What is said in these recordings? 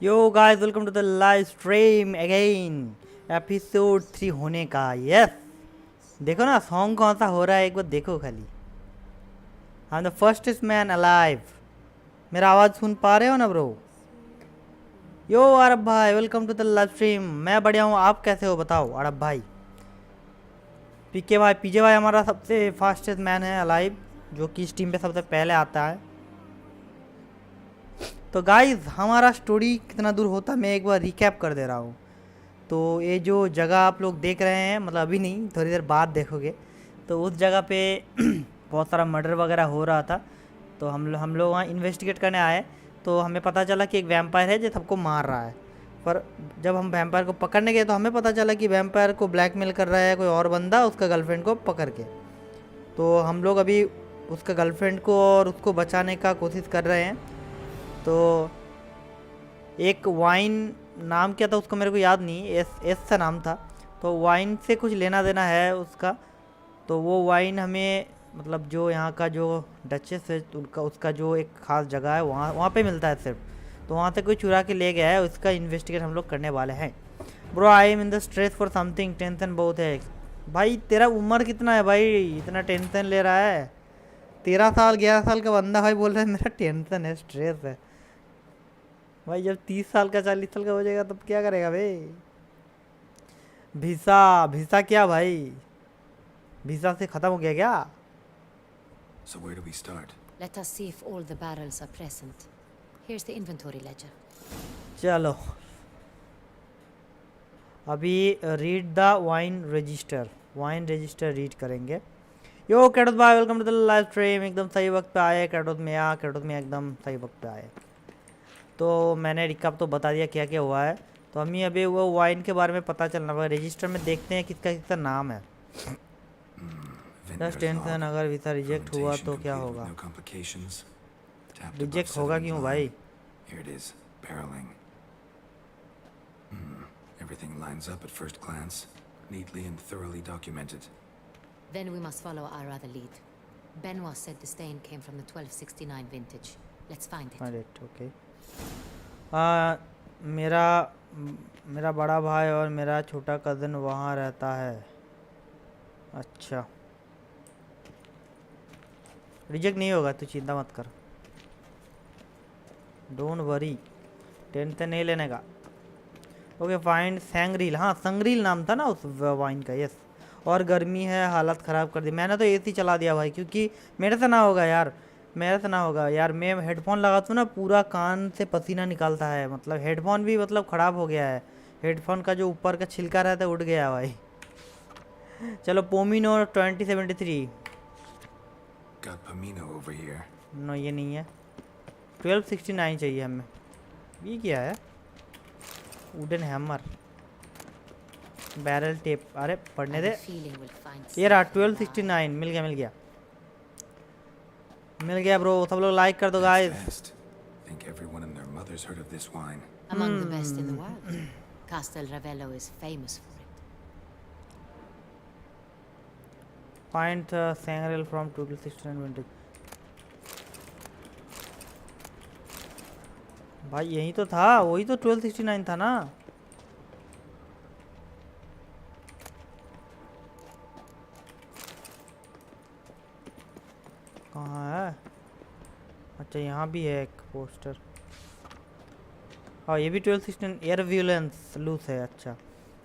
Yo guys welcome to the live stream again. Episode 3 होने का। Yes देखो ना सॉन्ग कौन सा हो रहा है, एक बार देखो खाली। I am the firstest man alive. मेरा आवाज़ सुन पा रहे हो ना ब्रो? यो अरब भाई welcome to the live stream. मैं बढ़िया हूँ, आप कैसे हो बताओ अरब भाई? पीजे भाई हमारा सबसे फास्टेस्ट मैन है अलाइव, जो कि इस टीम पे सबसे पहले आता है। तो गाइस हमारा स्टोरी कितना दूर होता है मैं एक बार रिकैप कर दे रहा हूँ। तो ये जो जगह आप लोग देख रहे हैं, मतलब अभी नहीं थोड़ी देर बाद देखोगे, तो उस जगह पे बहुत सारा मर्डर वगैरह हो रहा था। तो हम लोग वहाँ इन्वेस्टिगेट करने आए। तो हमें पता चला कि एक वैम्पायर है जो सबको मार रहा है। पर जब हम वैम्पायर को पकड़ने गए तो हमें पता चला कि वैम्पायर को ब्लैकमेल कर रहा है कोई और बंदा उसका गर्लफ्रेंड को पकड़ के। तो हम लोग अभी उसका गर्लफ्रेंड को और उसको बचाने का कोशिश कर रहे हैं। तो एक वाइन नाम क्या था उसका मेरे को याद नहीं, एस सा नाम था। तो वाइन से कुछ लेना देना है उसका। तो वो वाइन हमें मतलब जो यहाँ का जो डचेस है उनका उसका जो एक ख़ास जगह है वहाँ पे मिलता है सिर्फ। तो वहाँ से कोई चुरा के ले गया है, उसका इन्वेस्टिगेट हम लोग करने वाले हैं। Bro I am in the stress for something, tension बहुत है। भाई तेरा उम्र कितना है भाई, इतना टेंशन ले रहा है? 13 साल 11 साल का बंदा भाई बोल रहा है मेरा टेंशन है, स्ट्रेस है। भाई जब 30 साल का 40 साल का हो जाएगा तब क्या करेगा भाई? वीसा वीसा क्या भाई, वीसा से ख़त्म हो गया क्या? So where do we start? Let us see if all the barrels are present. Here's the inventory ledger. चलो अभी read the wine register read करेंगे। यो कैटोस भाई welcome to the live stream. एकदम सही वक्त पे आए कैटोस में एकदम सही वक्त पे आए। तो मैंने रिकैप तो बता दिया क्या क्या हुआ है। तो हमें अभी वो वाइन के बारे में पता चलना पड़ेगा। रजिस्टर में देखते हैं किसका किसका नाम है। जस्ट टेंशन, अगर वीसा रिजेक्ट हुआ तो क्या होगा? रिजेक्ट होगा क्यों भाई? Everything lines up at first glance, neatly and thoroughly documented. Then we must follow our other lead. Benoit said the stain came from the 1269 vintage. Let's find it. Find it, okay. मेरा बड़ा भाई और मेरा छोटा cousin वहाँ रहता है। अच्छा रिजेक्ट नहीं होगा, तू चिंता मत कर, डोंट वरी, टेंशन नहीं लेने का। ओके फाइंड सैंगरील, हाँ संगरील नाम था ना उस वाइन का। यस, और गर्मी है हालत ख़राब कर दी। मैंने तो एसी चला दिया भाई, क्योंकि मेरे से ना होगा यार। मैं हेडफोन लगाता हूँ ना पूरा कान से पसीना निकलता है, मतलब हेडफोन भी मतलब ख़राब हो गया है। हेडफोन का जो ऊपर का छिलका रहता है उड़ गया भाई। चलो पोमिनो 2073। नो ये नहीं है, 1269 चाहिए हमें। ये क्या है? वुडन हैमर, बैरल टेप, अरे पढ़ने दे। ये रहा 1269, मिल गया ब्रो। सब लोग लाइक कर दो guys. Among the best in the world. Castel Ravello is famous for it. Find the Sangrel from 1269 vintage। भाई यही तो था, वही तो 1269 था ना। कहाँ है? अच्छा यहाँ भी है एक पोस्टर। हाँ ये भी 1269 एयर व्यूलेंस लूस है। अच्छा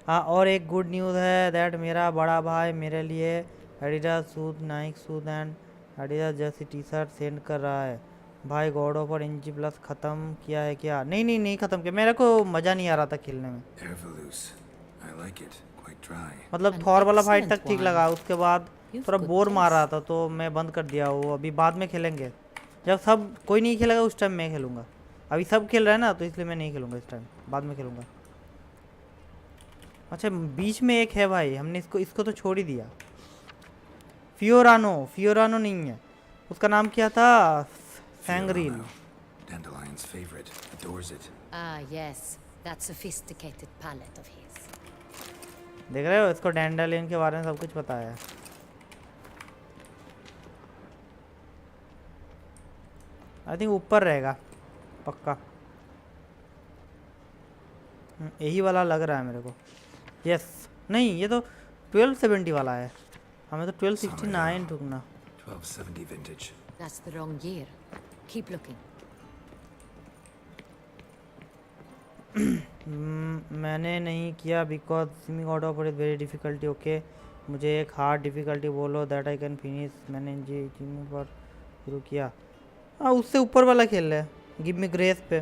हाँ, और एक गुड न्यूज़ है दैट मेरा बड़ा भाई मेरे लिए Adidas suit, Naik suit and Adidas जैसी टी शर्ट सेंड कर रहा है। भाई गॉड ऑफ और NG प्लस ख़त्म किया है क्या? नहीं ख़त्म किया, मेरे को मज़ा नहीं आ रहा था खेलने में। मतलब थॉर वाला फाइट तक ठीक लगा, उसके बाद थोड़ा बोर मार रहा था तो मैं बंद कर दिया। वो अभी बाद में खेलेंगे, जब सब कोई नहीं खेलेगा उस टाइम मैं खेलूँगा। अभी सब खेल रहे हैं ना तो इसलिए मैं नहीं खेलूँगा इस टाइम, बाद में खेलूँगा। अच्छा बीच में एक है भाई, हमने इसको तो छोड़ ही दिया। फियोरानो नहीं है, उसका नाम क्या था? सैंगरील। Ah, yes, that sophisticated palette of his. देख रहे हो, इसको डैंडेलियन के बारे में सब कुछ पता है। आई थिंक ऊपर रहेगा पक्का। यही वाला लग रहा है मेरे को। यस नहीं, ये तो 1270 वाला है, हमें तो 1269 ढूंढना। 1270 vintage. That's the wrong year. Keep looking. मैंने नहीं किया because Simi God of it very difficulty. Okay मुझे एक हार्ड डिफिकल्टी बोलो दैट आई कैन फिनिश। मैंने जी पर शुरू किया। हाँ उससे ऊपर वाला खेल रहा है गिव मी ग्रेस पे।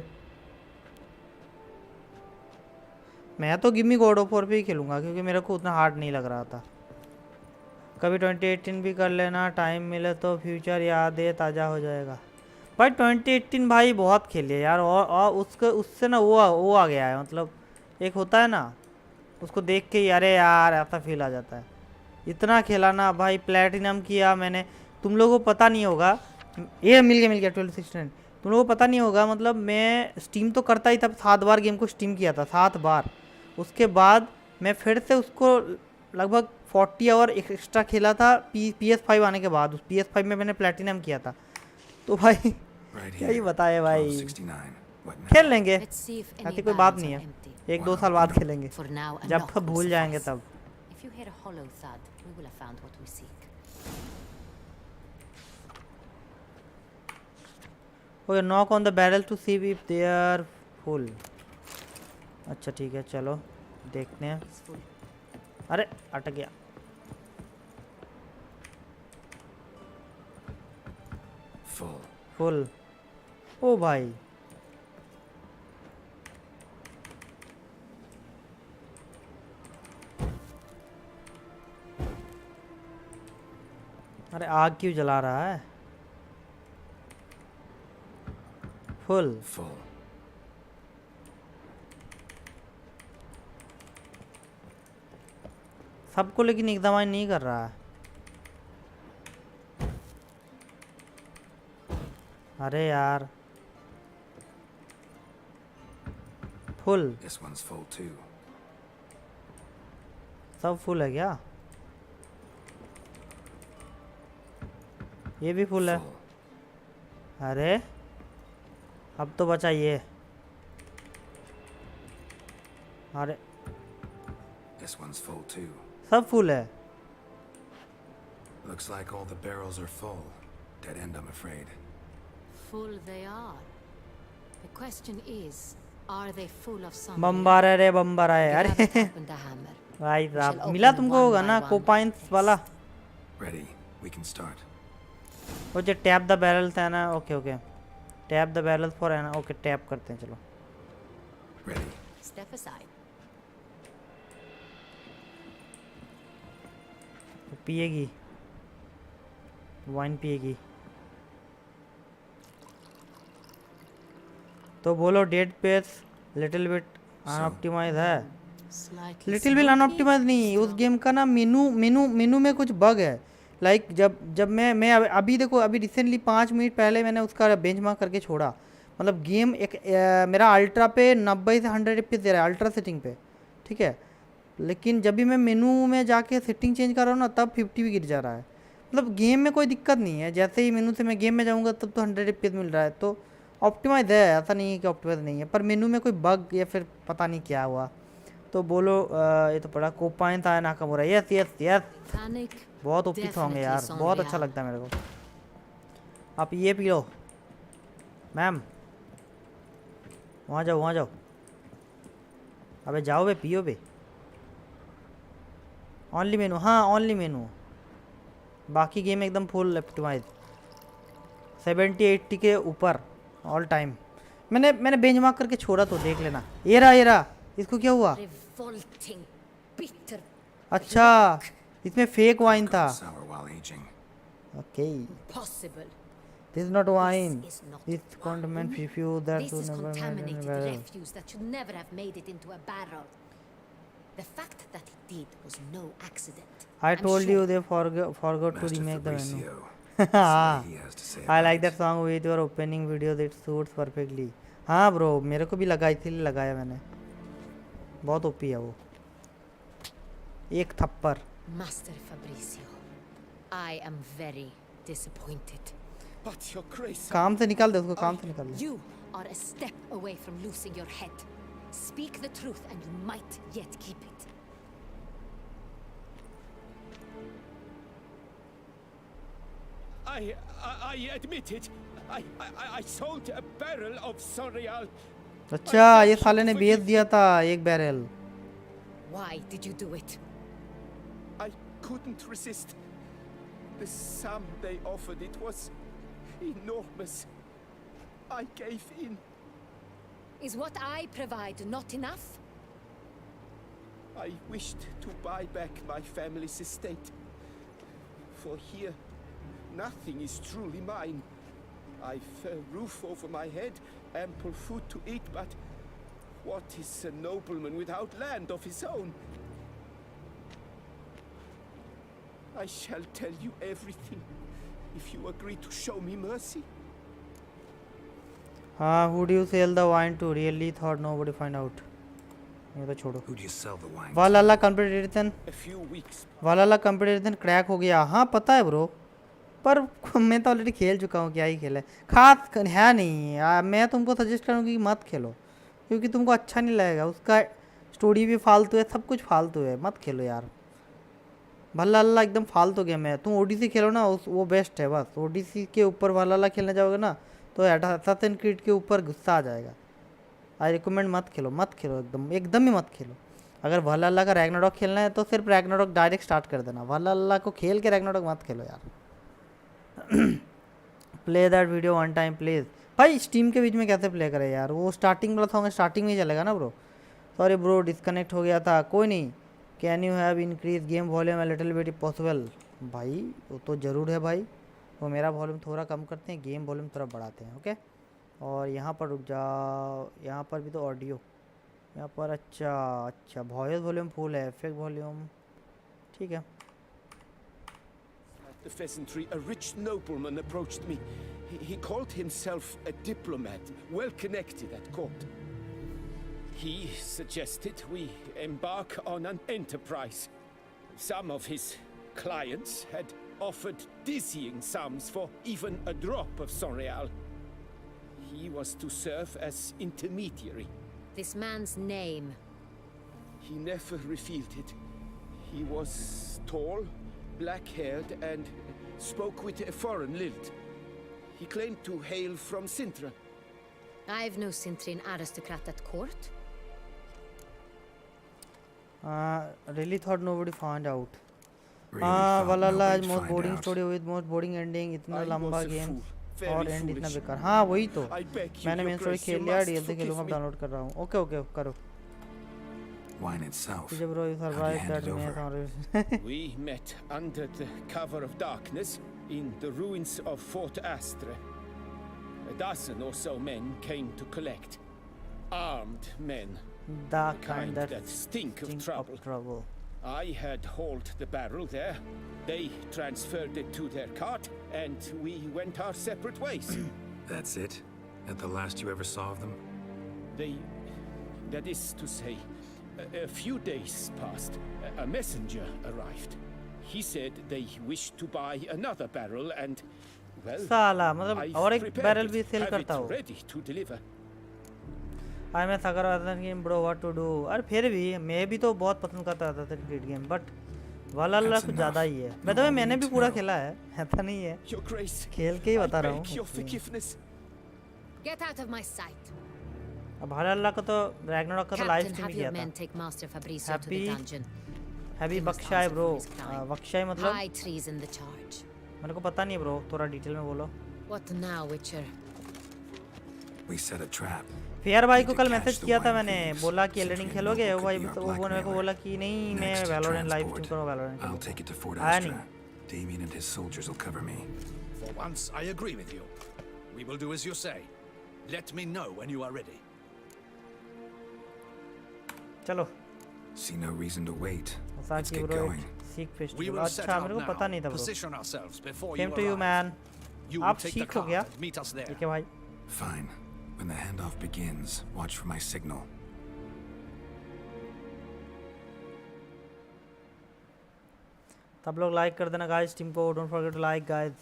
मैं तो give me God of war पे ही खेलूँगा क्योंकि मेरे को उतना हार्ड नहीं लग रहा था। कभी 2018 भी कर लेना, टाइम मिले तो फ्यूचर यादें ताज़ा हो जाएगा। भाई 2018 भाई बहुत खेले यार, और उसके उससे ना वो आ गया है, मतलब एक होता है ना उसको देख के अरे यार ऐसा फील आ जाता है। इतना खेला ना भाई, प्लेटिनम किया मैंने, तुम लोगों को पता नहीं होगा। ये मिल गया 1269। तुम लोगों को पता नहीं होगा, मतलब मैं स्टीम तो करता ही था, 7 बार गेम को स्टीम किया था, 7 बार। उसके बाद मैं फिर से उसको लगभग 40 आवर एक्स्ट्रा खेला था PS5 आने के बाद। उस PS5 में मैंने प्लेटिनम किया था। तो भाई क्या ही बताए भाई, 1269. What now? खेल लेंगे, Let's see if any ऐसी कोई बात barrels नहीं are है, empty. 1-2 साल बाद खेलेंगे, For now, a जब knock will भूल जाएंगे suffice. तब। If you hear a hollow thud, we will have found what we seek. Okay knock on the barrel to see if they are full. अच्छा ठीक है चलो देखते हैं। It's full. अरे अटक गया। Full. फुल। ओ भाई अरे आग क्यों जला रहा है। फुल। Full. सबको लेकिन एकदम नहीं कर रहा है। अरे यार full. This one's full too. सब फुल है क्या? ये भी फुल है। Full. अरे अब तो बचा ये। अरे This one's full too. सब फुल है। Looks like all the barrels are full. Dead end, I'm afraid. Full they are. The question is, are they full of something? Bomber है रे बम्बार है। Grab अरे it up and the hammer. भाई We साहब shall मिला open तुमको one होगा by ना one. कोपाइंस वाला। Ready. We can start. वो जो टैप द बैरल्स है ना। Okay okay tap the barrels for है ना। ओके टैप करते हैं चलो। Ready. Step aside. पिएगी वाइन पिएगी तो बोलो डेड पेस लिटिल बिट अनऑप्टिमाइज है। Slightly लिटिल बिट smoky, अनऑप्टिमाइज नहीं, उस strong. गेम का ना मेनू में कुछ बग है। लाइक जब मैं अभी देखो, अभी रिसेंटली 5 मिनट पहले मैंने उसका बेंचमार्क करके छोड़ा। मतलब गेम एक मेरा अल्ट्रा पे 90 से 100 FPS दे रहा है अल्ट्रा सेटिंग पे, ठीक है। लेकिन जब भी मैं मेनू में जाके सेटिंग चेंज कर रहा हूँ ना तब 50 भी गिर जा रहा है। मतलब गेम में कोई दिक्कत नहीं है, जैसे ही मेनू से मैं गेम में जाऊँगा तब तो 100 FPS मिल रहा है। तो ऑप्टिमाइज है, ऐसा नहीं है कि ऑप्टिमाइज नहीं है, पर मेनू में कोई बग या फिर पता नहीं क्या हुआ। तो बोलो ये तो बड़ा कोपाइन था ना कम हो रहा है। Yes yes yes Panic. बहुत ओपी सॉन्ग है यार, Definitely बहुत song अच्छा real. लगता है मेरे को। आप ये पी लो मैम, वहाँ जाओ वहाँ जाओ। अबे जाओ बे पियो बे। ओनली मेनू, हाँ ओनली मेनू, बाकी गेम एकदम फुल ऑप्टिमाइज 70-80 के ऊपर ऑल टाइम। मैंने बेंचमार्क करके छोड़ा तो देख लेना। ये रहा इसको क्या हुआ। Revolting. Bitter. अच्छा इसमें फेक वाइन था। Sour while aging. Okay Possible. This is not wine, This is not this contaminant wine. Refuse that This to is never contaminated made. refuse that should never have made it into a barrel. The fact that it did was no accident. I I'm told sure. you they forgot to Master remake the menu. Fabricio. See what he has to say I about like it. that song with your opening video, that suits perfectly. हाँ bro मेरे को भी लगा, इसीलिए लगाया मैंने। बहुत OP है वो, एक थप्पड़। Master Fabricio, I am very disappointed. But your grace, काम से निकाल दे उसको, काम से निकाल दे। You are a step away from losing your head. Speak the truth and you might yet keep it. I admit it. I sold a barrel of Sorial. अच्छा ये साले ने बेच दिया था एक barrel. Why did you do it? I couldn't resist. The sum they offered, it was enormous. I gave in. Is what I provide not enough? I wished to buy back my family's estate. For here, nothing is truly mine. I've a roof over my head, ample food to eat, but what is a nobleman without land of his own? I shall tell you everything, if you agree to show me mercy. हाँ, who do you sell the wine to? Really thought nobody find out. ये तो छोड़ो. Who'd you sell the wine to? वाला computer A few weeks. वाला computer crack हो गया. हाँ पता है ब्रो, पर मैं तो ऑलरेडी खेल चुका हूँ. क्या ही खेला है, खास है नहीं. मैं तुमको सजेस्ट करूँगी कि मत खेलो, क्योंकि तुमको अच्छा नहीं लगेगा. उसका स्टोरी भी फालतू है, सब कुछ फालतू है. मत खेलो यार, भला अल्लाह एकदम फालतू गेम है. तुम ओडीसी खेलो ना, वो बेस्ट है. बस ओडीसी के ऊपर वाला खेलने जाओगे ना तो असैसिन क्रीड के ऊपर गुस्सा आ जाएगा. आई रिकमेंड मत खेलो, मत खेलो, एकदम ही मत खेलो. अगर वाला का रैग्नारॉक खेलना है तो सिर्फ रैग्नारॉक डायरेक्ट स्टार्ट कर देना. वाला को खेल के रैग्नारॉक मत खेलो यार. Play that video one time please. भाई स्टीम के बीच में कैसे प्ले करें यार, वो स्टार्टिंग वाला सॉन्ग स्टार्टिंग में ही चलेगा ना ब्रो. सॉरी ब्रो, डिस्कनेक्ट हो गया था. कोई नहीं. Can you have increase game volume a little bit possible. भाई वो तो ज़रूर है भाई. वो मेरा वॉल्यूम थोड़ा कम करते हैं, गेम वॉल्यूम थोड़ा बढ़ाते हैं. ओके. और यहाँ पर रुक जाओ, यहाँ पर भी तो ऑडियो यहाँ पर. अच्छा वॉइस वॉल्यूम फुल है, इफेक्ट वॉल्यूम ठीक है. At the pheasantry, a rich nobleman approached me. He called himself a diplomat, well connected at court. He suggested we embark on an enterprise. Some of his clients had offered dizzying sums for even a drop of Sorial. He was to serve as intermediary. This man's name. He never revealed it. He was tall, black-haired, and spoke with a foreign lilt. He claimed to hail from Sintra. I've no Cintrin aristocrat at court. Really thought nobody found out. Really हाँ thought वाला nobody'd most find boring out. Story with most boring ending. इतना I लंबा was a game fool, very और and इतना foolish. बेकार. हाँ वही तो, I beg you, मैंने Your मेन स्टोरी Grace, खेल you लिया. must डीएलसी खेलूंगा, forgive me. डाउनलोड कर रहा हूँ. ओके करो. Wine itself. तुझे bro you How'd you survive hand that it over? मैं. We met under the cover of darkness in the ruins of Fort Astre. A dozen or so men came to collect. Armed men. The kind kind that that stink of trouble. I had hauled the barrel there. They transferred it to their cart, and we went our separate ways. That's it? At the last you ever saw of them? That is to say, a few days passed. A messenger arrived. He said they wished to buy another barrel, and well, साला मतलब I've और एक prepared barrel it, भी sell have करता it हो. ready to deliver. I मैं सागर आता game bro what to do. अरे फिर भी मैं भी तो बहुत पसंद करता था क्रिकेट गेम, बट वाला कुछ ज़्यादा ही है. मैं तो मैंने भी पूरा खेला है, ऐसा नहीं है, Your Grace, खेल के ही बता I रहा beg your हूँ. forgiveness. Get out of my sight. अब वाला का तो रैग्नारॉक का तो लाइव Captain, स्ट्रीम have किया your था. men take Master Fabrizio to the Happy- dungeon. Heavy He must बख्शाई answer bro. for his crime. बख्शाई मतलब High treason the charge. मेरे को पता नहीं ब्रो, थोड़ा डिटेल में बोलो. What now, Witcher? We set a trap. Fair भाई को Need to कल catch मैसेज the किया था wine मैंने, thieves. बोला कि Since एल्डरिंग we खेलोगे. know वो who भाई could be our तो वो मेरे को blackmailer. बोला कि नहीं मैं Next Valorant live transport. Stream करो, Valorant I'll Khelo. take it to Fort आया Astra. नहीं. Damien and his soldiers will cover me. For once, I agree with you. We will do as you say. Let me know when you are ready. चलो See no reason to wait. Let's साकी get bro going. सीख We festival. will set अच्छा out मेरे को now. पता नहीं था ब्रो. Position ourselves before same you to you arrive. Man. You आप will take the सीख हो cart गया. and meet us there. ठीक है भाई. Fine. When the handoff begins, watch for my signal. सब लोग लाइक कर देना गाइस टीम को. Don't forget to like guys.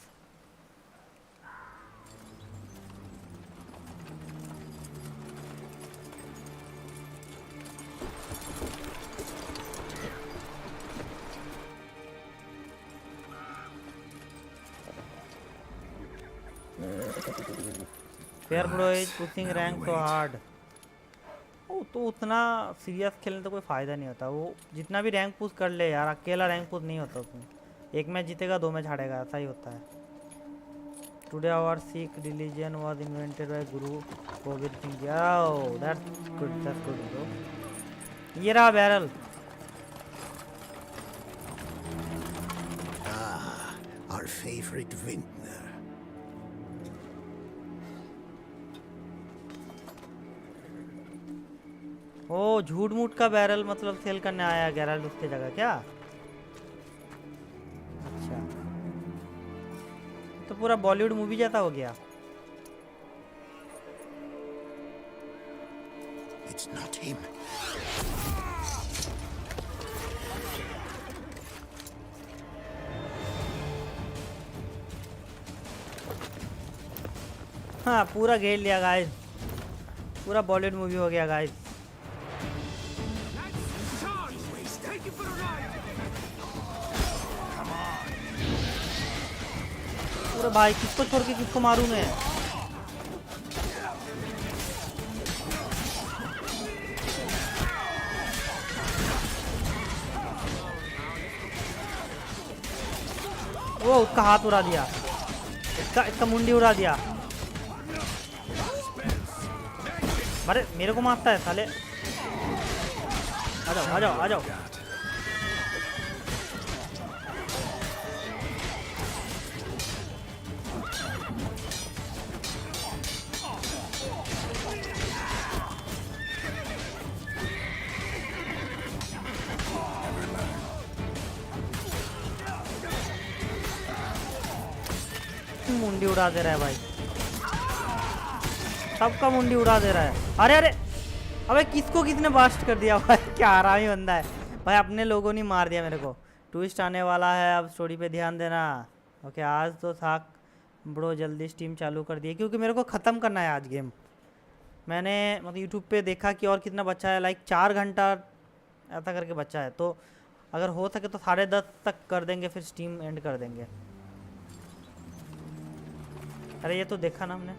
Fair bro is pushing rank so hard. ओ तो उतना सीरियस खेलने तो कोई फ़ायदा नहीं होता, वो जितना भी रैंक पुश कर ले यार, अकेला रैंक पुश नहीं होता उसमें। एक मैच जीतेगा 2 मैच हारेगा, ऐसा ही होता है। Today our Sikh religion was invented by Guru Gobind Singh. Oh that's good bro. ये रहा बैरल। Our favorite vintner. ओ झूठ मूठ का बैरल मतलब सेल करने आया गैरल्ट उसकी जगह क्या? अच्छा तो पूरा बॉलीवुड मूवी जैसा हो गया। It's not him. हाँ पूरा घेर लिया गाइस, पूरा बॉलीवुड मूवी हो गया गाइस। पूरा भाई किसको छोड़ के किसको मारूं मैं? वो उसका हाथ उड़ा दिया, इसका मुंडी उड़ा दिया। अरे मेरे को मारता है साले। आ जाओ आ जाओ आ जाओ। मुंडी उड़ा दे रहा है भाई, सबका मुंडी उड़ा दे रहा है। अरे अरे अबे किसको किसने बास्ट कर दिया भाई, क्या आरामी बंदा है भाई। अपने लोगों ने मार दिया मेरे को। ट्विस्ट आने वाला है, अब स्टोरी पे ध्यान देना। ओके आज तो साक ब्रो जल्दी स्टीम चालू कर दिए क्योंकि मेरे को ख़त्म करना है आज गेम। मैंने मतलब यूट्यूब पे देखा कि और कितना बचा है, लाइक 4 घंटा ऐसा करके बचा है। तो अगर हो सके तो 10:30 तक कर देंगे, फिर स्टीम एंड कर देंगे। अरे ये तो देखा ना हमने।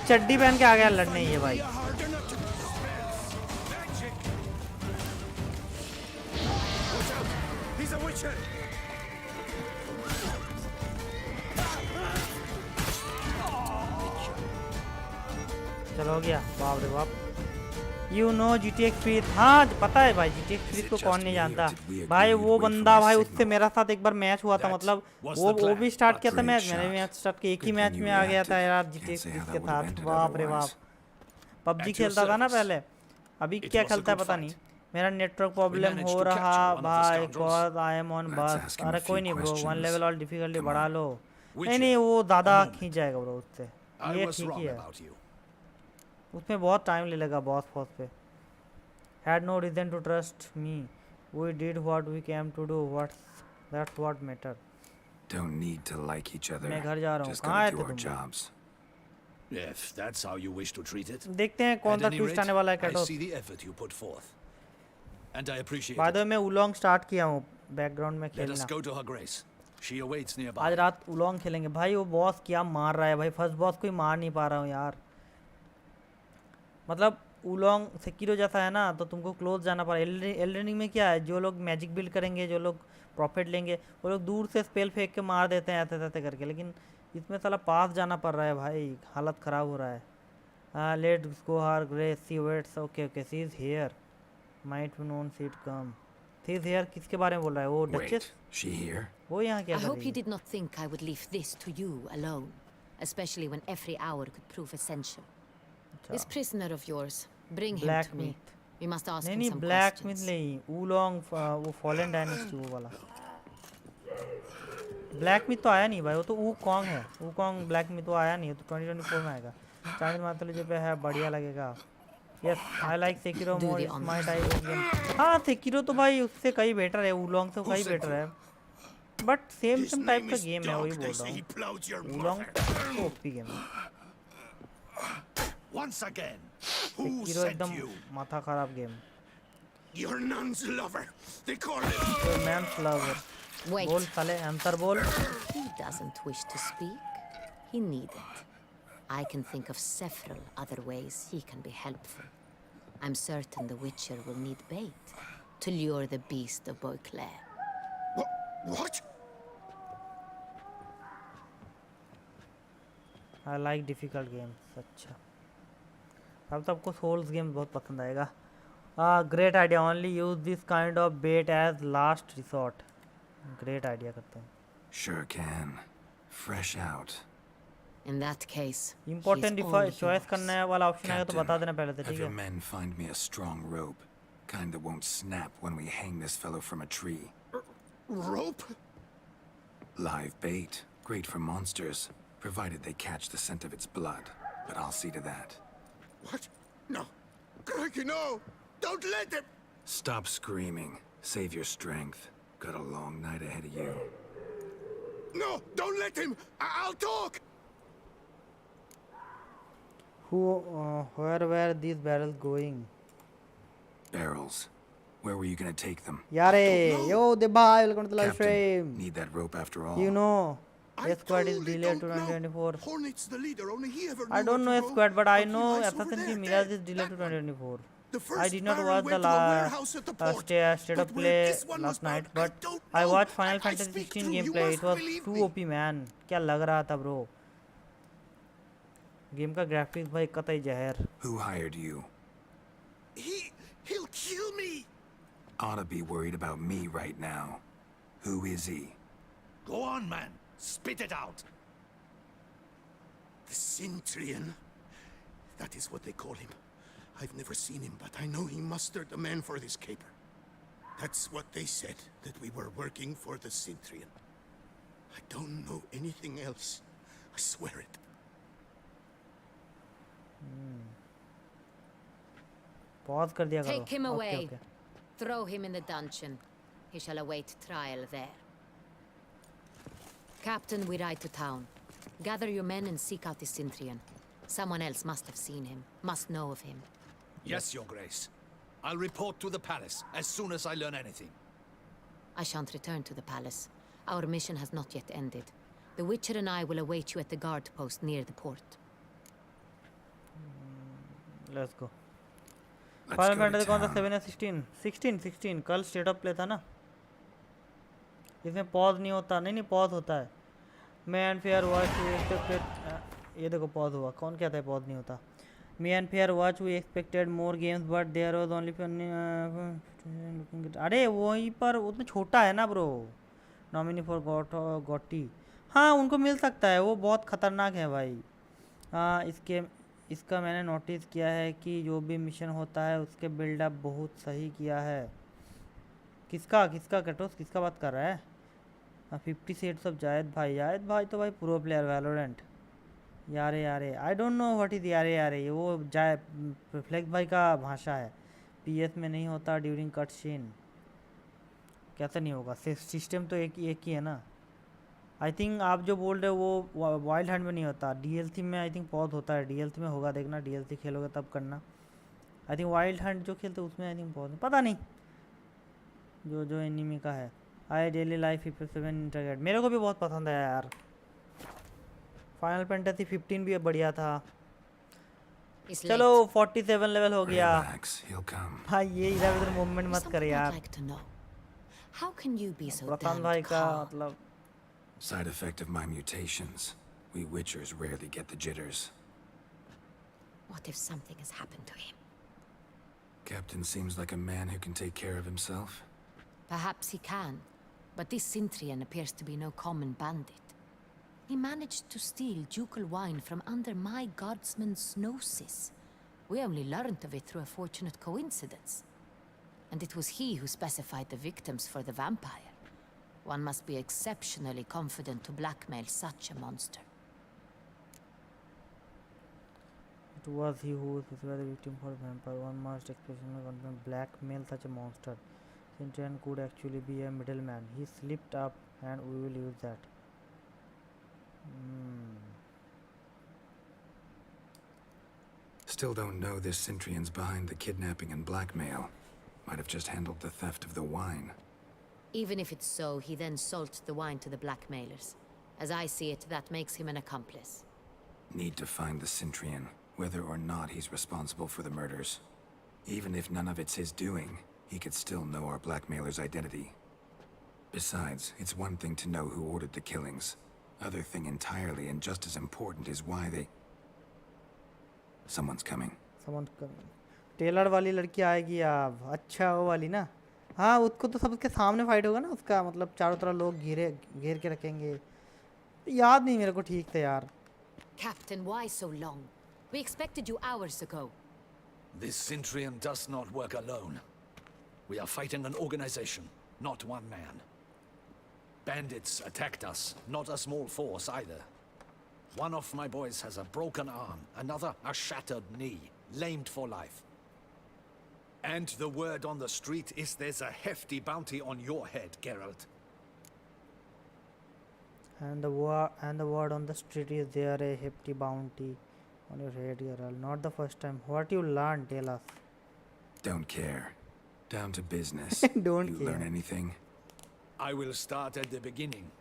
चड्डी पहन के आ गया लड़ने ये भाई। चलो हो गया, बाप रे बाप। यू नो GTA फ्रीज, हाँ पता है भाई GTA फ्रीज को कौन नहीं जानता भाई। वो बंदा भाई, उससे मेरा साथ एक बार मैच हुआ था, मतलब वो भी स्टार्ट किया था मैच, मैंने भी मैच स्टार्ट किया, एक ही मैच में आ गया था यार GTA फ्रीज के साथ। बाप रे बाप। PUBG खेलता था ना पहले, अभी क्या खेलता है पता नहीं। मेरा नेटवर्क प्रॉब्लम हो रहा भाई, कॉज आई एम ऑन बस। अरे कोई नहीं ब्रो, 1 लेवल और डिफिकल्टी बढ़ा लो। नहीं वो ज़्यादा खींच जाएगा ब्रो उससे, ये ठीक ही है। उसमें बहुत टाइम ले लेगा बॉस फॉस पे। Had no reason to trust me, we did what we came to do, that's what matter. Don't need to like each other. मैं घर जा रहा हूँ। Just कहाँ gotta आए do थे our तुम? jobs. If that's how you wish to treat it. देखते हैं कौन At सा any ट्विस्ट rate, आने वाला है I कैटो। see the effort you put forth, and I appreciate by the way it. मैं उलोंग स्टार्ट किया हूँ बैकग्राउंड में Let us खेलना। go to her grace. She awaits आज nearby. रात उलोंग खेलेंगे भाई। वो बॉस क्या मार रहा है भाई, फर्स्ट बॉस को ही मार नहीं पा रहा हूँ यार। मतलब उलोंग सेकिरो जैसा है ना, तो तुमको क्लोज जाना पड़ा। एल्डन में क्या है, जो लोग मैजिक बिल्ड करेंगे, जो लोग प्रॉफिट लेंगे, वो लोग दूर से स्पेल फेंक के मार देते हैं ऐसे ऐसे करके। लेकिन इसमें साला पास जाना पड़ रहा है भाई, हालत ख़राब हो रहा है। Let's go her grace see waits. Okay okay see is here, might be known see it come. His hair किसके बारे में बोल रहा है वो Wait, डचेस she here? वो यहाँ क्या I कर hope रही he है? did not think I would leave this to you alone, especially when every hour could prove essential. This prisoner of yours, bring him Black to me. meat. We must ask नहीं him नहीं some black questions. Myth नहीं oolong वो fallen dynasty वो वाला black myth तो आया नहीं भाई वो तो ऊकोंग है ऊकोंग ब्लैक मिथ तो आया नहीं तो 2024 में आएगा चाइनीज माइथोलॉजी पे है बढ़िया लगेगा yes I like Sekiro Do more the it's my honors. Type of game हाँ सेकिरो तो भाई उससे कहीं बेटर है ऊलोंग से कहीं बेटर है but same His same type name का is गेम है वही Dog. बोल They रहा say he हूँ plowed your oolong mother. OP game है Once again, who Sekiro sent एकदम you? माथा खराब game Your nun's lover. They call it. तो मैम्स लवर Wait. बोल साले आंसर बोल He doesn't wish to speak. He needn't. I can think of several other ways he can be helpful. I'm certain the Witcher will need bait to lure the beast of Beauclair. What? I like difficult games अच्छा अब तो आपको souls game बहुत पसंद आएगा great idea only use this kind of bet as last resort great idea करते हैं Sure can. Fresh out. In that case, important he's all choice yours. करने वाला ऑप्शन आएगा तो बता देना पहले से have ठीक your है men find me a strong rope. Kind that won't snap when we hang this fellow from a tree. Rope? Live bait. Great for monsters, provided they catch the scent of its blood. But I'll see to that. What? No. Crikey, no! Don't let them! Stop screaming. Save your strength. Got a long night ahead of you. No! Don't let him! I'll talk! where were these barrels going Barrels. Where were you gonna take them? यारे yo the bhai welcome to the live Captain, stream need that rope after all. you know I squad is totally delayed to don't know. 2024 Hornet's the leader, only he ever I knew don't know where to go, squad but I he know lies over Assassin's there, Creed Mirage dead. is delayed to That one. 2024 The I first did not barrel watch the went to the warehouse at the port. straight up But where play this one was last night bound, but I don't I know. watched Final I Fantasy speak 16 true, you gameplay must it was believe too me. OP man क्या लग रहा था bro game का graphics भाई कतई जहर Who hired you? He'll kill me! Ought to be worried about me right now. Who is he? Go on, man. Spit it out. The Cintrian. That is what they call him. I've never seen him, but I know he mustered the men for this caper. That's what they said, that we were working for the Cintrian. I don't know anything else. I swear it. Pause कर दिया करो Take him Okay, away. okay. Throw him in the dungeon. He shall await trial there. Captain, we ride to town. Gather your men and seek out the Cintrian. Someone else must have seen him, must know of him. Yes, Your Grace. I'll report to the palace as soon as I learn anything. I shan't return to the palace. Our mission has not yet ended. The Witcher and I will await you at the guard post near the port. Let's go Let's final go to fantasy कौन सा town. 7 या 16 कल state of play था ना इसमें pause नहीं होता नहीं पॉज होता है may and fair watch we expected ये देखो पॉज हुआ कौन कहता है पॉज नहीं होता may and fair watch we expected more games but there was only अरे वहीं पर उतना छोटा है ना ब्रो नॉमिनी फॉर गॉटी हाँ उनको मिल सकता है वो बहुत ख़तरनाक है भाई हाँ इसका मैंने नोटिस किया है कि जो भी मिशन होता है उसके बिल्डअप बहुत सही किया है किसका कटोस किसका बात कर रहा है 50 सेट्स ऑफ जायद भाई तो भाई प्रो प्लेयर वैलोरेंट यारे I don't know what is यारे वो फ्लेक्स भाई का भाषा है पीएस में नहीं होता ड्यूरिंग कट सीन कैसे नहीं होगा सिस्टम तो एक ही है ना आई थिंक आप जो बोल रहे हो वो वाइल्ड हंट में नहीं होता डीएलसी में आई थिंक पॉज होता है डीएलसी में होगा देखना डीएलसी खेलोगे तब करना आई थिंक वाइल्ड हंट जो खेलते उसमें आई थिंक पॉज पता नहीं जो एनिमी का है आई डेली लाइफ 57 इंटरगेट मेरे को भी बहुत पसंद है यार फाइनल फैंटेसी 15 भी बढ़िया था It's चलो late. 47 लेवल हो गया Relax, he'll come. भाई ये इधर उधर मूवमेंट There's मत कर something I'd यार like to know. How can you be so प्रशांत भाई damned का calm? मतलब Side effect of my mutations. We Witchers rarely get the jitters. What if something has happened to him? Captain seems like a man who can take care of himself. Perhaps he can, but this Cintrian appears to be no common bandit. He managed to steal ducal wine from under my guardsman's noses. We only learned of it through a fortunate coincidence. And it was he who specified the victims for the vampire. One must be exceptionally confident to blackmail such a monster. It was he who specified the victim for vampire. One must expressionally confident blackmail such a monster. Centurion could actually be a middleman. He slipped up, and we will use that. Still don't know this Cintrian's behind the kidnapping and blackmail. Might have just handled the theft of the wine. Even if it's so, he then sold the wine to the blackmailers. As I see it, that makes him an accomplice. Need to find the Cintrian, whether or not he's responsible for the murders. Even if none of it's his doing, he could still know our blackmailer's identity. Besides, it's one thing to know who ordered the killings. Other thing entirely, and just as important, is why they... Someone's coming. Someone's coming. Tailor वाली लड़की आएगी अब. अच्छा वो वाली ना. हाँ उसको तो सबके सामने फाइट होगा ना उसका, मतलब चारों तरफ लोग घेर के रखेंगे. याद नहीं मेरे को ठीक से यार. Captain, why so long? We expected you hours ago. This Cintrian does not work alone. We are fighting an organization, not one man. Bandits attacked us, not a small force either. One of my boys has a broken arm, another a shattered knee, lamed for life. And the word on the street is there's a hefty bounty on your head, Geralt. And the word on the street is there a hefty bounty on your head, Geralt. Not the first time. What you learned, tell us. Don't care. Down to business. Don't you care. learn anything? I will start at the beginning.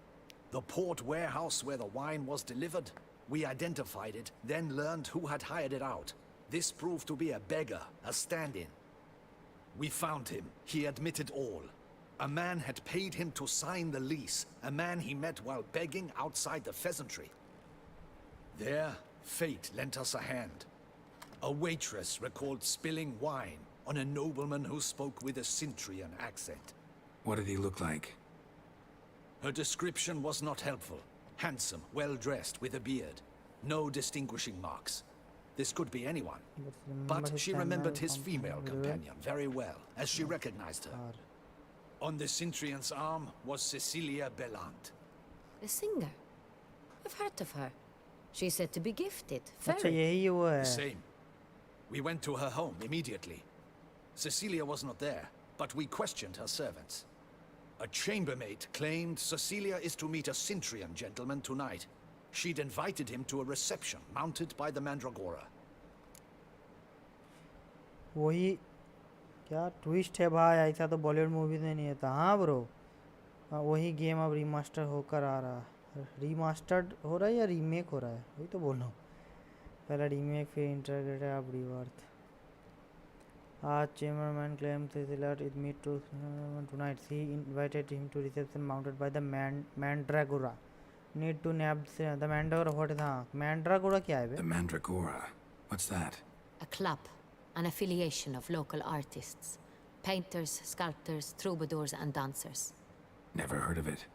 The port warehouse where the wine was delivered. We identified it, then learned who had hired it out. This proved to be a beggar, a stand-in. We found him. He admitted all. A man had paid him to sign the lease, a man he met while begging outside the pheasantry. There, fate lent us a hand. A waitress recalled spilling wine on a nobleman who spoke with a Cintrian accent. What did he look like? Her description was not helpful. Handsome, well-dressed, with a beard. No distinguishing marks. This could be anyone. But she remembered his female companion very well, as she recognized her. On the Cintrian's arm was Cecilia Bellant. The singer? I've heard of her. She's said to be gifted. अच्छा Very. यही वो The है. same. We went to her home immediately. Cecilia was not there, but we questioned her servants. A chambermaid claimed Cecilia is to meet a Cintrian gentleman tonight. She'd invited him to a reception mounted by the Mandragora. वही क्या twist है भाई, ऐसा तो Bollywood movies में नहीं था. हाँ ब्रो, वही गेम अब रीमास्टर होकर आ रहा है. रीमास्टर्ड हो रहा है या रीमेक हो रहा है, वही तो बोल रहा हूँ. पहला रीमेक फिर इंटीग्रेटेड अब रीवर्थ. आज चेम्बरमैन claims Cecilia is meet to tonight. She invited him to reception mounted by the Mandragora. Need to nab the Mandragora. What is हाँ Mandragora क्या है बे? The Mandragora. What's that? A club, an affiliation of local artists. Painters, sculptors, troubadours and dancers. Never heard of it.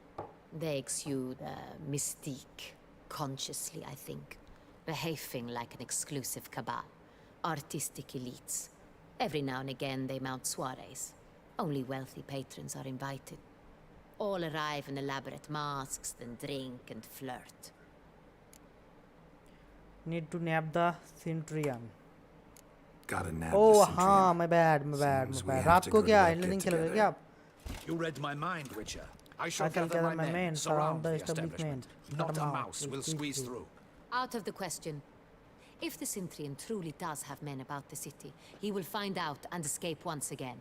They exude mystique, consciously I think. Behaving like an exclusive cabal. Artistic elites. Every now and again they mount soirees. Only wealthy patrons are invited. All arrive in elaborate masks, then drink and flirt. Need to nab the Cintrian. Gotta nab Oh the Cintrian. हाँ my bad. Seems we have रात to को go to क्या that एंडलिंग get खेलोगे together. क्या आप? You read my mind, Witcher. I shall I shall gather my men, surround the establishment. establishment. Not Not a a mouse mouse will will squeeze squeeze through. through. Out of the question. If the Cintrian truly does have men about the city, he will find out and escape once again.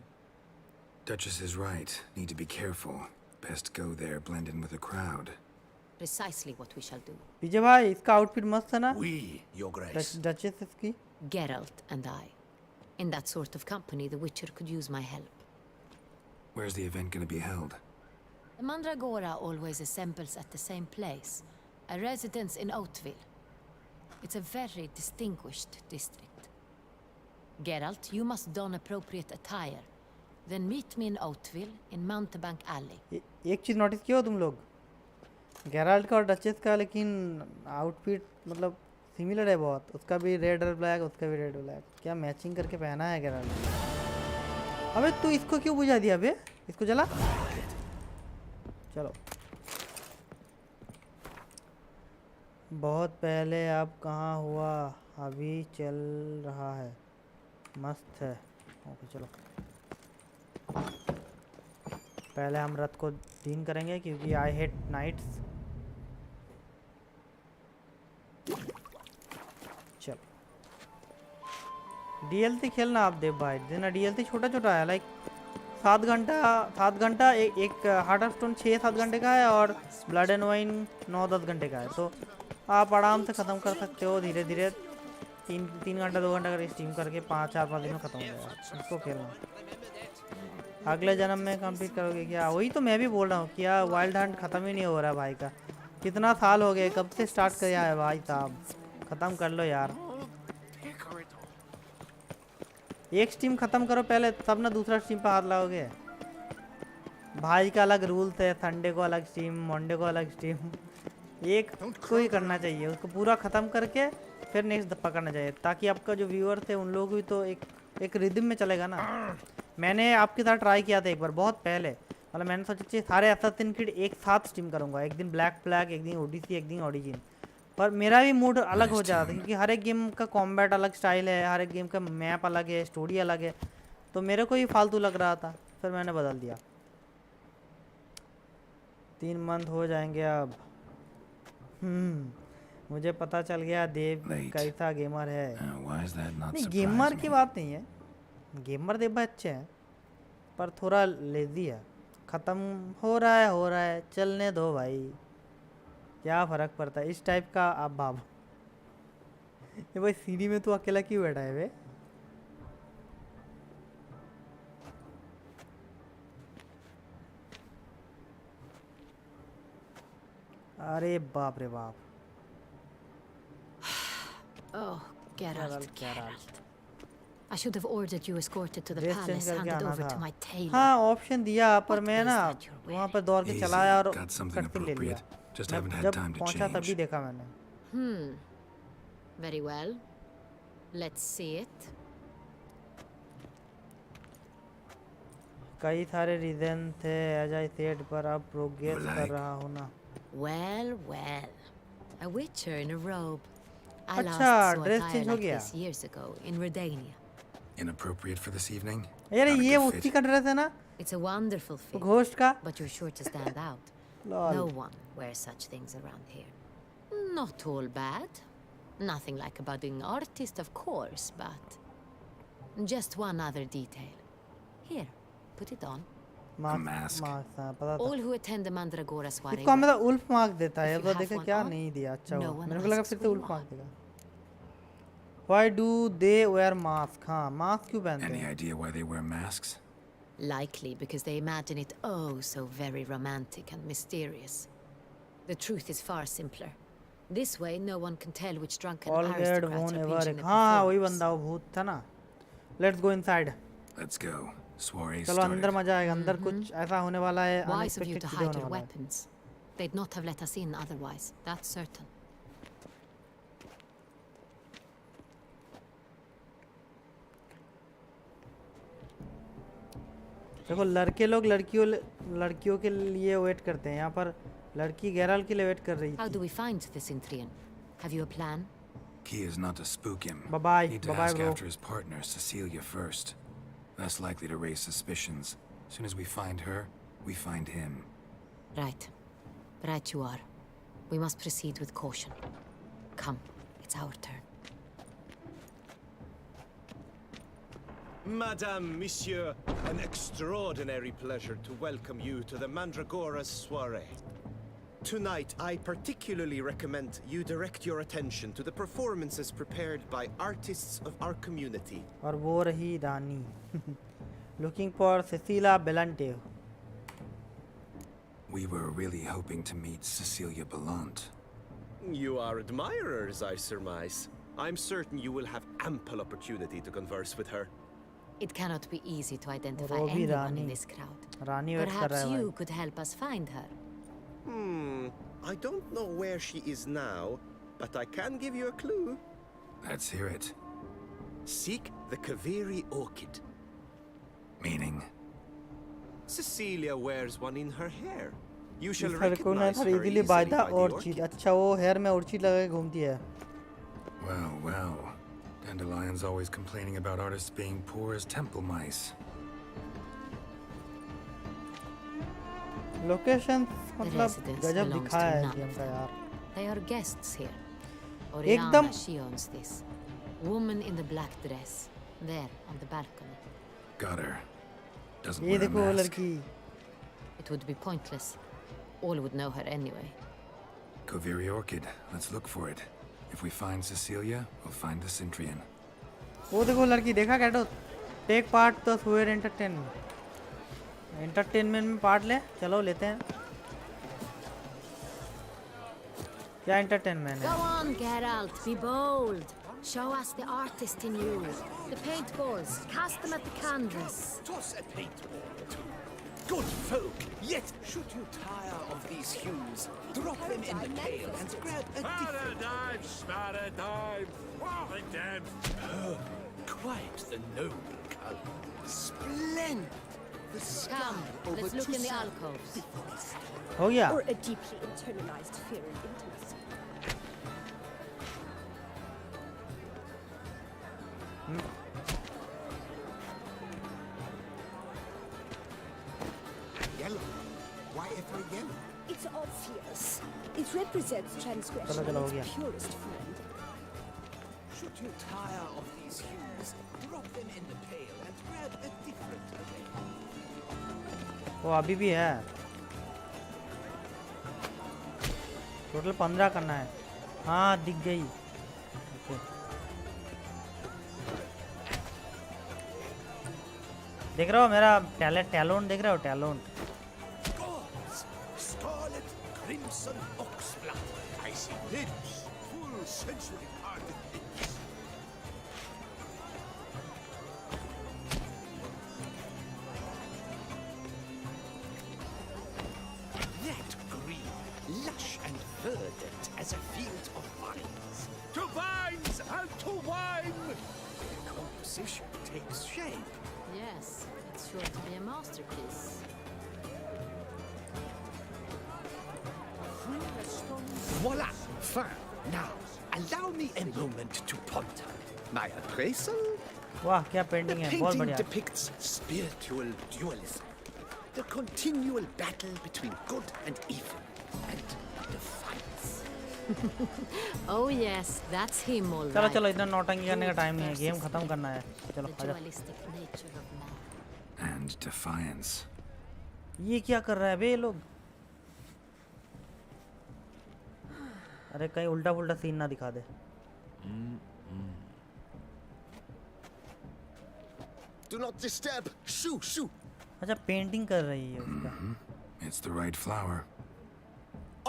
Duchess is right. Need to be careful. Best go there, blend in with the crowd. Precisely what we shall do. विजय भाई इसका outfit मस्त है ना? We, your grace. Duchess इसकी. Geralt and I. In that sort of company, the Witcher could use my help. Where's the event gonna be held? The Mandragora always assembles at the same place, a residence in Oatville. It's a very distinguished district. Geralt, you must don appropriate attire. Then meet me in Oatville in Mountebank Alley. एक चीज़ notice किया हो तुम लोग, Geralt का और duchess का लेकिन outfit मतलब सिमिलर है बहुत। उसका भी रेड और ब्लैक, उसका भी रेड ब्लैक, क्या मैचिंग करके पहना है गेराल्ट ने। अबे तू इसको क्यों बुझा दिया बे, इसको जला। चलो बहुत पहले, अब कहाँ हुआ, अभी चल रहा है, मस्त है। ओके चलो पहले हम रात को दिन करेंगे क्योंकि आई हेट नाइट्स। चलो डीएलसी खेलना आप देव भाई, देना डीएलसी छोटा छोटा है, लाइक 7 घंटा एक हार्ट ऑफ स्टोन 6-7 घंटे का है और ब्लड एंड वाइन 9-10 घंटे का है। तो आप आराम से ख़त्म कर सकते हो धीरे धीरे, 3 घंटा 2 घंटा का स्ट्रीम करके 5-4-5 दिन में ख़त्म हो जाएगा। इसको खेलना अगले जन्म में कंप्लीट करोगे क्या, वही तो मैं भी बोल रहा हूँ। क्या वाइल्ड हंट ख़त्म ही नहीं हो रहा भाई का, कितना साल हो गए, कब से स्टार्ट किया है भाई साहब, ख़त्म कर लो यार। एक स्ट्रीम ख़त्म करो पहले, तब ना दूसरा स्ट्रीम पे हाथ लाओगे। भाई का अलग रूल्स है, संडे को अलग स्ट्रीम, मंडे को अलग स्ट्रीम, एक को ही करना चाहिए, उसको पूरा ख़त्म करके फिर नेक्स्ट पकड़ना चाहिए, ताकि आपका जो व्यूअर्स है उन लोग भी तो एक रिदम में चलेगा ना। मैंने आपके साथ ट्राई किया था एक बार बहुत पहले, मतलब मैंने सोचा सारे असैसिन क्रीड एक साथ स्ट्रीम करूँगा, एक दिन ब्लैक फ्लैग, एक दिन ओडीसी, एक दिन ओरिजिन, पर मेरा भी मूड अलग हो जाता है क्योंकि हर एक गेम का कॉम्बैट अलग स्टाइल है, हर एक गेम का मैप अलग है, स्टोरी अलग है, तो मेरे को ही फालतू लग रहा था, फिर मैंने बदल दिया। 3 मंथ हो जाएंगे अब। मुझे पता चल गया देव कैसा गेमर है। नहीं गेमर की बात नहीं है, गेमर देव भाई अच्छे हैं पर थोड़ा लेजी है। ख़त्म हो रहा है चलने दो भाई, क्या फ़र्क पड़ता है इस टाइप का। आप बाब ये भाई सीढ़ी में तो अकेला क्यों बैठा है वे। अरे बाप रे बाप। Oh, Geralt. I should have ordered you escorted to the dress palace, change करके handed आना over to my था। tailor. हाँ ऑप्शन दिया पर What मैं is ना that you're वहाँ पर दौड़ के चलाया और Got something कट ले लिया। appropriate. Just मैं haven't had जब time to पहुँचा change. तभी देखा मैंने। Very well. Let's see it. कई सारे रीजन थे एज आई सेड, पर अब प्रोग्रेस कर रहा हूँ ना। Well. A witcher in a robe. I last अच्छा saw a dress guy change हो like गया। this years ago in Redania. Inappropriate for this evening? यार Not a ये good उसी fit. का ड्रेस है ना, It's a wonderful fit, ghost का। but you're sure to stand out. Lol. No one wears such things around here. Not all bad. Nothing like a budding artist, of course, but just one other detail. Here, put it on. mask. Mask हाँ, पता था। All who attend the Mandragora soiree. इसको हमें तो Ulf mark देता है, If अब you तो have देखा one क्या on, नहीं दिया। अच्छा no हुआ, one मेरे को लगा asks फिर से who Ulf you mark are. देगा। Why do they wear mask? हाँ मास्क क्यों पहनते Any हैं? idea why they wear masks? Likely because they imagine it oh so very romantic and mysterious. The truth is far simpler. This way, no one can tell which drunken All guard aristocrats won't are ever। pinching the हाँ वही performers. बंदा वो भूत था ना। Let's go inside। Let's go. Soiree चलो अंदर started. मजा आएगा, अंदर कुछ ऐसा होने वाला है, Wise of you unexpected to चीजें hide होने your वाला है। weapons. They'd not have let us in otherwise, that's certain. देखो लड़के लोग लड़कियों के लिए वेट करते हैं, यहाँ पर लड़की गेराल्ट के लिए वेट कर रही How do थी। we find the Cintrian? Have you a plan? Key is not to spook him. Bye-bye. Need to Bye-bye, ask bro. after his partner, Cecilia, first. Less likely to raise suspicions. As soon as we find her, we find him. Right. Right you are. We must proceed with caution. Come, it's our turn. Madame, Monsieur, an extraordinary pleasure to welcome you to the Mandragora's soiree. Tonight, I particularly recommend you direct your attention to the performances prepared by artists of our community. और वो रही रानी। Looking for Cecilia Belante। We were really hoping to meet Cecilia Bellant. You are admirers, I surmise. I'm certain you will have ample opportunity to converse with her. It cannot be easy to identify वो भी anyone in Rani this crowd. Rani wait कर रहा Perhaps है you भाई could help us find her. I don't know where she is now, but I can give you a clue. Let's hear it. Seek the Kaveri orchid. Meaning? Cecilia wears one in her hair. You shall इसका कोई ना recognize था her easily easily by by था the और orchid. चीज अच्छा वो hair में और चीज लगा के घूमती है Well, well. Dandelion's always complaining about artists being poor as temple mice. Location The मतलब residence गजब belongs दिखाया to है nuns. गेम का यार They are guests here. एकदम- Oriana, she owns this. Woman in the black dress. There, on the balcony. Got her. Doesn't ये wear a देखो वो mask. लड़की It would be pointless. All would know her anyway. Koviri Orchid. Let's look for it. If we find Cecilia, we'll find the Cintrian. वो देखो लड़की देखा कैटो take part the सुअर entertainment में पार्ट ले चलो लेते हैं क्या एंटरटेनमेंट Go है on, Geralt, be bold. Show us the artist in you. The paintballs, cast them at the canvas. Toss a paintball or two. Good folk, yet should you tire of these hues, drop them in the pail and grab a different... Paradigm! Oh, damn! Quite the noble color. Splendid! The sky Come, over let's look in the Toussaint. alcoves. हो गया Or a deeply internalized fear of intimacy. Yellow. Why ever yellow? It's obvious. It represents transgression चलो, in हो its गया। purest form. Should you tire of these hues, drop them in the pail and grab a different array. वो अभी भी है total 15 करना है हाँ दिख गई ओके देख रहे हो मेरा टैलेंट देख रहे हो talent Gods! Scarlet crimson oxblood. I see lips. Full sensory hardened lips. That green, lush and verdant as a field of vines. To vines and to wine! The composition takes shape. Yes, it's sure to be a masterpiece. Voila! Fine. Now, allow me a moment to ponder. My appraisal? वाह क्या painting The है बहुत painting बढ़िया depicts spiritual dualism. The continual battle between good and evil. And defiance. Oh yes, that's him all चलो right. चलो इतना नौटंकी करने का टाइम नहीं है गेम खत्म करना है चलो The आजा dualistic nature of man. And defiance. ये क्या कर रहा है बे ये लोग अरे कहीं उल्टा पुल्टा सीन ना दिखा दे Do not disturb! Shoo, shoo! अच्छा पेंटिंग कर रही है उसका It's the right flower.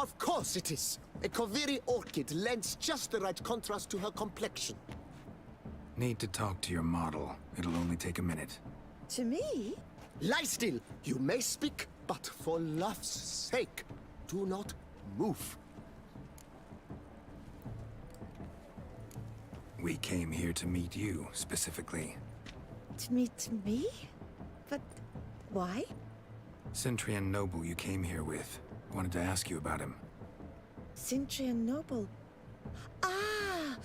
Of course it is! A Koviri orchid lends just the right contrast to her complexion. Need to talk to your model. It'll only take a minute. To me? Lie still! You may speak, but for love's sake, do not move. We came here to meet you, specifically. To meet me? But why? Cintrian noble you came here with. Wanted to ask you about him. Cintrian noble. Ah!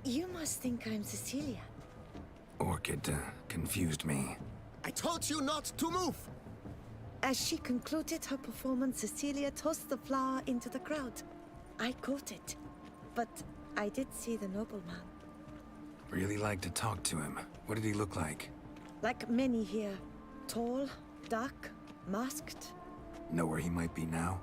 You must think I'm Cecilia. Orchid confused me. I told you not to move! As she concluded her performance, Cecilia tossed the flower into the crowd. I caught it. But I did see the nobleman. Really like to talk to him. What did he look like? Like many here. Tall, dark, masked. Know where he might be now?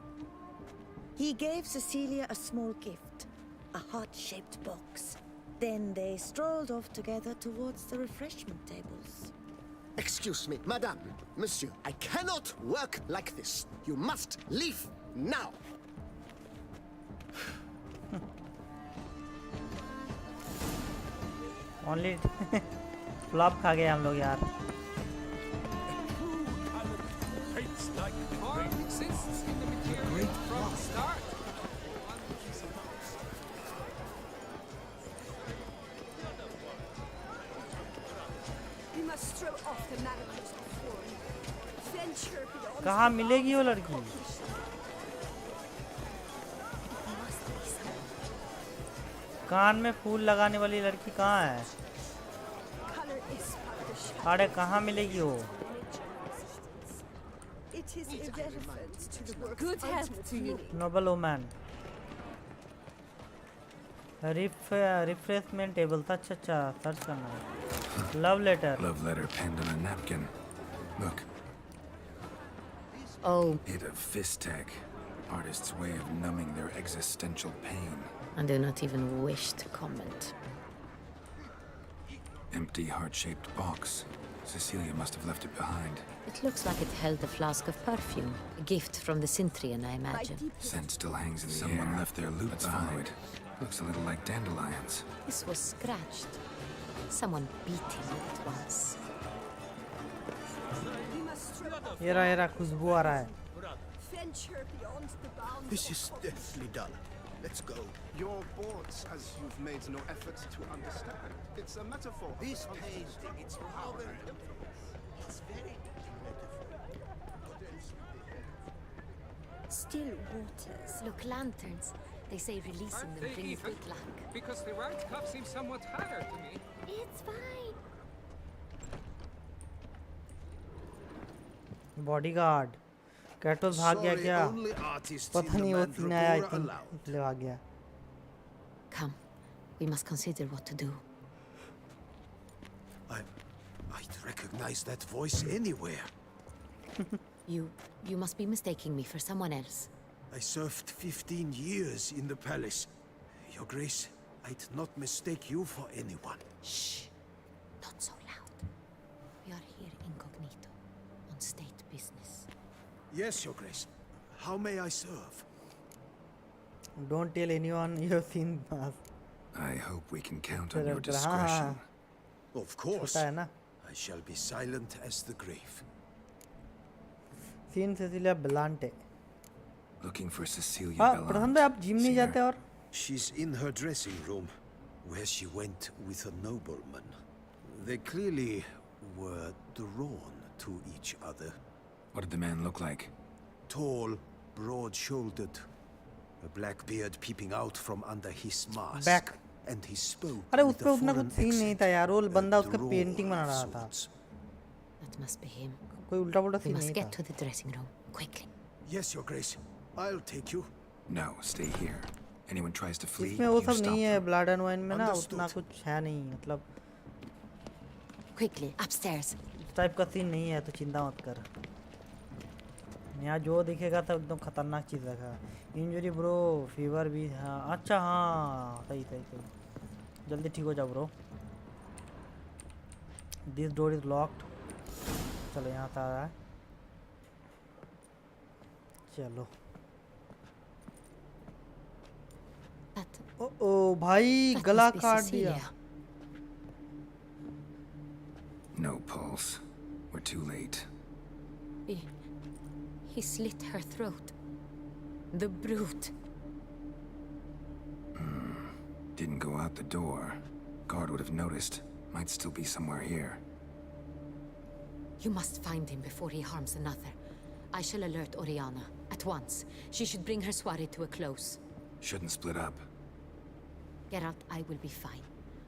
He gave Cecilia a small gift. A heart-shaped box. Then they strolled off together towards the refreshment tables. Excuse me, madame, monsieur, I cannot work like this. You must leave now! Only flop खा गए हम लोग यार। Hates like the great exists in the material from the start. We must throw off the manacles before we venture beyond. कहाँ मिलेगी वो लड़की? कान में फूल लगाने वाली लड़की कहाँ है? Color is part of the shadow. अरे कहाँ मिलेगी वो? It is irrelevant to the work's Good health ultimate to you. meaning. Noble woman. Refreshment table था। अच्छा अच्छा, सर्च करना है। Love letter. Love letter penned on a napkin. Look, Oh, hit of fist tag. Artist's way of numbing their existential pain. I do not even wish to comment. Empty heart-shaped box. Cecilia must have left it behind. It looks like it held a flask of perfume. A gift from the Cintrian, I imagine. Scent still hangs in the air. Someone left their loot Let's follow it. Looks a little like dandelions. This was scratched. Someone beat him with it once. We must throw ये रहा खुशबू आ रहा है। venture beyond the bounds. This is deathly dull. Let's go. You're bored as you've made no effort to understand. It's a metaphor. This painting, it's power. It's very Still waters. Look, lanterns. They say releasing Aren't them they brings even? good luck. Because the right cuff seems somewhat higher to me. It's fine. Bodyguard. Kratos भाग गया क्या? only artists पता in नहीं the वो scene आया आई Mandragora think allowed. इसलिए भाग गया। Come, we must consider what to do. I'd recognize that voice anywhere. You must be mistaking me for someone else. I served 15 years in the palace. Your Grace, I'd not mistake you for anyone. Shh! Not so loud. We are here incognito, on state business. Yes, Your Grace. How may I serve? Don't tell anyone you have seen us. I hope we can count on your हाँ discretion. Of course. छोटा है ना। I shall be silent as the grave. Seen Cecilia Blante. Looking for Cecilia हाँ Bellant. प्रथम भाई आप gym नहीं See जाते her? और? She's in her dressing room, where she went with a nobleman. They clearly were drawn to each other. What did the man look like? Tall, broad-shouldered, a black beard peeping out from under his mask. Back. And he spoke अरे with उस a पे उतना foreign कुछ scene नहीं accent था यार। वो that बंदा उसका drew पेंटिंग बना all रहा था। sorts. That must be him. कोई उल्टा पुल्टा We सीन must नहीं get था। to the dressing room, quickly. Yes, Your Grace. I'll take you. No, stay here. Anyone tries to flee, इसमें वो you सब stop नहीं है। them. ब्लड एंड वाइन में ना Understood. उतना कुछ है नहीं, मतलब Quickly, upstairs. इस टाइप का सीन नहीं है, तो चिंता मत कर। यहाँ जो दिखेगा तो एकदम खतरनाक चीज़ रखा। इंजरी ब्रो, फीवर भी। हाँ अच्छा, हाँ सही सही सही। जल्दी ठीक हो जाओ bro. This door is locked. चलो यहाँ से आ रहा है। चलो। That ओ भाई That गला must be काट दिया। Cecilia. No pulse. We're too late. He slit her throat. The brute. Didn't go out the door. Guard would have noticed. Might still be somewhere here. You must find him before he harms another. I shall alert Oriana at once. She should bring her soiree to a close. Shouldn't split up. Geralt, I will be fine.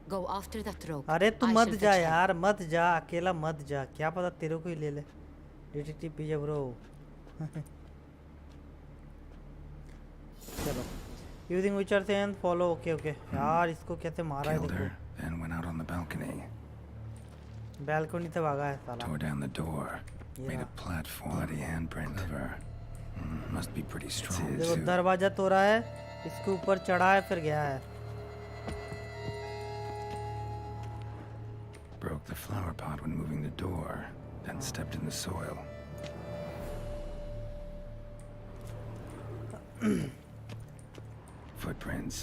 Go after that rope. अरे तू I मत shall जा fetch help. यार, मत जा, अकेला मत जा। क्या पता तेरे को ही ले ले। डिटेक्टिव पीछे ब्रो। चलो। यूजिंग विचर से एंड फॉलो। ओके ओके यार, इसको कैसे मारा है Killed देखो। her, then went out on the balcony. Balcony से भागा है साला। Tore down the door. Made Yeah. a platform. Bloody handprint of her. Must be pretty strong देखो too. दरवाजा तोड़ा है, इसके ऊपर चढ़ा है, फिर गया है। Broke the flower pot when moving the door, then stepped in the soil. Footprints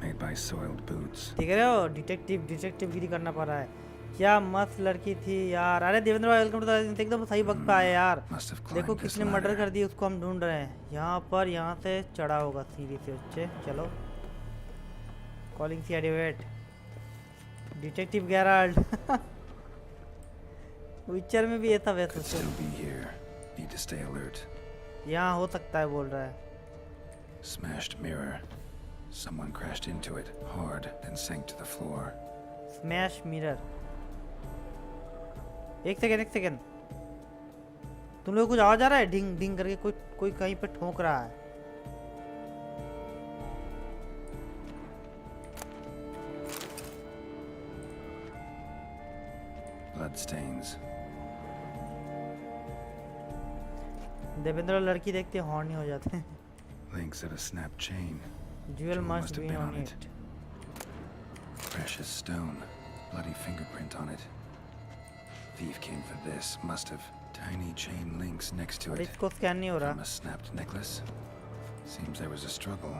made by soiled boots. देख रहे हो, डिटेक्टिव गिरी करना पड़ रहा है। क्या मस्त लड़की थी यार। अरे देवेंद्र भाई वेलकम टू द एकदम सही वक्त पे आए यार। Must have देखो climbed this किसने मर्डर ladder. कर दी उसको हम ढूंढ रहे हैं। यहाँ पर यहाँ से चढ़ा होगा सीढ़ी से नीचे। चलो कॉलिंग सी एडिवेट डिटेक्टिव गेराल्ड। विचर में भी ये था वैसे। Could still be here. Need to stay alert. यहाँ हो सकता है बोल रहा है। Smashed mirror. Someone crashed into it hard, then sank to the floor. Smash mirror. एक सेकेंड तुम लोग कुछ आवाज आ रहा है? ढिंग ढिंग करके कोई कोई कहीं पे ठोक रहा है। Blood stains. देवेंद्र लड़की देखते हॉर्नी हो जाते हैं। Links of a snapped chain. Jewel Jewel must have be been on on it. Precious stone. Bloody fingerprint on it. Thief came for this. Must have. Tiny chain links next to और it. इसको scan नहीं हो From रहा। a snapped necklace. Seems there was a struggle.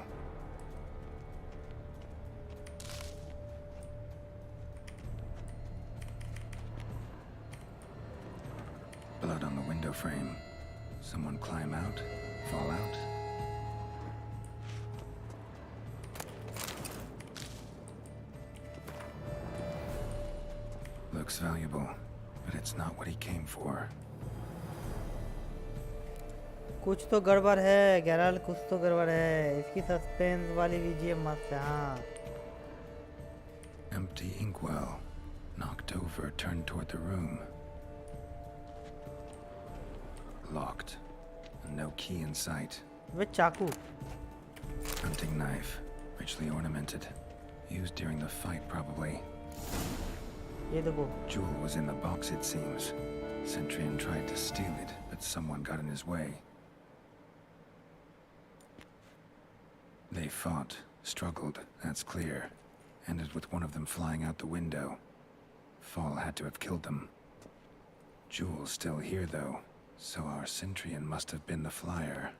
Blood on the window frame. Someone climb out? Fall out? Looks valuable, but it's not what he came for. कुछ तो गड़बड़ है गैरल, कुछ तो गड़बड़ है। इसकी सस्पेंस वाली बीजीएम मस्त है। हाँ Empty inkwell. Knocked over, turned toward the room. Locked. No key in sight. वे चाकू। Hunting knife. Richly ornamented. Used during the fight, probably. ये देखो। Jewel was in the box, it seems. Centurion tried to steal it, but someone got in his way. They fought, struggled, that's clear. Ended with one of them flying out the window. Fall had to have killed them. Jewel's still here, though, so our Centurion must have been the flyer.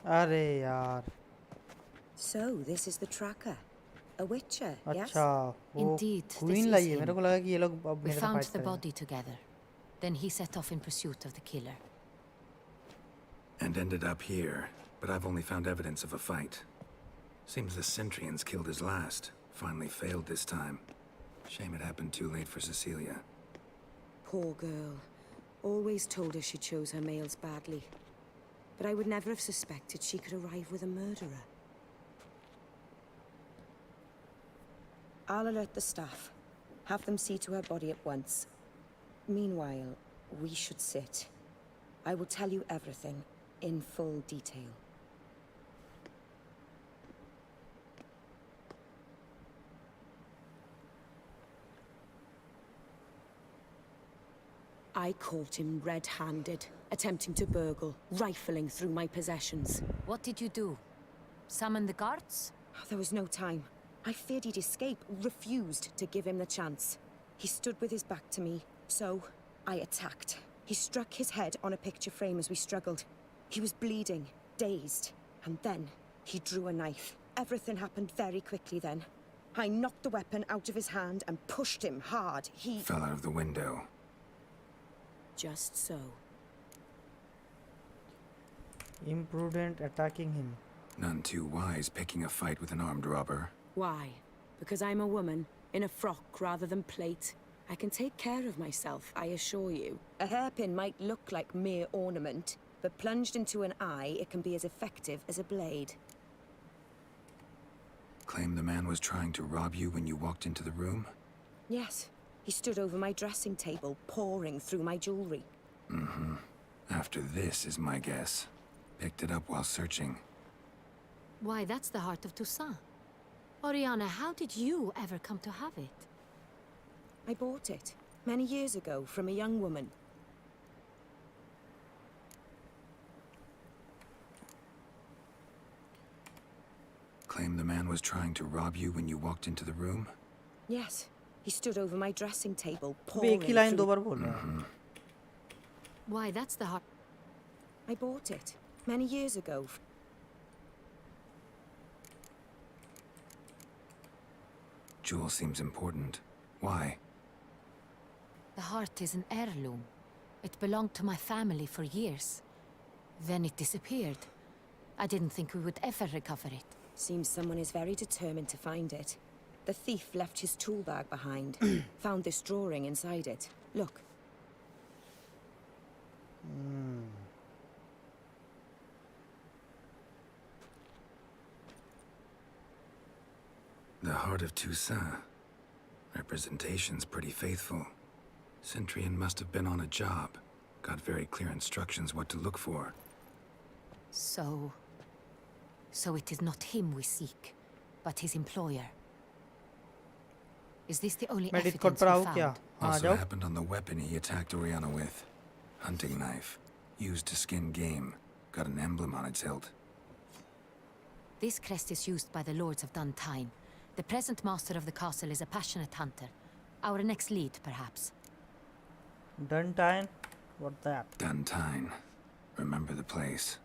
अरे यार। So, this is the tracker. A witcher, yes? अच्छा वो Indeed, this queen is लाई है। him. मेरे को लगा कि ये लोग अब We मेरे से found फाइट the करेंगे। body together. Then he set off in pursuit of the killer. And ended up here, but I've only found evidence of a fight. Seems the Centurions killed his last. Finally failed this time. Shame it happened too late for Cecilia. Poor girl. Always told her she chose her males badly. But I would never have suspected she could arrive with a murderer. I'll alert the staff. Have them see to her body at once. Meanwhile, we should sit. I will tell you everything, in full detail. I caught him red-handed, attempting to burgle, rifling through my possessions. What did you do? Summon the guards? There was no time. I feared he'd escape, refused to give him the chance. He stood with his back to me, so I attacked. He struck his head on a picture frame as we struggled. He was bleeding, dazed, and then he drew a knife. Everything happened very quickly then. I knocked the weapon out of his hand and pushed him hard. He Fell out of the window. just so. Imprudent attacking him. None too wise picking a fight with an armed robber. Why? Because I'm a woman, in a frock rather than plate. I can take care of myself, I assure you. A hairpin might look like mere ornament, but plunged into an eye, it can be as effective as a blade. Claim the man was trying to rob you when you walked into the room? Yes. He stood over my dressing table, pouring through my jewelry. Mm-hmm. After this is my guess. Picked it up while searching. Why, that's the heart of Toussaint. Oriana, how did you ever come to have it? I bought it, many years ago, from a young woman. Claim the man was trying to rob you when you walked into the room? Yes. He stood over my dressing table, अबे एक ही pouring line दो through... बार बोल रहा है। Why, that's the heart... I bought it many years ago. Jewel seems important. Why? The heart is an heirloom. It belonged to my family for years. Then it disappeared. I didn't think we would ever recover it. Seems someone is very determined to find it. The thief left his tool bag behind. Found this drawing inside it. Look. The heart of Toussaint. Representation's pretty faithful. Centurion must have been on a job. Got very clear instructions what to look for. So it is not him we seek, but his employer. Is this the only मैं evidence Discord we पर आऊँ found? क्या? हाँ Also जाओ. happened on the weapon he attacked Oriana with. Hunting knife. Used to skin game. Got an emblem on its hilt. This crest is used by the lords of Duntained. The present master of the castle is a passionate hunter. Our next lead, perhaps. Duntained? What that? Duntained. Remember the place.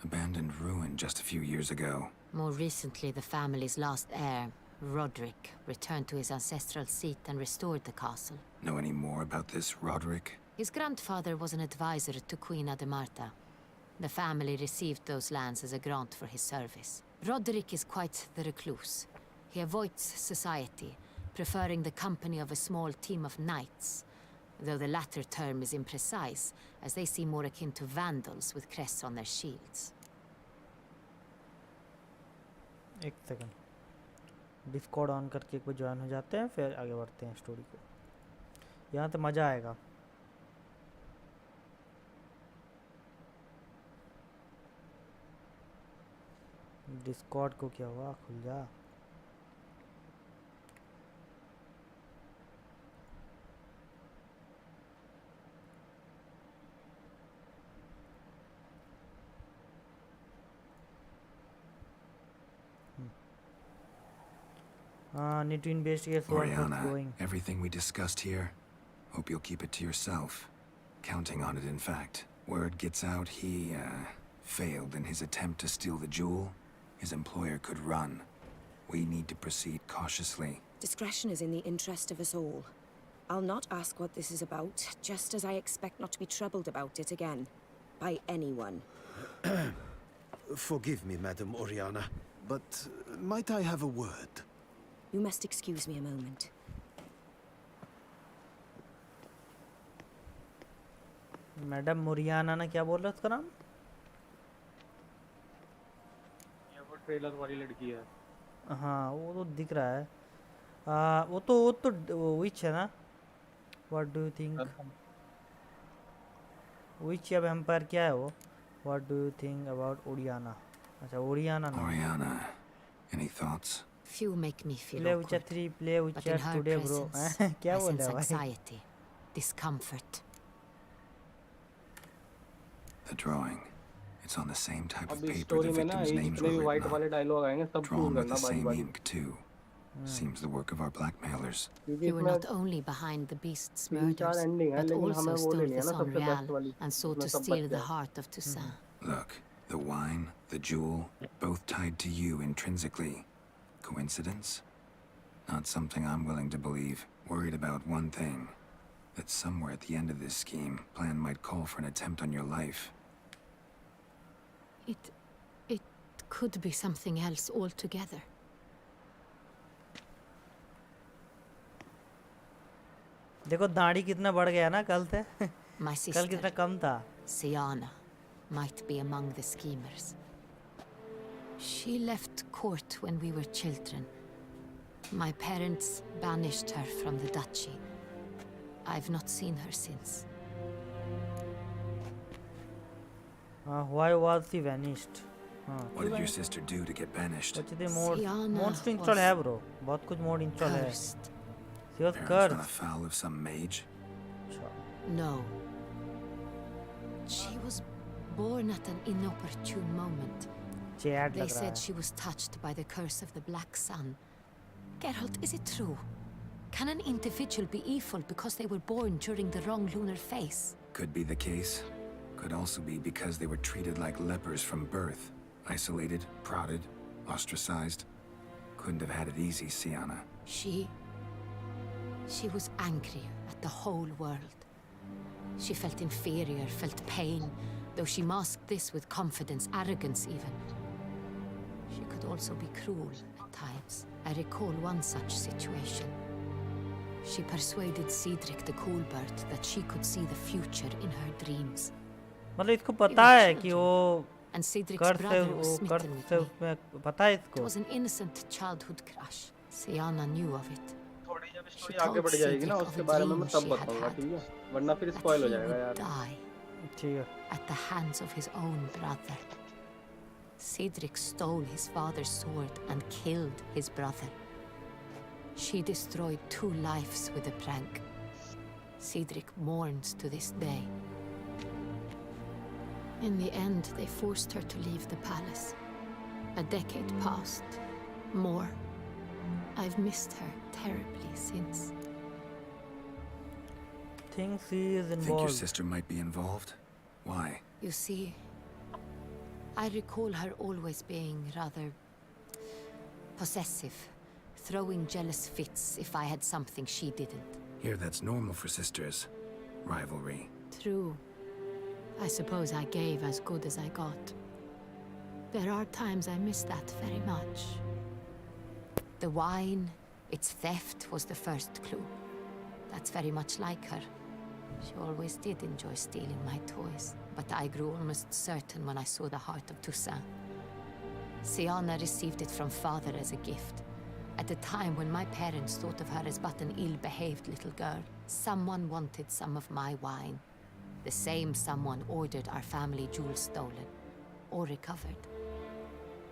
Abandoned ruin just a few years ago. More recently, the family's last heir, Roderick, returned to his ancestral seat and restored the castle. Know any more about this Roderick? His grandfather was an advisor to Queen Ademarta. The family received those lands as a grant for his service. Roderick is quite the recluse. He avoids society, preferring the company of a small team of knights, though the latter term is imprecise, as they seem more akin to vandals with crests on their shields. एक second Discord on करके एक बार join हो जाते हैं, फिर आगे बढ़ते हैं स्टोरी को. यहाँ तो मज़ा आएगा. डिस्कॉर्ड को क्या हुआ? खुल जा. Need to investigate what's Oriana, going. everything we discussed here, hope you'll keep it to yourself. Counting on it, in fact. Word gets out he, failed in his attempt to steal the jewel. His employer could run. We need to proceed cautiously. Discretion is in the interest of us all. I'll not ask what this is about, just as I expect not to be troubled about it again. By anyone. Forgive me, Madam Oriana, but might I have a word? You must excuse me a moment. Madam Moriyana ना क्या बोल रहा है उसका नाम? ये वो trailer वाली लड़की है. हाँ वो तो दिख रहा है. वो तो विच है ना? What do you think? विच या वैम्पायर क्या है वो? What do you think about Oriana? अच्छा Oriana ना. Oriana, any thoughts? Few make me feel Play awkward, Witcher 3, play but Witcher in her today bro. presence, क्या I बोल sense रहा है भाई? anxiety, discomfort. The drawing. It's on the same type of अभी paper story the में ना victims' ये names जितने भी were वाइट written वाले on. डायलॉग आएंगे सब Drawn चूज with करना the बारी same बारी. ink, too. Seems the work of our blackmailers. क्योंकि You were इसमें not only behind the beast's 3-4 murders, ending है, but लेकिन also हमें वो stole लेनी the है ना Son सबसे बेस्ट Real वाली. and sought इसमें to सब steal बच the गया. heart of Toussaint. Look, the wine, the jewel, both tied to you intrinsically. Coincidence? Not something I'm willing to believe. Worried about one thing. That somewhere at the end of this scheme, plan might call for an attempt on your life. It could be something else altogether. देखो दाढ़ी कितना बढ़ गया ना कल से. My कल sister, कितना कम था. Siana, might be among the schemers. She left court when we were children. My parents banished her from the duchy. I've not seen her since. Why was she vanished? What did your sister do to get banished? बच्चे mode Siana modes तो install was है bro. बहुत कुछ mode install है. Cursed. She was Parents run cursed. afoul of some mage? No. She was born at an inopportune moment. Chat They लग रहा said है. she was touched by the curse of the Black Sun. Geralt, is it true? Can an individual be evil because they were born during the wrong lunar phase? Could be the case. Could also be because they were treated like lepers from birth. Isolated, prodded, ostracized. Couldn't have had it easy, Sienna. She was angry at the whole world. She felt inferior, felt pain, though she masked this with confidence, arrogance even. She could also be cruel at times. I recall one such situation. She persuaded Cedric the Coolbird that she could see the future in her dreams. मतलब इसको पता है कि वो And Cedric's brother was smitten with me. उसमें पता है It इसको. was an innocent childhood crush. Sienna knew of it. थोड़ी जब स्टोरी आगे बढ़ जाएगी ना उसके बारे में मैं तब बताऊंगा, ठीक है? वरना फिर स्पॉइल हो जाएगा यार. ठीक है. At the hands of his own brother. Cedric stole his father's sword and killed his brother. She destroyed 2 lives with a prank. Cedric mourns to this day. In the end, they forced her to leave the palace. A decade passed. More. I've missed her terribly since. Think she is Think your involved. sister might be involved? Why? You see, I recall her always being rather possessive, throwing jealous fits if I had something she didn't. Here, that's normal for sisters. Rivalry. True. I suppose I gave as good as I got. There are times I miss that very much. The wine, its theft was the first clue. That's very much like her. She always did enjoy stealing my toys, but I grew almost certain when I saw the heart of Toussaint. Sienna received it from father as a gift. At a time when my parents thought of her as but an ill-behaved little girl, someone wanted some of my wine. The same someone ordered our family jewels stolen, or recovered.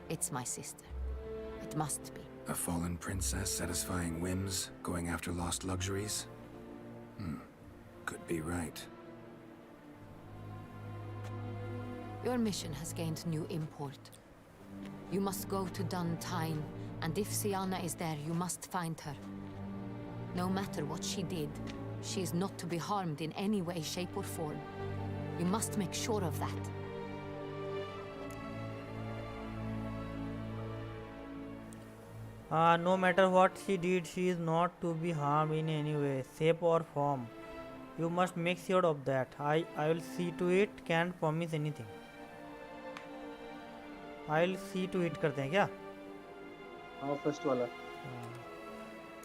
It's my sister. It must be. A fallen princess satisfying whims, going after lost luxuries? Could be right. Your mission has gained new import. You must go to Duntyne, and if Sienna is there, you must find her. No matter what she did, she is not to be harmed in any way, shape, or form. You must make sure of that. No matter what she did, she is not to be harmed in any way, shape or form. You must make sure of that. I will see to it. Can't promise anything. I'll see to it करते हैं क्या? हाँ first वाला.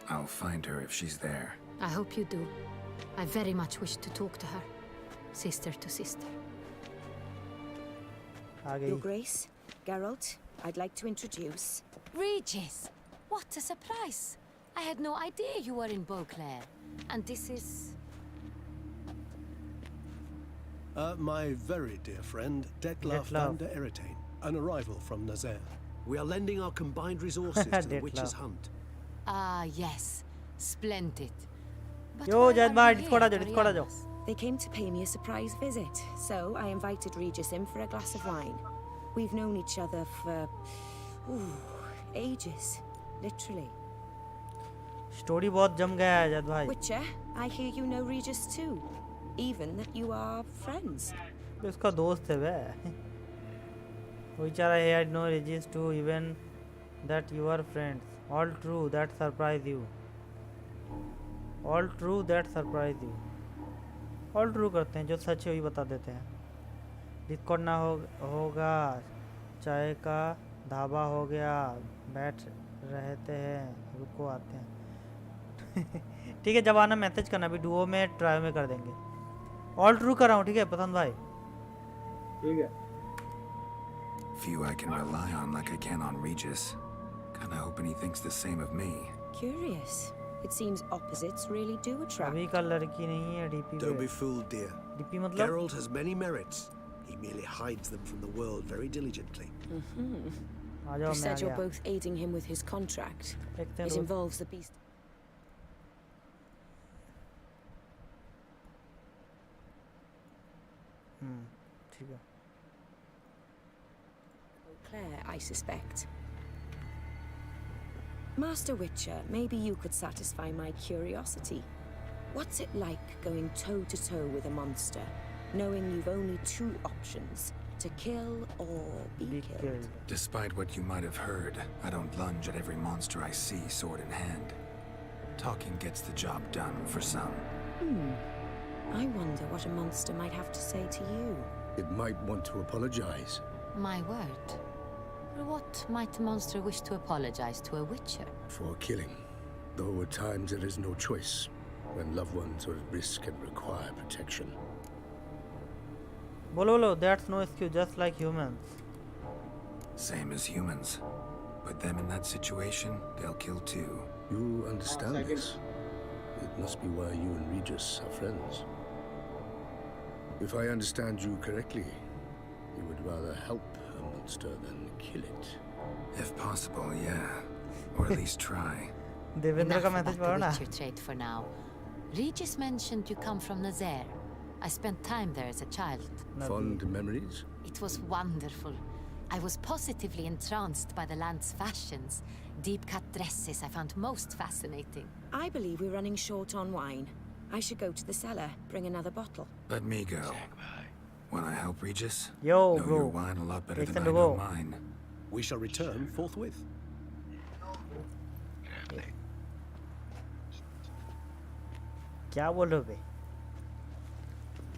I'll find her if she's there. I hope you do. I very much wish to talk to her. Sister to sister. आ गई. Your Grace, Geralt, I'd like to introduce... Regis! What a surprise! I had no idea you were in Beauclair. And this is... My very dear friend, Detlef van der Eretain, an arrival from Nazaire. We are lending our combined resources to the Witcher's hunt. Ah, yes. Splendid. But Yo, why Jad are bhai, you Discord here, aa Discord aa Dorianas? They came to pay me a surprise visit, so I invited Regis in for a glass of wine. We've known each other for... ages. Literally. Story बहुत जम गया है जद भाई. Witcher, I hear you know Regis too. Even that you are friends. उसका दोस्त है वे. Withcher, I had no Regis too, even that you are friends. All true, that surprise you. All true, that surprise you. All true करते हैं, जो सच है वही बता देते हैं. डिस्कॉर्ड ना होगा, चाय का ढाबा हो गया, बैठ रहते हैं, रुको आते हैं. ठीक है, जब आना मैसेज करना, भी डुओ में ट्राई में कर देंगे. ऑल ट्रू कर रहा हूँ, ठीक है पसंद भाई. ठीक है. Few I can rely on like I can on Regis. Kinda hoping he thinks the same of me. Curious. It seems opposites really do attract. अभी का लड़की नहीं है डीपी पे. Don't be fooled, dear. DP मतलब? Geralt has many merits. He merely hides them from the world very diligently. You said you're both aiding him with his contract. It involves the beast. ठीक है. Claire, I suspect. Master Witcher, maybe you could satisfy my curiosity. What's it like going toe-to-toe with a monster? knowing you've only two options, to kill or be killed. Despite what you might have heard, I don't lunge at every monster I see sword in hand. Talking gets the job done for some. I wonder what a monster might have to say to you. It might want to apologize. My word. What might a monster wish to apologize to a witcher? For killing. Though at times there is no choice, when loved ones are at risk and require protection. बोलो, that's no excuse, just like humans. Same as humans. Put them in that situation, they'll kill too. You understand this? It must be why you and Regis are friends. If I understand you correctly, you would rather help a monster than kill it. If possible, yeah. Or at least try. Devendra का Enough message about पढ़ो the ना. witcher trait for now. Regis mentioned you come from Nazaire. I spent time there as a child. Fond memories? It was wonderful. I was positively entranced by the land's fashions. Deep-cut dresses I found most fascinating. I believe we're running short on wine. I should go to the cellar, bring another bottle. Let me go. Wanna help Regis? Yo, know bro. your wine a lot better Listen than I to know go. mine. We shall return forthwith. क्या बोल रहे हो बे?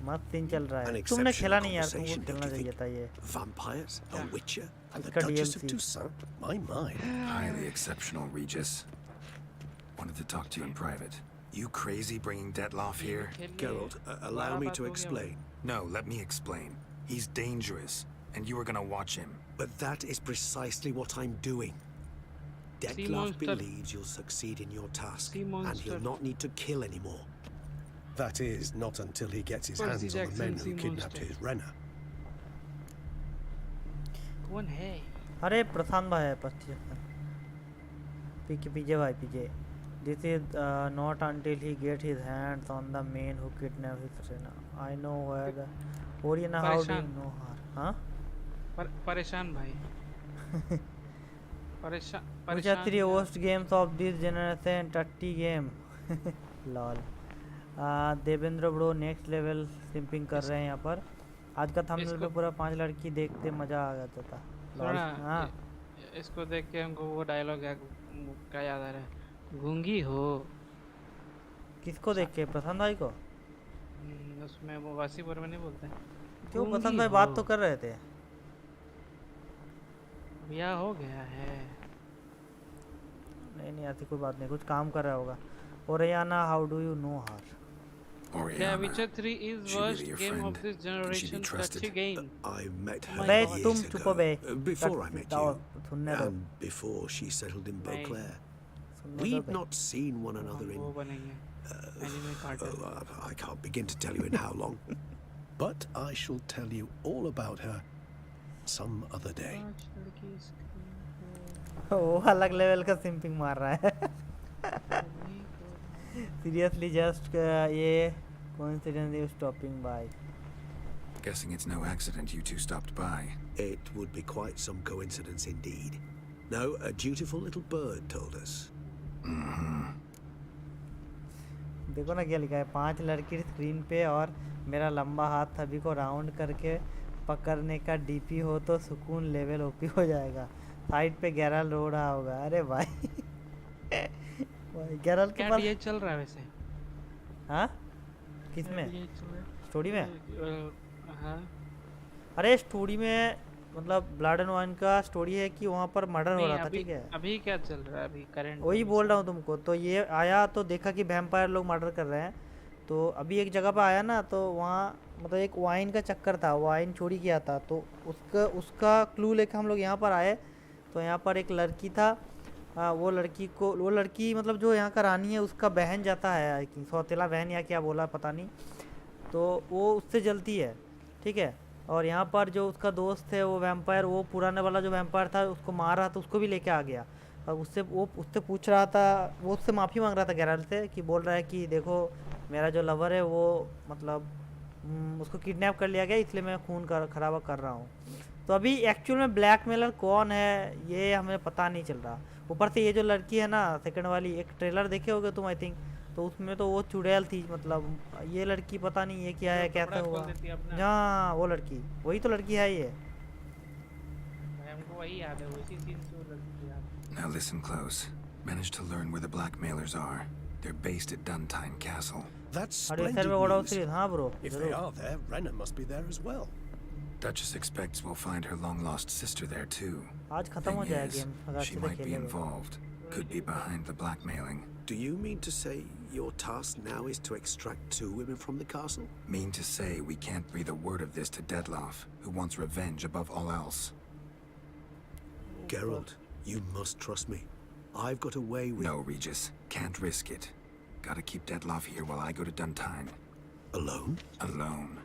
मस्त scene चल रहा An है. तुमने खेला exceptional नहीं यार, तुमको conversation, खेलना don't you चाहिए था ये. Vampires, a witcher, and the It's got Duchess of DLC. Toussaint. My. Highly exceptional, Regis. Wanted to talk to you in private. You crazy bringing Detloff here? Geralt, allow me to explain. No, let me explain. He's dangerous, and you were gonna watch him. But that is precisely what I'm doing. Detloff monster. believes you'll succeed in your task, Sea and monster. he'll not need to kill anymore. That is, not until he gets his Percy hands on the Jackson, men who sea kidnapped monster. his Renner. कौन है? अरे प्रशांत भाई है 25. पीजे भाई पीजे. This is not until he get his hands on the man who kidnapped his Rena. I know where the Oriana, how do you know her? हाँ? परेशान भाई. Which are 3 worst games of this generation? 30 game. lol. Devendra bro next level simping कर रहे हैं यहाँ पर. आज का थंबनेल पे पूरा 5 लड़की देखते मजा आ जाता था. हाँ. इसको देख के हमको वो डायलॉग क्या याद आ रहा है? गूंगी हो. किसको देख के? प्रशांत भाई को? उसमें वो वासीपुर में नहीं बोलते हैं. क्यों? प्रशांत भाई बात तो कर रहे थे. ब्याह हो गया है. नहीं ऐसी कोई बात नहीं, कुछ काम कर रहा होगा. Oriana, how do you know her? Yeah, Witcher 3 is worst game of this generation. Touchy game. I met her bay years तुम ago, चुप बे. before I met you, सुनने दो. and before she settled in Beauclair. सुनने दो We'd bay. not seen one another in वो बनेंगे. Anime cartoon. I can't begin to tell you in how long. But I shall tell you all about her some other day. वो अलग level का simping मार रहा है. Seriously, just ये coincidence you stopping by. Guessing it's no accident you two stopped by. It would be quite some coincidence indeed. No, a dutiful little bird told us. देखो ना क्या लिखा है. 5 लड़की स्क्रीन पे और मेरा लंबा हाथ सभी को राउंड करके पकड़ने का डीपी हो तो सुकून लेवल ओपी हो जाएगा. साइड पे गैरल रो रहा होगा. अरे भाई गैरल के पास ये चल रहा है वैसे. हाँ किसमें? स्टोरी में? हाँ. अरे स्टोरी में मतलब ब्लड एंड वाइन का स्टोरी है कि वहाँ पर मर्डर हो रहा था. ठीक है, अभी क्या चल रहा है अभी करंट? वही बोल रहा हूँ तुमको. तो ये आया तो देखा कि वैम्पायर लोग मर्डर कर रहे हैं. तो अभी एक जगह पे आया ना, तो वहाँ मतलब एक वाइन का चक्कर था, वाइन चोरी किया था. तो उसका क्लू लेकर हम लोग यहाँ पर आए. तो यहाँ पर एक लड़की था. वो लड़की मतलब जो यहाँ का रानी है उसका बहन जाता है, आई थिंक सौतेला बहन या क्या बोला पता नहीं. तो वो उससे जलती है. ठीक है. और यहाँ पर जो उसका दोस्त है वो वैम्पायर, वो पुराने वाला जो वैम्पायर था उसको मार रहा था, उसको भी लेके आ गया. और उससे पूछ रहा था, वो उससे माफ़ी मांग रहा था गैरल्ट से, कि बोल रहा है कि देखो मेरा जो लवर है वो मतलब उसको किडनैप कर लिया गया, इसलिए मैं खून खराबा कर रहा हूँ. तो अभी एक्चुअल में ब्लैकमेलर कौन है ये हमें पता नहीं चल रहा. ऊपर से ये जो लड़की है ना सेकंड वाली, एक ट्रेलर देखे होगे तुम आई थिंक, तो उसमें तो वो चुड़ैल थी, मतलब ये लड़की पता नहीं ये क्या है, कैसे हुआ। हाँ वो लड़की, वही तो लड़की है ये। हमको वही याद है, उसी सीन से वो लड़की याद है। Now listen close. Managed to learn where the blackmailers are. They're based at Duntine Castle. That's अरे सर splendid में बड़ा news. उतरी, हाँ bro. If they are there, Renner must be there as well. Duchess expects we'll find her long-lost sister there too. आज खत्म हो Thing जाएगा is, game, अगर she अच्छे से might be खेलेंगे। involved. Could be behind the blackmailing. Do you mean to say your task now is to extract 2 women from the castle? Mean to say we can't breathe a word of this to Dettlaff, who wants revenge above all else. Geralt, you must trust me. I've got a way with... No, Regis. Can't risk it. Gotta keep Dettlaff here while I go to Duntine. Alone? Alone.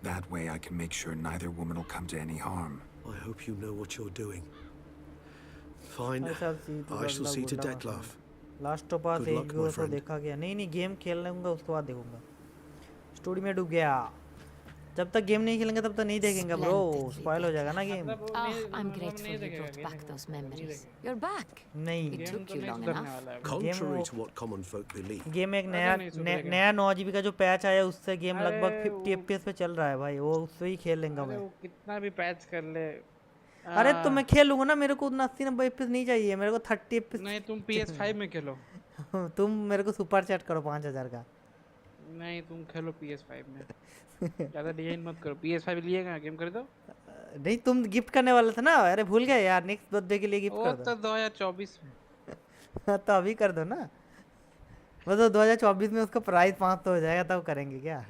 That way I can make sure neither woman will come to any harm. I hope you know what you're doing. Fine. I shall see to Dettlaff. Last of अस एक भी उसको देखा गया नहीं, नहीं game खेल लूँगा उसके बाद देखूंगा। स्टोरी में डूब गया, जब तक गेम नहीं खेलेंगे तब तक नहीं देखेंगे ब्रो, स्पॉइल हो जाएगा ना game. I'm grateful you brought back those memories. You're back. नहीं, It took you long enough. Contrary to what common folk believe. Game एक नया 9 GB का जो पैच आया उससे गेम लगभग 50 FPS पे चल रहा है भाई, वो उससे ही खेल लेंगे मैं। कितना भी पैच कर ले। अरे तो मैं खेल लूंगा ना, मेरे को 80-90 FPS नहीं चाहिए, मेरे को 30 FPS। नहीं तुम PS5 में खेलो। तुम मेरे को सुपर चैट करो 5000 का। नहीं तुम खेलो PS5 में, ज़्यादा डिजाइन मत करो। PS5 लिएगा गेम कर दो। नहीं तुम गिफ्ट करने वाले थे ना, अरे भूल गए यार, नेक्स्ट बर्थडे के लिए गिफ्ट कर दो। तो 2024 में। तो अभी कर दो ना, मतलब 2024 में उसका प्राइस 500 हो जाएगा, तब करेंगे क्या?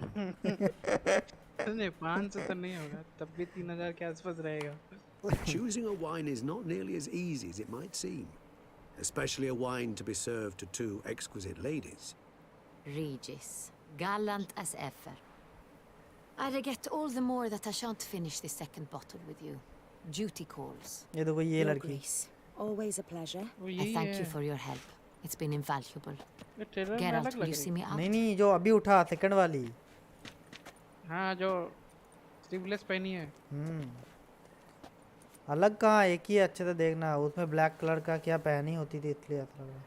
नहीं 500 तो नहीं होगा, तब भी 3000 के आसपास रहेगा। Choosing a wine is not nearly as easy as it might seem, especially a wine to be served to 2 exquisite ladies. Regis, gallant as ever. I regret all the more that I shan't finish the second bottle with you. Duty calls. ये देखो ये Your लड़की। Grace, always a pleasure. I thank you for your help. It's been invaluable. Geralt, will you see me out? नहीं नहीं, जो अभी उठा second वाली। हाँ जो स्लीवलेस पहनी है। अलग कहाँ, एक ही अच्छे से देखना, उसमें ब्लैक कलर का क्या पहनी होती थी इसलिए अच्छा लगा।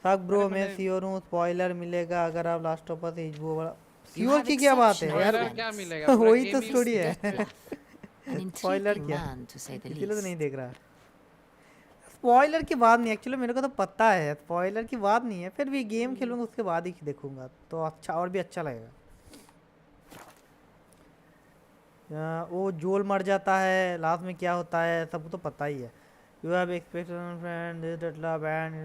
साक ब्रो मैं श्योर हूँ स्पॉइलर मिलेगा अगर आप लास्ट ऑफ अस एच वो वाला। श्योर की क्या बात है यार, क्या मिलेगा? वही तो स्टोरी है। स्पॉइलर क्या, इसलिए तो नहीं देख रहा। स्पॉइलर की बात नहीं, एक्चुअली मेरे को तो पता है स्पॉइलर की बात नहीं है, फिर भी गेम खेलूंगा उसके बाद ही देखूंगा तो अच्छा, और भी अच्छा लगेगा। वो जोल मर जाता है, लास्ट में क्या होता है सबको तो पता ही है। You have expected friend that love and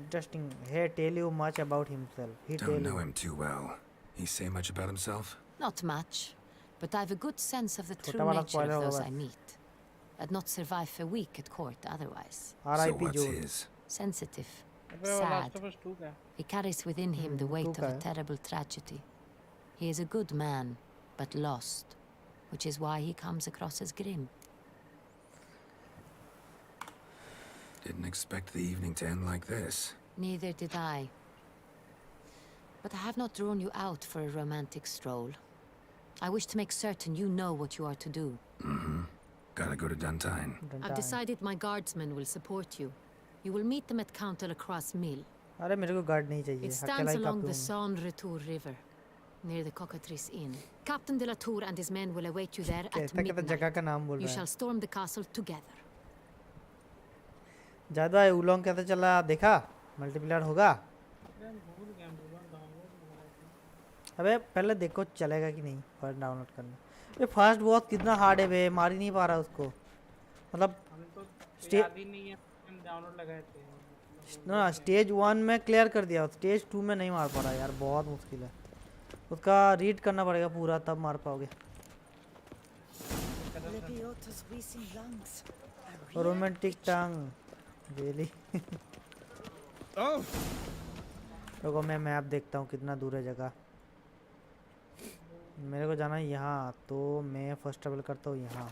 interesting. He tell you much about himself. He Don't know him too well. He say much about himself? Not much, but I've a good sense of the true वाला nature spoiler of those होगा। I meet. I'd not survive a week at court otherwise. So R.I.P. what's Joel। his? Sensitive, अबे वो Last sad. of Us 2 का। He carries within him the weight of का a है। terrible tragedy. He is a good man, but lost, which is why he comes across as grim. Didn't expect the evening to end like this. Neither did I. But I have not drawn you out for a romantic stroll. I wish to make certain you know what you are to do. Gotta go to Duntine. I've decided my guardsmen will support you. You will meet them at Count Delacroix Mill. अरे मेरे को guard नहीं चाहिए, It अकेला stands ही along काफी the हूँ। Saône Retour River, near the Cockatrice Inn. Captain de la Tour and his men will await you there at कहता कहता जगह का midnight. नाम बोल You रहा shall है। storm the castle together. ज्यादा उलोंग कैसे चला देखा, मल्टीप्लेयर होगा। अबे पहले देखो चलेगा कि नहीं, फर्स्ट डाउनलोड करना। ये फर्स्ट बॉस कितना हार्ड है बे, मार ही नहीं पा रहा उसको, मतलब याद ही नहीं है, डाउनलोड लगाए थे ना। स्टेज 1 में क्लियर कर दिया, स्टेज 2 में नहीं मार पा रहा यार, बहुत मुश्किल है। उसका रीड करना पड़ेगा पूरा तब मार पाओगे। रोमांटिक टंग रियली। रुको मैं मैप देखता हूँ कितना दूर है जगह। मेरे को जाना है यहाँ, तो मैं फर्स्ट ट्रेवल करता हूँ यहाँ।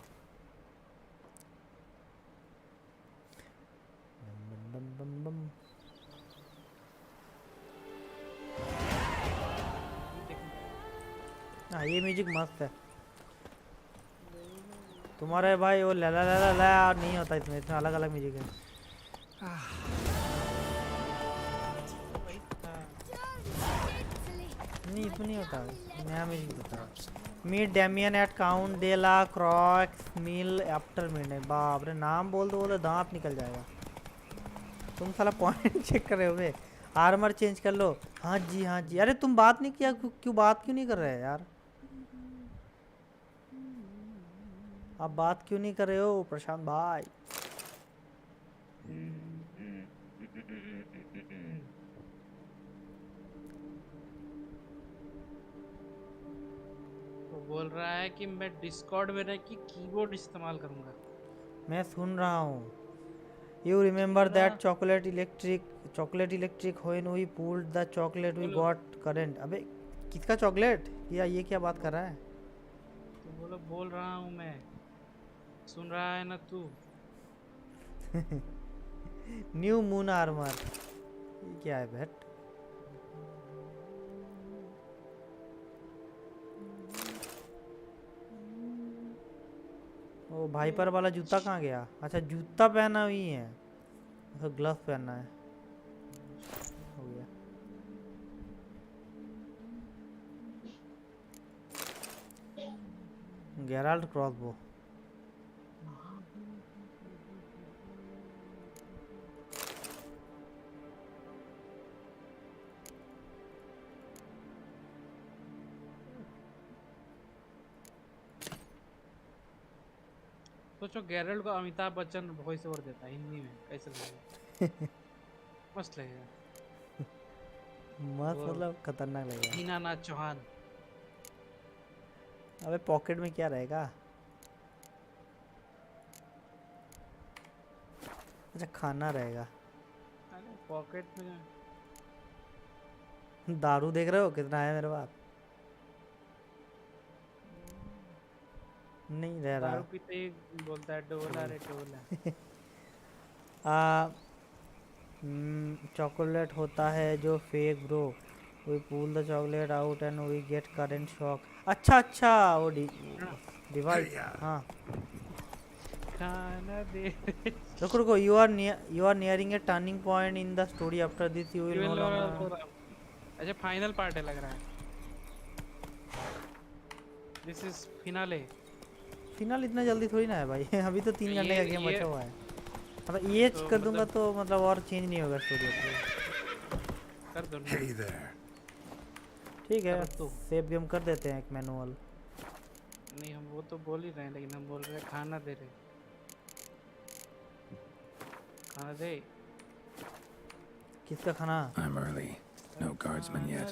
बम बम बम बम। हाँ ये म्यूजिक मस्त है। तुम्हारे भाई वो ला ला ला ला ला नहीं होता इसमें, इसमें अलग अलग म्यूजिक है। इसमें नहीं होता नया म्यूजिक होता है meet Damian eight count they La Crocs meal after midnight बाप रे नाम बोल दो दांत निकल जाएगा तुम साला पॉइंट चेक कर रहे हो बे आर्मर चेंज कर लो हाँ जी अरे तुम बात नहीं किया क्यों बात क्यों नहीं कर रहे यार आप बात क्यों नहीं कर रहे हो प्रशांत भाई वो बोल रहा है कि मैं डिस्कॉर्ड में रह के कीबोर्ड इस्तेमाल करूंगा मैं सुन रहा हूँ you remember that chocolate electric when we pulled the chocolate we got current अबे किसका चॉकलेट या ये क्या बात कर रहा है तो बोल रहा हूँ मैं सुन रहा है ना तू न्यू मून आर्मर ये क्या है भेट ओ भाइपर वाला जूता कहाँ गया अच्छा जूता पहना हुई है अच्छा ग्लव्स पहनना है हो गया गेराल्ट क्रॉसबो सोचो गेरल्ट को अमिताभ बच्चन वॉइस ओवर देता है हिंदी में कैसे लगेगा मस्त लगेगा मस्त मतलब खतरनाक लगेगा दीनानाथ चौहान अबे पॉकेट में क्या रहेगा अच्छा खाना रहेगा अरे पॉकेट में दारू देख रहे हो कितना है मेरे पास नहीं रह रहा दारू पीते ही बोलता है डोला रे डोला चॉकलेट होता है जो fake bro we pull the chocolate out and we get current shock अच्छा वो डिवाइस हाँ खाना दे रुको you are nearing a turning point in the story after this you will no longer अच्छा फाइनल पार्ट है लग रहा है दिस इज फिनाले फिनाल इतना जल्दी थोड़ी ना है भाई अभी तो 3 घंटे का गेम बचा हुआ है मतलब ये तो कर दूंगा तो मतलब और चेंज नहीं होगा स्टोरी कर दो ठीक है तो सेव गेम कर देते हैं एक मैनुअल नहीं हम वो तो बोल ही रहे हैं लेकिन हम बोल रहे हैं खाना दे रहे खाना दे किसका खाना I'm early. No guardsman yet.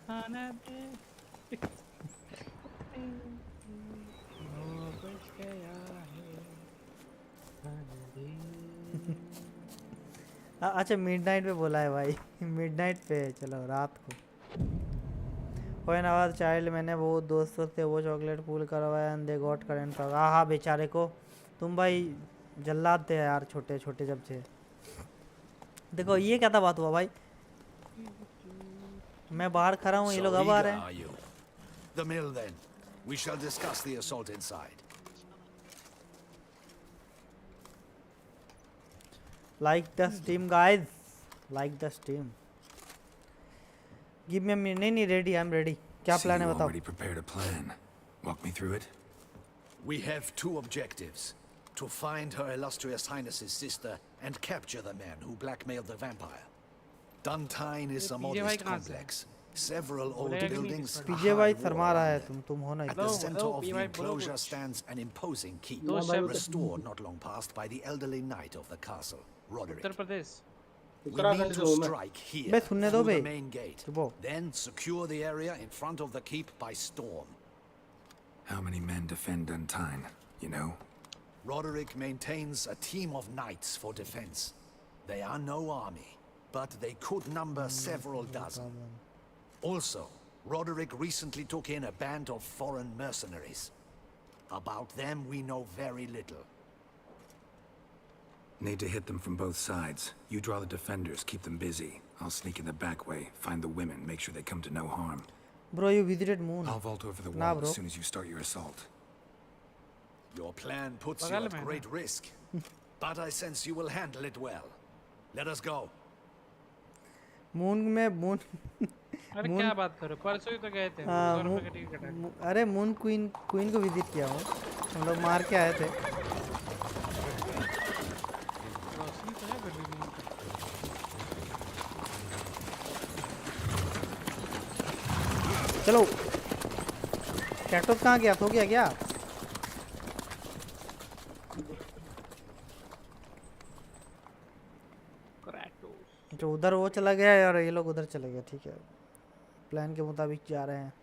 खाना दे अच्छा मिडनाइट पे बोला है भाई मिडनाइट पे चलो रात को व्हेन आवर चाइल्ड मैंने वो दोस्तों से वो चॉकलेट पूल करवाया एंड दे गॉट करंट हाँ बेचारे को तुम भाई जल्लाद थे यार छोटे छोटे जब से देखो ये क्या था बात हुआ भाई मैं बाहर खड़ा हूँ ये लोग अब आ रहे हैं The mill then. We shall discuss the assault inside. Like the stream guys. Like the stream. Give me a minute. नहीं ready. I'm ready. क्या plan है बताओ? Already prepared a plan. Walk me through it. We have two objectives: to find Her Illustrious Highness's sister and capture the man who blackmailed the vampire. Duntine is a modest complex. Several old buildings. पीजे भाई शर्मा रहा है तुम हो ना At the center of the enclosure stands an imposing keep, restored not long past by the elderly knight of the castle, Roderick. Uttar Pradesh. We need to strike here through the main gate, then secure the area in front of the keep by storm. How many men defend Duntine, you know? Roderick maintains a team of knights for defense. They are no army, but they could number several dozen. Also, Roderick recently took in a band of foreign mercenaries. About them we know very little. Need to hit them from both sides. You draw the defenders, keep them busy. I'll sneak in the back way, find the women, make sure they come to no harm. Bro, you visited Moon. I'll vault over the wall as soon as you start your assault. Your plan puts you at great risk, but I sense you will handle it well. Let us go. Moon अरे क्या बात कर रहे हो, परसों ही तो गए थे, 100 रुपए का टिकट कटा। अरे मून क्वीन को विजिट किया हूँ, हम लोग मार के आए थे। रोशनी तो है बर्लिन में। चलो कैक्टस कहाँ गया, तो गया क्या? जो उधर वो चला गया और ये लोग उधर चले गए। ठीक है, प्लान के मुताबिक जा रहे हैं।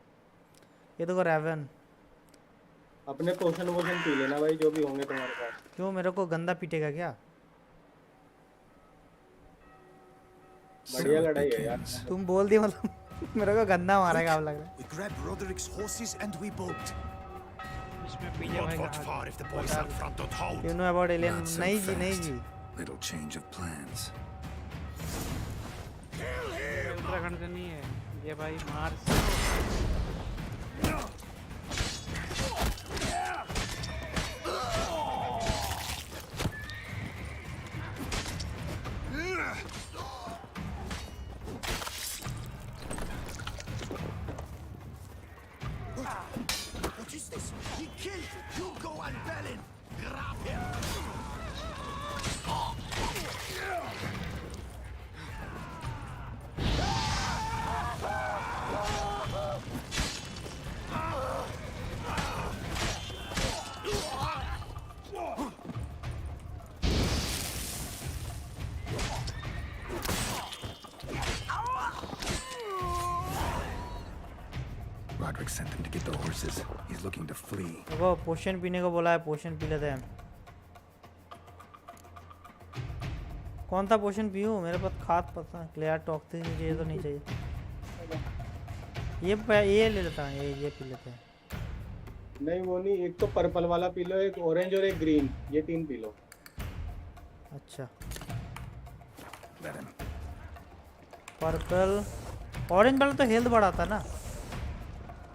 ये देखो रेवन, अपने पोशन वोशन पी लेना भाई, जो भी होंगे तुम्हारे पास। क्यों मेरे को गंदा पीटेगा क्या? बढ़िया लड़ाई है यार। तुम बोल दिए मतलब मेरे को गंदा मारेगा अब लग रहा है। We grabbed Roderick's horses and we bolt. इसमें पीले भाई का You know about alien? नहीं जी, नहीं जी। Little change of plans. Uttarakhand से नहीं है ये भाई, Mars. What is this? He killed Hugo and Bellin. Grab him. Roderick sent them to get the horses. He's looking to flee. वो पोशन पीने को बोला है, पोशन पी लेते हैं। कौन सा पोशन पीऊँ? मेरे पास खाद पता क्लियर टॉक्सिक ये तो नहीं चाहिए। ये ले लेता हूँ, ये पी लेते हैं। नहीं वो नहीं, एक तो पर्पल वाला पी लो, एक ऑरेंज और एक ग्रीन, ये 3 पी लो। अच्छा पर्पल, ऑरेंज वाला तो हेल्थ बढ़ाता ना?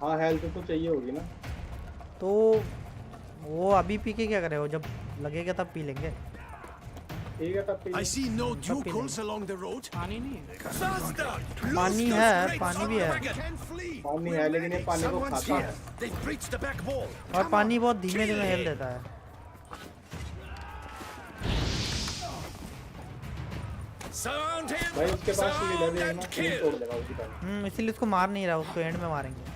हाँ हेल्थ तो चाहिए होगी ना। तो वो अभी पी के क्या करे, वो जब लगेगा तब पी लेंगे। ठीक है तब P. I see no ducals along the road. पानी नहीं है। पानी है, पानी भी है। पानी है लेकिन ये पानी को खाता है। और पानी बहुत धीमे धीमे हेल्थ देता है। भाई उसके पास हीलर है ना, हील तोड़ देगा उसकी तरह। इसीलिए उसको मार नहीं रहा, उसको एंड में मारेंगे।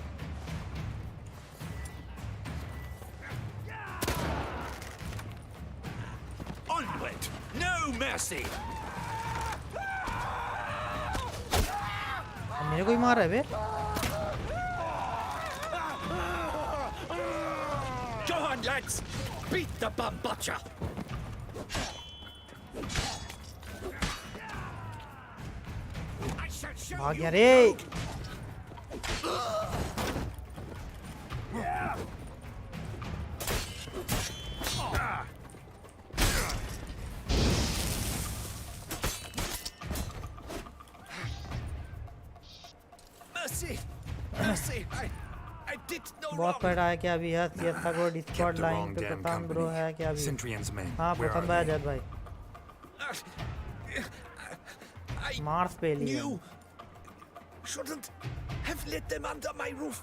Onward, no mercy. मेरे को ही मार रहा है बे। Go on, lads, beat the bum butcher. भाग गया रे। Mercy, mercy, I did no बहुत wrong. पैड आया क्या अभी? है सीएसआर को डिस्कॉर्ड लाइन पे प्रथम ब्रो है क्या अभी? Centrion's men. हाँ Where प्रथम are भाई, they? अजय भाई मार्स पे लिए। You shouldn't have let them under my roof.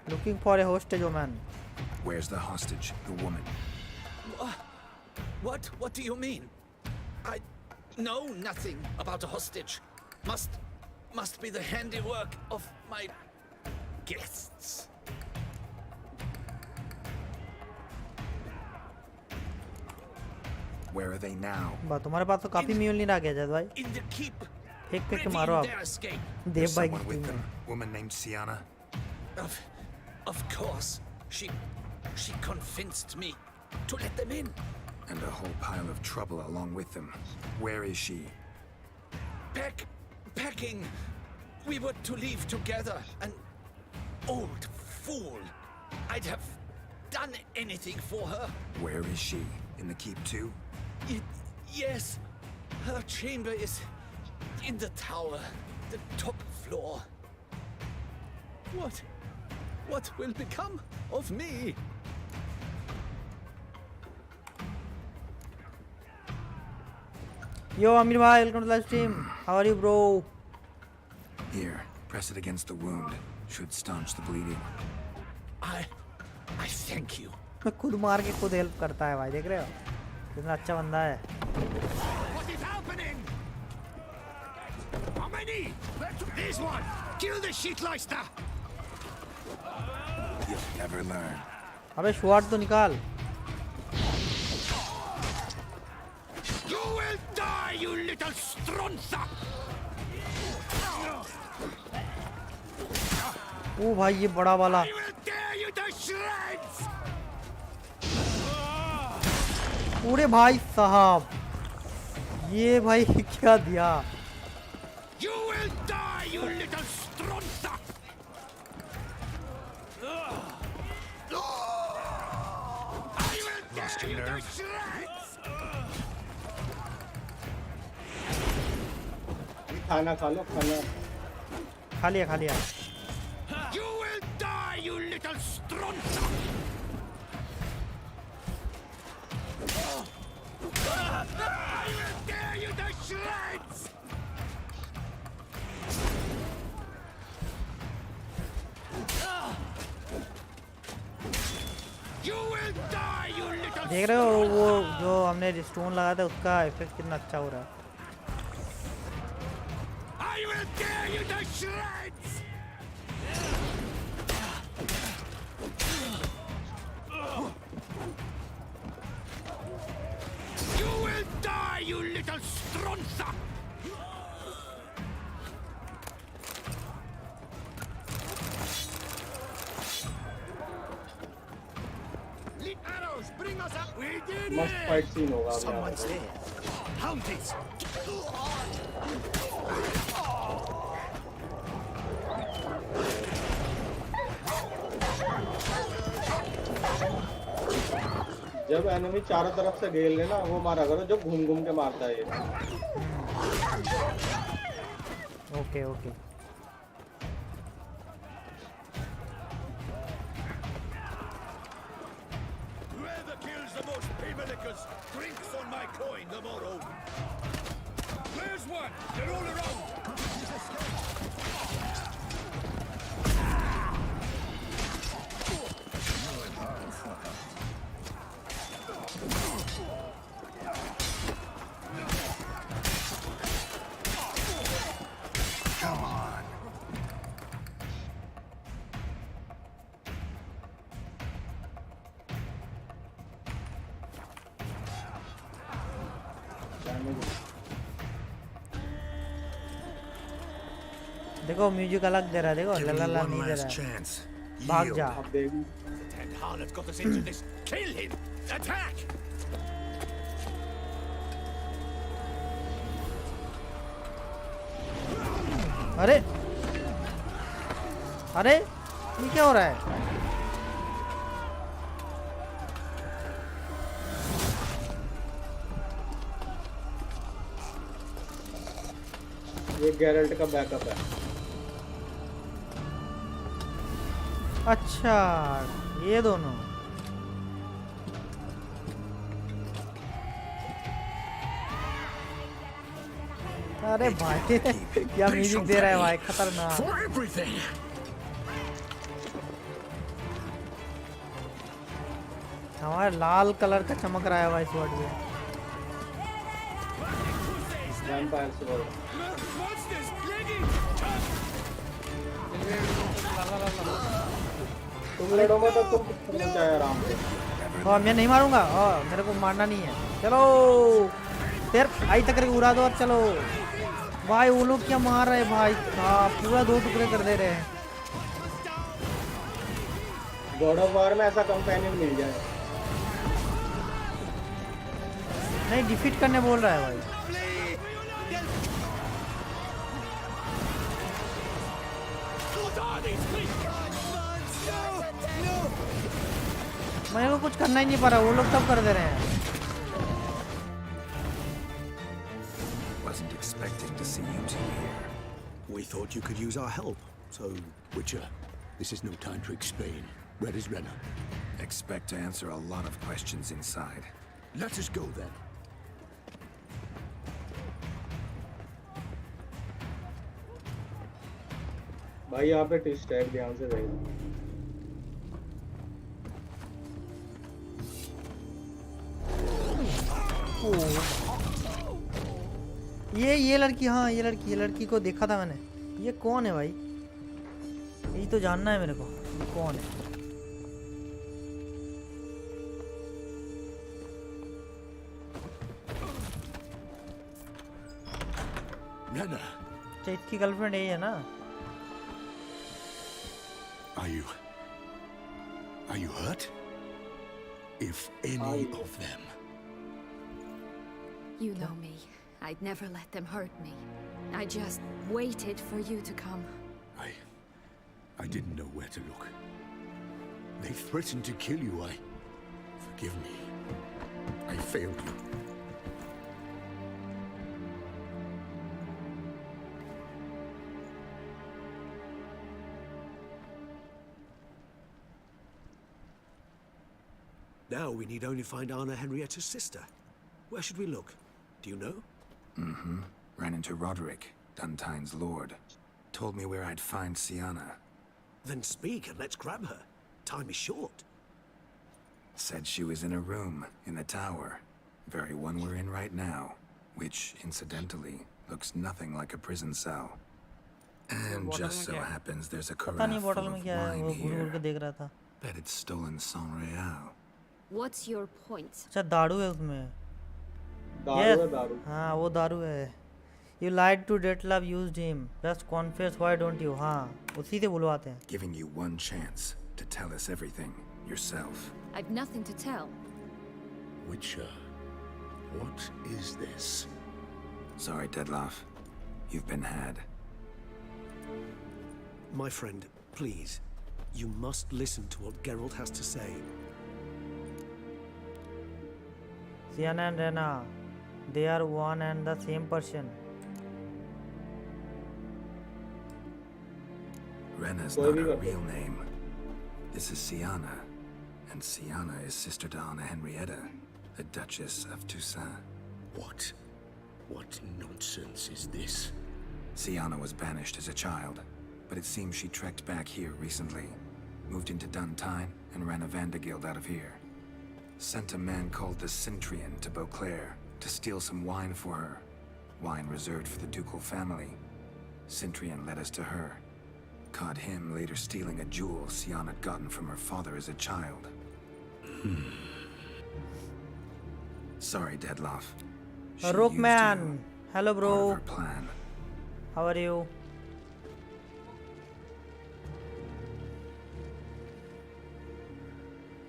Looking for a hostage woman. Where's the hostage? The woman. What? What do you mean? I know nothing about a hostage. Must be the handiwork of my guests. Where are they now? बात तुम्हारे पास तो काफी mule आ गया जद भाई। In the keep. फेंक फेंक के मारो आप। Their escape. देव There's भाई someone की with टीम them. में। Woman named Sienna. Of course. She convinced me to let them in. And a whole pile of trouble along with them. Where is she? Packing. We were to leave together. An old fool. I'd have done anything for her. Where is she? In the keep too? Yes. Her chamber is in the tower. The top floor. What will become of me? Yo Amir भाई, welcome to live stream. How are you bro? Here, press it against the wound. Should staunch the bleeding. I thank you. खुद मार के खुद help करता है भाई, देख रहे हो कितना अच्छा बंदा है. What is happening? How many? This one. Kill the shitleister. You'll never learn. अबे श्वार्ट तो निकाल. You will die, you little stronza. ओ भाई ये बड़ा वाला. I will tear you to shreds. पूरे भाई साहब ये भाई क्या दिया. You will die, you little stronza. I will tear you to shreds. खाना खा लो, खाना खा लिया खा लिया. You will die, you little stronza. I will tear you to shreds. You will die, you little. देख रहे हो वो जो हमने स्टोन लगाया था उसका इफेक्ट कितना अच्छा हो रहा है. I will tear you to shreds. You will die, you little stronza. Arrows, bring us up. We did मस्त फाइट सीन होगा अब Someone's यहाँ there. Hound it. जब एनिमी चारों तरफ से घेर लेना वो मारा करो जो घूम घूम के मारता है ये. Okay okay. Whoever kills the most paymalikers drinks on my coin the morrow. Where's one? They're all around. Come on. देखो म्यूजिक अलग दे रहा है. देखो Give me लला one नहीं दे last रहा है. chance. भाग Yield. जा. अब देख That harlot got us into this. Kill him! Attack! अरे अरे ये क्या हो रहा है. ये गैरल्ट का बैकअप है. अच्छा ये दोनों. अरे भाई क्या म्यूजिक दे रहा है भाई, खतरनाक. For everything! हमारा लाल कलर का चमक रहा है भाई स्वॉर्ड में. Vampire sword. Monsters! Plaguing! तुम लड़ोगे तो तुम पहुंच जाए आराम से. और मैं नहीं मारूंगा. और मेरे को मारना नहीं है. चलो फिर आई तक करके उड़ा दो और चलो. भाई वो लोग क्या मार रहे हैं भाई. हाँ पूरा दो टुकड़े कर दे रहे हैं. गॉड ऑफ वॉर में ऐसा कंपेनियन मिल जाए. नहीं डिफीट करने बोल रहा है भाई. मेरे को कुछ करना ही नहीं पा रहा. वो लोग सब कर दे रहे हैं. Wasn't expecting to see you two here. We thought you could use our help. So, Witcher, this is no time to explain. Where is Renner? Expect to answer a lot of questions inside. Let us go then. भाई यहाँ पे twist है, ध्यान से देखो। ये लड़की, हाँ ये लड़की को देखा था मैंने। ये कौन है भाई? यही तो जानना है मेरे को, ये कौन है? Nana, अच्छा इसकी गर्लफ्रेंड यही है ना? are you hurt? If any of them. You know me. I'd never let them hurt me. I just waited for you to come. I didn't know where to look. They threatened to kill you. Forgive me. I failed you. Now we need only find Anna Henrietta's sister. Where should we look? Do you know? Mm-hmm. Ran into Roderick, Duntine's lord. Told me where I'd find Sienna. Then speak and let's grab her. Time is short. Said she was in a room in the tower. Very one we're in right now. Which, incidentally, looks nothing like a prison cell. And just so happens there's a carafe full of wine here. Bet it's stolen sans real. What's your point? अच्छा दारू है उसमें। दारू है, दारू। हाँ वो दारू है। You lied to Detlef, used him. Just confess, why don't you? हाँ उसी से बुलवाते हैं। Giving you one chance to tell us everything yourself. I've nothing to tell. Witcher, what is this? Sorry, Detlef. You've been had. My friend, please. You must listen to what Geralt has to say. Sienna and Rena, they are one and the same person. Rena's not her real name. This is Sienna, and Sienna is sister to Anna Henrietta, the Duchess of Toussaint. What nonsense is this? Sienna was banished as a child, but it seems she trekked back here recently. Moved into Duntine and ran a Vandergild out of here. Sent a man called the Cintrian to Beauclair to steal some wine for her. Wine reserved for the ducal family. Cintrian led us to her. Caught him later stealing a jewel Sienna had gotten from her father as a child. Sorry, Detlef. Rookman, hello bro. Plan. How are you?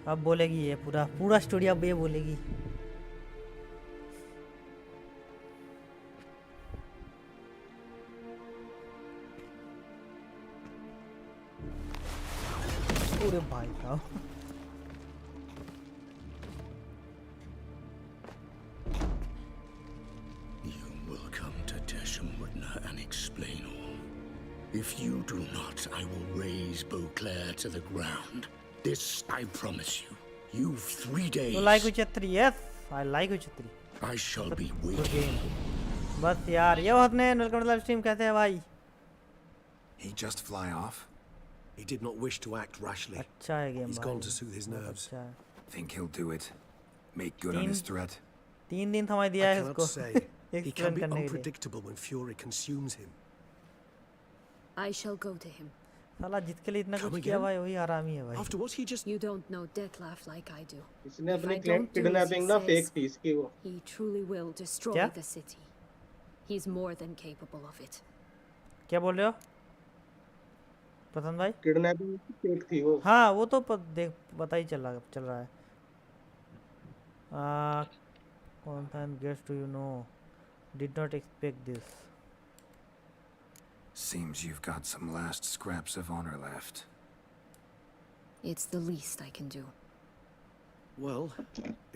अब बोलेगी ये पूरा story अब ये बोलेगी। पूरे भाई साहब You will come to Teshumwutna and explain all. If you do not, I will raise Beauclair to the ground. This I promise you. You've 3 days. You like Witcher 3? Yes, I like Witcher 3. I shall be waiting. बस यार ये बहुत ने welcome to live stream. कैसे हैं भाई? He just fly off? He did not wish to act rashly. अच्छा है game. He's gone to soothe his nerves. Think he'll do it? Make good on his threat? 3 दिन समय दिया है I इसको। cannot say. He can be unpredictable when fury consumes him. I shall go to him. साला जिसके लिए इतना कुछ किया भाई वही आरामी है भाई। After what he just You don't know Detlef like I do. इसने अपनी किडनैपिंग ना फेक थी इसकी वो। He truly will destroy the city. He's more than capable of it. क्या बोल रहे हो पसंद भाई? किडनैपिंग फेक थी वो। हाँ वो तो देख पता ही चल रहा है। कौन था guest do you know? Did not expect this. Seems you've got some last scraps of honor left. It's the least I can do. Well,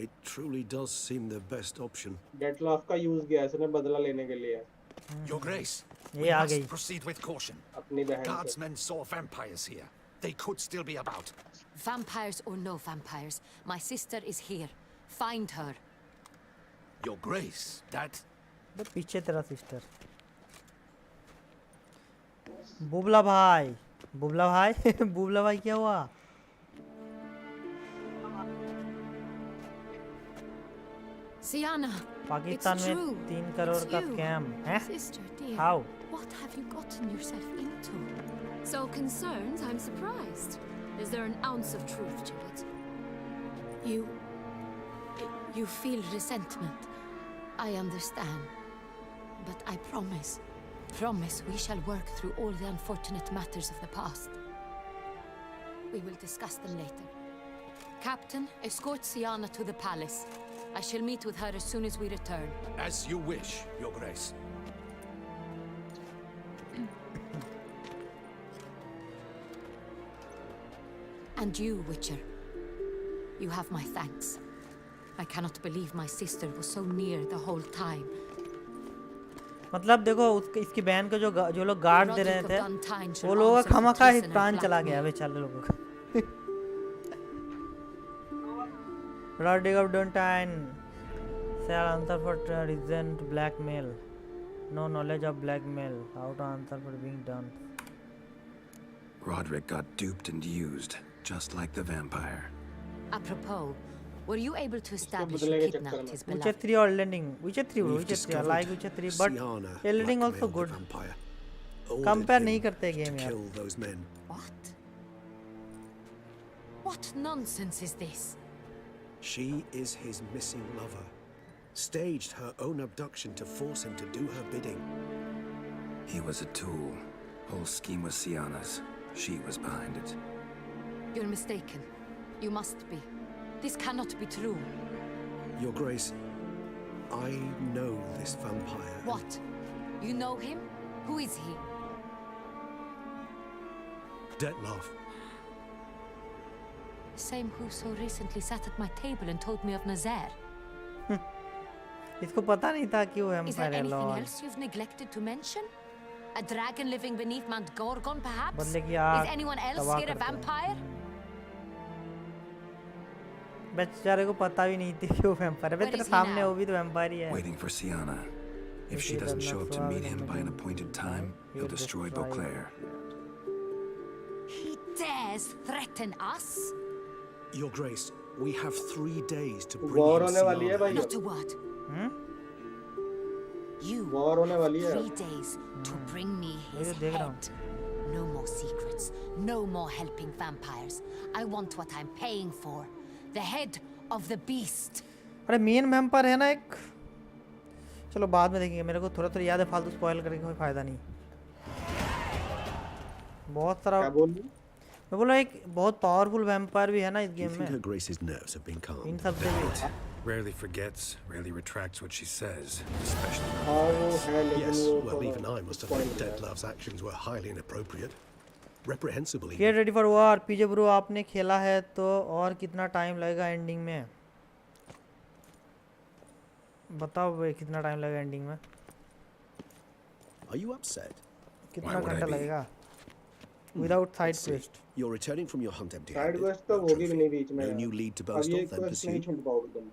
it truly does seem the best option. डेटलाफ का use किया इसने बदला लेने के लिए। Your Grace, ये आ गई। proceed with caution. अपनी बहन से। Guardsmen saw vampires here. They could still be about. Vampires or no vampires, my sister is here. Find her. Your Grace, that... पीछे तेरा सिस्टर। बुबला भाई बुबला भाई क्या हुआ? Sienna, पाकिस्तान it's में true. 3 करोड़ It's का you. स्कैम है? Sister, dear. How? What have you gotten yourself into? So concerned, I'm surprised. Is there an ounce of truth to it? You feel resentment. I understand. But I promise we shall work through all the unfortunate matters of the past. We will discuss them later. Captain, escort Sienna to the palace. I shall meet with her as soon as we return. As you wish, Your Grace. And you, Witcher. You have my thanks. I cannot believe my sister was so near the whole time. मतलब देखो इसकी बहन को जो लोग guard दे रहे थे वो लोगों का खामखा ही प्राण चला गया बेचारे लोगों का। Roderick of Dontine shall answer for recent blackmail. No knowledge of blackmail. How to answer for being done. Roderick got duped and used, just like the vampire. Apropos, were you able to establish who kidnapped his Witcher beloved? 3 or Lending? Witcher 3 bro, Witcher 3. I like Witcher 3 but Lending also good. Compare नहीं करते game यार. What nonsense is this? She is his missing lover. Staged her own abduction to force him to do her bidding. He was a tool. Whole scheme was Sienna's. She was behind it. You're mistaken. You must be. This cannot be true. Your Grace, I know this vampire. What? You know him? Who is he? Dettlaff. The same who so recently sat at my table and told me of Nazaire. इसको पता नहीं था कि वो Is there vampire है anything Lord. else you've neglected to mention? A dragon living beneath Mount Gorgon, perhaps? बदले की आग Is anyone else तबाह here a करते हैं. vampire? बेचारे को पता भी नहीं थी कि वो vampire है. Where तेरे is he सामने now? वो भी तो vampire ही है. Waiting for Sienna. If she doesn't show up to meet him by an appointed time, he'll destroy Beauclair. He dares threaten us? Your Grace, we have 3 days to bring War him होने वाली है Sienna. भाई. Not a word. You War होने वाली है. 3 days to bring me his देख रहा हूँ. head. No more secrets. No more helping vampires. I want what I'm paying for. The head of the beast. अरे मेन vampire है ना एक. चलो बाद में देखेंगे. मेरे को थोड़ा याद है, फालतू स्पॉइल करके कोई फायदा नहीं. बहुत सारा क्या बोल रही? मैं बोला एक बहुत पावरफुल vampire भी है ना इस You गेम think her में. Grace's nerves have been calmed? इन सब से भी. Rarely forgets, rarely retracts what she says, especially हाँ वो है लेकिन Yes, वो well, थोड़ा even I must have spoil thought गया. Dettlaff's actions were highly inappropriate. Reprehensible even. Get ready for war. PJ bro आपने खेला है तो और कितना टाइम लगेगा एंडिंग में? बताओ भाई कितना टाइम लगेगा एंडिंग में? Are you upset? कितना would I घंटा be? लगेगा? Without side Let's see. quest. You're returning from your hunt Side empty-handed. quest तो No होगी भी trophy. नहीं बीच में. No new lead to अब boast ये of, then quest नहीं pursue. छोड़ पाओगे तुम.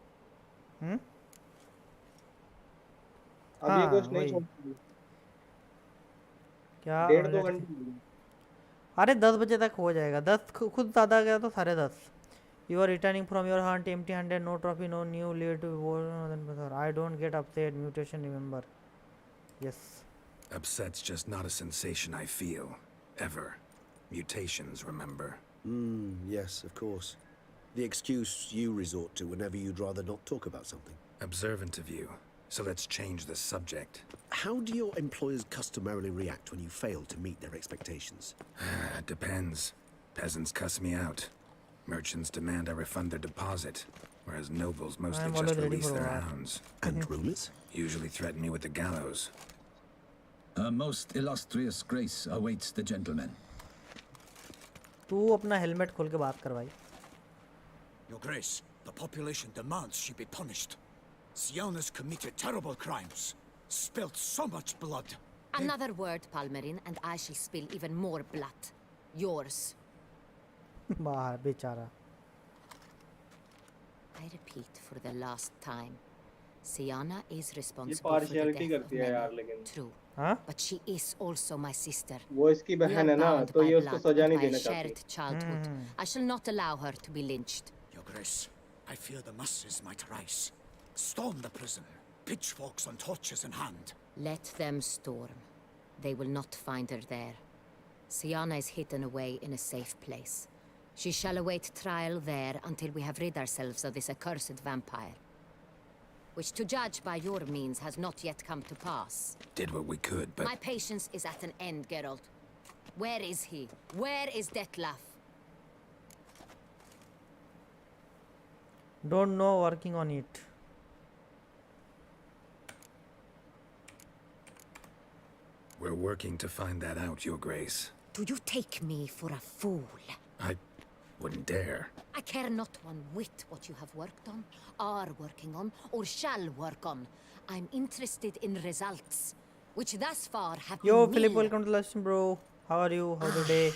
हम्म? अब ये हाँ, quest नहीं वही. छोड़ पाओगे. क्या 1.5-2 घंटे. अरे 10 बजे तक हो जाएगा. 10 खुद ज़्यादा गया तो 10:30. You are returning from your hunt empty-handed, no trophy, no new lead to war than before. I don't get upset. Mutation, remember. Yes. Upset's just not a sensation I feel. Ever. Mutations, remember. Yes, of course. The excuse you resort to whenever you'd rather not talk about something. Observant of you. So let's change the subject. How do your employers customarily react when you fail to meet their expectations? Depends. Peasants cuss me out. Merchants demand I refund their deposit, whereas nobles mostly I'm just always ready release for their war. hounds. And rulers? Usually threaten me with the gallows. A most illustrious grace awaits the gentleman. तू अपना helmet खोल के बात कर भाई. Your Grace, the population demands she be punished. Sienna's committed terrible crimes, spilt so much blood. Another word, Palmerin, and I shall spill even more blood. Yours. बाहर बेचारा. I repeat for the last time. Sienna is ये responsible for the partiality death of करती है यार many. लेकिन. True. हाँ? But she is also my sister. वो इसकी बहन है ना, तो ये उसको सजा नहीं देना चाहती। Shared childhood. I shall not allow her to be lynched. Your Grace, I fear the masses might rise. Storm the prison, pitchforks and torches in hand. Let them storm. They will not find her there. Siana is hidden away in a safe place. She shall await trial there until we have rid ourselves of this accursed vampire. Which, to judge by your means, has not yet come to pass. Did what we could, but... My patience is at an end, Geralt. Where is he? Where is Detlef? Don't know, working on it. We're working to find that out, Your Grace. Do you take me for a fool? I wouldn't dare. I care not one whit what you have worked on, are working on, or shall work on. I'm interested in results, which thus far have Yo, been Philip, nil. welcome to Lesson, bro. How are you? How's the day?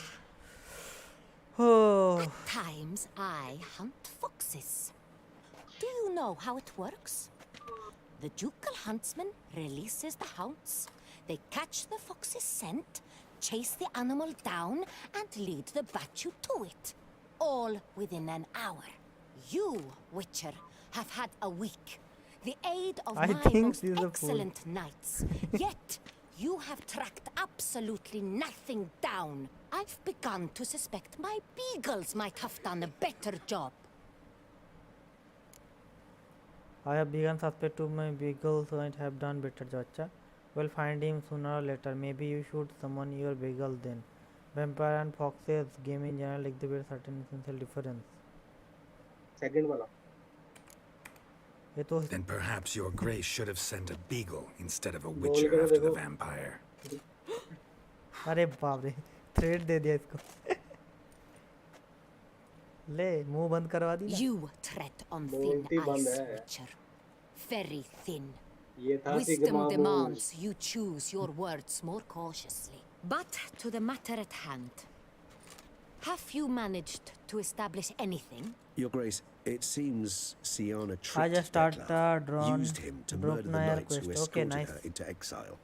Oh. At times, I hunt foxes. Do you know how it works? The ducal huntsman releases the hounds. They catch the fox's scent, chase the animal down, and lead the battue to it. All within an hour. You, Witcher, have had a week. The aid of I my think most she's a fool. excellent knights. Yet, you have tracked absolutely nothing down. I've begun to suspect my beagles might have done a better job. I have begun suspect to my beagles might have done better job. अच्छा, we'll find him sooner or later. Maybe you should summon your beagle then. Vampire and foxes game in general exhibit certain essential difference. Second वाला। ये तो Then perhaps Your Grace should have sent a beagle instead of a witcher after the vampire. अरे बाप रे, thread दे दिया इसको। ले मुंह बंद करवा दी ना। You tread on thin ice, Witcher. Very thin. ये था Wisdom demands you choose your words more cautiously. But to the matter at hand. Have you managed to establish anything? Your Grace, it seems Siana I just tricked started Detlef, drawn used him to broke murder the Nair knights who quest. escorted Okay, nice. her into exile.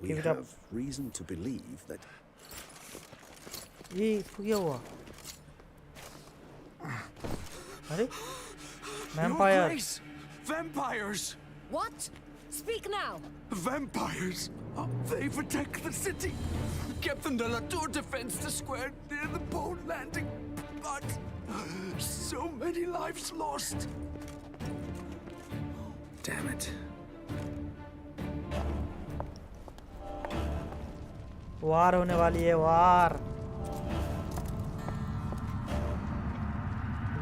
We Keep it up. have reason to believe that... ये इसको क्या हुआ? अरे vampire. Your Grace! Vampires! What? Speak now! Vampires! They protect the city! Captain de la Tour defends the square near the boat landing, but so many lives lost! Damn it. वार होने वाली है वार।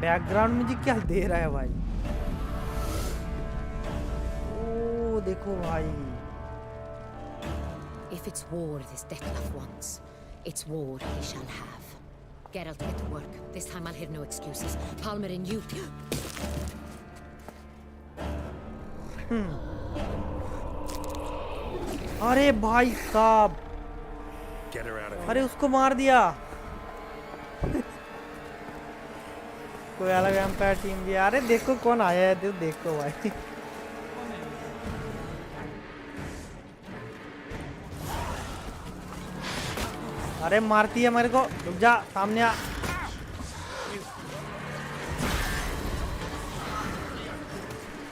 Background music क्या दे रहा है भाई? ओ देखो भाई। If it's war this Detlef wants, it's war he shall have. Geralt, get to work. This time I'll hear no excuses. Palmer and you... अरे भाई साहब, Get her out of here. अरे उसको मार दिया। कोई अलग एम्पायर टीम भी। अरे देखो कौन आया है, देखो भाई। अरे मारती है मेरे को, रुक जा, सामने आ।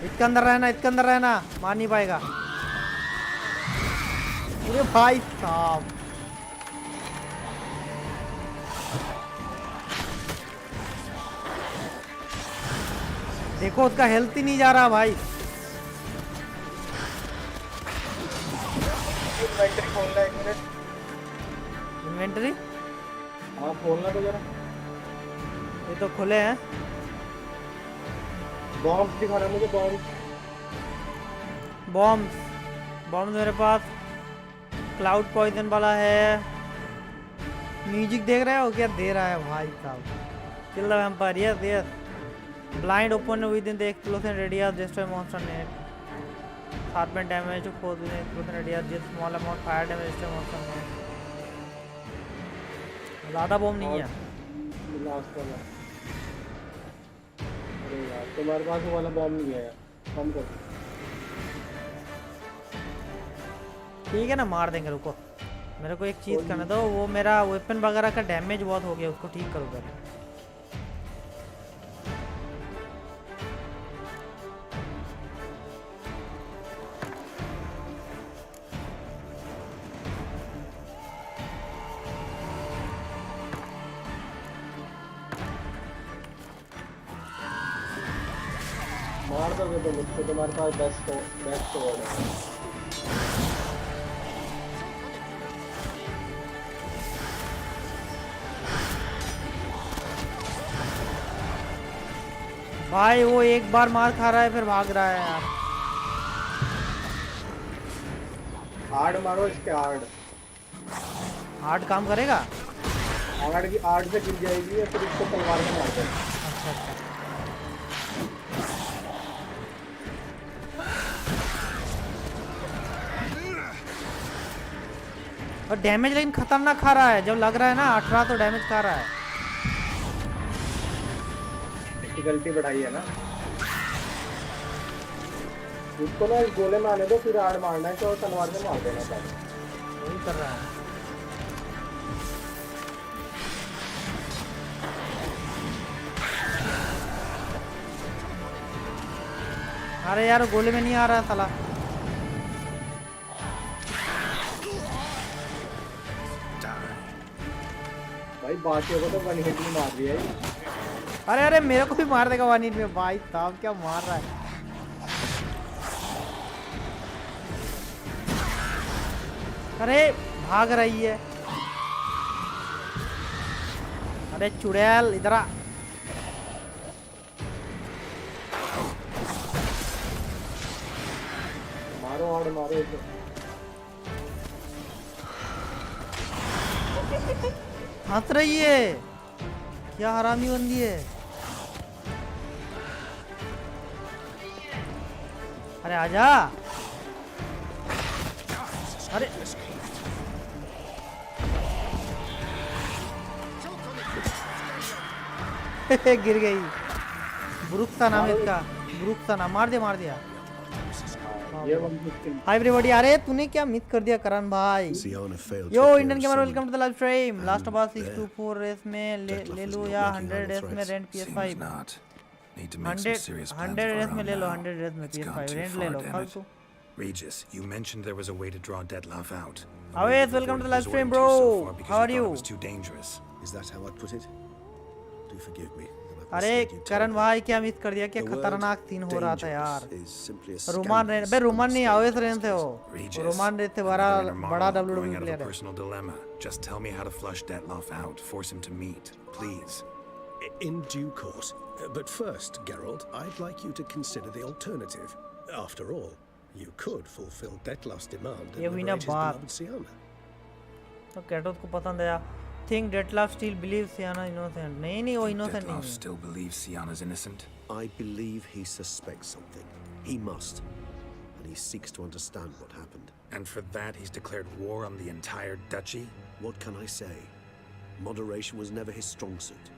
इसके अंदर रहना, इसके अंदर रहना, मार नहीं पाएगा। अरे भाई साहब, देखो उसका हेल्थ ही नहीं जा रहा भाई। इन्वेंटरी खोलना एक मिनट। इन्वेंटरी? हाँ खोलना तो जरा। ये तो खुले हैं। बॉम्ब्स दिखा रहा है मुझे, बॉम्ब्स। बॉम्ब्स मेरे पास क्लाउड पॉइजन वाला है। म्यूजिक देख रहे हो क्या दे रहा है भाई साहब? Kill the vampire, yes yes. Blind open within the explosion radius, destroy monster net, sharpen damage to force within explosion radius, जिस small amount fire damage destroy monster net. ज़्यादा बॉम्ब नहीं है। Last वाला। अरे यार तुम्हारे पास वो वाला बॉम्ब नहीं है यार, कम कर। ठीक है ना, मार देंगे, रुको मेरे को एक चीज़ करना दो, वो मेरा वेपन वगैरह का डैमेज बहुत हो गया, उसको ठीक करो पहले। मार दोगे तो मुझको, तुम्हारे पास बेस्ट वर्ड है। भाई वो एक बार मार खा रहा है फिर भाग रहा है यार। हार्ड मारो इसके, हार्ड हार्ड काम करेगा, हार्ड से गिर जाएगी फिर इसको तलवार में मार दो। अच्छा अच्छा, और डैमेज लेकिन खतरनाक खा रहा है, जब लग रहा है ना 18 तो डैमेज खा रहा है। गलती बढ़ाई है ना, उसको ना इस गोले में आने दो, फिर हार्ड मारना है तो तलवार में मार देना चाहिए, वही कर रहा है। अरे यार गोले में नहीं आ रहा साला। भाई बाकियों को तो वन हिट में मार दिया है। अरे अरे मेरे को भी मार देगा वन हिट में, भाई साहब क्या मार रहा है। अरे भाग रही है, अरे चुड़ैल इधर आ। मारो हार्ड मारो इसे। हंस रही है, क्या हरामी बंदी है। अरे आजा, अरे गिर गई। ब्रुक था नाम इसका, ब्रुक था नाम, मार दिया मार दिया। हाय एवरीबॉडी, अरे तूने क्या मिस कर दिया करण भाई। Yo Indian gamer, welcome to the live stream. Last of us 624 race में ले लो या 100 रेस में रेंट PS5। 100 रेस में ले लो, 100 रेस में PS5 रेंट ले लो फालतू। Regis, you mentioned there was a way to draw Dettlaff out. Always welcome to the live stream, bro. How are you? It was too dangerous. Is that how I put it? Do forgive me. अरे करण भाई क्या miss कर दिया, क्या खतरनाक scene हो रहा था यार। रोमान रेन, बे रोमान नहीं, आवेश रेन थे वो। रोमान रेन से बड़ा WWE प्लेयर है। Personal dilemma. Just tell me how to flush Dettlaff out. Force him to meet, please. In due course. But first, Geralt, I'd like you to consider the alternative. After all, you could fulfill Dettlaff's demand and liberate his beloved Sienna. तो कैटोस को पसंद आया। Think Dettlaff still believes Sienna innocent. नहीं वो innocent नहीं है। Dettlaff still believes Sienna's innocent? I believe he suspects something. He must. And he seeks to understand what happened. And for that he's declared war on the entire duchy? What can I say? Moderation was never his strong suit.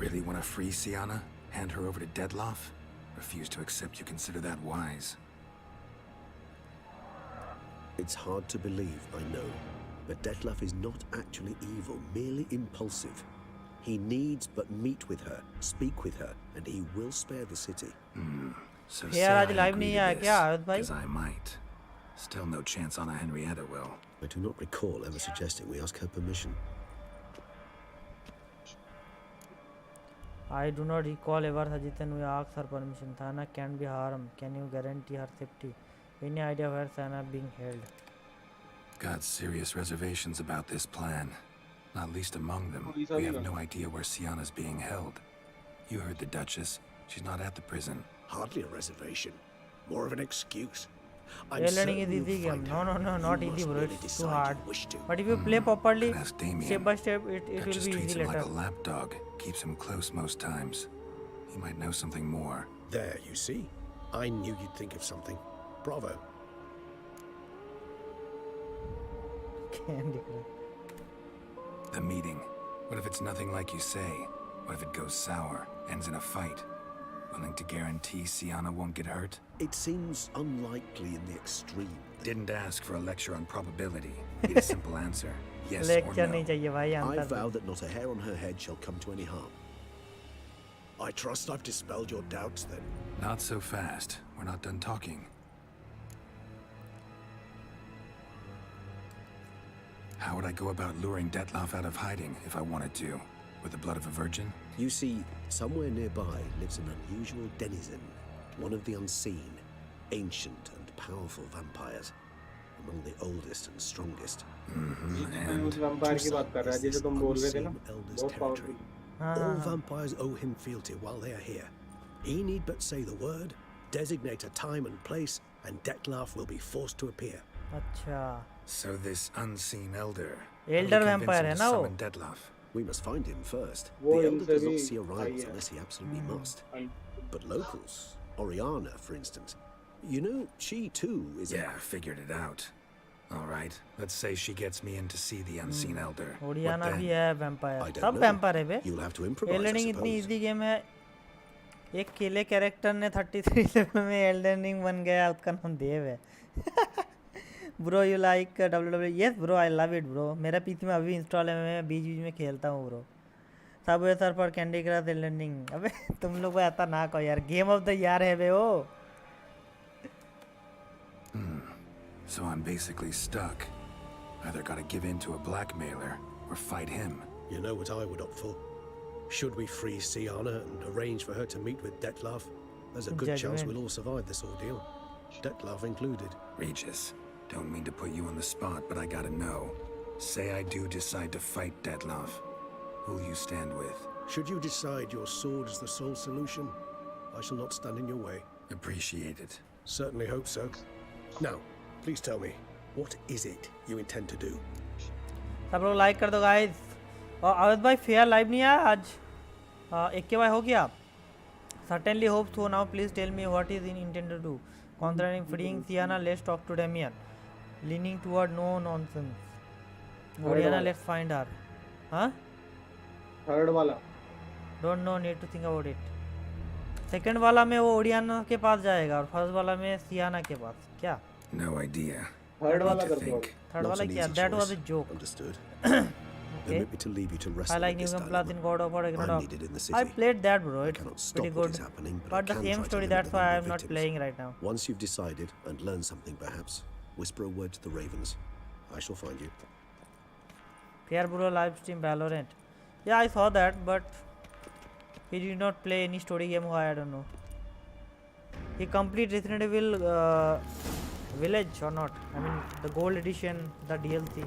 Really want to free Sienna? Hand her over to Dettlaff? Refuse to accept you consider that wise. It's hard to believe, I know, but Dettlaff is not actually evil, merely impulsive. He needs but meet with her, speak with her, and he will spare the city. So यार आज live नहीं आया क्या आयुष भाई? Because I might. Still no chance Anna Henrietta will. I do not recall ever suggesting we ask her permission. I do not recall ever suggesting we ask her permission. Sienna can't be harmed. Can you guarantee her safety? Any idea where Sienna being held? Got serious reservations about this plan. Not least among them, we have no idea where Sienna's being held. You heard the Duchess. She's not at the prison. Hardly a reservation. More of an excuse. Learning is easy game. No, not easy, bro. It's too hard. But if you play properly, step by step, it will be easy later. Like a lapdog. Keeps him close most times. He might know something more. There, you see? I knew you'd think of something. Bravo. The meeting. What if it's nothing like you say? What if it goes sour, ends in a fight? Willing to guarantee Sienna won't get hurt? It seems unlikely in the extreme. Didn't ask for a lecture on probability. Need a simple answer. Yes or lecture नहीं no. चाहिए भाई I answer vow that not a hair on her head shall come to any harm. I trust I've dispelled your doubts then. Not so fast. We're not done talking. How would I go about luring Dettlaff out of hiding if I wanted to? With the blood of a virgin? You see, somewhere nearby lives an unusual denizen, one of the unseen, ancient and powerful vampires, among the oldest and strongest. उस vampire की बात कर रहा है जिसे तुम बोल रहे थे ना बहुत powerful All vampires owe him fealty while they are here. He need but say the word, designate a time and place, and Dettlaff will be forced to appear. अच्छा So this unseen elder. Elder vampire है ना वो? Summon Dettlaff. We must find him first. वो The elder does इनसे not भी see arrivals आई है। unless he absolutely must. But locals, Oriana, for instance, you know, she too is Yeah, figured it out. All right, let's say she gets me in to see the unseen elder. ओडियाना What भी then? है vampire I don't सब know. Vampire है बे You'll have to improvise, I Elden इतनी suppose. Easy game है एक केले character ने 33 level में एल्डन रिंग बन गया उसका नाम देव है bro you like WWE yes bro I love it bro मेरा पीसी में अभी इंस्टॉल है मैं बीच बीच में खेलता हूँ ब्रो सब सर पर कैंडी क्रश एल्डन रिंग अबे तुम लोग ऐसा ना कहो यार गेम ऑफ द ईयर है बे वो So I'm basically stuck. Either gotta give in to a blackmailer or fight him. You know what I would opt for? Should we free Siana and arrange for her to meet with Dettlaff? There's a good chance Judgment. we'll all survive this ordeal. Dettlaff included. Regis, don't mean to put you on the spot, but I gotta know. Say I do decide to fight Dettlaff. Who'll you stand with? Should you decide your sword is the sole solution, I shall not stand in your way. Appreciate it. Certainly hope so. Now, please tell me, what is it you intend to do? सब लोग like कर दो guys और अवध भाई fair live नहीं आया आज एक के भाई हो गया certainly hope so now please tell me what is intended to do concerning freeing Sienna let's talk to Damian leaning toward no nonsense Oriana let's find her हाँ थर्ड वाला don't know need to think about it second वाला में वो ओडियाना के पास जाएगा और first वाला में सियाना के पास क्या No idea. थर्ड वाला Need कर to दो think. थर्ड Not वाला an क्या easy that was choice. a joke Understood. okay Permit me to leave you to wrestle I like with New this Game Plus in dilemma. God of War I'm Ragnarok. needed in the I city. played that bro I it's cannot pretty stop what good is happening, but I the can same try to story limit that's the why number I'm of not victims. playing right now Once you've decided and learned something perhaps, whisper a word to the ravens. I shall find you. Fair bro live stream Valorant yeah I saw that but he did not play any story game why I don't know he complete Resident Evil Village or not I mean the gold edition the DLC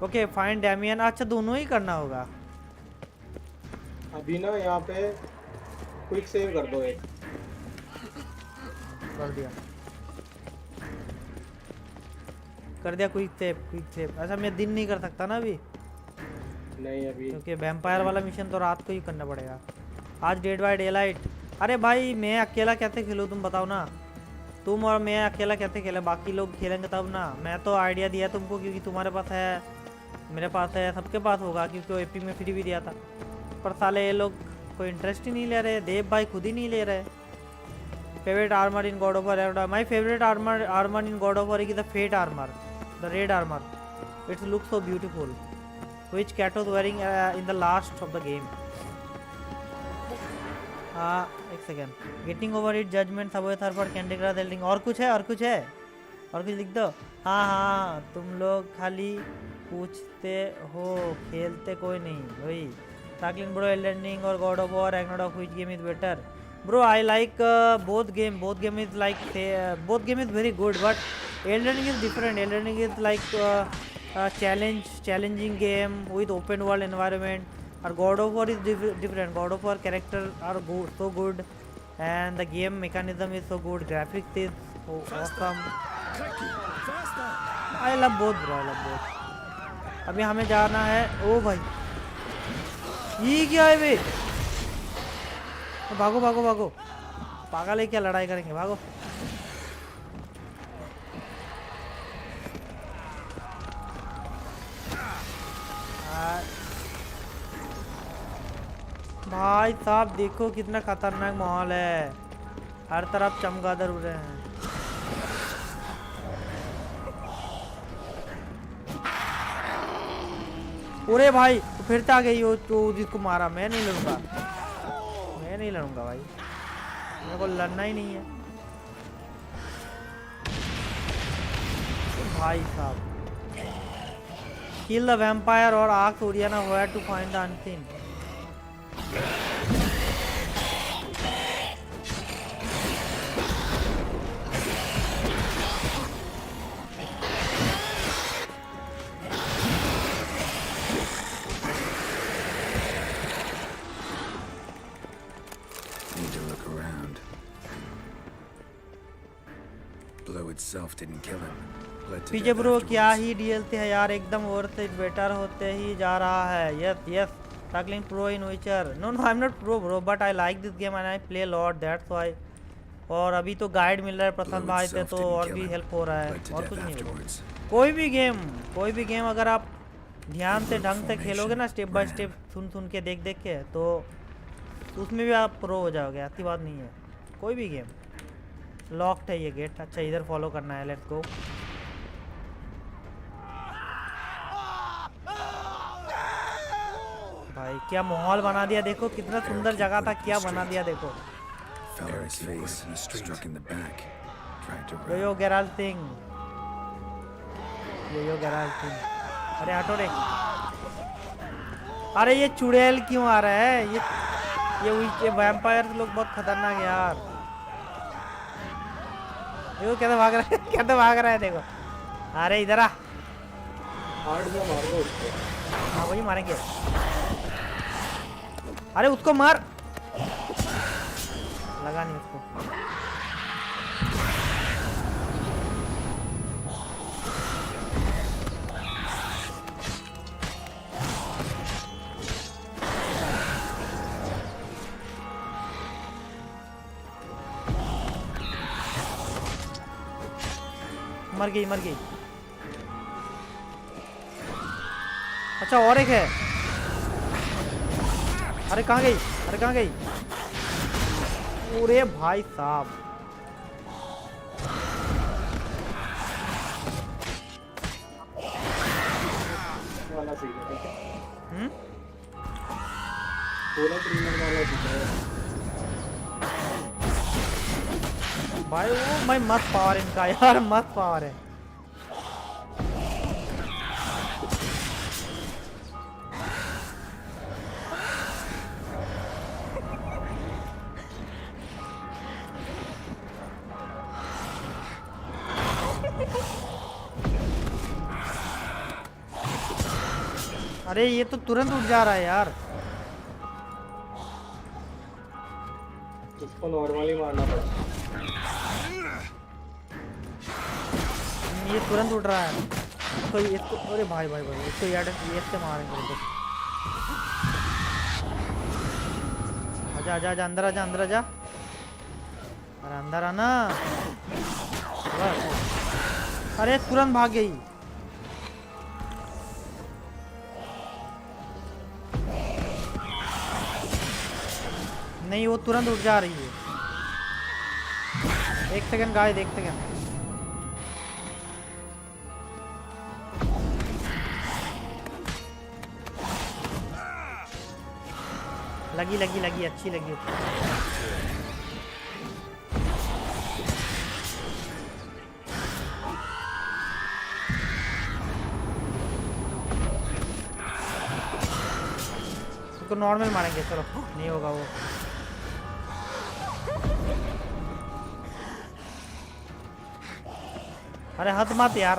okay find Damian अच्छा दोनों ही करना होगा अभी ना यहाँ पे quick save कर दो एक कर दिया क्विक सेव अच्छा मैं दिन नहीं कर सकता ना अभी नहीं अभी क्योंकि वैम्पायर वाला मिशन तो रात को ही करना पड़ेगा आज डेड बाय डे लाइट अरे भाई मैं अकेला कैसे खेलूँ तुम बताओ ना तुम और मैं अकेला कैसे खेले बाकी लोग खेलेंगे तब ना मैं तो आइडिया दिया तुमको क्योंकि तुम्हारे पास है मेरे पास है सबके पास होगा क्योंकि वो एपी में फ्री भी दिया था पर साले ये लोग कोई इंटरेस्ट ही नहीं ले रहे देव भाई खुद ही नहीं ले रहे favourite armour in God of War my favourite armour in God of War is the fate armour the red armour it's look so beautiful which cat was wearing in the last of the game एक second getting over it judgement subway थर पर candy crush एल्डरिंग और कुछ है और कुछ लिख दो हाँ हाँ तुम लोग खाली पूछते हो खेलते कोई नहीं वही Shaqulin bro Elden Ring or God of War Ragnarok which game is better bro I like both game is like both game is very good but Elden Ring is different Elden Ring is like challenging game with open world environment or God of War is different God of War characters are good so good and the game mechanism is so good graphics is so awesome I love both bro I love both अभी हमें जाना है ओ भाई ये क्या है बे भागो भागो भागो पागल है क्या लड़ाई करेंगे भागो भाई साहब देखो कितना खतरनाक माहौल है हर तरफ चमगादड़ उड़ रहे हैं। अरे भाई तो फिर से आ गई वो तो जिसको मारा। मैं नहीं लड़ूंगा, मैं नहीं लड़ूंगा भाई, मेरे को लड़ना ही नहीं है भाई साहब। किल द वैम्पायर और ask Orianna where to find the unseen. Need to look around. Blow itself didn't kill him. Bled to पीछे death ब्रो क्या afterwards. ही डीएलसी है यार, एकदम वर्थ इट, बेटर होते ही जा रहा है। Yes yes tackling pro in Witcher. No no I am not pro bro but I like this game and I play lot, that's why. और अभी तो गाइड मिल रहा है प्रसन्न भाई से, तो और भी हेल्प हो रहा है, और कुछ नहीं होगा। कोई भी गेम अगर आप ध्यान से ढंग से खेलोगे ना, स्टेप बाय स्टेप सुन सुन के देख देख के, तो उसमें भी आप प्रो हो जाओगे, ऐसी बात नहीं है। कोई भी गेम। लॉक्ड है ये गेट। अच्छा इधर फॉलो करना है, लेट्स गो। भाई क्या माहौल बना दिया, देखो कितना सुंदर जगह था, क्या बना दिया देखो। Eric's face struck in the back. Tried to run. Yo Geralt Singh, yo Geralt Singh. अरे हटो रे। अरे ये चुड़ैल क्यों आ रहा है? ये वैम्पायर लोग बहुत खतरनाक है यार। देखो कैसे भाग रहा है, कैसे भाग रहा है देखो। अरे इधर आ। हाँ वही मारेंगे। अरे उसको मार, लगा नहीं उसको। मर गई, मर गई। अच्छा और एक है। अरे कहाँ गई, अरे कहाँ गई? अरे भाई साहब, वाला सही है, ठीक है। पूरा प्रीमियम वाला ठीक है भाई। वो भाई मस्त पावर इनका यार, मस्त पावर है। अरे ये तो तुरंत उठ जा रहा है यार। इसको नॉर्मली मारना पड़ता। ये तुरंत उठ रहा है तो इसको, अरे भाई भाई भाई इसको यार ये से मारेंगे तो। आजा आजा आजा, अंदर आजा, अंदर आजा। अरे अंदर आना। अरे तुरंत भाग गई। नहीं वो तुरंत उठ जा रही है। एक सेकंड गाइस, एक सेकंड। लगी लगी लगी, अच्छी लगी। उसको नॉर्मल मारेंगे, चलो नहीं होगा वो। अरे हद मत यार,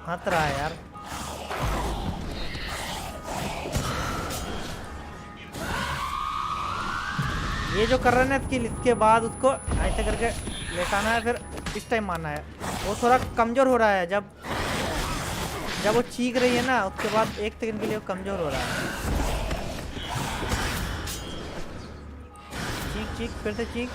हंस रहा है यार। ये जो कर रहे हैं ना स्किल, इसके बाद उसको ऐसे करके लेटाना है, फिर इस टाइम मारना है। वो थोड़ा कमज़ोर हो रहा है, जब वो चीख रही है ना, उसके बाद एक सेकंड के लिए वो कमज़ोर हो रहा है। चीख चीख, फिर से चीख।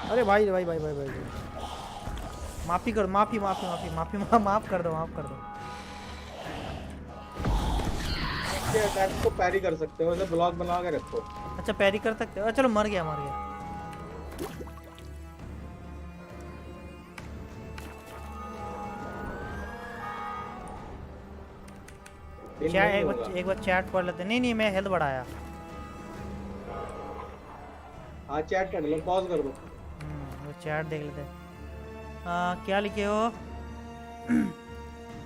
अरे भाई भाई भाई भाई भाई, माफी कर, माफी माफी माफी माफी माफ कर दो, माफ कर दो। ये अटैक को पैरी कर सकते हो, ऐसे ब्लॉक बना के रखो। अच्छा पैरी कर सकते हो, चलो मर गया मर गया। क्या एक बार चैट पढ़ लेते। नहीं नहीं मैं हेल्थ बढ़ाया। हाँ चैट कर लो, पॉज कर दो। वो चैट देख लेते। क्या लिखे हो?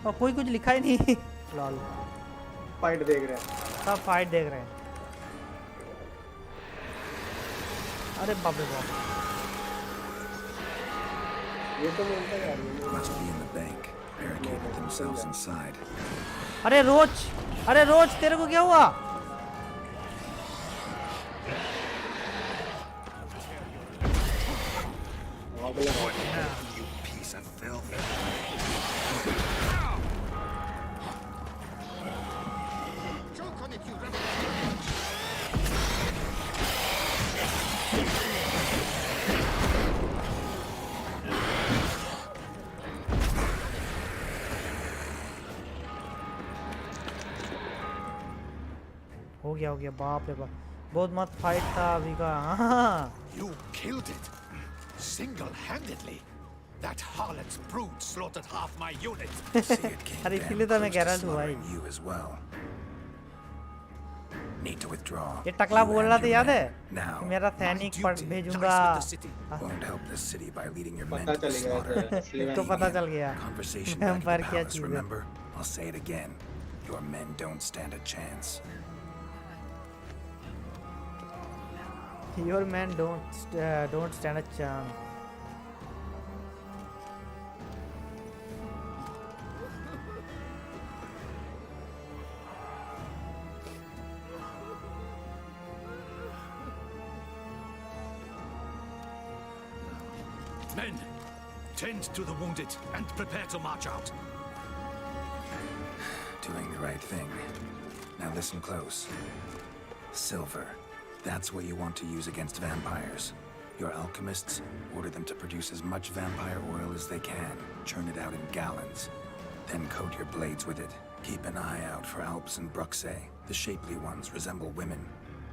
और कोई कुछ लिखा ही नहीं। लॉल फाइट देख रहे हैं, सब फाइट देख रहे हैं। अरे बाप रे बाप, ये तो मिलता है यार। Must be in the bank, barricaded themselves inside. अरे रोज तेरे को क्या हुआ? What now, you piece of filth? हो गया बाप रे बाप, बहुत मस्त फाइट था अभी का। हाँ You killed it single-handedly. That harlot's brood slaughtered half my unit. अरे इसीलिए तो मैं Geralt हुआ ही। You as well. Need to withdraw. ये टकला बोल रहा था याद है? Now, मेरा सैनिक पर भेजूंगा। won't help the city by leading your men पता to चल slaughter. गया। तो पता चल गया। Conversation back at पर the क्या palace, चीज़ है? remember? I'll say it again. Your men don't stand a chance. Your men don't stand a chance. Men, tend to the wounded and prepare to march out. Doing the right thing. Now listen close. Silver. That's what you want to use against vampires. Your alchemists, order them to produce as much vampire oil as they can. Churn it out in gallons. Then coat your blades with it. Keep an eye out for Alps and Bruxay. The shapely ones resemble women.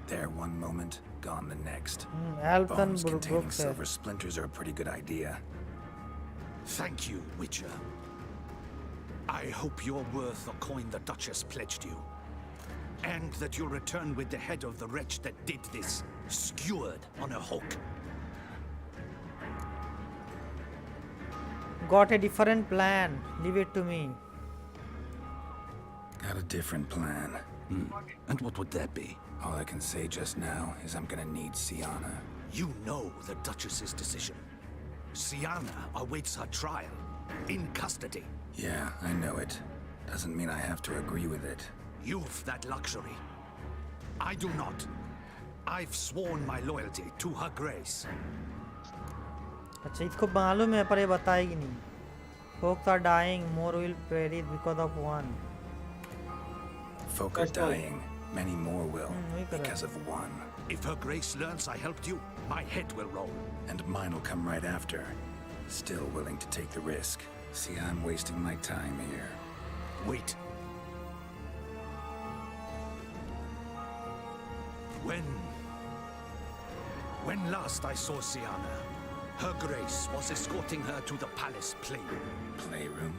There one moment, gone the next. Alps and Bones containing Bruxay. silver splinters are a pretty good idea. Thank you, Witcher. I hope you're worth the coin the Duchess pledged you. And that you'll return with the head of the wretch that did this, skewered on a hook. Got a different plan. Leave it to me. Got a different plan. And what would that be? All I can say just now is I'm gonna need Sienna. You know the Duchess's decision. Sienna awaits her trial, in custody. Yeah, I know it. Doesn't mean I have to agree with it. You've that luxury. I do not. I've sworn my loyalty to her grace. अच्छा इसको मालूम है पर ये बताएगी नहीं। Folks are dying, more will perish because of one. Folk are dying. Many more will, because of one. If her grace learns I helped you, my head will roll. And mine will come right after. Still willing to take the risk. See, I'm wasting my time here. Wait. When last I saw Sienna, her grace was escorting her to the palace playroom. Playroom?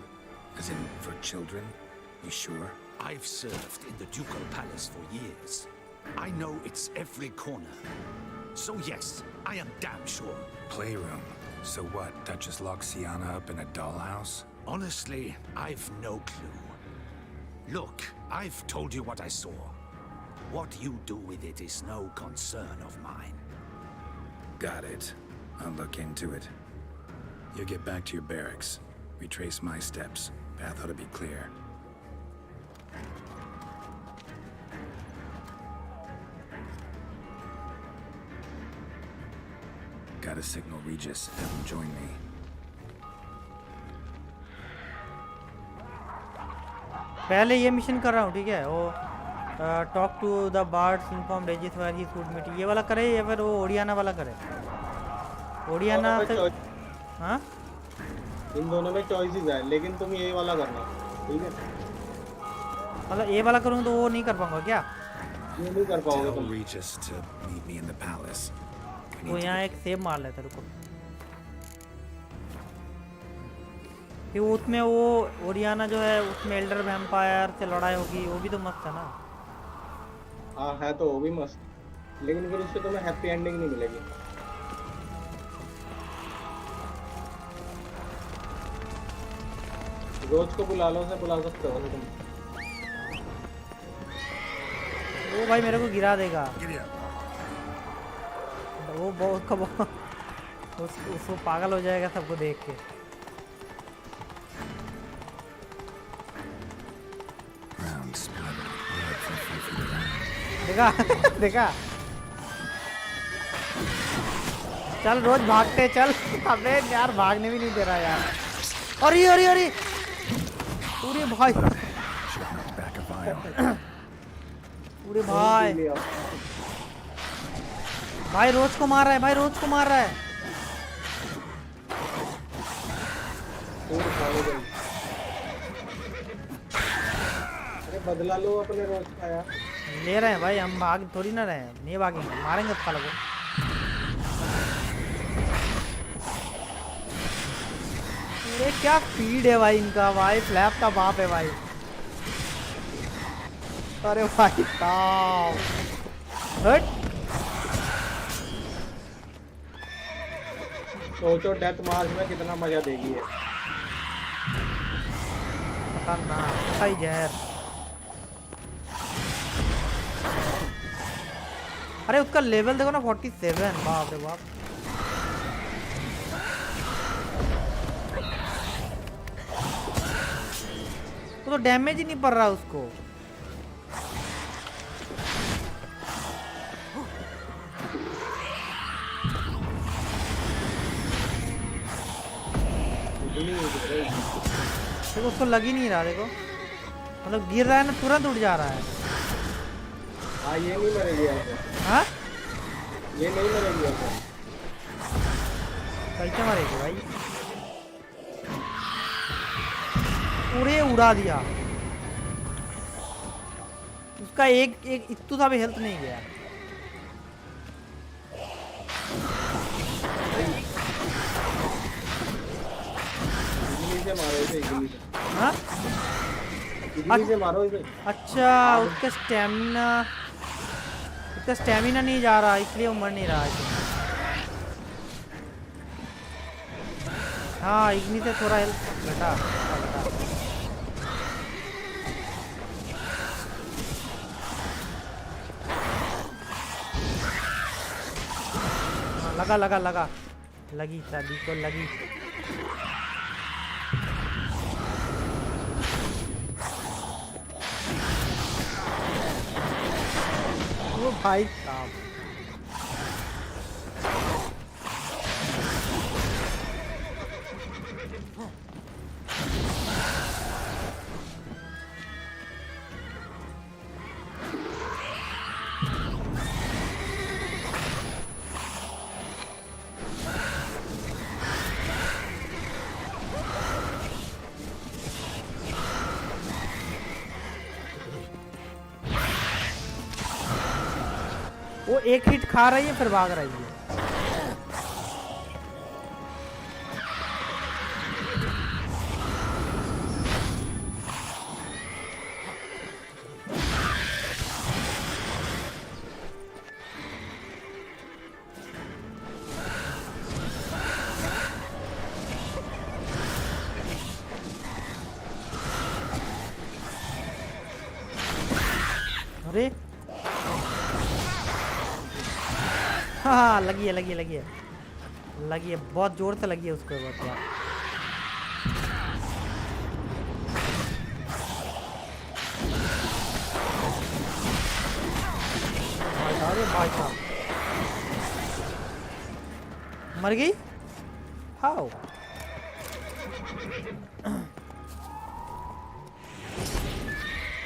As in for children? You sure? I've served in the ducal palace for years. I know its every corner. So yes, I am damn sure. Playroom? So what, Duchess locked Sienna up in a dollhouse? Honestly, I've no clue. Look, I've told you what I saw. What you do with it is no concern of mine. Got it. I'll look into it. You get back to your barracks. Retrace my steps. Path ought to be clear. Gotta signal Regis. Have him join me. पहले ये mission कर रहा हूँ, ठीक है? वो talk to the bards, inform Regis where he should meet, ये वाला करे या फिर वो ओडियाना वाला करे? ओडियाना से हाँ इन दोनों में चॉइसेस है, लेकिन तुम ये वाला करना, ठीक है? मतलब ये वाला करूँ तो वो नहीं कर पाऊंगा क्या? ये नहीं कर पाओगे Tell तुम। Regis to meet me in the palace. We वो need to यहाँ get एक सेब मार लेता, रुको। कि उसमें वो ओरियाना जो है उसमें एल्डर वैम्पायर से लड़ाई होगी, वो भी तो मस्त है ना। हाँ है तो वो भी मस्त, लेकिन फिर उससे तुम्हें हैप्पी एंडिंग नहीं मिलेगी। रोज को बुला लो, उसे बुला सकते हो तुम। वो भाई मेरे को गिरा देगा। वो बहुत कब उसको पागल हो जाएगा सबको देख के। देखा देखा, चल रोज भागते चल। अबे यार भागने भी नहीं दे रहा यार। अरे अरे अरे पूरे भाई, पूरे भाई भाई रोज को मार रहा है, भाई रोज को मार रहा है। अरे बदला लो अपने रोज का यार। ले रहे हैं भाई, हम भाग थोड़ी ना रहे हैं, नहीं भागेंगे, मारेंगे सालों को। अरे क्या स्पीड है भाई इनका, भाई फ्लैप का बाप है भाई। अरे भाई साहब हट। सोचो डेथ मार्च में कितना मजा देगी है। खतरनाक सही जहर। अरे उसका लेवल देखो ना 47, बाप रे बाप। तो डैमेज ही नहीं पड़ रहा उसको। देखो उसको लग ही नहीं रहा, देखो मतलब गिर रहा है ना तुरंत उठ जा रहा है। हाँ ये नहीं मरेगी ऐसे। हाँ ये नहीं मरेगी ऐसे। कैसे मरेगी भाई? पूरे उड़ा दिया उसका, एक एक इतू सा भी हेल्थ नहीं गया। इडली से मारो इसे, इडली से। हाँ इडली से मारो इसे। अच्छा उसका स्टेमिना नहीं जा रहा, इसलिए वो मर नहीं रहा है। हाँ इग्नि से थोड़ा हेल्थ घटा। लगा लगा लगा लगी, सभी को लगी। वो भाई साहब वो एक हिट खा रही है फिर भाग रही है। अरे हाँ लगी है लगी है लगी है लगी है, बहुत जोर से लगी है उसको बहुत यार। अरे भाई साहब मर गई। हाउ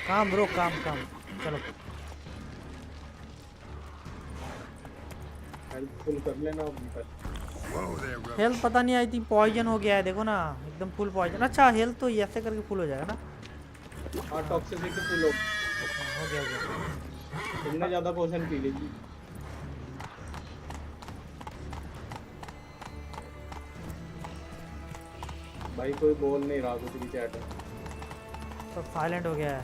काम ब्रो काम काम, चलो हेल्प फुल कर लेना। हेल्थ पता नहीं, आई थिंक पॉइजन हो गया है, देखो ना एकदम फुल पॉइजन। अच्छा हेल्थ तो ये ऐसे करके फुल हो जाएगा ना? हाँ टॉक्सिसिटी फुल हो गया हो गया। तुमने ज़्यादा पोशन पी ली थी। भाई कोई बोल नहीं रहा कुछ भी चैट में, सब साइलेंट हो गया है।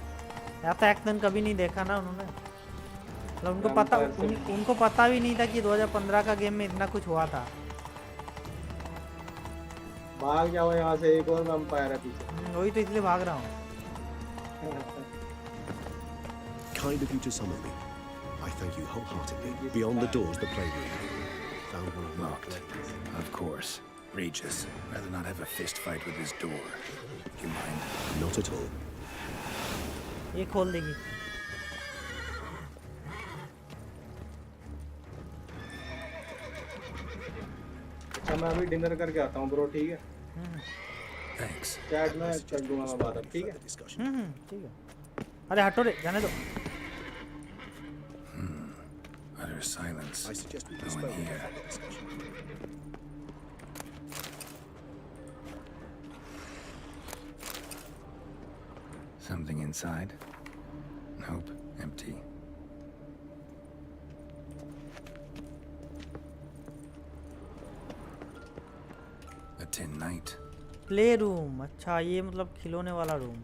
ऐसा एक्शन कभी नहीं देखा ना उन्होंने, मतलब उनको पता भी नहीं था कि 2015 का गेम में इतना कुछ हुआ था। भाग जाओ यहाँ से, एक और वैम्पायर है पीछे। वही तो इसलिए भाग रहा हूँ। Kind of you to summon me. I thank you wholeheartedly. Beyond the doors, the playroom. Found one of Locked. Of course. Regis. Rather not have a fist fight with this door. You mind? Not at all. ये खोल देगी। अच्छा मैं अभी dinner करके आता हूँ bro, ठीक है? Thanks. चैट में कर दूंगा मैं बात, ठीक है? ठीक है। अरे हटो रे, जाने दो। Utter silence. I suggest we No postpone one here. the discussion. Something inside? Nope. Empty. A tin knight. Play room, अच्छा ये मतलब खिलौने वाला room.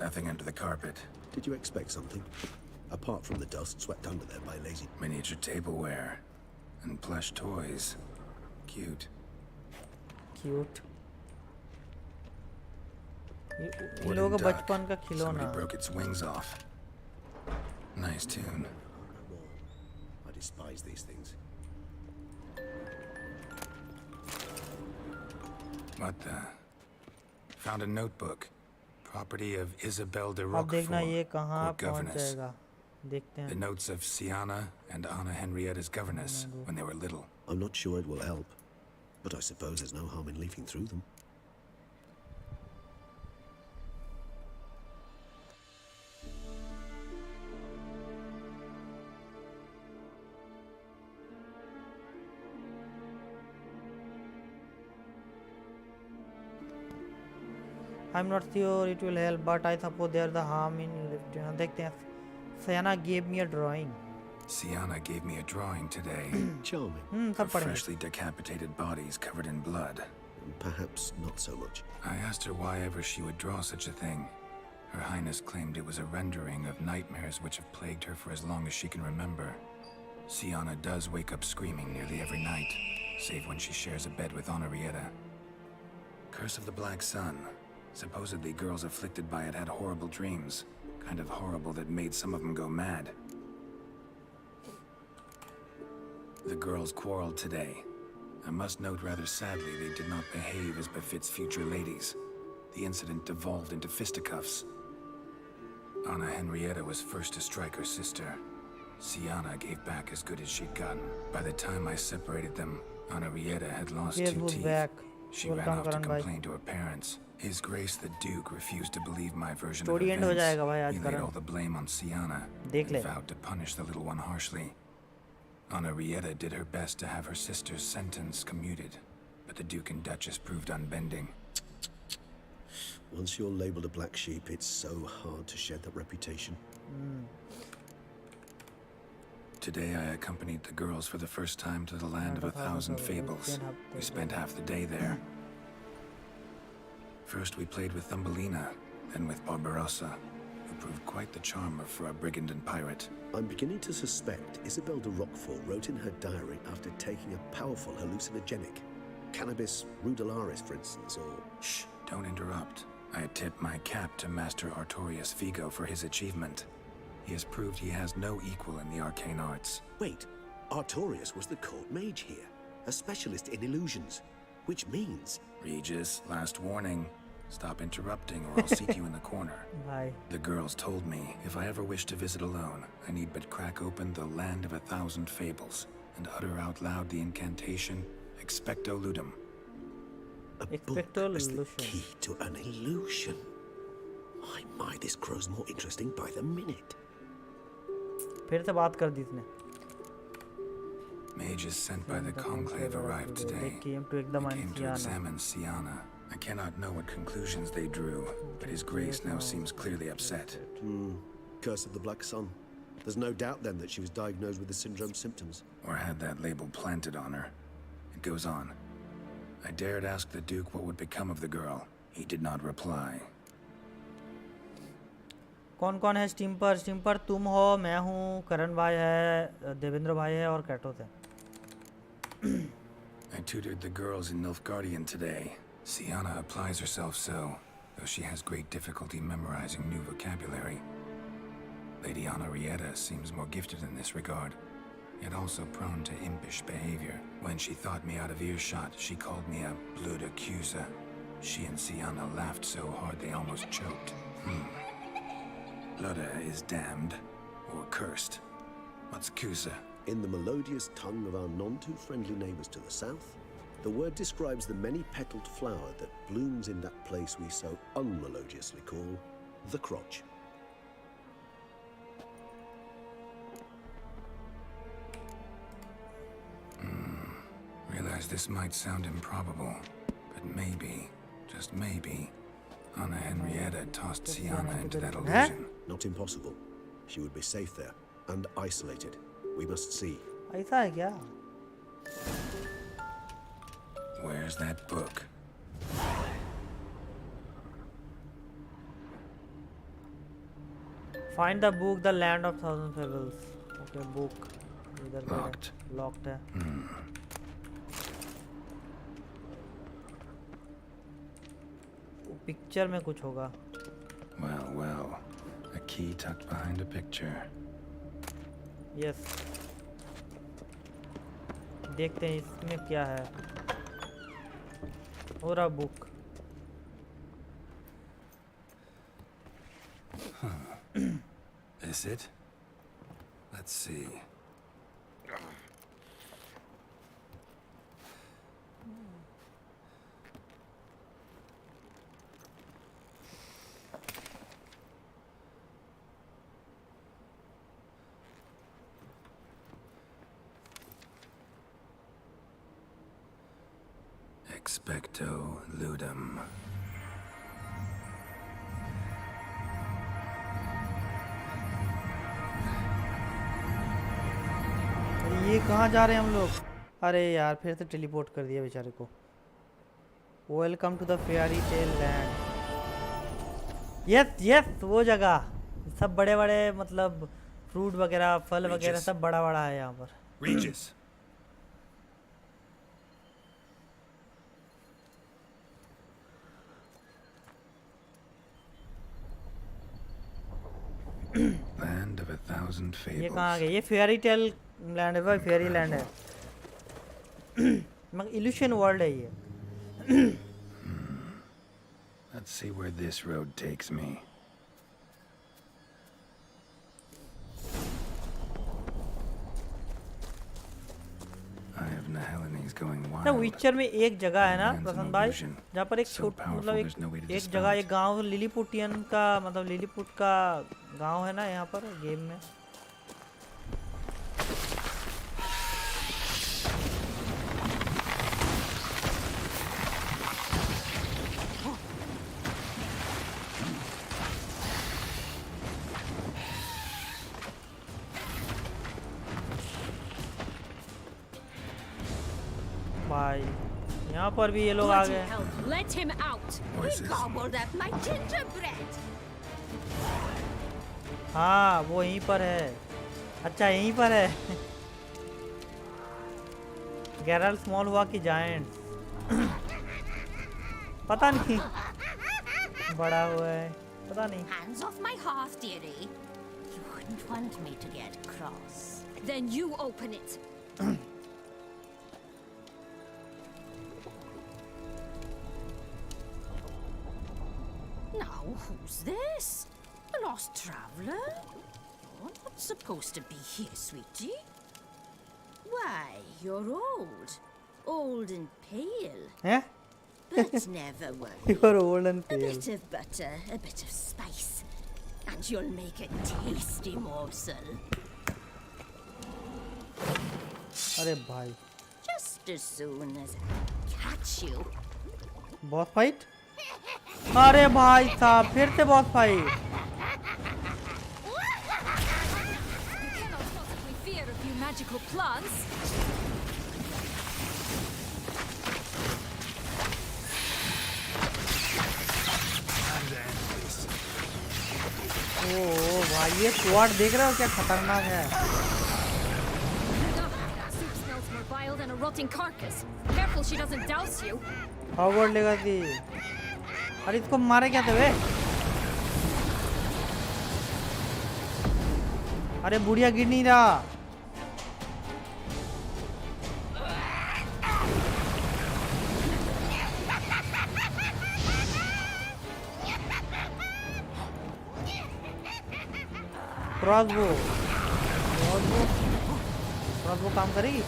Nothing under the carpet. Did you expect something? Apart from the dust swept under there by lazy... Miniature tableware. And plush toys. Cute. Cute. In Wooden लोगों का duck. बचपन का खिलौना। Somebody broke its wings off. Nice tune. I despise these things. What the? Found a notebook. Property of Isabel de अब देखना ये Roquefort, कहाँ court पहुँच governess. जाएगा, देखते The हैं। notes of Siana and Anna Henrietta's governess when they were little. I'm not sure it will help, but I suppose there's no harm in leafing through them. I'm not sure it will help, but I suppose there's the harm in lifting. देखते हैं। Sienna gave me a drawing. Siana gave me a drawing today. Charming. सब Of पढ़ेंगे। freshly decapitated bodies covered in blood. Perhaps not so much. I asked her why ever she would draw such a thing. Her Highness claimed it was a rendering of nightmares which have plagued her for as long as she can remember. Siana does wake up screaming nearly every night, save when she shares a bed with Henrietta. Curse of the Black Sun. Supposedly girls afflicted by it had horrible dreams. Kind of horrible that made some of them go mad. The girls quarreled today. I must note rather sadly they did not behave as befits future ladies. The incident devolved into fisticuffs. Anna Henrietta was first to strike her sister. Siana gave back as good as she'd gotten. By the time I separated them, Henrietta had lost Yes, 2 who's teeth. back? She Welcome, ran off to Karan bhai. complain to her parents. His Grace the Duke refused to believe my version Story of end हो events. जाएगा भाई आज He laid Karan। all the blame on Siana देख and ले। vowed to punish the little one harshly. Henrietta did her best to have her sister's sentence commuted, but the Duke and Duchess proved unbending. Once you're labelled a black sheep, it's so hard to shed that reputation. Today I accompanied the girls for the first time to the land of 1,000 fables. We spent half the day there. First we played with Thumbelina, then with Barbarossa, who proved quite the charmer for a brigand and pirate. I'm beginning to suspect Isabel de Roquefort wrote in her diary after taking a powerful hallucinogenic. Cannabis rudelaris, for instance, or... Shh, don't interrupt. I tip my cap to Master Artorius Vigo for his achievement. He has proved he has no equal in the arcane arts. Wait, Artorius was the court mage here, a specialist in illusions, which means... Regis, last warning. Stop interrupting or I'll seat you in the corner. Bye. The girls told me if I ever wish to visit alone, I need but crack open the land of 1,000 fables and utter out loud the incantation Expecto Ludum. A book as the key to an illusion. My, this grows more interesting by the minute. फिर से बात कर दी इसने. Mages sent by the conclave arrived today. They came to examine Siana. I cannot know what conclusions they drew, but His Grace now seems clearly upset. Curse of the Black Sun. There's no doubt then that she was diagnosed with the syndrome symptoms. Or had that label planted on her. It goes on. I dared ask the Duke what would become of the girl. He did not reply. कौन कौन है steam पर तुम हो, मैं हूँ, करण भाई है, देवेंद्र भाई है और कैटोस है. I tutored the girls in Nilfgaardian today. Siana applies herself so, though she has great difficulty memorizing new vocabulary. Lady Henrietta seems more gifted in this regard, yet also prone to impish behavior. When she thought me out of earshot, she called me a blood accuser. She and Siana laughed so hard they almost choked. Ludda is damned, or cursed. What's Kusa? In the melodious tongue of our none-too-friendly neighbours to the south, the word describes the many-petaled flower that blooms in that place we so unmelodiously call the crotch. Realize this might sound improbable, but maybe, just maybe, Anna Henrietta tossed Siana into that illusion. Not impossible. She would be safe there, and isolated. We must see. ऐसा है क्या? Where's that book? Find the book, the land of thousand fables. Okay, book. Locked. Locked है. Picture में कुछ होगा. Well, a key tucked behind a picture. Yes. देखते हैं इसमें क्या है. और a book. Is it? Let's see. Expecto ludum. ये कहाँ जा रहे हैं हम लोग? अरे यार फिर से टेलीपोर्ट कर दिया बेचारे को. Welcome to the fairy tale land. Yes वो जगह सब बड़े बड़े मतलब फ्रूट वगैरह फल वगैरह सब बड़ा बड़ा है यहाँ पर. Regis. Land of a thousand fables. ये कहाँ आ गए? ये फेयरी टेल लैंड है भाई, फेयरी लैंड है. मगर इल्यूशन वर्ल्ड है ये. Let's see where this road takes me. I have Nahelines going wild. ना विचर में एक जगह है ना प्रसन्न भाई, जहाँ पर एक छोटा मतलब एक जगह एक गांव लिलीपुटियन का मतलब लिलीपुट का गांव है ना यहाँ पर गेम में. भाई यहाँ पर भी ये लोग आ गए. Let him out. He gobbled up my gingerbread. हाँ वो यहीं पर है. अच्छा यहीं पर है. गैरल्ट स्मॉल हुआ कि जायंट्स पता नहीं. बड़ा हुआ है पता नहीं. Hands off my hearth, dearie. You wouldn't want me to get cross. Then you open it. Now, who's this? A lost traveler? You're not supposed to be here, sweetie. Why, you're old. Old and pale. Eh? But never worry. You're old and A pale. bit of butter, a bit of spice, and you'll make a tasty morsel. अरे भाई Just as soon as I catch you. Boss fight अरे भाई साहब फिर से boss fight Fear a few magical plants. ओ भाई ये स्वाड देख रहे हो क्या खतरनाक है Soup smells more vile than a rotting carcass. Careful she doesn't douse you. Forward लेगा थी अरे इसको मारे क्या थे वे अरे बुढ़िया गिर नहीं रहा क्रॉसबो काम करेगी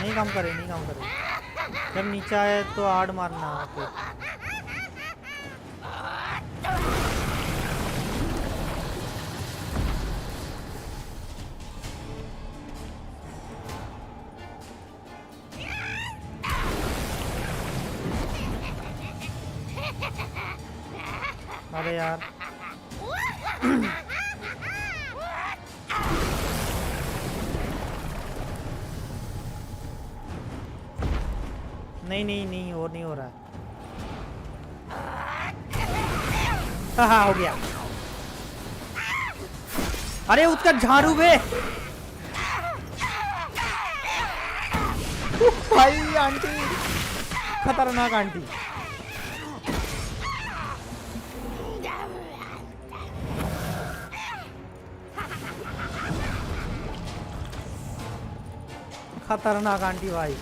नहीं काम करे जब नीचे आए तो आड़ मारना आपको अरे यार नहीं और नहीं हो रहा हाँ हो गया अरे उसका झाड़ू बे भाई आंटी खतरनाक आंटी खतरनाक आंटी भाई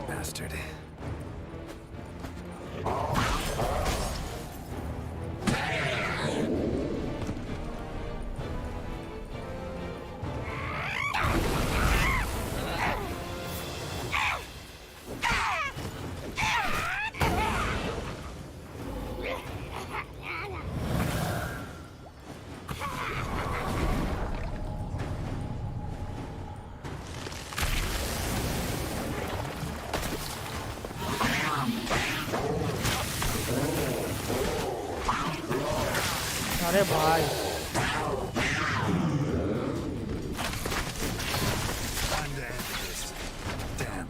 Bastard. अरे भाई Damn.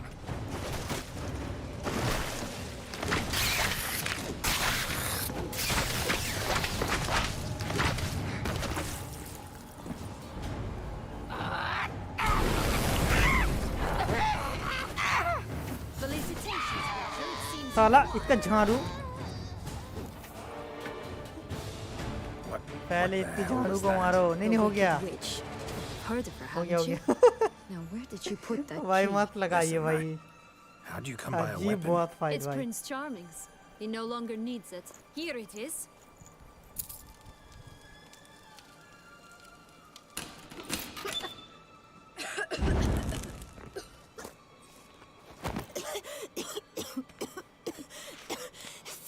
साला इसका झाड़ू पहले इसकी झाड़ू को मारो नहीं हो गया भाई मत लगाइए भाई How'd you come by a अजीब weapon? बहुत फाइट It's भाई Prince Charming's. He no longer needs it. Here it is.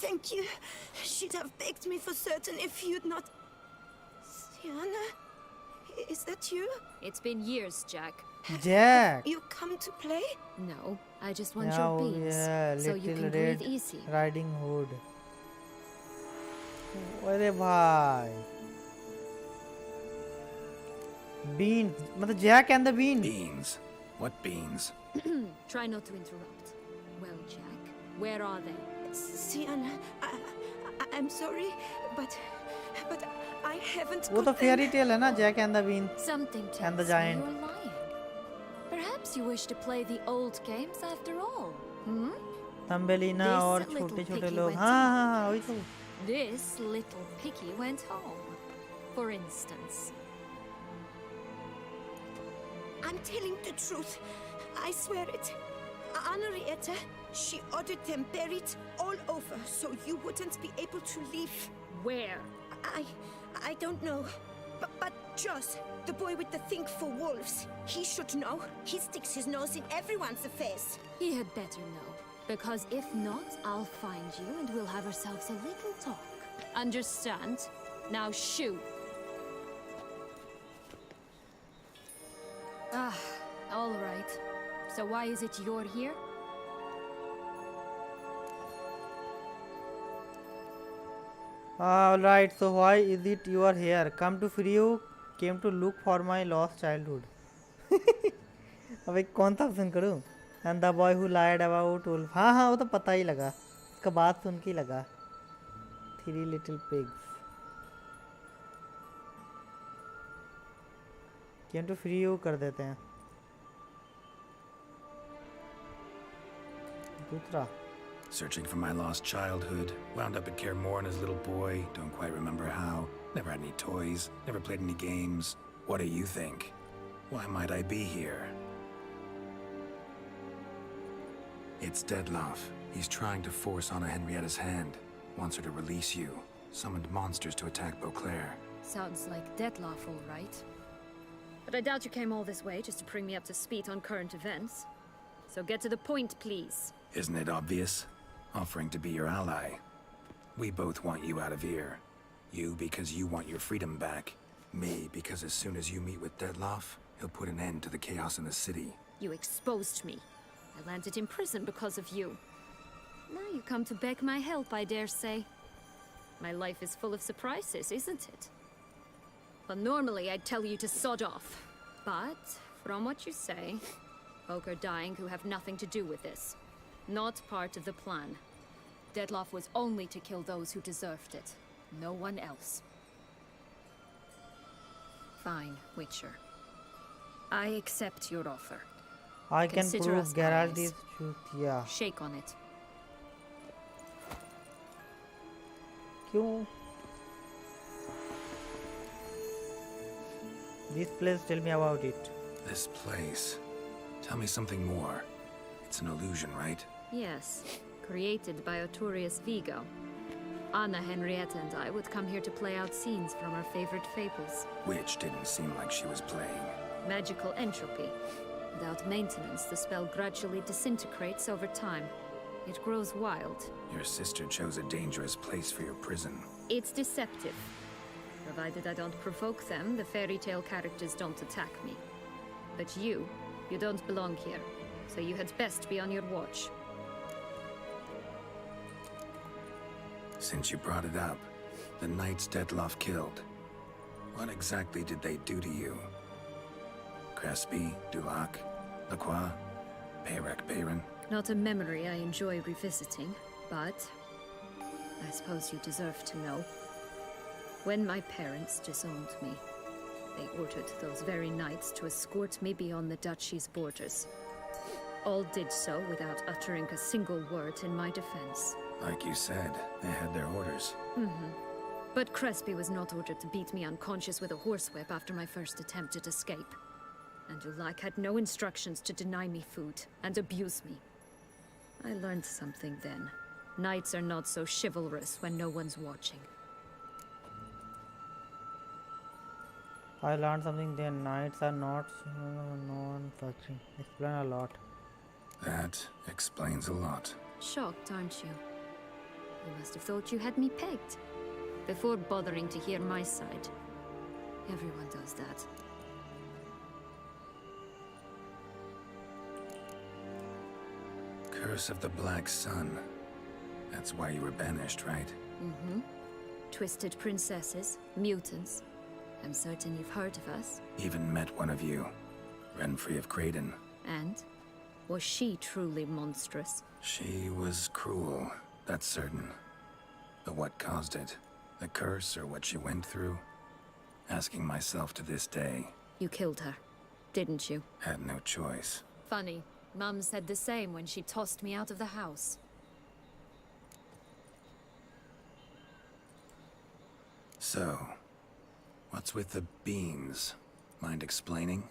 Thank you. She'd have begged me for certain if you'd not... Sienna? Is that you? It's been years, Jack. Jack. You come to play? No, I just want Yeah, your oh beans, yeah, so you Little can Red breathe easy. Riding Hood. अरे भाई beans मतलब Jack and the bean. Beans? What beans? Try not to interrupt. Well, Jack, where are they? Sienna, I'm sorry, but I haven't. वो तो fairy tale है ना Jack and the bean Something tells and the me giant. you're lying. Perhaps you wish to play the old games after all. Hmm? तंबेलिना This और little छोटे-छोटे piggy लोग went हाँ वही तो This little piggy went home, for instance. I'm telling the truth. I swear it. Henrietta, she ordered them buried all over, so you wouldn't be able to leave. Where? I don't know. But Joss, the boy with the think for wolves, he should know. He sticks his nose in everyone's affairs. He had better know. Because if not, I'll find you and we'll have ourselves a little talk. Understand? Now shoo! Ah, all right. So why is it you're here? Alright, so why is it you are here? Come to free you, came to look for my lost childhood. अब एक कौन सा option करूँ? And the boy who lied about wolf. हाँ हाँ वो तो पता ही लगा. इसका बात सुन के ही लगा. 3 little pigs. Came to free you कर देते हैं. दूसरा. Searching for my lost childhood. Wound up at Kaer Morhen as a little boy. Don't quite remember how. Never had any toys. Never played any games. What do you think? Why might I be here? It's Dettlaff. He's trying to force Anna Henrietta's hand. Wants her to release you. Summoned monsters to attack Beauclair. Sounds like Dettlaff, all right. But I doubt you came all this way just to bring me up to speed on current events. So get to the point, please. Isn't it obvious? Offering to be your ally. We both want you out of here. You because you want your freedom back. Me because as soon as you meet with Dettlaff, he'll put an end to the chaos in the city. You exposed me. I landed in prison because of you. Now you come to beg my help, I dare say. My life is full of surprises, isn't it? Well, normally I'd tell you to sod off. But, from what you say, folk are dying who have nothing to do with this. Not part of the plan. Dettlaff was only to kill those who deserved it. No one else. Fine, Witcher. I accept your offer. I can Consider prove us Geralt allies. is truth. Yeah. Shake on it. क्यों? This place, tell me about it. This place. Tell me something more. It's an illusion, right? Yes, created by Arturius Vigo. Anna Henrietta and I would come here to play out scenes from our favorite fables. Which didn't seem like she was playing. Magical entropy. Without maintenance, the spell gradually disintegrates over time. It grows wild. Your sister chose a dangerous place for your prison. It's deceptive. Provided I don't provoke them, the fairy tale characters don't attack me. But you don't belong here. So you had best be on your watch. Since you brought it up, the knights Dettlaff killed. What exactly did they do to you? Crespi, Dulac, Lacroix, Peyrac Bayron? Not a memory I enjoy revisiting, but I suppose you deserve to know. When my parents disowned me, they ordered those very knights to escort me beyond the duchy's borders. All did so without uttering a single word in my defense. Like you said, they had their orders. But Crespi was not ordered to beat me unconscious with a horsewhip after my first attempt at escape. And Dulac had no instructions to deny me food and abuse me. I learned something then. Knights are not so chivalrous when no one's watching. I learned something then. Knights are not non-touching. Explain a lot. That explains a lot. Shocked, aren't you? You must have thought you had me pegged. Before bothering to hear my side. Everyone does that. Curse of the Black Sun. That's why you were banished, right? Twisted princesses, mutants. I'm certain you've heard of us. Even met one of you. Renfrey of Craden. And? Was she truly monstrous? She was cruel, that's certain. But what caused it? The curse or what she went through? Asking myself to this day. You killed her, didn't you? Had no choice. Funny. Mum said the same when she tossed me out of the house. So, what's with the beans? Mind explaining?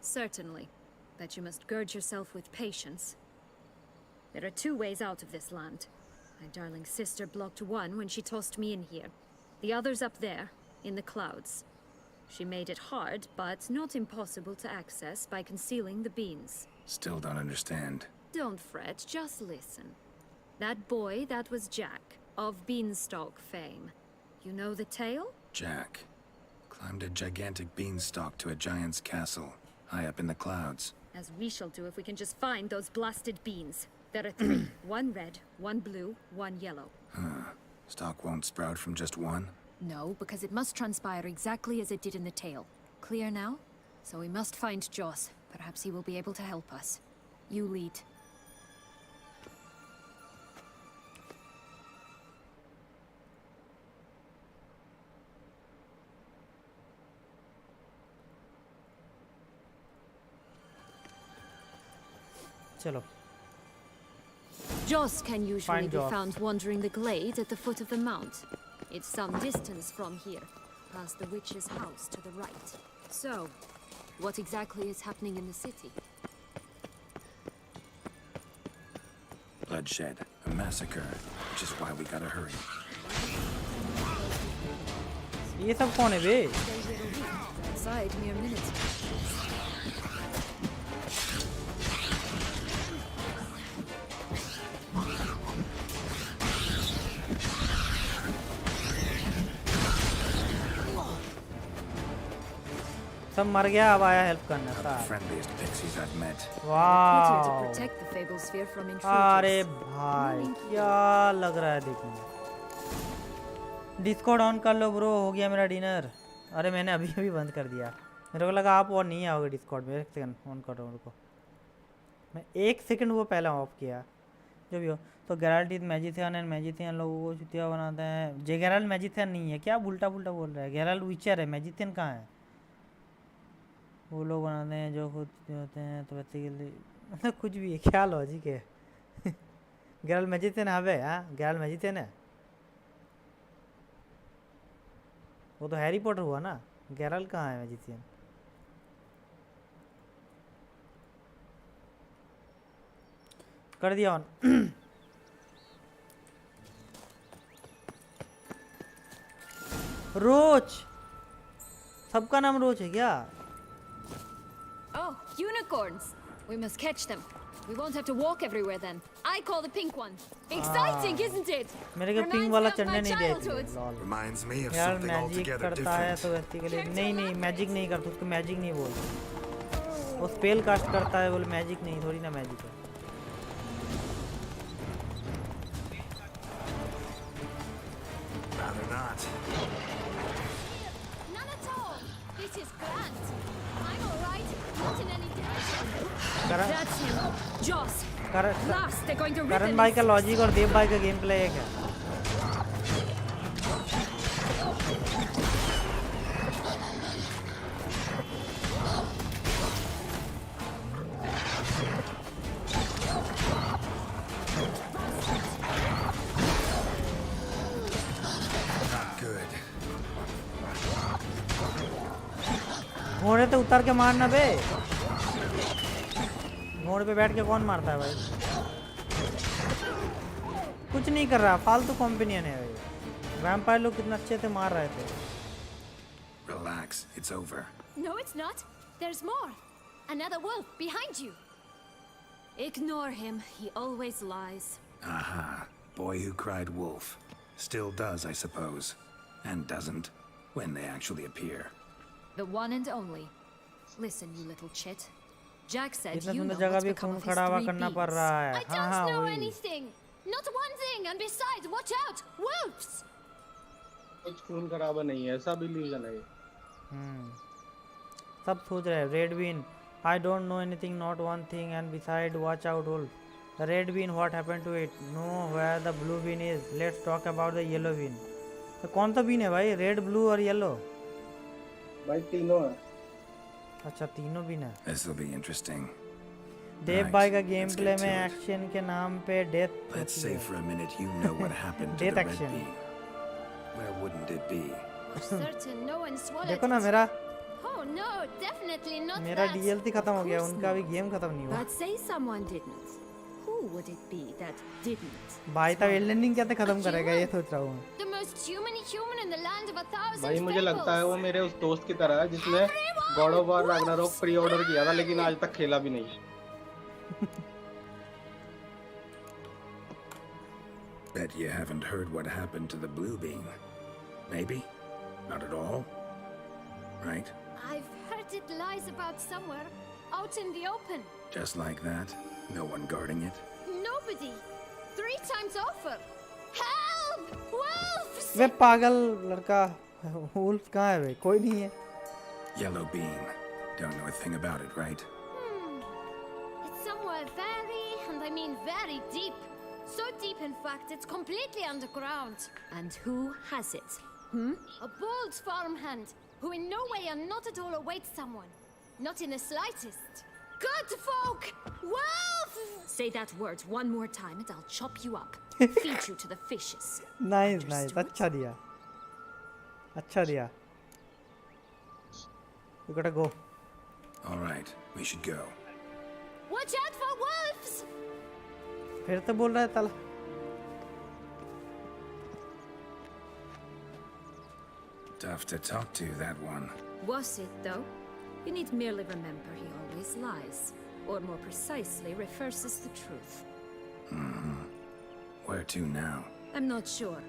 Certainly. But you must gird yourself with patience. There are 2 ways out of this land. My darling sister blocked one when she tossed me in here. The other's up there, in the clouds. She made it hard, but not impossible to access by concealing the beans. Still don't understand. Don't fret, just listen. That boy, that was Jack, of Beanstalk fame. You know the tale? Jack climbed a gigantic beanstalk to a giant's castle, high up in the clouds. As we shall do if we can just find those blasted beans. There are 3. One red, one blue, one yellow. Huh. Stalk won't sprout from just one? No, because it must transpire exactly as it did in the tale. Clear now? So we must find Joss. Perhaps he will be able to help us. You lead. चलो. Joss can usually Find be Joss. found wandering the glade at the foot of the mount. It's some distance from here, past the witch's house to the right. So, what exactly is happening in the city? Bloodshed, a massacre, which is why we gotta hurry. ये सब कौन है बे? Outside mere minutes. सब मर गया अब आया help करने The friendliest pixies I've met. Put here to वाह protect the Fable Sphere from अरे intruders. भाई क्या लग रहा है देखने में. डिस्कॉर्ड ऑन कर लो ब्रो. हो गया मेरा डिनर. अरे मैंने अभी अभी बंद कर दिया. मेरे को लगा आप और नहीं आओगे डिस्कॉर्ड में. 1 सेकंड ऑन कर रहा हूँ. रुको मैं 1 सेकंड वो पहले ऑफ किया. जो भी हो तो Geralt is magician and magician लोगों को चुतिया बनाते हैं. जे गेराल्ट मैजिशियन नहीं है क्या? उल्टा पुल्टा बोल रहा है. गेराल्ट विचर है. मैजिशियन कहाँ है? वो लोग बनाते हैं जो खुद होते हैं तो बच्चे के लिए मतलब कुछ भी है. क्या लॉजिक है? गेराल्ट मैजिशियन है. हाँ गेराल्ट मैजिशियन है. वो तो हैरी पॉटर हुआ ना. गेराल्ट कहाँ है मैजिशियन? कर दिया ऑन. रोच. सबका नाम रोच है क्या? Oh, unicorns! We must catch them. We won't have to walk everywhere then. I call the pink one. Exciting, isn't it? मेरे को पिंक वाला चढ़ने नहीं देती. Reminds me of यार something मैजिक altogether करता है different. तो वैसे के लिए नहीं मैजिक नहीं करता. उसको मैजिक नहीं बोलते. वो स्पेल कास्ट करता है. बोले मैजिक नहीं. थोड़ी ना मैजिक है. Rather not. None at all. This is grand. I'm all right. Not in any danger. That's him. Joss. Last, they're going to rip करण भाई का लॉजिक और देव भाई का गेम प्ले एक है. घोड़े तो उतर के मारना बे. घोड़े पे बैठ के कौन मारता है भाई? कुछ नहीं कर रहा. फालतू कॉम्पिनियन है भाई. वैम्पायर लोग कितना अच्छे से मार रहे थे. Relax, it's over. No, it's not. There's more. Another wolf behind you. Ignore him. He always lies. Aha. Boy who cried wolf. Still does, I suppose. And doesn't. When they actually appear. The one and only. Listen, you little chit. Jack said इतना you know सुंदर जगह what's भी become खून of his खड़ा हुआ 3 करना beasts. पड़ रहा है. I हाँ don't know वही. anything. Not one thing. And besides, watch out. Wolves. कुछ खून खराबा नहीं है. ऐसा भी लीगल है. सब सोच रहे हैं. Red been. I don't know anything. Not one thing. And beside, watch out wolf. The red bean. What happened to it? Know where the blue bean is. Let's talk about the yellow bean. तो कौन सा been है भाई? Red blue और yellow. भाई तीनों है. अच्छा तीनों बीन है. This will be interesting. देव भाई का गेम प्ले में एक्शन के नाम पे death. Let's say for a minute you know what happened to Death the red action. bean. Where wouldn't it be? Certain no one swallowed देखो ना it. मेरा Oh no, definitely not मेरा that. DLC खत्म हो गया. Of course उनका भी not. Game खत्म नहीं हुआ. But say someone didn't. Who would it be that didn't? भाई तब एल्डनिंग कैसे खत्म करेगा ये सोच रहा हूँ। The most human in the land of 1,000 भाई मुझे लगता है fables. वो मेरे उस दोस्त की तरह है जिसने God of war Ragnarok pre order किया था लेकिन आज तक खेला भी नहीं। Bet you haven't heard what happened to the blue beam. Maybe? Not at all? Right? I've heard it lies about somewhere out in the open. Just like that? No one guarding it? Nobody. 3 times over. Help! Wolves! वे पागल लड़का wolf कहाँ है वे? कोई नहीं है। Yellow beam. Don't know a thing about it, right? It's somewhere very, and I mean very deep. So deep, in fact, it's completely underground. And who has it? A bold farmhand who in no way and not at all awaits someone. Not in the slightest. Good folk! Wolf! Say that word one more time and I'll chop you up. Feed you to the fishes. Nice, nice. अच्छा दिया। अच्छा दिया। You gotta go. All right, we should go. Watch out for wolves! फिर तो बोल रहा है ताला। Tough to talk to, that one. Was it, though? You need merely remember he always lies. Or more precisely, reverses the truth. Where to now? I'm not sure.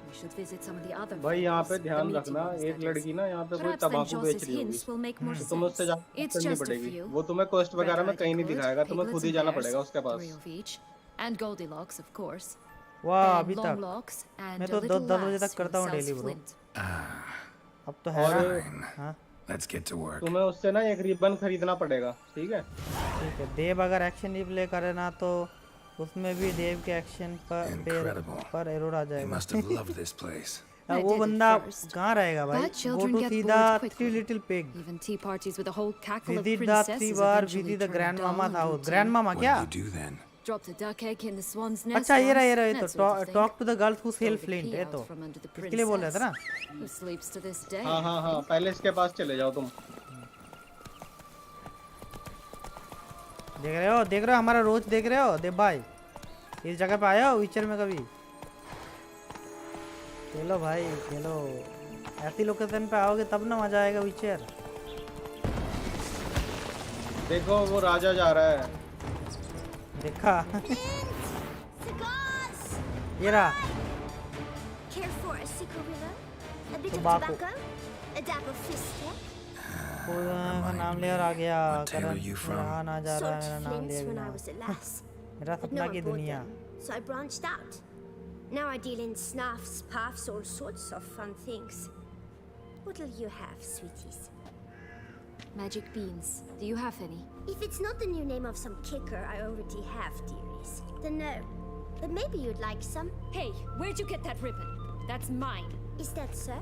We should visit some of the other भाई यहाँ पे fables, ध्यान the रखना meeting एक rooms, that लड़की ना यहाँ पे कोई Perhaps then तंबाकू बेच Joss's रही hints will make more होगी तो तुम्हें उससे sense. जाकर It's करनी just a पड़ेगी few. वो तुम्हें क्वेस्ट वगैरह में Red कहीं नहीं Riding दिखाएगा Hood, तुम्हें खुद ही Piglets जाना and पड़ेगा Hares, उसके पास 3 of each, and Goldilocks, of course. वाह Then अभी तक Longlocks and मैं a तो little 10 बजे lass तक करता who हूँ sells डेली ब्रो। flint. अब तो है Fine. हाँ Let's get to work. तुम्हें उससे ना एक रिबन खरीदना पड़ेगा ठीक है। ठीक है। देव अगर एक्शन रिप्ले करे ना तो उसमें भी देव के एक्शन पर एरर आ They जाएगा। must have loved this place. वो बंदा कहाँ रहेगा भाई? But Go children to get see bored the quickly. 3 little pig. Even tea parties with a whole cackle of Visit the princesses 3 bar eventually visit the turn grandmama dull था and वो। routine. grandmama What क्या? do you do then? Dropped a duck egg in the swan's nest. अच्छा ये रहा once, ये that तो sort of thing. talk to the girls who Stole sell the flint pea है out तो from under the इसके लिए बोल रहा था ना। princess, who sleeps to this day. हाँ हाँ हाँ पहले इसके पास चले जाओ तुम। देख रहे हो हमारा रोज देख रहे हो देव भाई? इस जगह पे आया हो विचर में कभी? खेलो भाई खेलो, ऐसी लोकेशन पे आओगे तब ना मजा आएगा विचर। देखो वो राजा जा रहा है। देखा ये रहा। Care for a cigarilla? A bit of Tobacco. tobacco? A dab of fistic? का नाम ले और आ गया करण। मेरा ना जा रहा है मेरा Sold नाम flints ले when I गया। was a lass. मेरा But सपना no की one bought दुनिया। them, so I branched out. Now I deal in snuffs, puffs, all sorts of fun things. What'll you have, sweeties? Magic beans. Do you have any? If it's not the new name of some kicker I already have, dearies, then no. But maybe you'd like some. Hey, where'd you get that ribbon? That's mine. Is that so?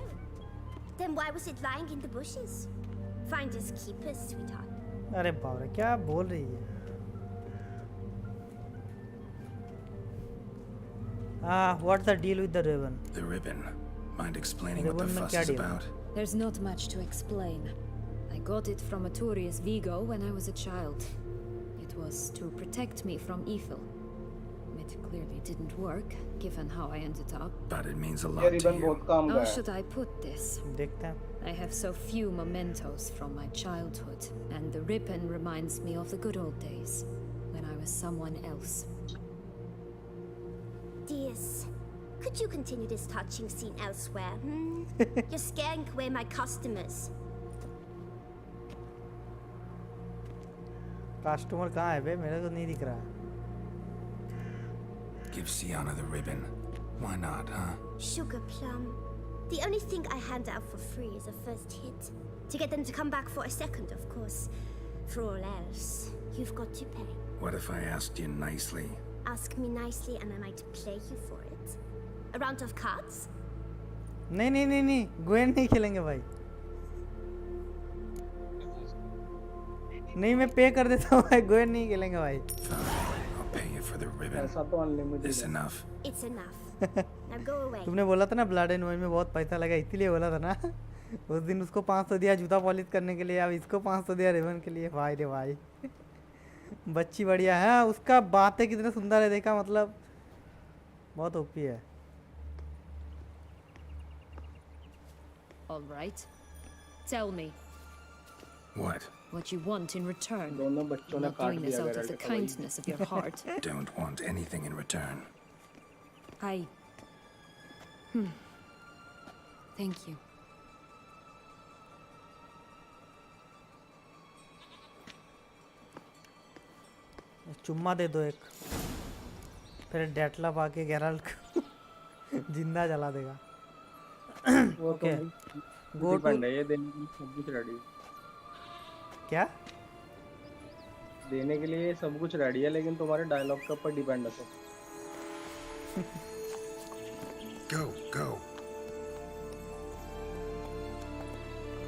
Then why was it lying in the bushes? Finders keepers, sweetheart. अरे बाप रे क्या बोल रही है? What's the deal with the ribbon? The ribbon. Mind explaining what the Ribbon में fuss क्या is deal? about? There's not much to explain. I got it from a Turius Vigo when I was a child. It was to protect me from evil. It clearly didn't work, given how I ended up. But it means a ये lot to ribbon you. बहुत काम का How है। should I put this? देखते हैं। I have so few mementos from my childhood, and the ribbon reminds me of the good old days, when I was someone else. Dears, could you continue this touching scene elsewhere? You're scaring away my customers. Customer कहाँ है बे? मेरे को नहीं दिख रहा। Give Sienna the ribbon. Why not, huh? Sugar plum. The only thing I hand out for free is a first hit. To get them to come back for a second, of course. For all else, you've got to pay. What if I asked you nicely? Ask me nicely and I might play you for it. A round of cards? नहीं नहीं नहीं नहीं Gwen नहीं खेलेंगे भाई। नहीं मैं पे कर देता हूँ भाई, ग्वेन नहीं खेलेंगे भाई। I'll pay you for the ribbon. ऐसा तो unlimited Is enough. It's enough. Now go away. तुमने बोला था ना ब्लड एंड वाइन में बहुत पैसा लगा, इसीलिए बोला था ना। उस दिन उसको 500 दिया जूता पॉलिश करने के लिए, अब इसको 500 दिया रिबन के लिए। भाई रे भाई बच्ची बढ़िया है, उसका बातें कितने सुंदर है, देखा मतलब बहुत ओपी है। All right. Tell me. What? What you want in return. दोनों बच्चों ने Not काट doing this दिया out of Geralt the का भाई। kindness of your heart. Don't want anything in return. Thank you. चुम्मा दे दो एक, फिर डेटलफ आके गेराल्ट को जिंदा जला देगा। ओके गो टू, ये देने के लिए सब कुछ रेडी, क्या देने के लिए सब कुछ रेडी है, लेकिन तुम्हारे डायलॉग के ऊपर डिपेंड है। तो Go.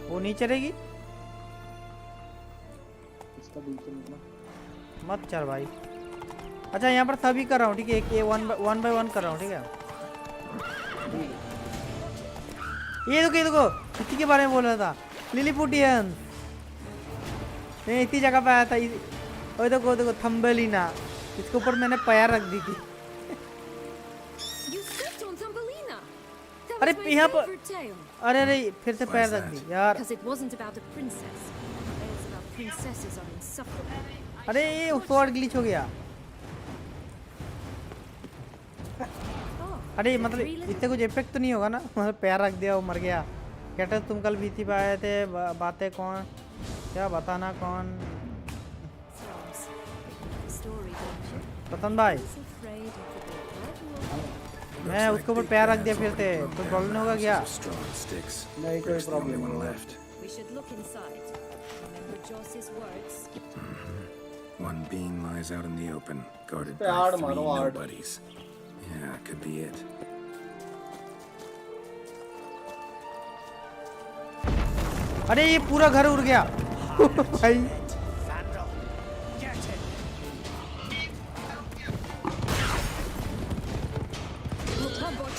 वो नहीं चलेगी, इसका बिल्कुल निकला मत चल भाई। अच्छा यहाँ पर सभी कर रहा हूँ, ठीक है, एक वन बाय वन कर रहा हूँ, ठीक है। ये देखो इसी के बारे में बोल रहा था, लिलीपुटियन। मैं इसी जगह पे आया था, और देखो थम्बेलिना, इसके ऊपर मैंने पैर रख दी थी। अरे यहाँ पर, अरे फिर से पैर रख दी यार। अरे ये स्वॉर्ड ग्लिच हो गया। अरे मतलब इससे कुछ इफेक्ट तो नहीं होगा ना, मतलब पैर रख दिया वो मर गया। कहते तुम कल बीती पे आए थे, बातें कौन, क्या बताना कौन। रतन भाई मैं उसके ऊपर पैर रख दिया, फिर से कोई प्रॉब्लम होगा क्या? नहीं कोई प्रॉब्लम नहीं है। One being lies out in the open, guarded पे by आड़ 3 मारो, आड़। nobodies. Yeah, could be it. अरे ये पूरा घर उड़ गया भाई।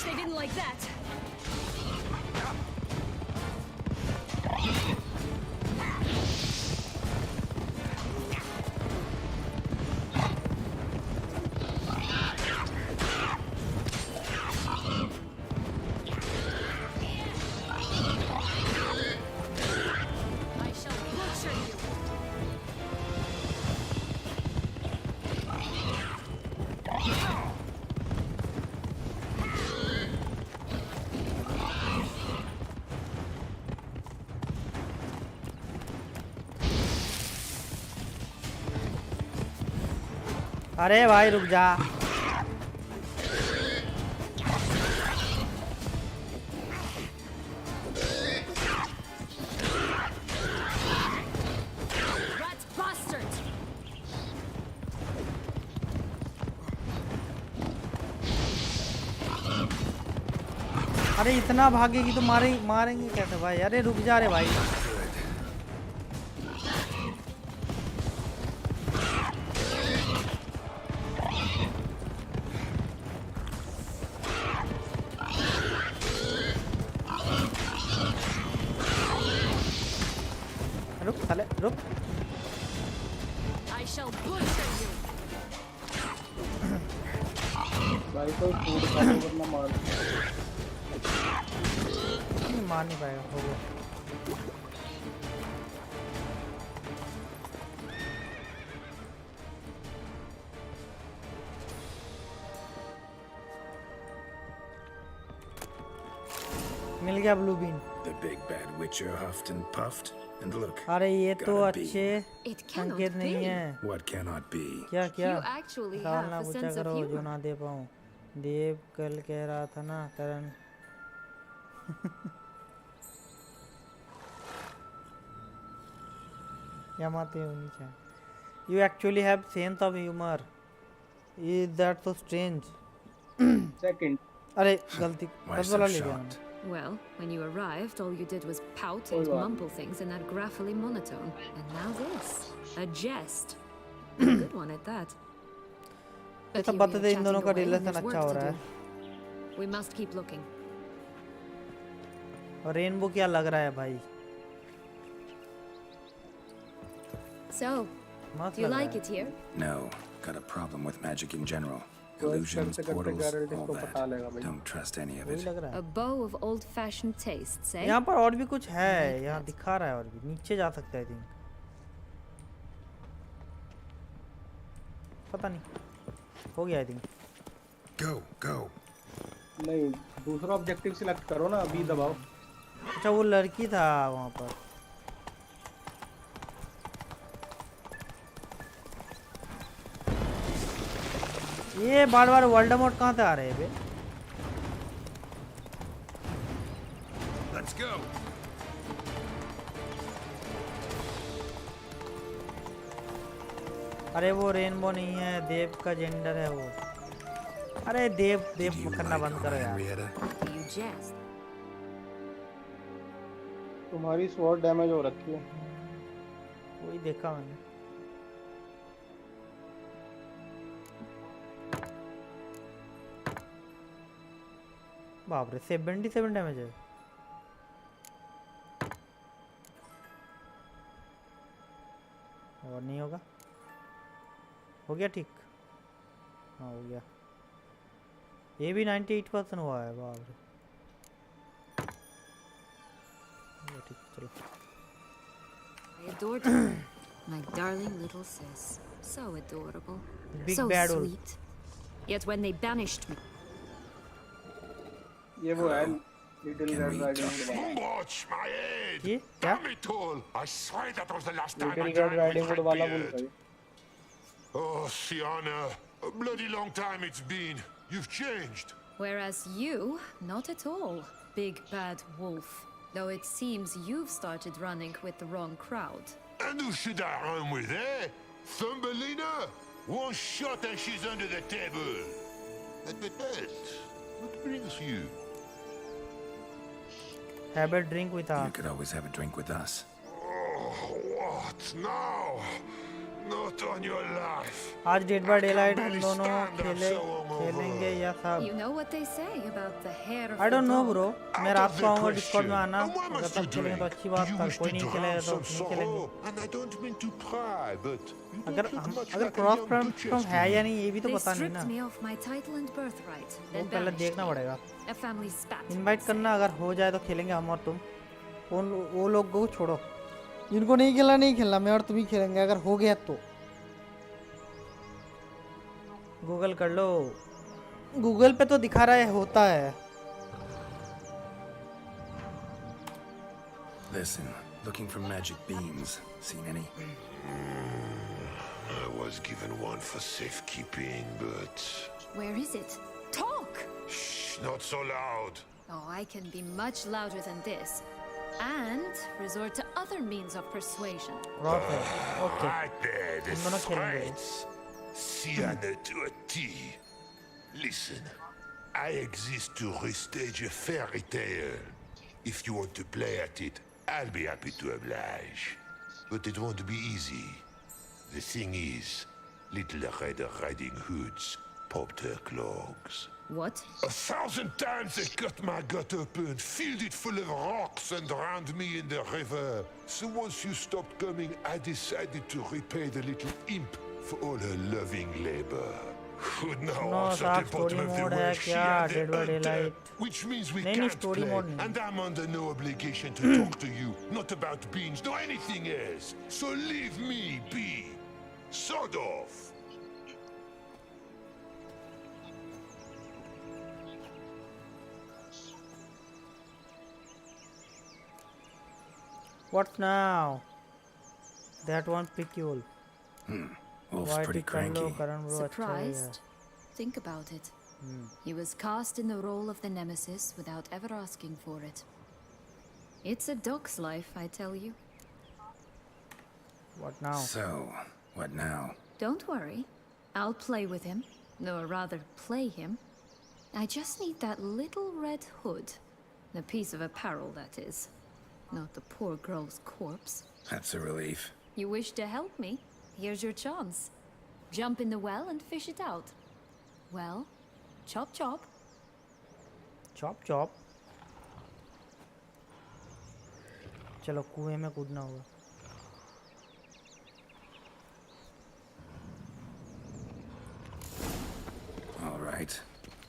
They didn't like that. अरे भाई रुक जा। अरे इतना भागेगी तो मारेंगे कैसे भाई? अरे रुक जा रे भाई। रुक साले रुक। I shall butcher you. भाई तो फूड खाने वरना मार नहीं पाएगा, हो गया। मिल गया blue bean. The big bad witcher huffed and puffed, and look. अरे ये तो gotta be. अच्छे संकेत नहीं है। What cannot be? क्या क्या? You actually सवाल have ना a पूछा sense of करो जो humor. ना दे पाऊँ। देव कल कह रहा था ना करण। Yamate Unichan. You actually have sense of humor. Is that so strange? Second. अरे गलती Why बस so वाला ले गया shocked? मैंने। Well, when you arrived, all you did was pout and mumble things in that graphily monotone. And now this. A jest. A good one at that. But सब here we बताते are इन दोनों का chatting away and relation there's अच्छा work हो to रहा do. है। We must keep looking. और rainbow क्या लग रहा है भाई? So, मस्त Do you लग रहा like है। it here? No, got a problem with magic in general. तो Illusions, करते portals, Geralt all इसको that. पता लेगा भाई। Don't trust any of वही it. लग रहा A है। bow of old-fashioned tastes, eh? यहाँ पर और भी कुछ है, यहाँ दिखा रहा है और भी नीचे जा सकते हैं आई थिंक, पता नहीं, हो गया आई थिंक। Go, go. नहीं, दूसरा ऑब्जेक्टिव सिलेक्ट करो ना, अभी दबाओ। अच्छा वो लड़की था वहाँ पर। ये बार-बार वोल्डेमॉर्ट कहाँ से आ रहे हैं बे? Let's go. अरे वो रेनबो नहीं है, देव का जेंडर है वो। अरे देव करना बंद करो यार। You jest. तुम्हारी स्वॉर्ड डैमेज हो रखी है। वही देखा मैंने। बाप रे 77 डैमेज है। और नहीं होगा? हो गया ठीक? हाँ हो गया। ये भी 98% हुआ है, बाप रे। ठीक चलो। I adored her. My darling little sis. So adorable. Big so bad wolf. sweet. Yet when they banished me... ये वो है little red riding hood. Watch my head! ये क्या? Damn it all! I swear that was the last time I little red drank riding with hood वाला बोल Redbeard. रहा है। Oh, Sienna, a bloody long time it's been. You've changed. Whereas you, not at all, big bad wolf. Though it seems you've started running with the wrong crowd. And who should I run with, eh? Thumbelina? One shot and she's under the table. But what brings you? Have a drink with us. You could always have a drink with us. Oh, what now? Not on your life. आज dead by daylight हम दोनों खेलेंगे या सब? You know what they say about the hair of I don't the know dog. bro। मैं रात को आऊँगा डिस्कॉर्ड में आना। अगर सब खेलेंगे तो अच्छी बात है, कोई नहीं खेलेगा तो नहीं खेलेंगे। And I don't mean to pry, but अगर क्रॉस फ्रॉम है या नहीं ये भी तो They पता नहीं stripped ना। me of my title and birthright, वो then पहले banished देखना me. पड़ेगा। A family spat. इनवाइट करना, अगर हो जाए तो खेलेंगे हम और तुम। वो लोग को छोड़ो, जिनको नहीं खेलना नहीं खेलना, मैं और तुम ही खेलेंगे अगर हो गया तो। गूगल कर लो, गूगल पे तो दिखा रहा है होता है। Listen, looking for magic beams. Seen any? I was given one for safekeeping, but... Where is it? Talk! Shh, not so loud. Oh, I can be much louder than this. And resort to other means of persuasion. Okay. Right there, the हम दोनों खेलेंगे। threats. Sienna to a T. Listen, I exist to restage a fairy tale. If you want to play at it, I'll be happy to oblige. But it won't be easy. The thing is, Little Red Riding Hoods popped her clogs. What? 1,000 times they cut my gut open, filled it full of rocks and drowned me in the river. So once you stopped coming, I decided to repay the little imp for all her loving labor. Now No, also at the story bottom of the mode well, है she क्या? and the Dead by hunter, Daylight। which means we नहीं can't story play, mode नहीं। and I'm under no obligation to talk to you, not about beans, nor anything else. So leave me be. Sod off. What now? That one picule. Wolf's pretty cranky. Surprised? Think about it. He was cast in the role of the nemesis without ever asking for it. It's a dog's life, I tell you. What now? So, what now? Don't worry. I'll play with him. Or rather, play him. I just need that little red hood. The piece of apparel, that is. Not the poor girl's corpse. That's a relief. You wish to help me? Here's your chance. Jump in the well and fish it out. Well, chop chop. Chop chop. चलो कुएं में कूदना होगा।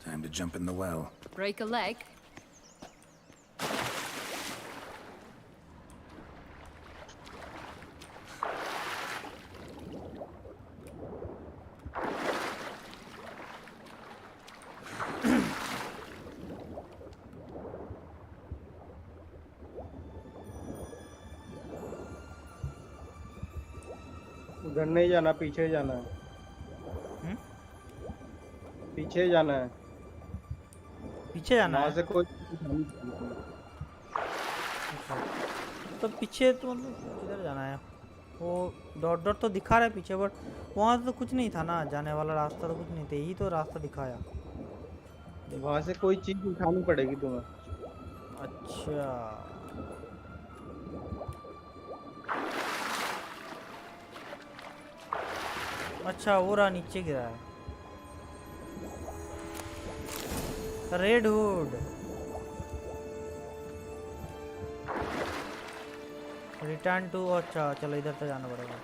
Time to jump in the well. Break a leg? उधर नहीं जाना, पीछे जाना है। पीछे जाना है। पीछे जाना है? वहाँ से कोई तो पीछे तो मतलब किधर जाना है? वो डॉट डॉट तो दिखा रहा है पीछे, बट वहाँ से तो कुछ नहीं था ना, जाने वाला रास्ता तो कुछ नहीं था, यही तो रास्ता दिखाया। वहाँ से कोई चीज उठानी पड़ेगी तुम्हें। अच्छा अच्छा, वो रहा नीचे गिरा है। Red hood, return to. अच्छा चलो इधर तो जाना पड़ेगा।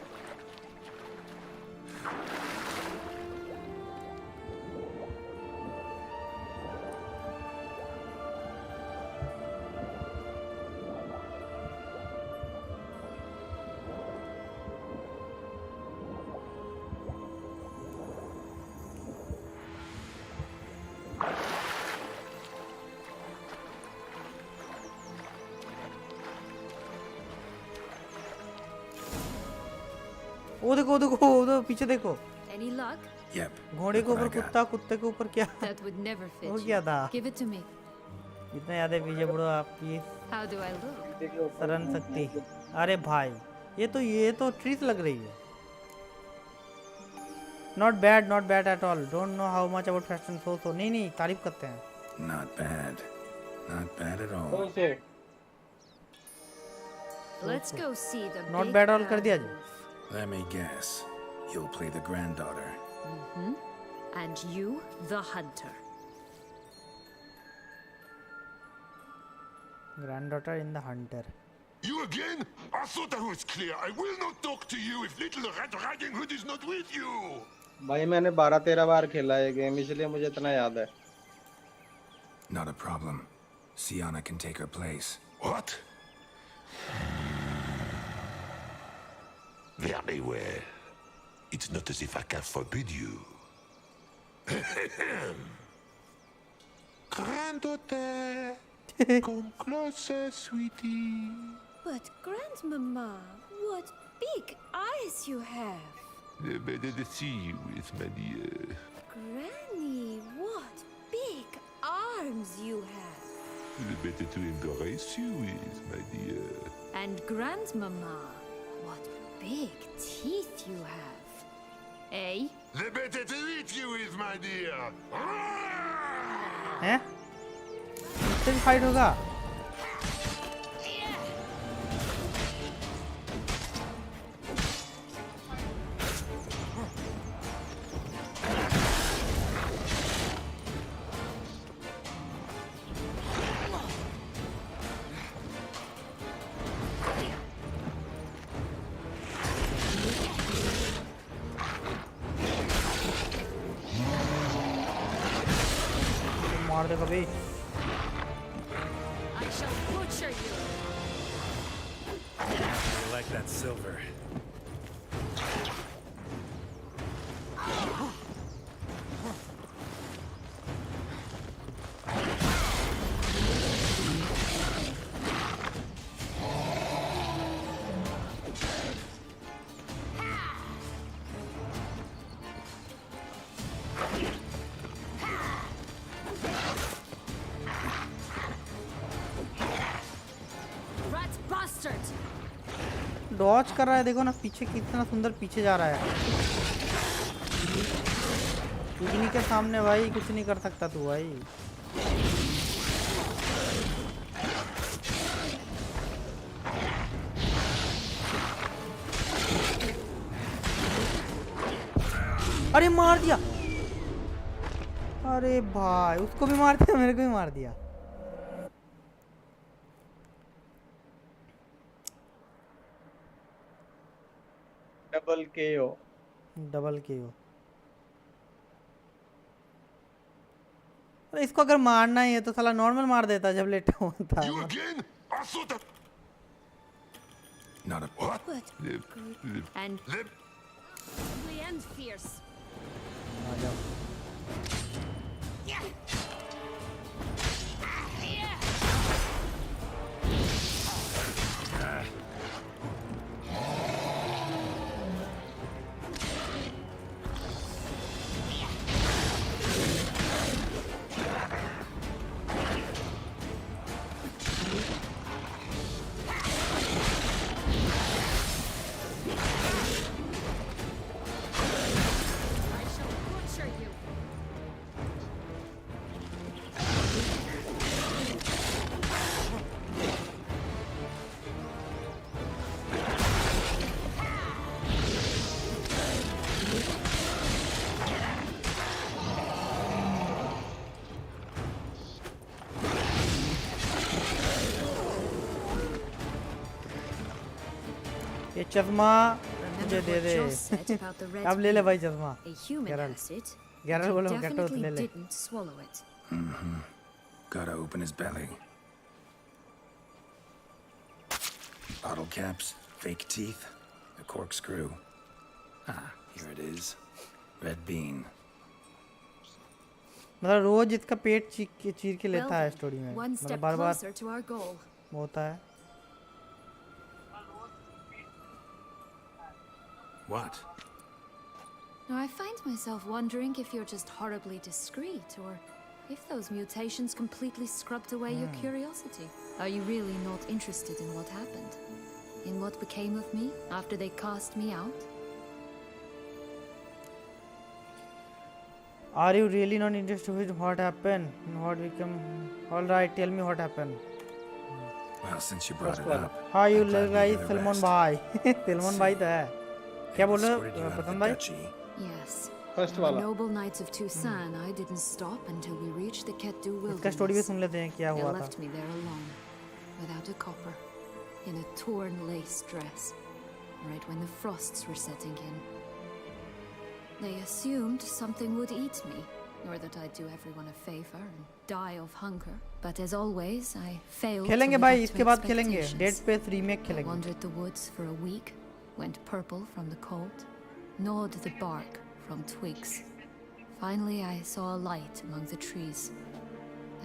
वो देखो उधर पीछे देखो। Any luck? Yep. घोड़े के ऊपर कुत्ता, कुत्ते के ऊपर क्या? That would never fit वो you. क्या था? Give it to me. इतना याद है पीछे बुढ़ो आपकी How do I look? शरण शक्ति। अरे भाई ये तो ट्रिस लग रही है। Not bad at all. Don't know how much about fashion so नहीं तारीफ करते हैं। Not bad at all. Let's go see the Not big bad all कर bad दिया जी। wolf. Let me guess. You'll play the granddaughter. And you, the hunter. Granddaughter in the hunter. You again? I thought I was clear. I will not talk to you if little Red Riding Hood is not with you. भाई मैंने 12-13 बार खेला ये game, इसलिए मुझे इतना याद है। Not a problem. Sienna can take her place. What? Very well. It's not as if I can forbid you. Granddaughter, come closer, sweetie. But Grandmama, what big eyes you have. The better to see you with, my dear. Granny, what big arms you have. The better to embrace you with, my dear. And Grandmama, what big teeth you have. Eh? The better to eat you with, my dear. हैं? इससे भी fight होगा? मार दे कभी। I shall butcher you. I like that silver. Rat bastard! Dodge कर रहा है, देखो ना पीछे कितना सुंदर पीछे जा रहा है। इन्हीं के सामने भाई कुछ नहीं कर सकता तू भाई। अरे मार दिया। अरे भाई उसको भी मार दिया, मेरे को भी मार दिया। डबल के। 。 डबल के। 。 . 。 . 。 . . . . . . . . . . . . . . . . . . 。 . 。 . . . . 。 . 。 . 。 . 。 . 。 . 。 . . 。 . 。 . 。 . . 。 . इसको अगर मारना ही है तो साला नॉर्मल मार देता जब लेटा हुआ था। Not a what? And ugly and fierce. ये चश्मा मुझे दे दे। अब ले ले भाई चश्मा। Geralt बोलो कैटोस ले ले। Gotta open his belly. Bottle caps, fake teeth, a corkscrew. Ah, here it is. Red bean. मतलब रोज इसका पेट चीर के लेता है स्टोरी में। मतलब बार-बार होता है। What? Now I find myself wondering if you're just horribly discreet, or if those mutations completely scrubbed away your curiosity. Are you really not interested in what happened? In what became of me after they cast me out? Are you really not interested in what happened? What became? All right, tell me what happened. Well, since you brought it up. How you look like Salman bhai? Salman bhai तो है। क्या बोल रहे हो पसंद भाई? Yes. First The वाला। noble knights of Toussaint, I didn't stop until we reached the Ketdu wilderness. इसका स्टोरी भी सुन लेते हैं क्या हुआ था। They left me there alone, without a copper, in a torn lace dress, right when the frosts were setting in. They assumed something would eat me, or that I'd do everyone a favor and die of hunger. But as always, I failed. खेलेंगे भाई, इसके बाद खेलेंगे। Dead Space remake I खेलेंगे। wandered the woods for a week, went purple from the cold, gnawed the bark from twigs. Finally, I saw a light among the trees.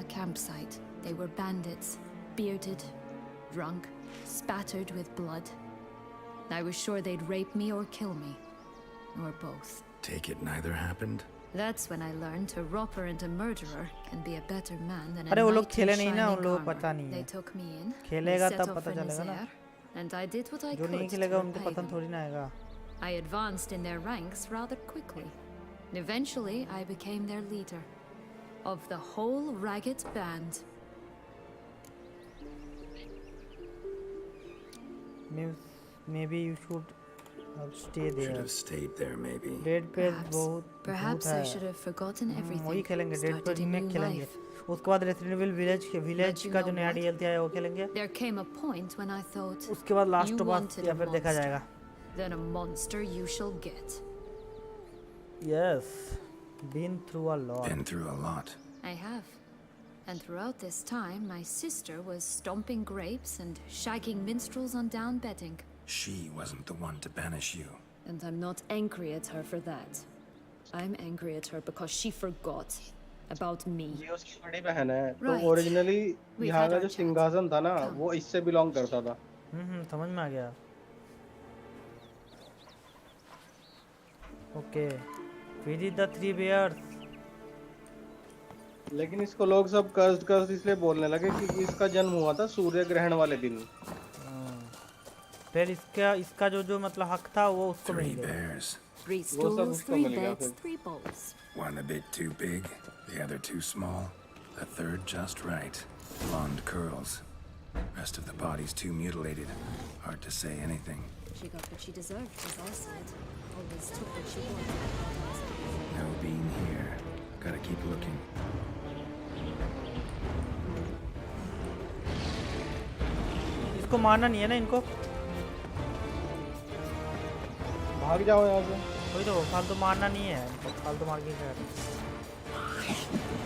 A campsite. They were bandits, bearded, drunk, spattered with blood. I was sure they'd rape me or kill me, or both. Take it neither happened? That's when I learned a robber and a murderer can be a better man than a अरे वो लोग knight in खेले नहीं ना, shining उन लोगों को armor. पता नहीं है। They took me in. खेलेगा we तब set off पता in चलेगा ना। Nazaire, and I did what I जो could नहीं to खेलेगा उनको repay पता them. थोड़ी ना आएगा। I advanced in their ranks rather quickly. Eventually, I became their leader of the whole ragged band. Maybe you should stay there. Should have stayed there, maybe. Dead Space बहुत Perhaps I should have forgotten वही everything. खेलेंगे। Dead Space Started a remake new खेलेंगे। life. उसके बाद Resident Evil Village का जो नया DLC आया वो खेलेंगे। There came a point when I thought उसके बाद Last you of Us wanted या a फिर देखा monster. जाएगा। Then a monster you shall get. Yes, been through a lot. Been through a lot. I have. And throughout this time, my sister was stomping grapes and shagging minstrels on down bedding. She wasn't the one to banish you. And I'm not angry at her for that. I'm angry at her because she forgot about me. ये उसकी बड़ी बहन है। तो Right. Originally We've यहाँ had का our जो chat. सिंहासन था ना, Come. वो इससे बिलोंग करता था। समझ में आ गया। Okay, we did the 3 bears. लेकिन इसको लोग सब कर्स्ड इसलिए बोलने लगे क्योंकि इसका जन्म हुआ था सूर्य ग्रहण वाले दिन। फिर इसका जो मतलब हक था वो उसको मिल 3 गया। bears. 3 वो सब stools, उसको 3 मिल गया beds, फिर। 3 bowls. One a bit too big, the other too small, the third just right. Blonde curls. Rest of the body's too mutilated. Hard to say anything. She got what she deserved, as I said. Always took what she wanted. No bean here. Gotta keep looking. इसको मारना नहीं है ना इनको। भाग जाओ यहाँ से। वही तो फालतू मारना नहीं है इनको, फालतू मार के क्या करें।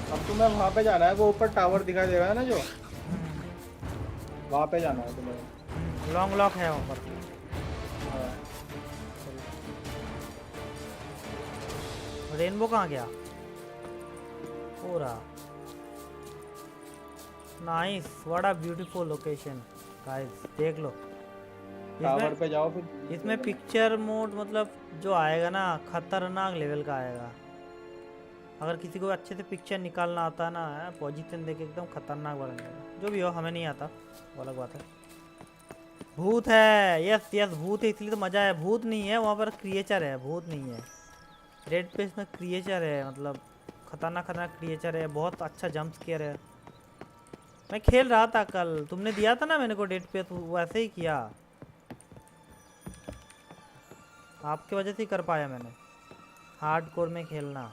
अब तुम्हें वहाँ पे जाना है, वो ऊपर टावर दिखाई देगा ना जो, वहाँ पे जाना है तुम्हें। लॉन्ग लॉक है वहाँ पर। हाँ। रेनबो कहाँ गया? हो रहा। Nice, what a beautiful location guys, देख लो। टावर पे जाओ फिर। इसमें पिक्चर मोड मतलब जो आएगा ना खतरनाक लेवल का आएगा। अगर किसी को अच्छे से पिक्चर निकालना आता ना, पोजीशन देके एकदम खतरनाक बन जाएगा। जो भी हो, हमें नहीं आता, वो अलग बात है। भूत है, यस यस भूत है, इसलिए तो मज़ा है। भूत नहीं है वहाँ पर, क्रिएचर है, भूत नहीं है। रेड पे इसमें क्रिएचर है, मतलब खतरनाक खतरनाक क्रिएचर है। बहुत अच्छा जंप स्केयर है। मैं खेल रहा था कल, तुमने दिया था ना मेरे को डेट पे, तो वैसे ही किया। आपके वजह से ही कर पाया मैंने। हार्डकोर में खेलना,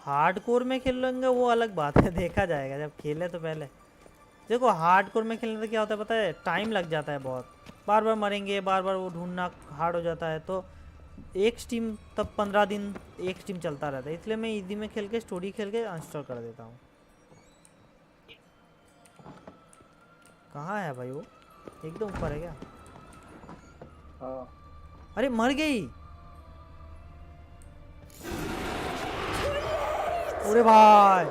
हार्डकोर में खेल लेंगे वो अलग बात है, देखा जाएगा जब खेले। तो पहले देखो हार्डकोर में खेलने से क्या होता है पता है, टाइम लग जाता है बहुत, बार बार मरेंगे, बार बार वो ढूंढना हार्ड हो जाता है। तो एक स्टीम तब 15 दिन एक स्टीम चलता रहता है, इसलिए मैं इजी में खेल के स्टोरी खेल के इंस्टॉल कर देता हूँ। कहाँ है भाई वो? एकदम ऊपर है क्या? हाँ। अरे मर गई। अरे भाई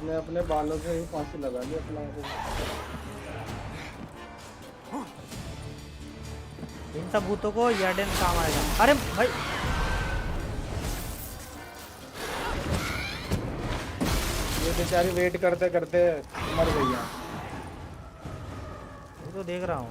मैं अपने बालों से ही फांसी लगा ली अपना। इन सब भूतों को यार्डन काम आएगा। अरे भाई ये बेचारी वेट करते करते मर गई है। वो तो देख रहा हूँ।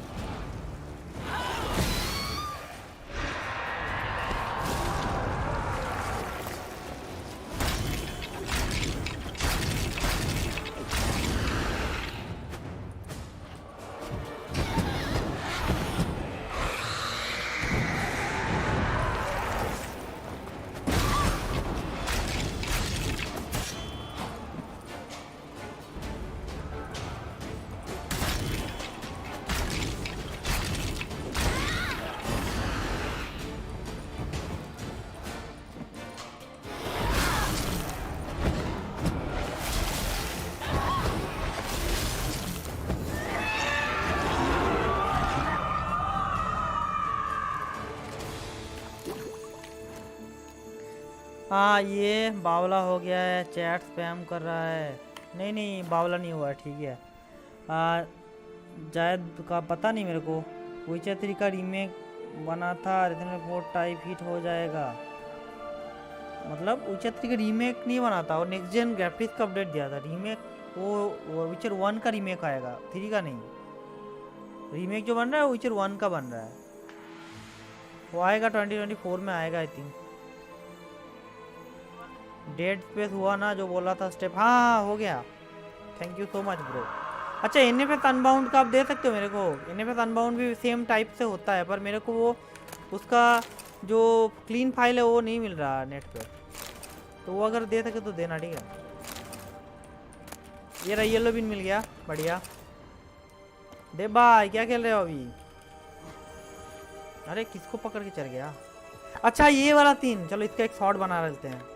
हाँ ये बावला हो गया है, चैट स्पैम कर रहा है। नहीं नहीं बावला नहीं हुआ, ठीक है। जायद का पता नहीं मेरे को। विचर 3 का रीमेक बना था, रिपोर्ट टाइप हिट हो जाएगा। मतलब विचर 3 का रीमेक नहीं बना था, और नेक्स्ट जेन ग्राफिक्स का अपडेट दिया था। रीमेक वो विचर 1 का रीमेक आएगा, 3 का नहीं। रीमेक जो बन रहा है वो विचर 1 का बन रहा है, वो आएगा 2024 में आएगा आई थिंक। डेड स्पेस हुआ ना जो बोला था स्टेप, हाँ हो गया। Thank you so much bro. अच्छा एनएफएस अनबाउंड का आप दे सकते हो मेरे को? एनएफएस अनबाउंड भी सेम टाइप से होता है, पर मेरे को वो उसका जो क्लीन फाइल है वो नहीं मिल रहा नेट पे, तो वो अगर दे सके तो देना, ठीक है। ये रहा येलो बिन मिल गया, बढ़िया। दे भाई क्या खेल रहे हो अभी? अरे किसको पकड़ के चल गया? अच्छा ये वाला 3, चलो इसका एक शॉट बना लेते हैं।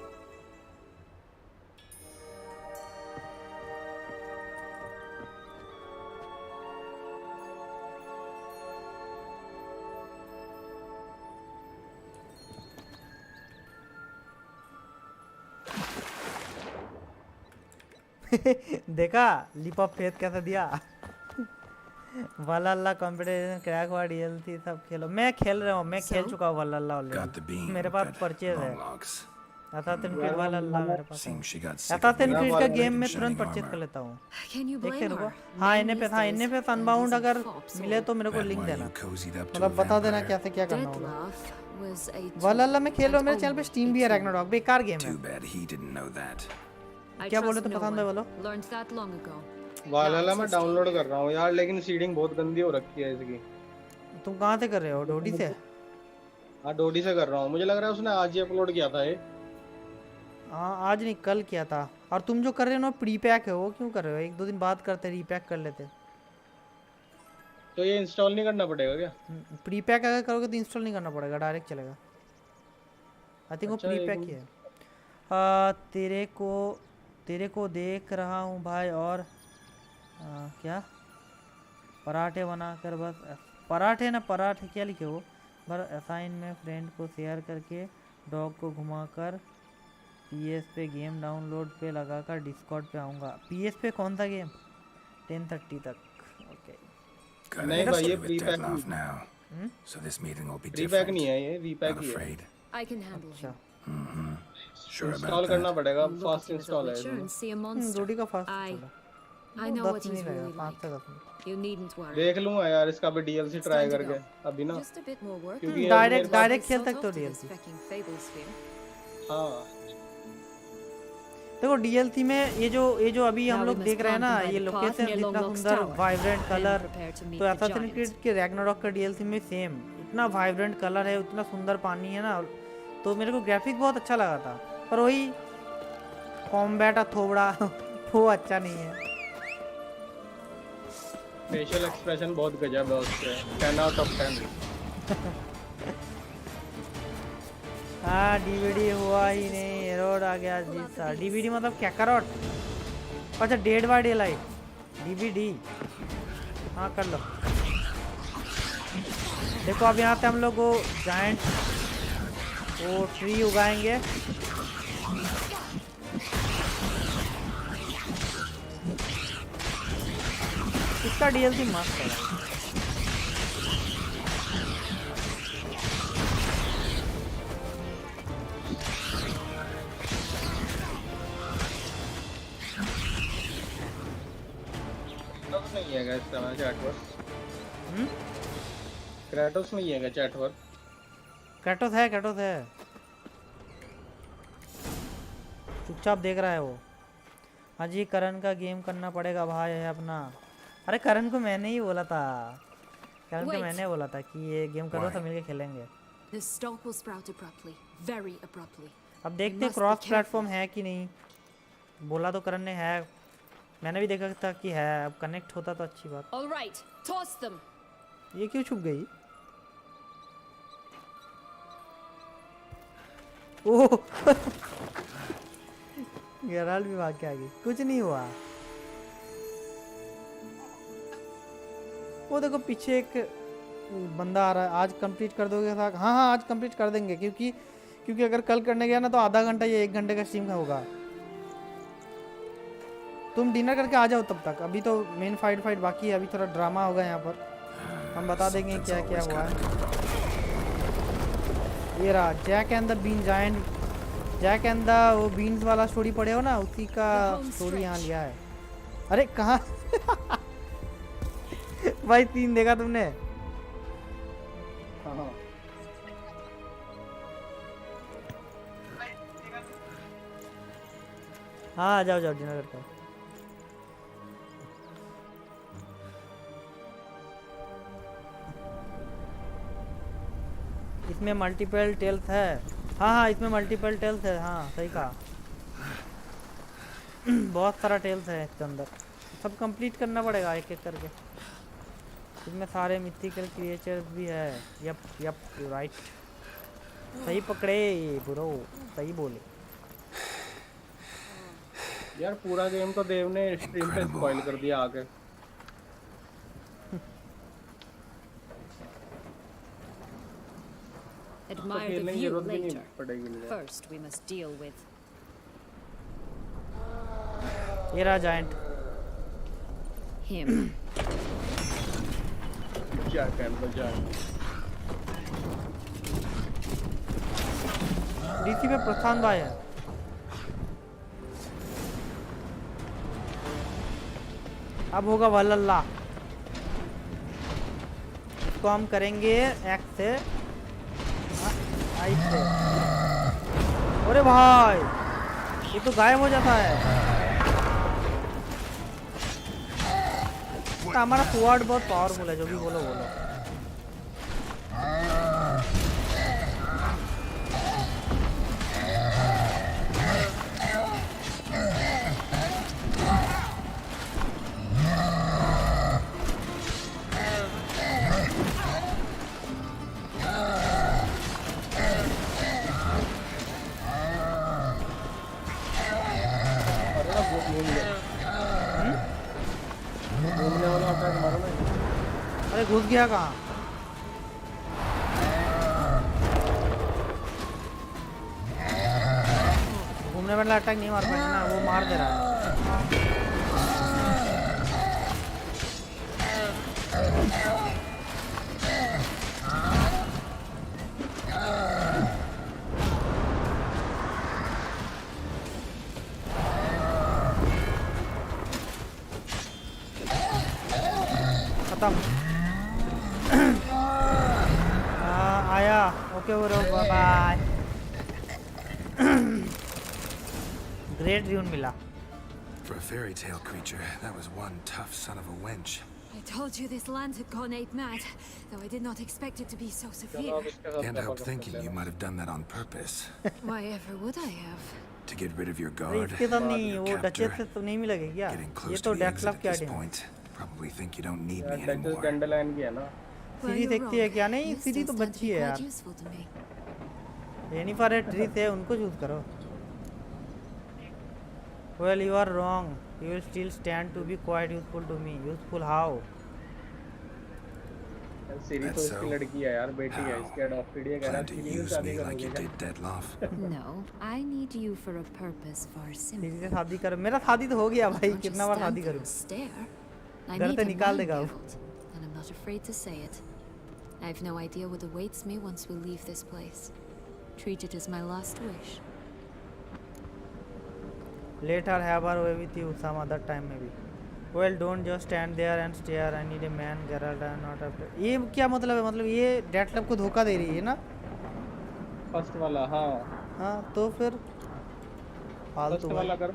देखा लीप ऑफ फेथ कैसा दिया। वल्लाह कंपटीशन क्रैक हुआ, डीएलसी सब खेलो। मैं खेल रहा हूँ, मैं खेल चुका हूँ वल्लाह ऑलरेडी, मेरे पास परचेज है। असासिन क्रीड वल्लाह मेरे पास है। असासिन क्रीड का गेम में तुरंत परचेज कर लेता हूँ। देखते रुको। हाँ एनएफएस अनबाउंड अगर मिले तो मेरे को लिंक देना, मतलब बता देना कैसे क्या करना होगा। वल्लाह मैं खेल रहा हूँ, मेरे चैनल पे स्टीम भी है। रैग्नारॉक बेकार गेम है। क्या बोले तो पसंद है बोलो। वाला मैं डाउनलोड कर रहा हूँ यार, लेकिन सीडिंग बहुत गंदी हो रखी है इसकी। तुम कहाँ से कर रहे हो? डोडी से? हाँ डोडी से कर रहा हूँ, मुझे लग रहा है उसने आज ही अपलोड किया था ये। हाँ आज नहीं कल किया था। और तुम जो कर रहे हो ना प्री पैक है, वो क्यों कर रहे हो? 1-2 दिन बाद करते, रीपैक कर लेते। तो ये इंस्टॉल नहीं करना पड़ेगा क्या? प्री पैक अगर करोगे तो इंस्टॉल नहीं करना पड़ेगा, डायरेक्ट चलेगा। आई थिंक वो अच्छा, प्री एक पैक ही मिनट। है। तेरे को देख रहा हूँ भाई, और क्या पराठे बनाकर बस पराठे ना पराठे क्या लिखे वो, बस असाइन में फ्रेंड को शेयर करके डॉग को घुमाकर PS पे गेम डाउनलोड पे लगाकर डिस्कॉर्ड पे आऊँगा। PS पे कौन सा गेम? 10:30 तक। ओके Got नहीं an भाई, ये issue with pre pack Dettlaff now, so this meeting will be pre pack different. नहीं है, ये रीपैक Not ही है। afraid. I can handle him. Mm-hmm. Sure about install करना that. पड़ेगा, Look fast at him as a install है witcher इसमें। and see a monster. रोटी का fast I know what he's really like. You needn't worry. देख लूंगा यार इसका भी DLC It's try time to करके go. अभी ना, Just a bit more work. क्योंकि डायरेक्ट खेल सकते हो Sort of DLC। this fucking fable sphere. हाँ देखो DLC में ये जो अभी हम Now we लोग must देख रहे हैं ना, plant ये the path लोकेशन near जितना Longlocks सुंदर Tower. Vibrant Then colour, prepare to meet तो the Assassin's giant. Creed के रैग्नारॉक का DLC में सेम इतना वाइब्रेंट कलर है, उतना सुंदर पानी है ना, तो मेरे को ग्राफिक बहुत अच्छा लगा था। पर वही कॉम्बैट थोड़ा वो अच्छा नहीं है। फेशियल एक्सप्रेशन बहुत गजब है उसके, 10 आउट ऑफ 10। हाँ DVD हुआ ही नहीं, एरर आ गया जी सर। DVD मतलब क्या करोट? अच्छा dead by day light DVD, हाँ कर लो। देखो अब यहाँ पे हम लोग वो जायंट वो ट्री उगाएंगे। इसका DLC मस्त है। नहीं है क्या इसका चैट वर्क? क्रेटोस नहीं है क्या चैट वर्क? कैटोस है। चुपचाप देख रहा है वो। हाँ जी, करण का गेम करना पड़ेगा भाई है अपना। अरे करण को मैंने ही बोला था, कि ये गेम करो तो मिलके खेलेंगे। This stalk will sprout abruptly, very abruptly. अब देखते हैं क्रॉस प्लेटफॉर्म है कि नहीं। बोला तो करण ने है, मैंने भी देखा था कि है। अब कनेक्ट होता तो अच्छी बात। All right, toss them. ये क्यों छुप गई? ओह गेराल्ट भी भाग के आ गई। कुछ नहीं हुआ। वो देखो पीछे एक बंदा आ रहा है। आज कंप्लीट कर दोगे? हाँ आज कंप्लीट कर देंगे, क्योंकि अगर कल करने गया ना तो आधा घंटा या 1 घंटे का स्ट्रीम होगा। तुम डिनर करके आ जाओ तब तक। अभी तो मेन फाइट बाकी है, अभी थोड़ा ड्रामा होगा यहाँ पर। हम बता देंगे क्या क्या हुआ है। ये रहा Jack and the bean giant, Jack and the वो बीन्स वाला स्टोरी पढ़े हो ना, उसी का स्टोरी यहाँ लिया है। अरे कहाँ भाई 3 देखा तुमने? हाँ जाओ डिनर करके। इसमें मल्टीपल टेल्स है। हाँ इसमें मल्टीपल टेल्स है। हाँ सही कहा। बहुत सारा टेल्स है इसके अंदर, सब कंप्लीट करना पड़ेगा एक एक करके। इसमें सारे मिथिकल क्रिएचर्स भी है। यप राइट, सही पकड़े ब्रो, सही बोले यार। पूरा गेम तो देव ने स्ट्रीम पे स्पॉइल कर दिया आगे। Admire the view later. First, we must deal with. ये रहा giant. Him. Jack and the Giant. DC पे प्रस्थान भाई है। अब होगा वल्लल्ला। इसको हम करेंगे एक्स से, आई से। अरे भाई ये तो गायब हो जाता है। हमारा स्क्वाड बहुत पावरफुल है, जो भी बोलो। अरे घुस गया कहाँ? घूमने वाला अटैक नहीं मार पाएगा ना, वो मार दे रहा है। खत्म। आया। Okay bro, bye bye. Great dune मिला। For a fairy tale creature, that was one tough son of a wench. I told you this land had gone ape mad, though I did not expect it to be so severe. Can't help thinking you might have done that on purpose. Why ever would I have? To get rid of your अरे guard, इसके साथ नहीं, your वो captor, duchess से तो नहीं मिलेगी क्या? getting ये close तो to the death exit love at क्या this है? point. Probably think you don't need me duchess anymore. डंडलाइन की है ना। सीढ़ी देखती है क्या? नहीं, सीढ़ी तो बच्ची है यार। येनेफर है, ट्रिस है, उनको चूज करो। Well, you are wrong. You will still stand to be quite useful to me. Useful how? सीढ़ी तो इसकी लड़की है यार, बेटी है इसके, अडॉप्टेड है। Plan to use me like you did Dettlaff. No, I need you for a purpose far सीढ़ी simpler. से शादी करो। मेरा शादी तो हो गया भाई, Don't just कितना बार stand शादी there करूँ? and stare. I घर need से a निकाल man, देगा वो। Geralt, and I'm not afraid to say it. I have no idea what awaits me once we leave this place. Treat it as my last wish. Let her have her way with you, some other time maybe. Well, don't just stand there and stare. I need a man, Geralt. I'm not afraid. ये क्या मतलब है? मतलब ये डेथलव को धोखा दे रही है ना? फर्स्ट वाला, हाँ। हाँ, तो फिर फालतू वाला करो।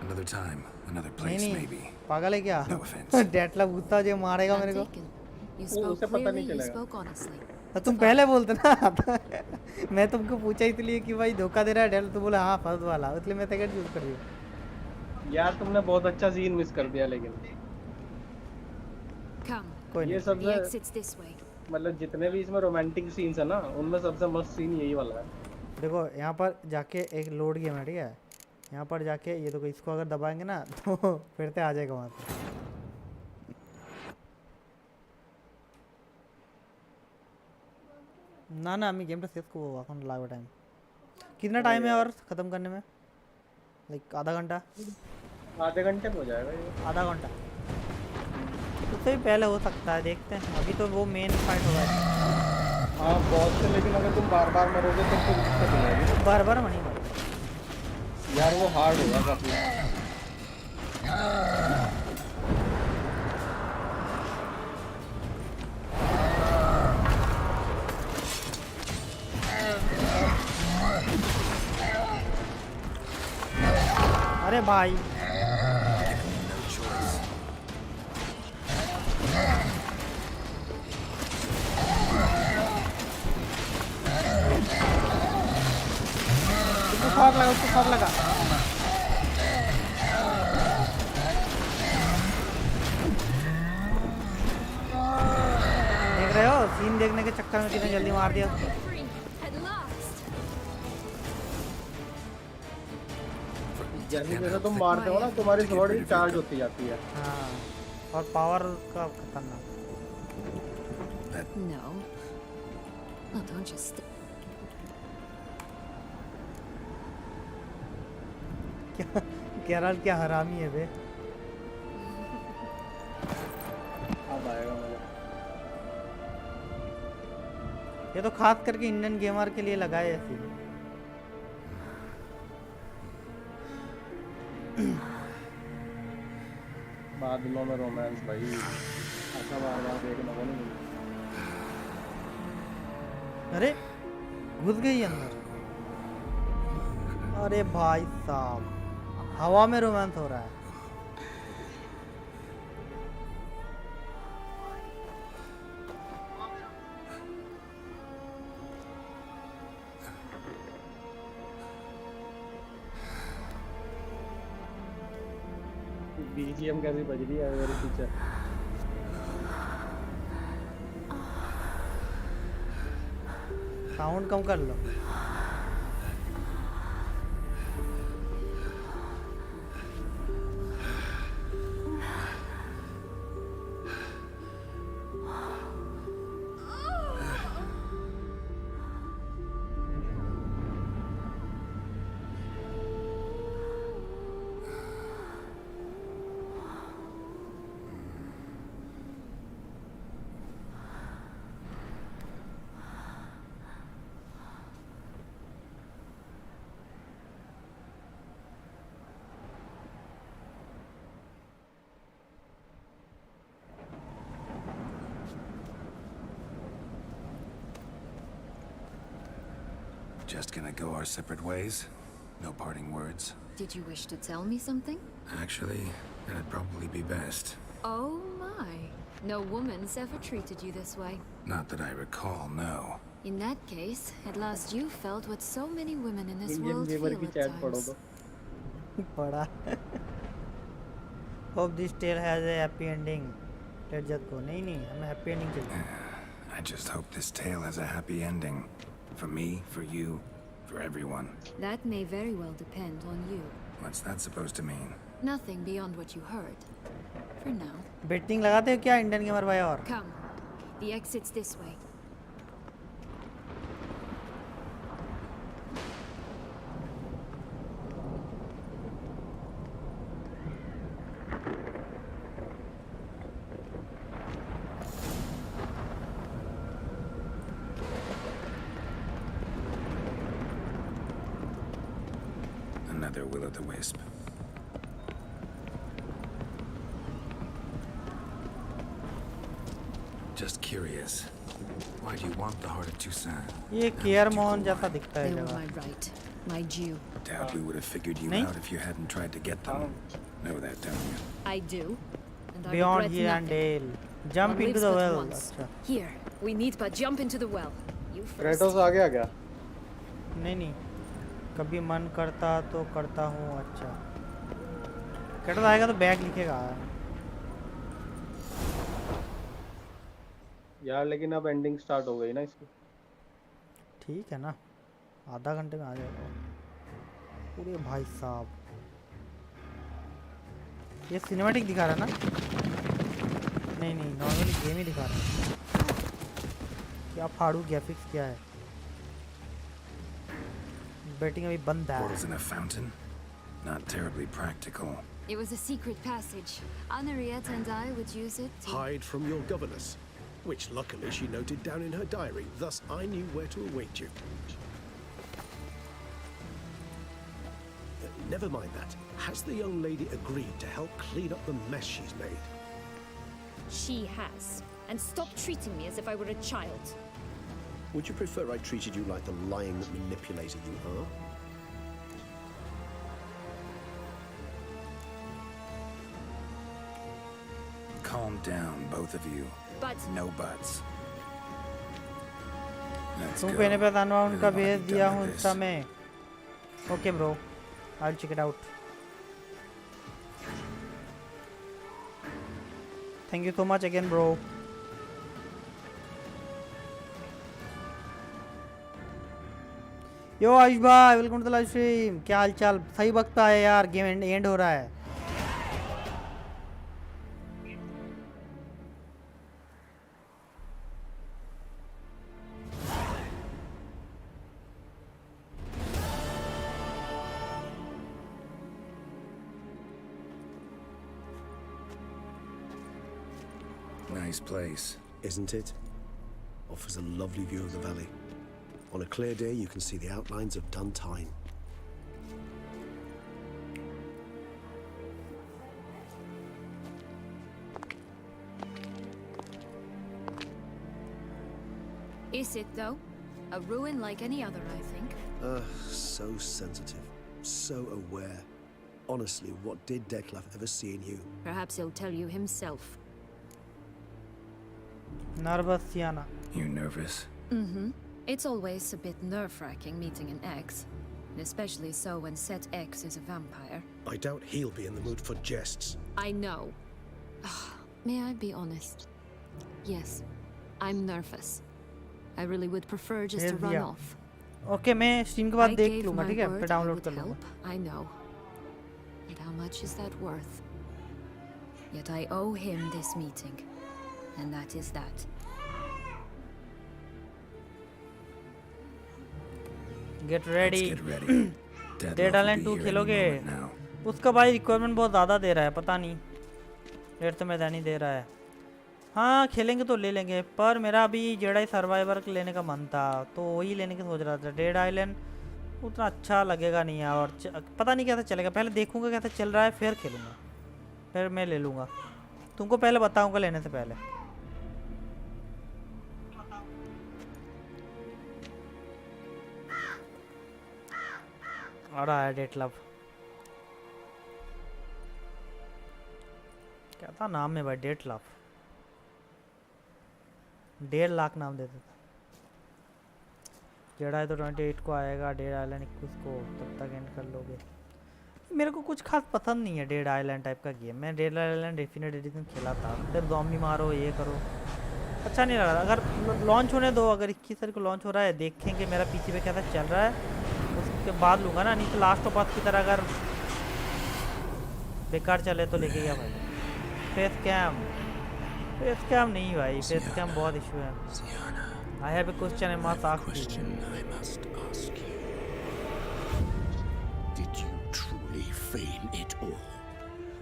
Another time, another place, नहीं maybe. पागल है क्या? No offense. डेथलव गुस्सा जो मारेगा मेरे को। You spoke clearly, you spoke honestly. तुम पहले बोलते ना। मैं तुमको पूछा इसलिए कि भाई धोखा दे रहा है डेल, तो बोला हाँ फर्स्ट वाला, इसलिए मैं सेकंड चूज कर दिया। यार तुमने बहुत अच्छा सीन मिस कर दिया लेकिन। Come. ये सब The exit's this way. मतलब जितने भी इसमें रोमांटिक सीन्स है ना, उनमें सबसे मस्त सीन यही वाला है। देखो यहाँ पर जाके एक लोड गेम है, ठीक है? यहाँ पर जाके ये देखो, इसको अगर दबाएंगे ना तो फिर से आ जाएगा वहाँ पे। ना ना আমি গেমটা শেষ করব, এখন লাগবে টাইম। कितना टाइम है और ख़त्म करने में? लाइक आधा घंटा? आधे घंटे में हो जाएगा ये। आधा घंटा उससे भी पहले हो सकता है, देखते हैं। अभी तो वो मेन फाइट होगा। हाँ बॉस से, लेकिन अगर तुम बार बार मरोगे तो फिर दिक्कत हो जाएगी। बार बार नहीं मरो यार, वो हार्ड होगा काफी। अरे भाई उसको फॉग लगा, उसको फॉग लगा। देख रहे हो सीन देखने के चक्कर में कितने जल्दी मार दिया। जैसे जैसे तुम मारते हो ना, तुम्हारी स्वॉर्ड चार्ज होती जाती है। हाँ, और पावर का खतरनाक। No. Oh, don't just. Geralt क्या हरामी है बे। अब आएगा मजा। ये तो खास करके इंडियन गेमर के लिए लगाए ऐसे। बादलों में रोमांस भाई, ऐसा बार बार देखने को नहीं मिलता। अरे घुस गई अंदर। अरे भाई साहब, हवा में रोमांस हो रहा है। बीजीएम कैसी बज रही है मेरे पीछे। साउंड कम कर लो। Just gonna go our separate ways? No parting words? Did you wish to tell me something? Actually, that'd probably be best. Oh my. No woman's ever treated you this way. Not that I recall, no. In that case, at last you felt what so many women in this Indian world gamer feel की at chat पढ़ो times. तो पढ़ा Hope this tale has a happy ending. Let's just go. नहीं नहीं हमें happy ending चाहिए. I just hope this tale has a happy ending. For me, for you, for everyone. That may very well depend on you. What's that supposed to mean? Nothing beyond what you heard. For now. Betting लगाते हो क्या Indian gamer भाई और? Come. The exit's this way. Another will-o'-the-wisp. Just curious. Why do you want the heart of Toussaint? ये care मॉन जैसा दिखता है They were जगह. my right. My due. Doubt we would have figured you नहीं? out if you hadn't tried to get them. Know that, don't you? I do. And I Beyond regret here nothing. and Dale. Jump One into lives the but well. once. अच्छा. Here, we need but jump into the well. You first. Kratos आ गया क्या? नहीं नहीं कभी मन करता तो करता हूँ. अच्छा कैटो आएगा तो बैग लिखेगा यार लेकिन अब एंडिंग स्टार्ट हो गई ना इसकी. ठीक है ना आधा घंटे में आ जाएगा. पूरे भाई साहब ये सिनेमैटिक दिखा रहा है ना. नहीं नहीं नॉर्मली गेम ही दिखा रहा है. क्या फाड़ू ग्राफिक्स क्या है. बैटिंग अभी बंद है. Portals in a fountain? Not terribly practical. It was a secret passage. Henriette and I would use it to... Hide from your governess, which luckily she noted down in her diary. Thus, I knew where to await you. Never mind that. Has the young lady agreed to help clean up the mess she's made? She has. And stop treating me as if I were a child. Would you prefer I treated you like the lying manipulator you are? Calm down, both of you. But... No buts. Let's तुम go. पहले पे तानवा उनका Really भेज wanna be दिया done हूँ with Insta this. में. Okay bro, I'll check it out. Thank you so much again bro. Yo Ayush भाई welcome to the live stream. क्या हाल चाल. सही वक्त पे आए यार. गेम एंड हो रहा है. Nice place. Isn't it? Offers a lovely view of the valley. On a clear day, you can see the outlines of Toussaint. Is it, though? A ruin like any other, I think. So sensitive, so aware. Honestly, what did Declaf ever see in you? Perhaps he'll tell you himself. Nervous Sienna. You nervous? Mm-hmm. It's always a bit nerve-wracking meeting an ex. And especially so when said ex is a vampire. I doubt he'll be in the mood for jests. I know. May I be honest? Yes, I'm nervous. I really would prefer just to run off. Okay, मैं stream के बाद I देख gave लूँगा my ठीक है. word फिर I download would कर लूँगा. help, I know. But how much is that worth? Yet I owe him this meeting. And that is that. Get ready. Let's get ready. Dead island 2 खेलोगे? उसका भाई requirement बहुत ज़्यादा दे रहा है. पता नहीं रेट तो मैदान ही दे रहा है. हाँ खेलेंगे तो ले लेंगे. पर मेरा अभी जेडाई सर्वाइवर लेने का मन था तो वही लेने की सोच रहा था. डेड आइलैंड उतना अच्छा लगेगा नहीं है और पता नहीं कैसा चलेगा. पहले देखूंगा कैसा चल रहा है फिर खेलूँगा. फिर मैं ले लूँगा. तुमको पहले बताऊँगा लेने से पहले. आ रहा है डेट लव। क्या था नाम में भाई? Date love. 1.5 लाख नाम देते थे। जेड़ा है तो 28 को आएगा, डेड आइलैंड 21 को, तब तक एंड कर लोगे। मेरे को कुछ खास पसंद नहीं है डेड आइलैंड टाइप का गेम। मैं डेड आइलैंड डेफिनेट एडिशन खेला था, फिर ज़ॉम्बी मारो ये करो, अच्छा नहीं लग रहा। अगर लॉन्च होने दो, अगर 21 तारीख को लॉन्च हो रहा है, देखेंगे मेरा पीसी पे कैसा चल रहा है, उसके बाद लूँगा ना। नहीं तो लास्ट ऑफ अस की तरह अगर बेकार चले तो लेके गया भाई। फेस कैम नहीं भाई, फेस कैम बहुत इशू है। I have a question I must ask you. Did you truly feign it all?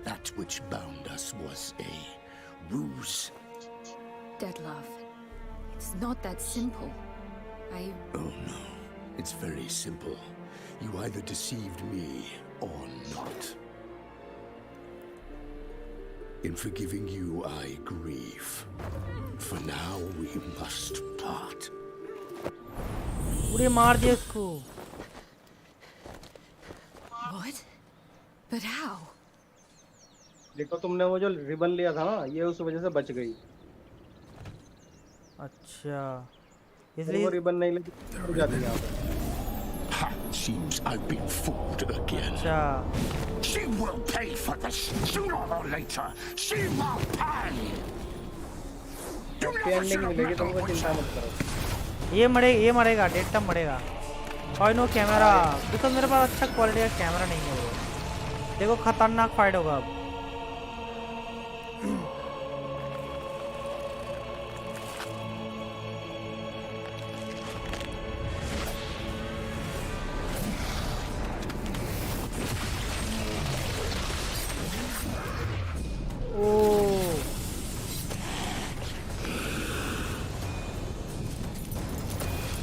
That which bound us was a ruse? Dead love. It's not that simple. Oh no, it's very simple. You either deceived me or not. In forgiving you, I grieve. For now, we must part. उड़े मार दिया इसको। What? But how? देखो तुमने वो जो ribbon लिया था ना, ये उस वजह से बच गई। अच्छा, इसलिए वो रिबन नहीं लेती हो जाती यहाँ पे। Seems I've been fooled again. She will pay for this sooner or later. She will pay. Ending मिलेगी, तुमको चिंता मत करो। ये मरेगा, डेट टम मरेगा। और नो कैमरा, बिकॉज मेरे पास अच्छा क्वालिटी का कैमरा नहीं है वो। देखो खतरनाक फाइट होगा अब।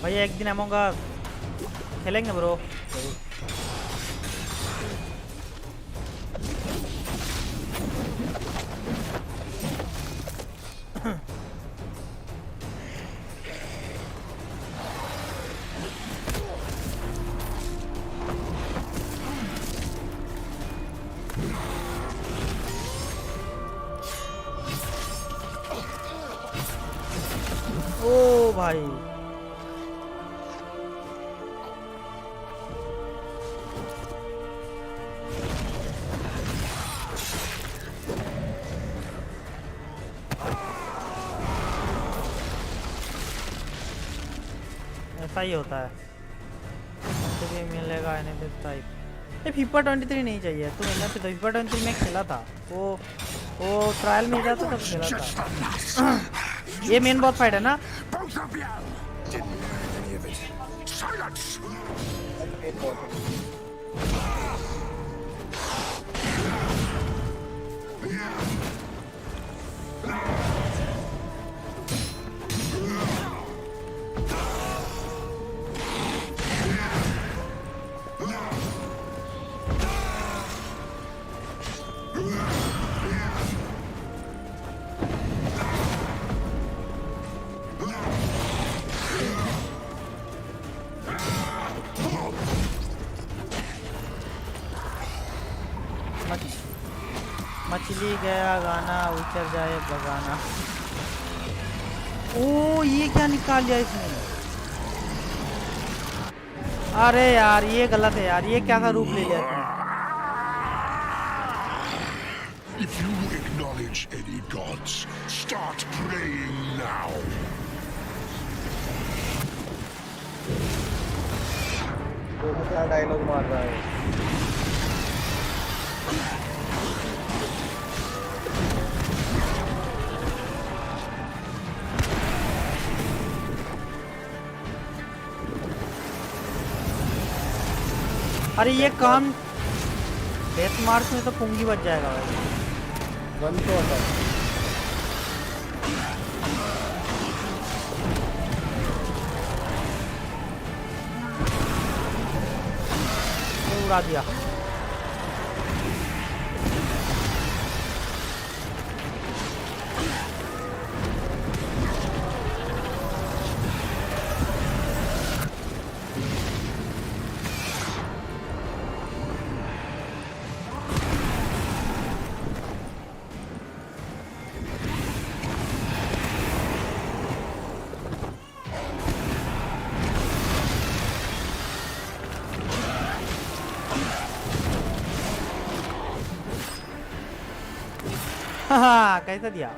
भैया एक दिन अमंग अस खेलेंगे ब्रो। ओ भाई ऐसा ही होता है। तो भी मिलेगा एनिमेटेड टाइप। ये फीफा 23 नहीं चाहिए तो मिलना चाहिए। फीफा 23 में खेला था, वो ट्रायल में जाता तब खेला था। ये मेन बॉस फाइट है ना? मछली गया गाना उतर जाए बगाना। ओ ये क्या निकाल लिया इसने? अरे यार ये गलत है यार, ये क्या सा रूप ले लिया इसने? If you acknowledge any gods, start praying now. वो क्या डायलॉग मार रहा है? अरे ये काम डेथ मार्च में तो पुंगी बच जाएगा भाई। वन तो होता है। उड़ा दिया। हाँ कैसे दिया,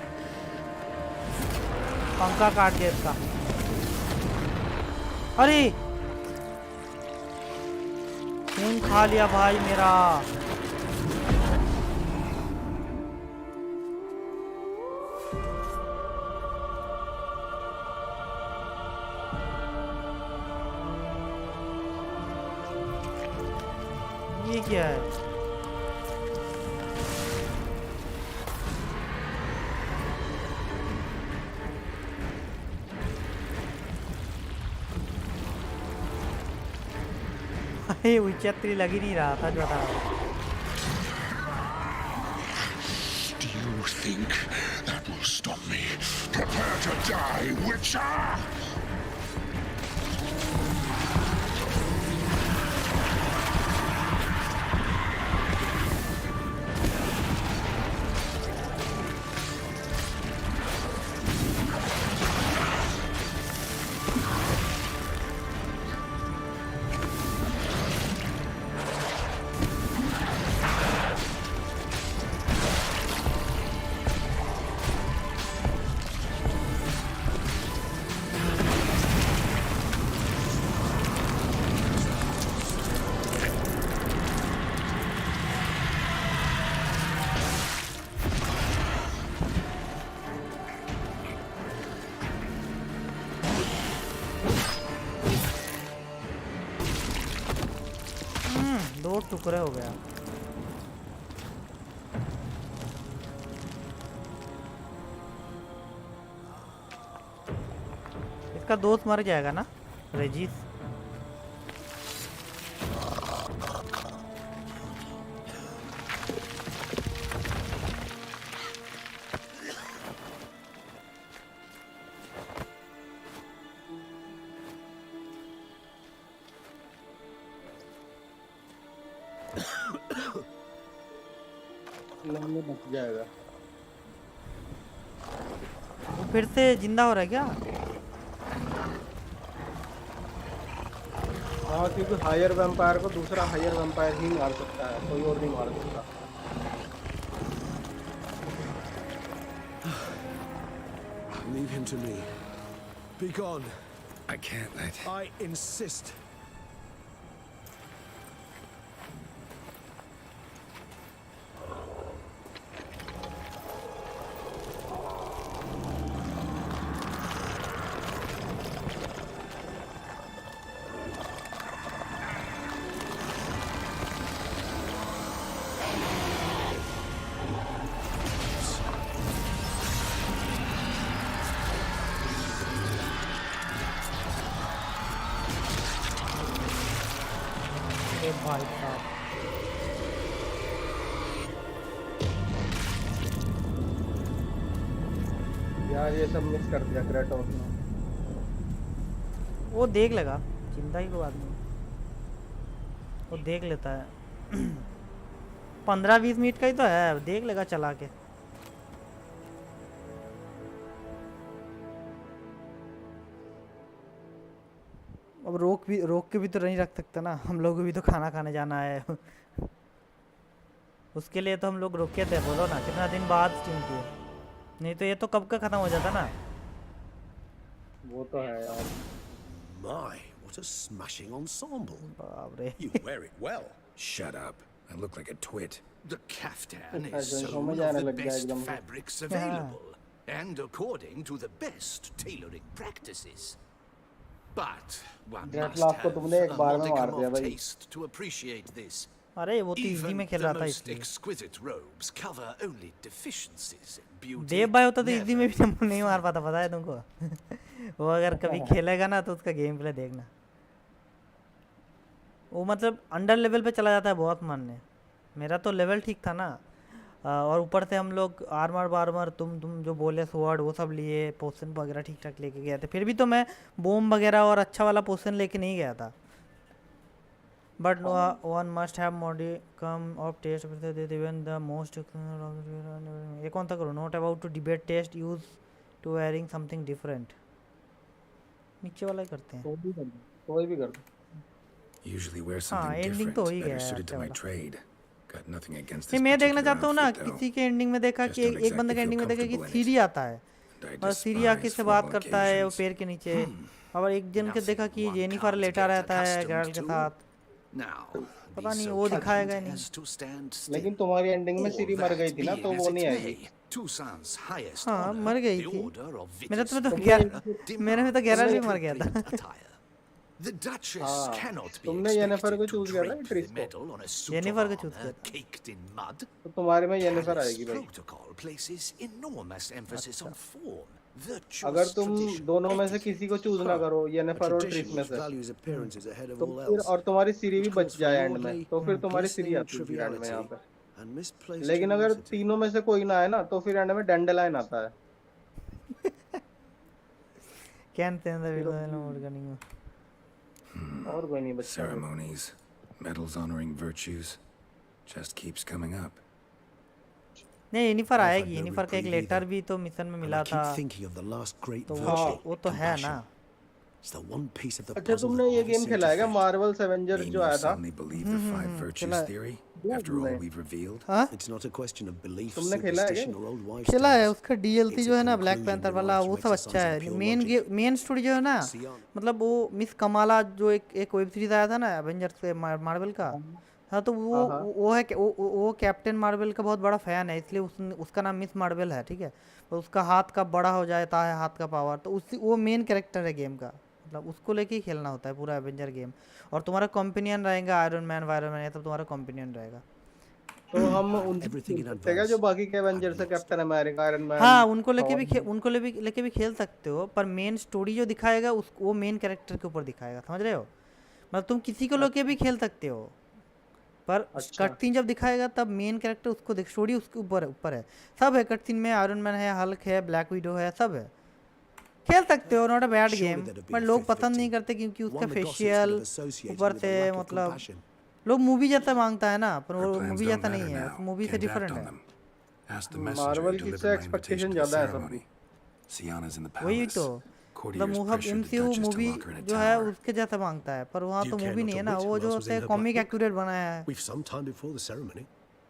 पंखा काट दिया इसका। अरे खून खा लिया भाई मेरा। ये क्या है? अरे विचेत्री लग ही नहीं रहा था जो था। Do you think that will stop me? Prepare to die, Witcher! दो टुकड़े हो गया। इसका दोस्त मर जाएगा ना, रेजिस। लंबे बच जाएगा। वो फिर से जिंदा हो रहा है क्या? हाँ क्योंकि हायर वैम्पायर को दूसरा हायर वैम्पायर ही मार सकता है, कोई और नहीं मार सकता। Leave him to me. Be gone. I can't let... I insist. भाई साहब यार ये सब मिस कर दिया क्रेटोस ने। वो देख लेगा, चिंता ही कोई बात नहीं, वो देख लेता है। 15-20 मिनट का ही तो है, देख लेगा चला के। अब रोक के भी तो नहीं रख सकते ना, हम लोग को भी तो खाना खाने जाना है। उसके लिए तो हम लोग रुके थे, बोलो ना कितना दिन बाद स्ट्रीम किए, नहीं तो ये तो कब का खत्म हो जाता ना। वो तो है यार। My, what a smashing ensemble. बाप रे। You wear it well. Shut up. I look like a twit. The caftan अच्छा, is जो sewn समझ of आने the लग गया best एकदम से। fabrics available, and according to the best tailoring practices. But one Geralt must को have तुमने एक a बार में मार modicum दिया of भाई। taste to appreciate this. अरे वो तो इजी में खेल रहा था Even the most इसलिए। exquisite robes cover only deficiencies in beauty. देव भाई होता तो इजी में never भी नहीं मार पाता, पता है तुमको। वो अगर कभी खेलेगा ना तो उसका गेम प्ले देखना, वो मतलब अंडर लेवल पे चला जाता है बहुत मानने। मेरा तो लेवल ठीक था ना, और ऊपर से हम लोग आर्मर वार्मर तुम जो बोले स्वॉर्ड वो सब लिए, पोशन वगैरह ठीक ठाक लेके गए थे। फिर भी तो मैं बोम वगैरह और अच्छा वाला पोशन लेके नहीं गया था। But one must have modicum of taste even the most. ये कौन सा करूँ? Not about to debate taste, use to wearing something different. नीचे वाला ही करते हैं, कोई भी कर दो। Usually wear हाँ something एंडिंग different, तो हो ही better गया है suited अच्छा to my वाला। trade. Got nothing against नहीं this मैं देखना particular चाहता हूँ ना outfit, though. किसी के एंडिंग में देखा Just कि don't एक बंदे के exactly एंडिंग feel में देखा कि comfortable in सीढ़ी it. आता है And I और सीढ़ी आके despise से बात formal करता है वो occasions. पेड़ के नीचे और एक जन के देखा कि जेनिफर लेटा रहता है गैरल्ट के साथ पता नहीं वो दिखाएगा ही नहीं लेकिन तुम्हारी एंडिंग में सीरी मर गई थी ना तो वो नहीं आएगी। हाँ मर गई थी मेरे में तो गैरल्ट भी मर गया था। The Duchess हाँ, cannot be तुमने येनेफर को expected to चूज किया था drape ट्रिस the को। medal on a suit Yennefer of को चूज किया armor था। caked in mud. तो तुम्हारे में येनेफर Palace आएगी भाई। protocol places enormous emphasis on form, virtuous अगर तुम tradition, दोनों में से etiquette. किसी को चूज ना करो येनेफर और ट्रिस में से तो फिर और तुम्हारी सीरी भी बच जाए एंड में तो फिर तुम्हारी सीरी आती है एंड में यहाँ पे। लेकिन अगर तीनों में से कोई ना आए ना तो फिर एंड में डैंडलाइन आता है। कैन मोड का नहीं हो और कोई नहीं बच्चा। Ceremonies, medals honoring virtues, just keeps coming up. नहीं येनिफर आएगी। येनिफर का एक लेटर भी तो मिशन में मिला था तो वो तो है ना। अच्छा तुमने ये गेम खेला है क्या मार्वल्स एवेंजर जो आया था? तुमने खेला है क्या? खेला है उसका डीएलसी जो है ना ब्लैक पैंथर वाला वो सब अच्छा है। मेन स्टोरी जो है ना मतलब वो मिस कमाला जो एक वेब सीरीज आया था ना एवेंजर्स से मार्वल का हाँ तो वो है वो कैप्टन मार्वल का बहुत बड़ा फैन है इसलिए उसका नाम मिस मार्वल है ठीक है। तो उसका हाथ का बड़ा हो जाता है हाथ का पावर तो उसी वो मेन कैरेक्टर है गेम का मतलब उसको लेके ही खेलना होता है पूरा एवेंजर गेम और तुम्हारा कंपेनियन रहेगा आयरन मैन वायरन मैन ये सब तुम्हारा कंपेनियन रहेगा। तो हम उनसे जो बाकी के एवेंजर्स है कैप्टन अमेरिका आयरन मैन हाँ उनको लेके भी खेल सकते हो पर मेन स्टोरी जो दिखाएगा उस वो मेन कैरेक्टर के ऊपर दिखाएगा समझ रहे हो। मतलब तुम किसी को लेके भी खेल सकते हो पर कट सीन जब दिखाएगा तब मेन कैरेक्टर उसको स्टोरी उसके ऊपर है सब है। कट सीन में आयरन मैन है हल्क है ब्लैक विडो है सब है खेल सकते हो नॉट अ बैड गेम पर लोग पसंद नहीं करते क्योंकि उसका फेशियल ऊपर से मतलब लोग मूवी जैसा मांगता है ना पर वो मूवी जैसा नहीं है मूवी से डिफरेंट है। मार्वल की से एक्सपेक्टेशन ज्यादा है सबकी वही तो मतलब एमसीयू मूवी जो है उसके जैसा मांगता है पर वहाँ तो मूवी नहीं है ना वो जो होते हैं कॉमिक एक्यूरेट बनाया है।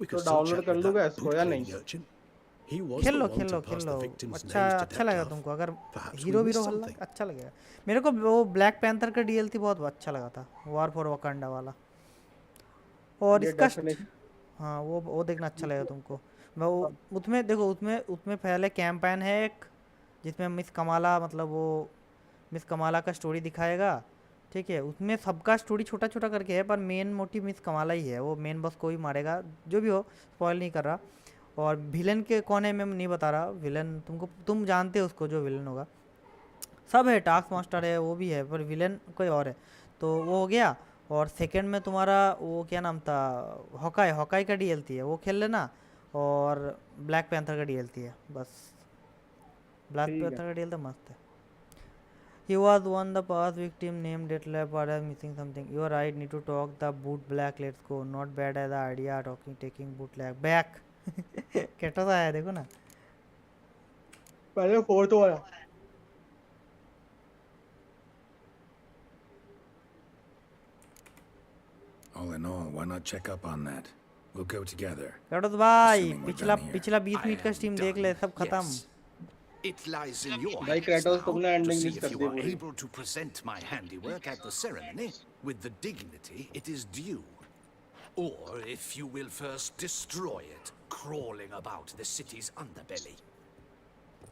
तो डाउनलोड कर लूँगा इसको या नहीं? खेल लो अच्छा लगेगा तुमको अगर हीरो अच्छा लगेगा। मेरे को वो ब्लैक पैंथर का डीएलसी बहुत अच्छा लगा था वॉर फॉर वकांडा वाला और इसका हाँ वो देखना अच्छा लगेगा तुमको। वो उसमें देखो उसमें पहले कैंपेन है एक जिसमें मिस कमाला मतलब वो मिस कमाला का स्टोरी दिखाएगा ठीक है। उसमें सबका स्टोरी छोटा छोटा करके है पर मेन मोटिव मिस कमाला ही है वो मेन बस को ही मारेगा जो भी हो स्पॉइल नहीं कर रहा। और विलन के कौन है मैं नहीं बता रहा विलन तुम जानते हो उसको जो विलन होगा सब है टास्क मास्टर है वो भी है पर विलन कोई और है तो वो हो गया। और सेकंड में तुम्हारा वो क्या नाम था हॉकाई का डीएलसी है वो खेल लेना और ब्लैक पैंथर का डीएलसी है बस। ब्लैक पैंथर का डीएलसी मस्त है। He was one the past victim named Detlef but I'm missing something. You are right need to talk the boot black let's go not bad as the idea taking bootleg back कैसा सा आया देखो ना पहले fourth वाला All in all, why not check up on that? We'll go together. कैटोस भाई पिछला 20 minute का स्ट्रीम देख ले सब खत्म। It lies in your भाई क्रेटोस तुमने एंडिंग मिस कर दी are able to present my handiwork at the ceremony with the dignity it is due. Or if you will first destroy it, crawling about the city's underbelly.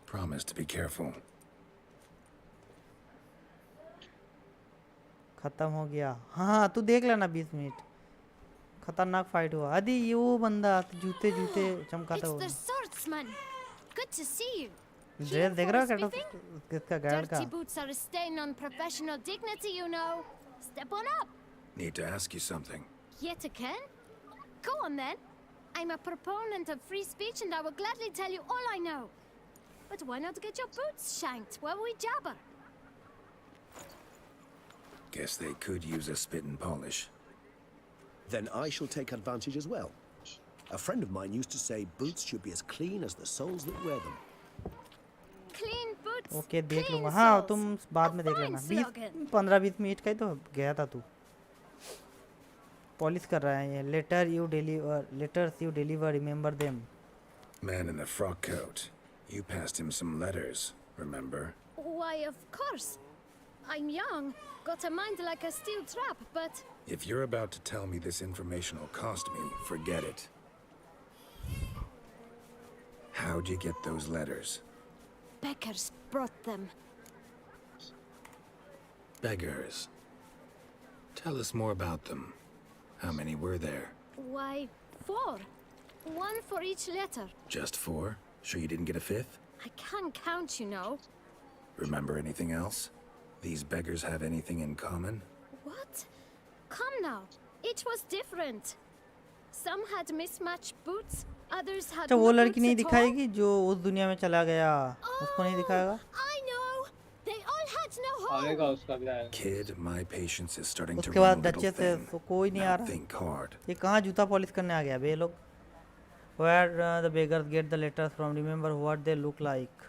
Promise to be careful. खत्म हो गया हाँ तू देख लेना 20 minute खतरनाक fight हुआ। आदि ये वो बंदा जूते चमकाता हुआ Good to see you. Dress देख रहा है किसका गार्ड का? Dirty boots are a stain on professional dignity, you know. Step on up. Need to ask you something. Yet again? Go on then. I'm a proponent of free speech and I will gladly tell you all I know. But why not get your boots shanked while we jabber? Guess they could use a spit and polish. Then I shall take advantage as well. A friend of mine used to say boots should be as clean as the soles that wear them. Clean boots. Okay देख लूँगा हाँ तुम बाद में देख लेना 15-20 minute का ही तो गया था तू। पॉलिश कर रहा है ये. Letters you deliver, remember them. Man in the frock coat. You passed him some letters, remember? Why, of course. I'm young, got a mind like a steel trap, but... If you're about to tell me this information will cost me, forget it. How'd you get those letters? Beggars brought them. Beggars. Tell us more about them. How many were there? Why, 4. 1 for each letter. Just 4? Sure you didn't get a 5th? I can't count, you know. Remember anything else? These beggars have anything in common? What? Come now. Each was different. Some had mismatched boots, others had अच्छा no वो boots लड़की नहीं at all. दिखाएगी जो उस दुनिया में चला गया, उसको नहीं दिखाएगा? I know. They all had no आएगा home. उसका भी आएगा. Kid, my patience is starting to उसके बाद run a little डचेस है thin. तो कोई नहीं आ Now रहा. think hard. ये कहाँ जूता पॉलिश करने आ गया बे ये लोग? Where the beggars get the letters from? Remember what they look like.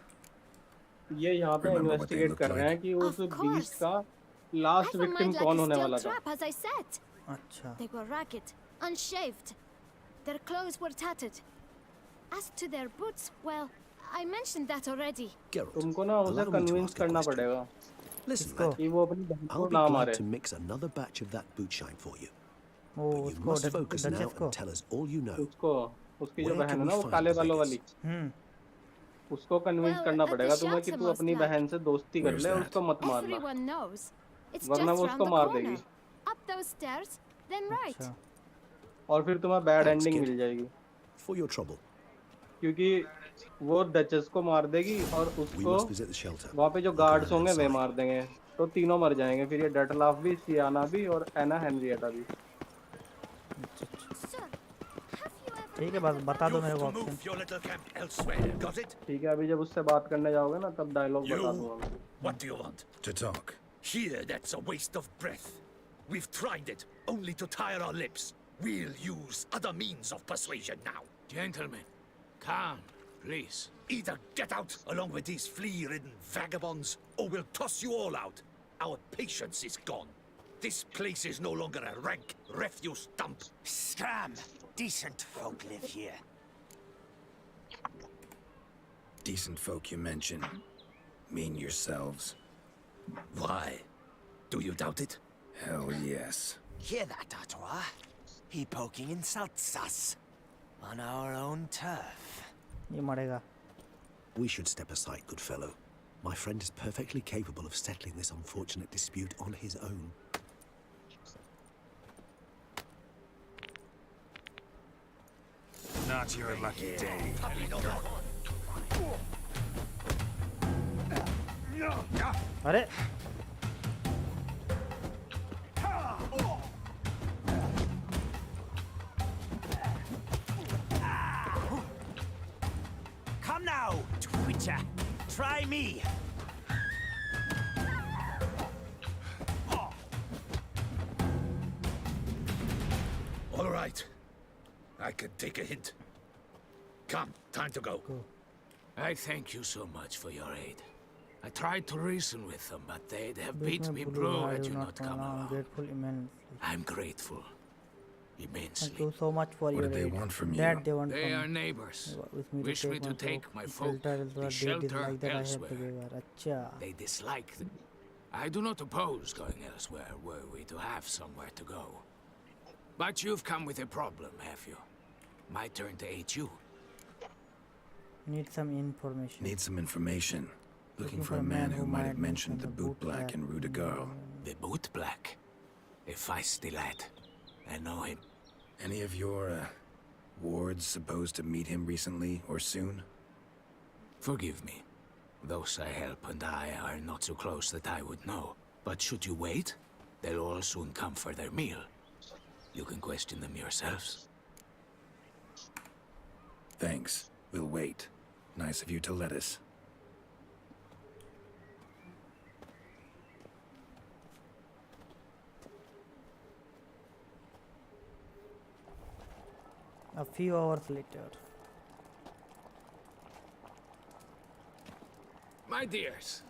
ये यहाँ पे Remember what they investigate look कर रहे हैं like? कि उस Of course. बीस्ट का last I have a victim mind like कौन a होने steel वाला था. trap, as I said. अच्छा. They were ragged, unshaved. Their clothes were tattered. As to their boots, well, I mentioned that already. Geralt, तुमको ना उसे allow me to convince ask a करना question. पड़ेगा Listen, Kisko? lad, कि वो अपनी बहन I'll को be ना glad मारे. to mix another batch of that boot shine for you. वो But you उसको must focus now डचेस को. and tell us all you know. उसको उसकी जो Where बहन can है we ना वो find काले the बालों beggars? वाली, उसको कन्विंस Well, करना at the पड़ेगा तुम्हें कि shelter, तू most अपनी like. बहन से दोस्ती कर Where's ले और that? उसको मत मारना, Everyone knows. It's वरना just वो round उसको the मार corner. देगी Up those stairs, then right. अच्छा. और फिर तुम्हें बैड Thanks, एंडिंग kid. मिल जाएगी For your trouble, क्योंकि वो डचेस को मार देगी और we उसको must visit the shelter. वहाँ पे जो Look गार्ड्स around होंगे वे inside. मार देंगे, तो तीनों मर जाएंगे. फिर ये डटलाफ भी, सियाना भी और एना हेनरिएटा भी. Sir, have you ever ठीक है, बस बता दो मेरे को option. Move your little camp elsewhere, got it? ठीक है, अभी जब उससे बात करने जाओगे ना तब डायलॉग बता दूंगा मैं. What do you want? To talk. Here, that's a waste of breath. We've tried it, only to tire our lips. We'll use other means of persuasion now. Gentlemen, calm, please. Either get out along with these flea-ridden vagabonds, or we'll toss you all out. Our patience is gone. This place is no longer a rank refuse dump. Scram! Decent folk live here. Decent folk you mention. Mean yourselves. Why? Do you doubt it? Hell yes. Hear that, Artois? He poking insults us. On our own turf. ये मरेगा. We should step aside, good fellow. My friend is perfectly capable of settling this unfortunate dispute on his own. Not your lucky day. अरे Come now, Twitcher. Try me. All right. I could take a hint. Come, time to go. I thank you so much for your aid. I tried to reason with them, but they'd have beat me blue had you not come along. Grateful immensely. I'm grateful. Immensely. Thank you so much for What your did they aid. want from you? That they want They from are me. neighbors. With me Wish me to take my folk shelter is to what they shelter dislike that I have elsewhere. together. अच्छा. They dislike them. I do not oppose going elsewhere were we to have somewhere to go. But you've come with a problem, have you? My turn to aid you. Need some information. Need some information. Looking for a man who might have mentioned the boot black in Rue de Garl. The boot black? A feisty lad. I know him. Any of your, wards supposed to meet him recently or soon? Forgive me. Those I help and I are not so close that I would know. But should you wait, they'll all soon come for their meal. You can question them yourselves. Thanks. We'll wait. Nice of you to let us. A few hours later. My dears,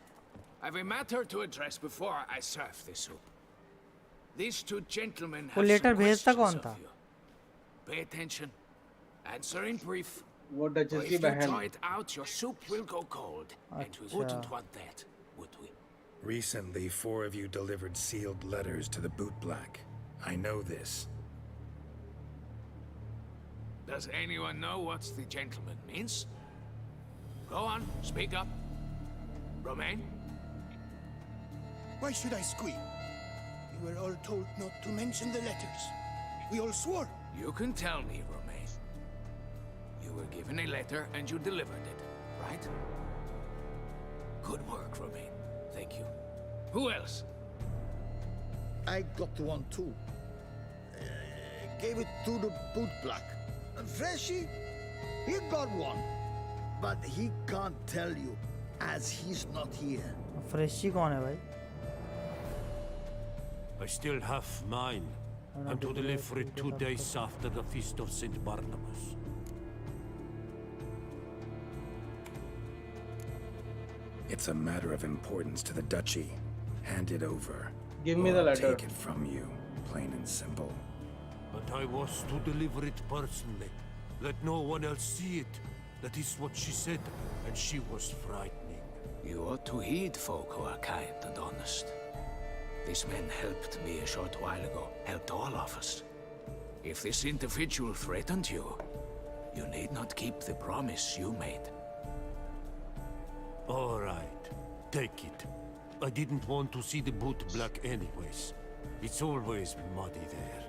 I've a matter to address before I serve the soup. These two gentlemen वो have letter some भेजता questions कौन था? of you. Pay attention. Answer in brief. वो Or duchess if की you बहन. try it out, your soup will go cold. And we wouldn't want that, would we? Recently, 4 of you delivered sealed letters to the bootblack. I know this. Does anyone know what the gentleman means? Go on, speak up. Romain? Why should I squeal? We were all told not to mention the letters. We all swore. You can tell me, Romain. You were given a letter and you delivered it, right? Good work, Romain. Thank you. Who else? I got one too. Gave it to the bootblack. Freshie, he got one. But he can't tell you, as he's not here. Freshie कौन है भाई? I still have mine. I'm to deliver it 2 days after the Feast of St. Barnabas. It's a matter of importance to the duchy. Hand it over. Give me or the I'll letter. Take it from you, plain and simple. But I was to deliver it personally. Let no one else see it. That is what she said, and she was frightening. You ought to heed folk who are kind and honest. These men helped me a short while ago, helped all of us. If this individual threatened you, you need not keep the promise you made. All right, take it. I didn't want to see the bootblack anyways. It's always muddy there.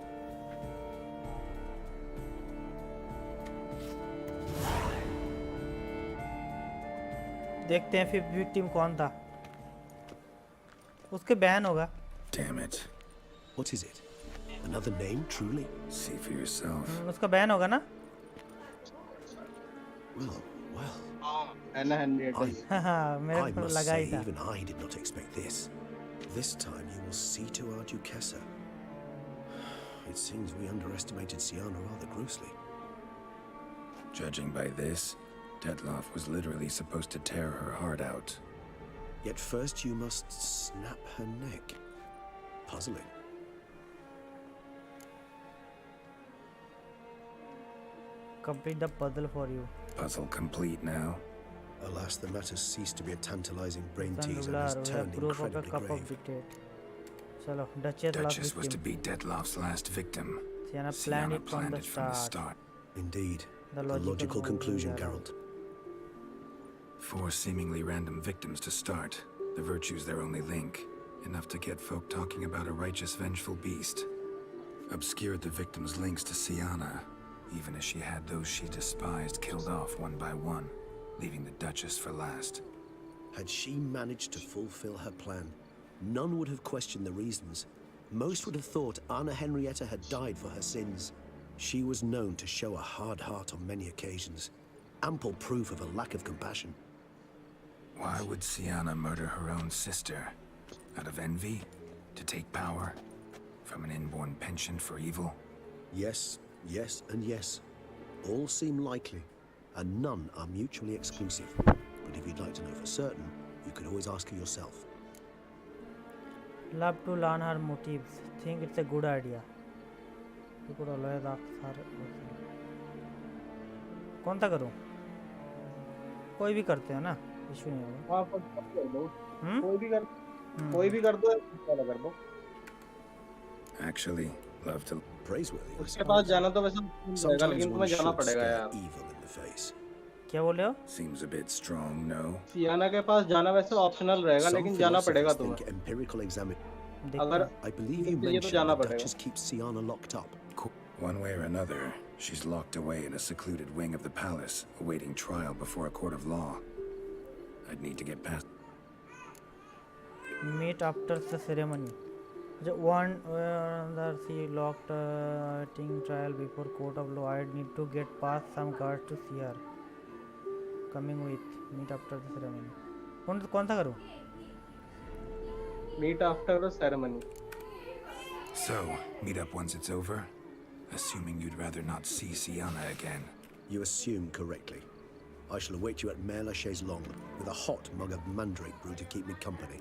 देखते हैं फिर victim कौन था. उसके बहन होगा. Damn it. What is it? Another name, truly? See for yourself. उसका बहन होगा ना? Well. Anna Henrietta. मेरे को I must लगा say, ही था. even I did not expect this. This time you will see to our Duchessa. It seems we underestimated Sienna rather grossly. Judging by this, Detloff was literally supposed to tear her heart out. Yet first you must snap her neck. Puzzling. Complete the puzzle for you. Puzzle complete now. Alas, the matter ceased to be a tantalizing brain Son teaser ruler, and has we have turned proof of a incredibly cup of grave. dictate. चलो, Duchess Duchess was last to victim. be Detloff's last victim. Sienna Sienna planned it from the start. Indeed. The The logical logical conclusion, Geralt. Geralt. 4 seemingly random victims to start. The virtue's their only link. Enough to get folk talking about a righteous, vengeful beast. Obscured the victims' links to Sienna, even as she had those she despised killed off one by one, leaving the Duchess for last. Had she managed to fulfill her plan, none would have questioned the reasons. Most would have thought Anna Henrietta had died for her sins. She was known to show a hard heart on many occasions. Ample proof of a lack of compassion. Why would Sienna murder her own sister? Out of envy? To take power? From an inborn penchant for evil? Yes, yes, and yes. All seem likely, and none are mutually exclusive. But if you'd like to know for certain, you could always ask her yourself. Love to learn her motives. Think it's a good idea. You could always ask her. कौन सा करूँ? कोई भी करते हैं ना? Issue नहीं होगा. हाँ, कर दो. कोई भी कर दो. वाला कर दो. Actually, love to. Praiseworthy. उसके पास जाना तो वैसे रहेगा, लेकिन तुम्हें जाना पड़ेगा यार. Evil in the face. क्या बोले हो? Seems a bit strong, no? सियाना के पास जाना वैसे ऑप्शनल रहेगा, लेकिन जाना पड़ेगा तुम्हें. Empirical examine. अगर I believe you ये तो mentioned जाना the पड़ेगा. Duchess keeps Sienna locked up. One way or another, she's locked away in a secluded wing of the palace, awaiting trial before a court of law. I'd need to get past. Meet after the ceremony. One that she locked waiting trial before court of law. I'd need to get past some guards to see her. Coming with. Meet after the ceremony. कौन सा करूँ? Meet after the ceremony. So, meet up once it's over? Assuming you'd rather not see Sienna again. You assume correctly. I shall await you at Mère la Chaise Longue with a hot mug of mandrake brew to keep me company.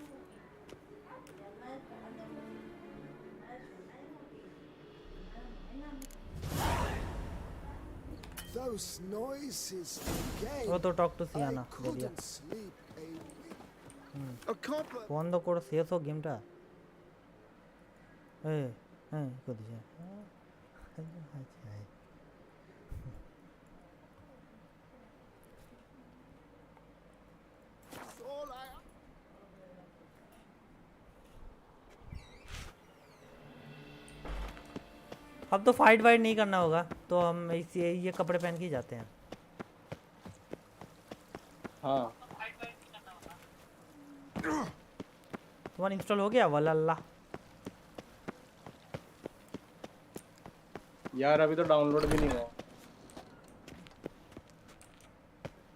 Those noises again. Oh, to talk to Sienna. I couldn't sleep a week. A copper. Phone the code says so game ta. Hey, good yeah. That's all I. अब तो fight white नहीं करना होगा तो हम इसी ये कपड़े पहन के ही जाते हैं। हाँ तुम्हारा इंस्टॉल हो गया वल्ला यार अभी तो डाउनलोड भी नहीं हुआ।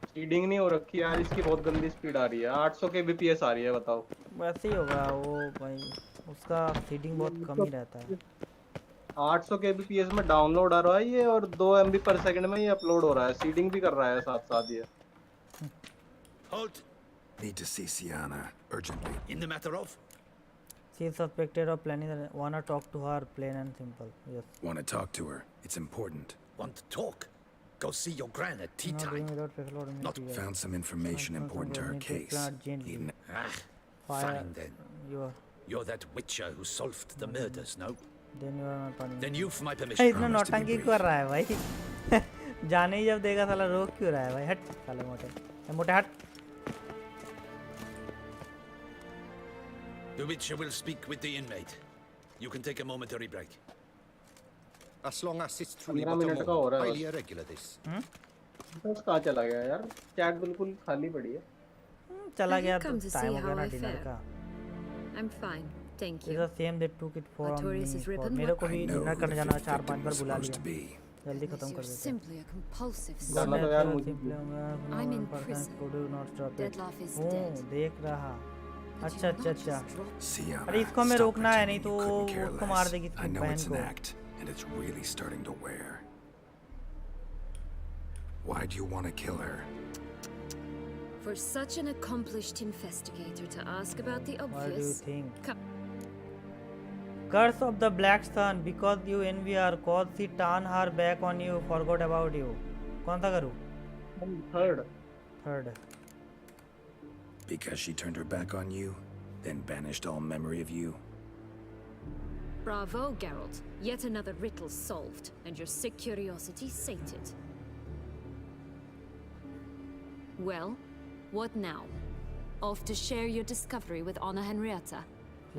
स्पीडिंग नहीं हो रखी यार, इसकी बहुत गंदी स्पीड आ रही है, 800 kbps आ रही है। बताओ वैसे ही होगा वो भाई, उसका सीडिंग बहुत कम ही रहता है। 800 kbps में डाउनलोड आ रहा है ये, और 2 MB पर सेकंड में ये अपलोड हो रहा है, सीडिंग भी कर रहा है साथ साथ ये। Halt! Need to see Sienna urgently. In the matter of? She is suspected of planning. Wanna talk to her, plain and simple. Yes. Want to talk to her? It's important. Want to talk? Go see your gran at tea time. Not found some information important to her case. Fine then. You're that witcher who solved the murders, no? Then you are not punishing. Then you've my permission. इतना नौटंकी कर रहा है भाई। जाने ही जब देगा साला रोक क्यों रहा है भाई? हट साले मोटे हट। The witcher will speak with the inmate. You can take a momentary break. As long as it's truly 15 minute का हो रहा है। highly irregular this. बस कहाँ चला गया यार? चैट बिल्कुल खाली पड़ी है। चला गया तो टाइम हो गया ना डिनर का। I'm fine, thank you. It's the same they took it for me. मेरे को भी डिनर करने जाना 4-5 बार बुला लिया। जल्दी खत्म कर देते हैं। Simply a compulsive जाना तो यार मुझे। I'm in prison. Deadloff is dead. देख रहा। अच्छा। अरे इसको हमें रोकना है, नहीं तो उसको मार देगी इसकी बहन को। And it's really starting to wear. Why do you want to kill her? For such an accomplished investigator to ask about the obvious. What do you think? Curse of the Black Sun, because you envy her, cause she turn her back on you, forgot about you. कौन सा करूँ? Third. Because she turned her back on you, then banished all memory of you. Bravo, Geralt. Yet another riddle solved, and your sick curiosity sated. Well, what now? Off to share your discovery with Anna Henrietta?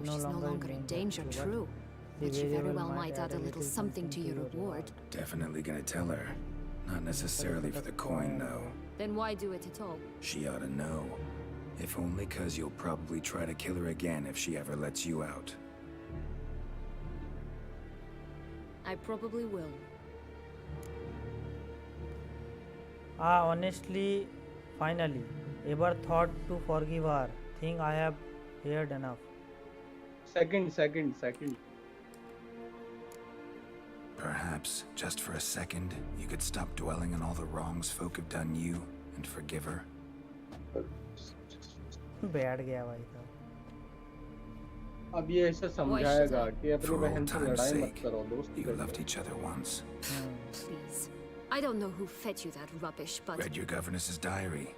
If she's no longer in danger, true. But you very well might add a little something to your reward. Definitely gonna tell her. Not necessarily for the coin, though. Then why do it at all? She ought to know. If only 'cause you'll probably try to kill her again if she ever lets you out. I probably will. Honestly, finally, ever thought to forgive her? Think I have heard enough. Second. Perhaps, just for a second, you could stop dwelling on all the wrongs folk have done you and forgive her. बैठ गया भाई साहब। अब ये ऐसा समझाएगा कि अपनी बहन से लड़ाई मत करो, दोस्ती You loved each other once. Please. I don't know who fed you that rubbish, but... Read your governess's diary.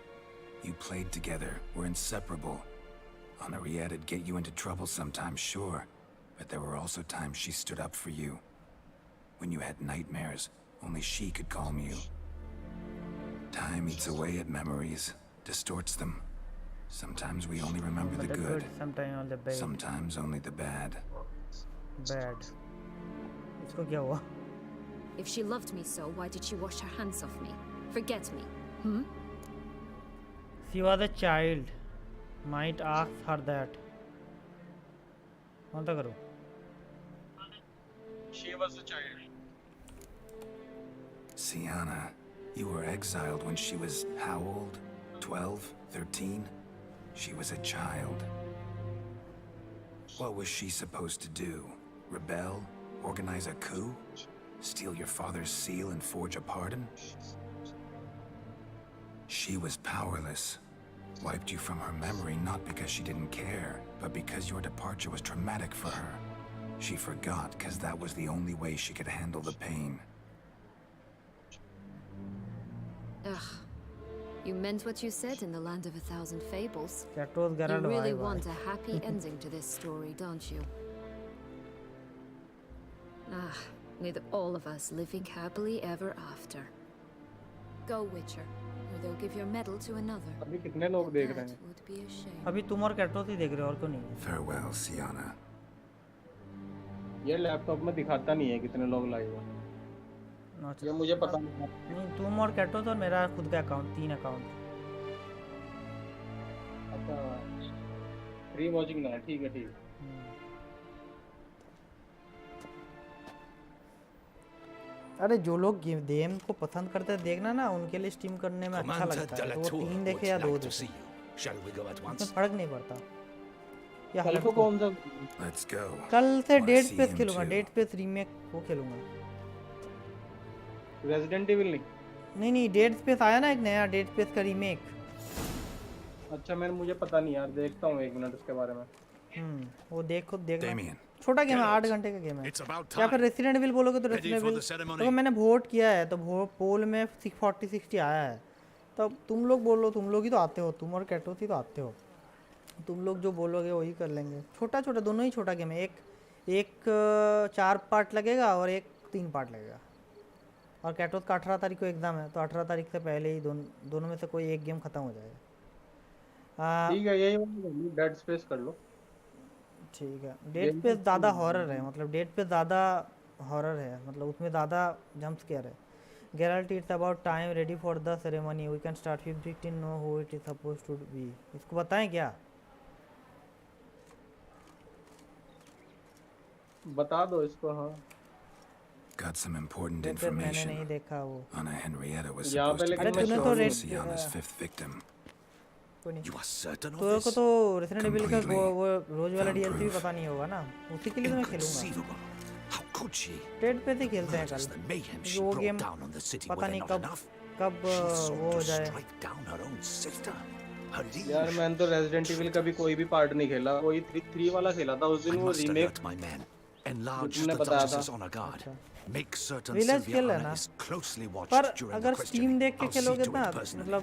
You played together, were inseparable. Henriette'd get you into trouble sometimes, sure. But there were also times she stood up for you. When you had nightmares, only she could calm you. Time eats away at memories, distorts them. Sometimes we only remember the good. Sometimes only the bad. Sometimes only the bad. Bad. इसको क्या हुआ? If she loved me so, why did she wash her hands off me? Forget me. She was a child. Might ask her that. कौन सा करूँ? She was a child. Sienna, you were exiled when she was how old? 12? 13? She was a child. What was she supposed to do? Rebel? Organize a coup? Steal your father's seal and forge a pardon? She was powerless. Wiped you from her memory not because she didn't care, but because your departure was traumatic for her. She forgot because that was the only way she could handle the pain. Ugh. You meant what you said in the land of 1,000 fables. कैटोस You गैरल्ट really भाई want a happy ending to this story, don't you? Ah, with all of us living happily ever after. Go, Witcher, or they'll give your medal to another. अभी कितने लोग देख रहे हैं? Would be a shame. अभी तुम और कैटोस ही देख रहे हो और क्यों नहीं? Farewell, Sienna. ये लैपटॉप में दिखाता नहीं है कितने लोग लाइव हैं। ये मुझे पता नहीं, तुम और कैटोस और मेरा खुद का अकाउंट, 3 अकाउंट। अच्छा, फ्री वॉचिंग ना, ठीक है ठीक। अरे जो लोग गेम को पसंद करते हैं देखना ना, उनके लिए स्ट्रीम करने में अच्छा लगता है। तो वो 3 देखे या 2 देखे, उसमें फर्क नहीं पड़ता। या कल को कौन सा? Let's go. कल से डेड स्पेस खेलूंगा, डेड स्पेस रीमेक वो खेलूंगा। रेजिडेंट एविल नहीं, डेड स्पेस आया ना एक नया डेड स्पेस का रीमेक। अच्छा, मुझे पता नहीं यार, देखता हूँ 1 मिनट उसके बारे में। वो देखना। छोटा गेम है, 8 घंटे का गेम है। या फिर रेसिडेंट एविल बोलोगे तो रेसिडेंट एविल तो मैंने वोट किया है, तो पोल में 40-60 आया है। तो तुम लोग बोलो, तुम लोग ही तो आते हो, तुम और कैटोस ही तो आते हो। तुम लोग जो बोलोगे वही कर लेंगे। छोटा दोनों ही छोटा गेम है। एक 4 पार्ट लगेगा और एक 3 पार्ट लगेगा। और कैटोस का 18 तारीख को एग्ज़ाम है, तो 18 तारीख से पहले ही दोनों में से कोई एक गेम ख़त्म हो जाएगा। ठीक है, यही डेड स्पेस कर लो। ठीक है, डेड स्पेस ज़्यादा हॉरर है, मतलब डेड स्पेस ज़्यादा हॉरर है, मतलब उसमें ज़्यादा जंप स्केयर है। Geralt, it's about time, ready for the ceremony. We can start. 15 know who it is supposed to be. इसको बताएं क्या? बता दो इसको। हाँ, Got some important information. मैंने नहीं देखा वो। Anna Henrietta was यहाँ पे supposed to लेकिन be मैं तो Sienna's 5th victim. You are certain of तो this? को तो रेसिडेंट एविल का वो रोज वाला DLC भी पता नहीं होगा ना, उसी के लिए तो मैं खेलूंगा। How could she? डेड पे ही खेलते हैं कल। वो गेम पता नहीं कब वो हो जाए। यार मैंने तो रेजिडेंट एविल का भी कोई भी पार्ट नहीं खेला, कोई 3 वाला खेला था उस दिन। वो रीमेक तुमने बताया था। विलेज खेल है ना, पर अगर स्टीम देख के खेलोगे ना, मतलब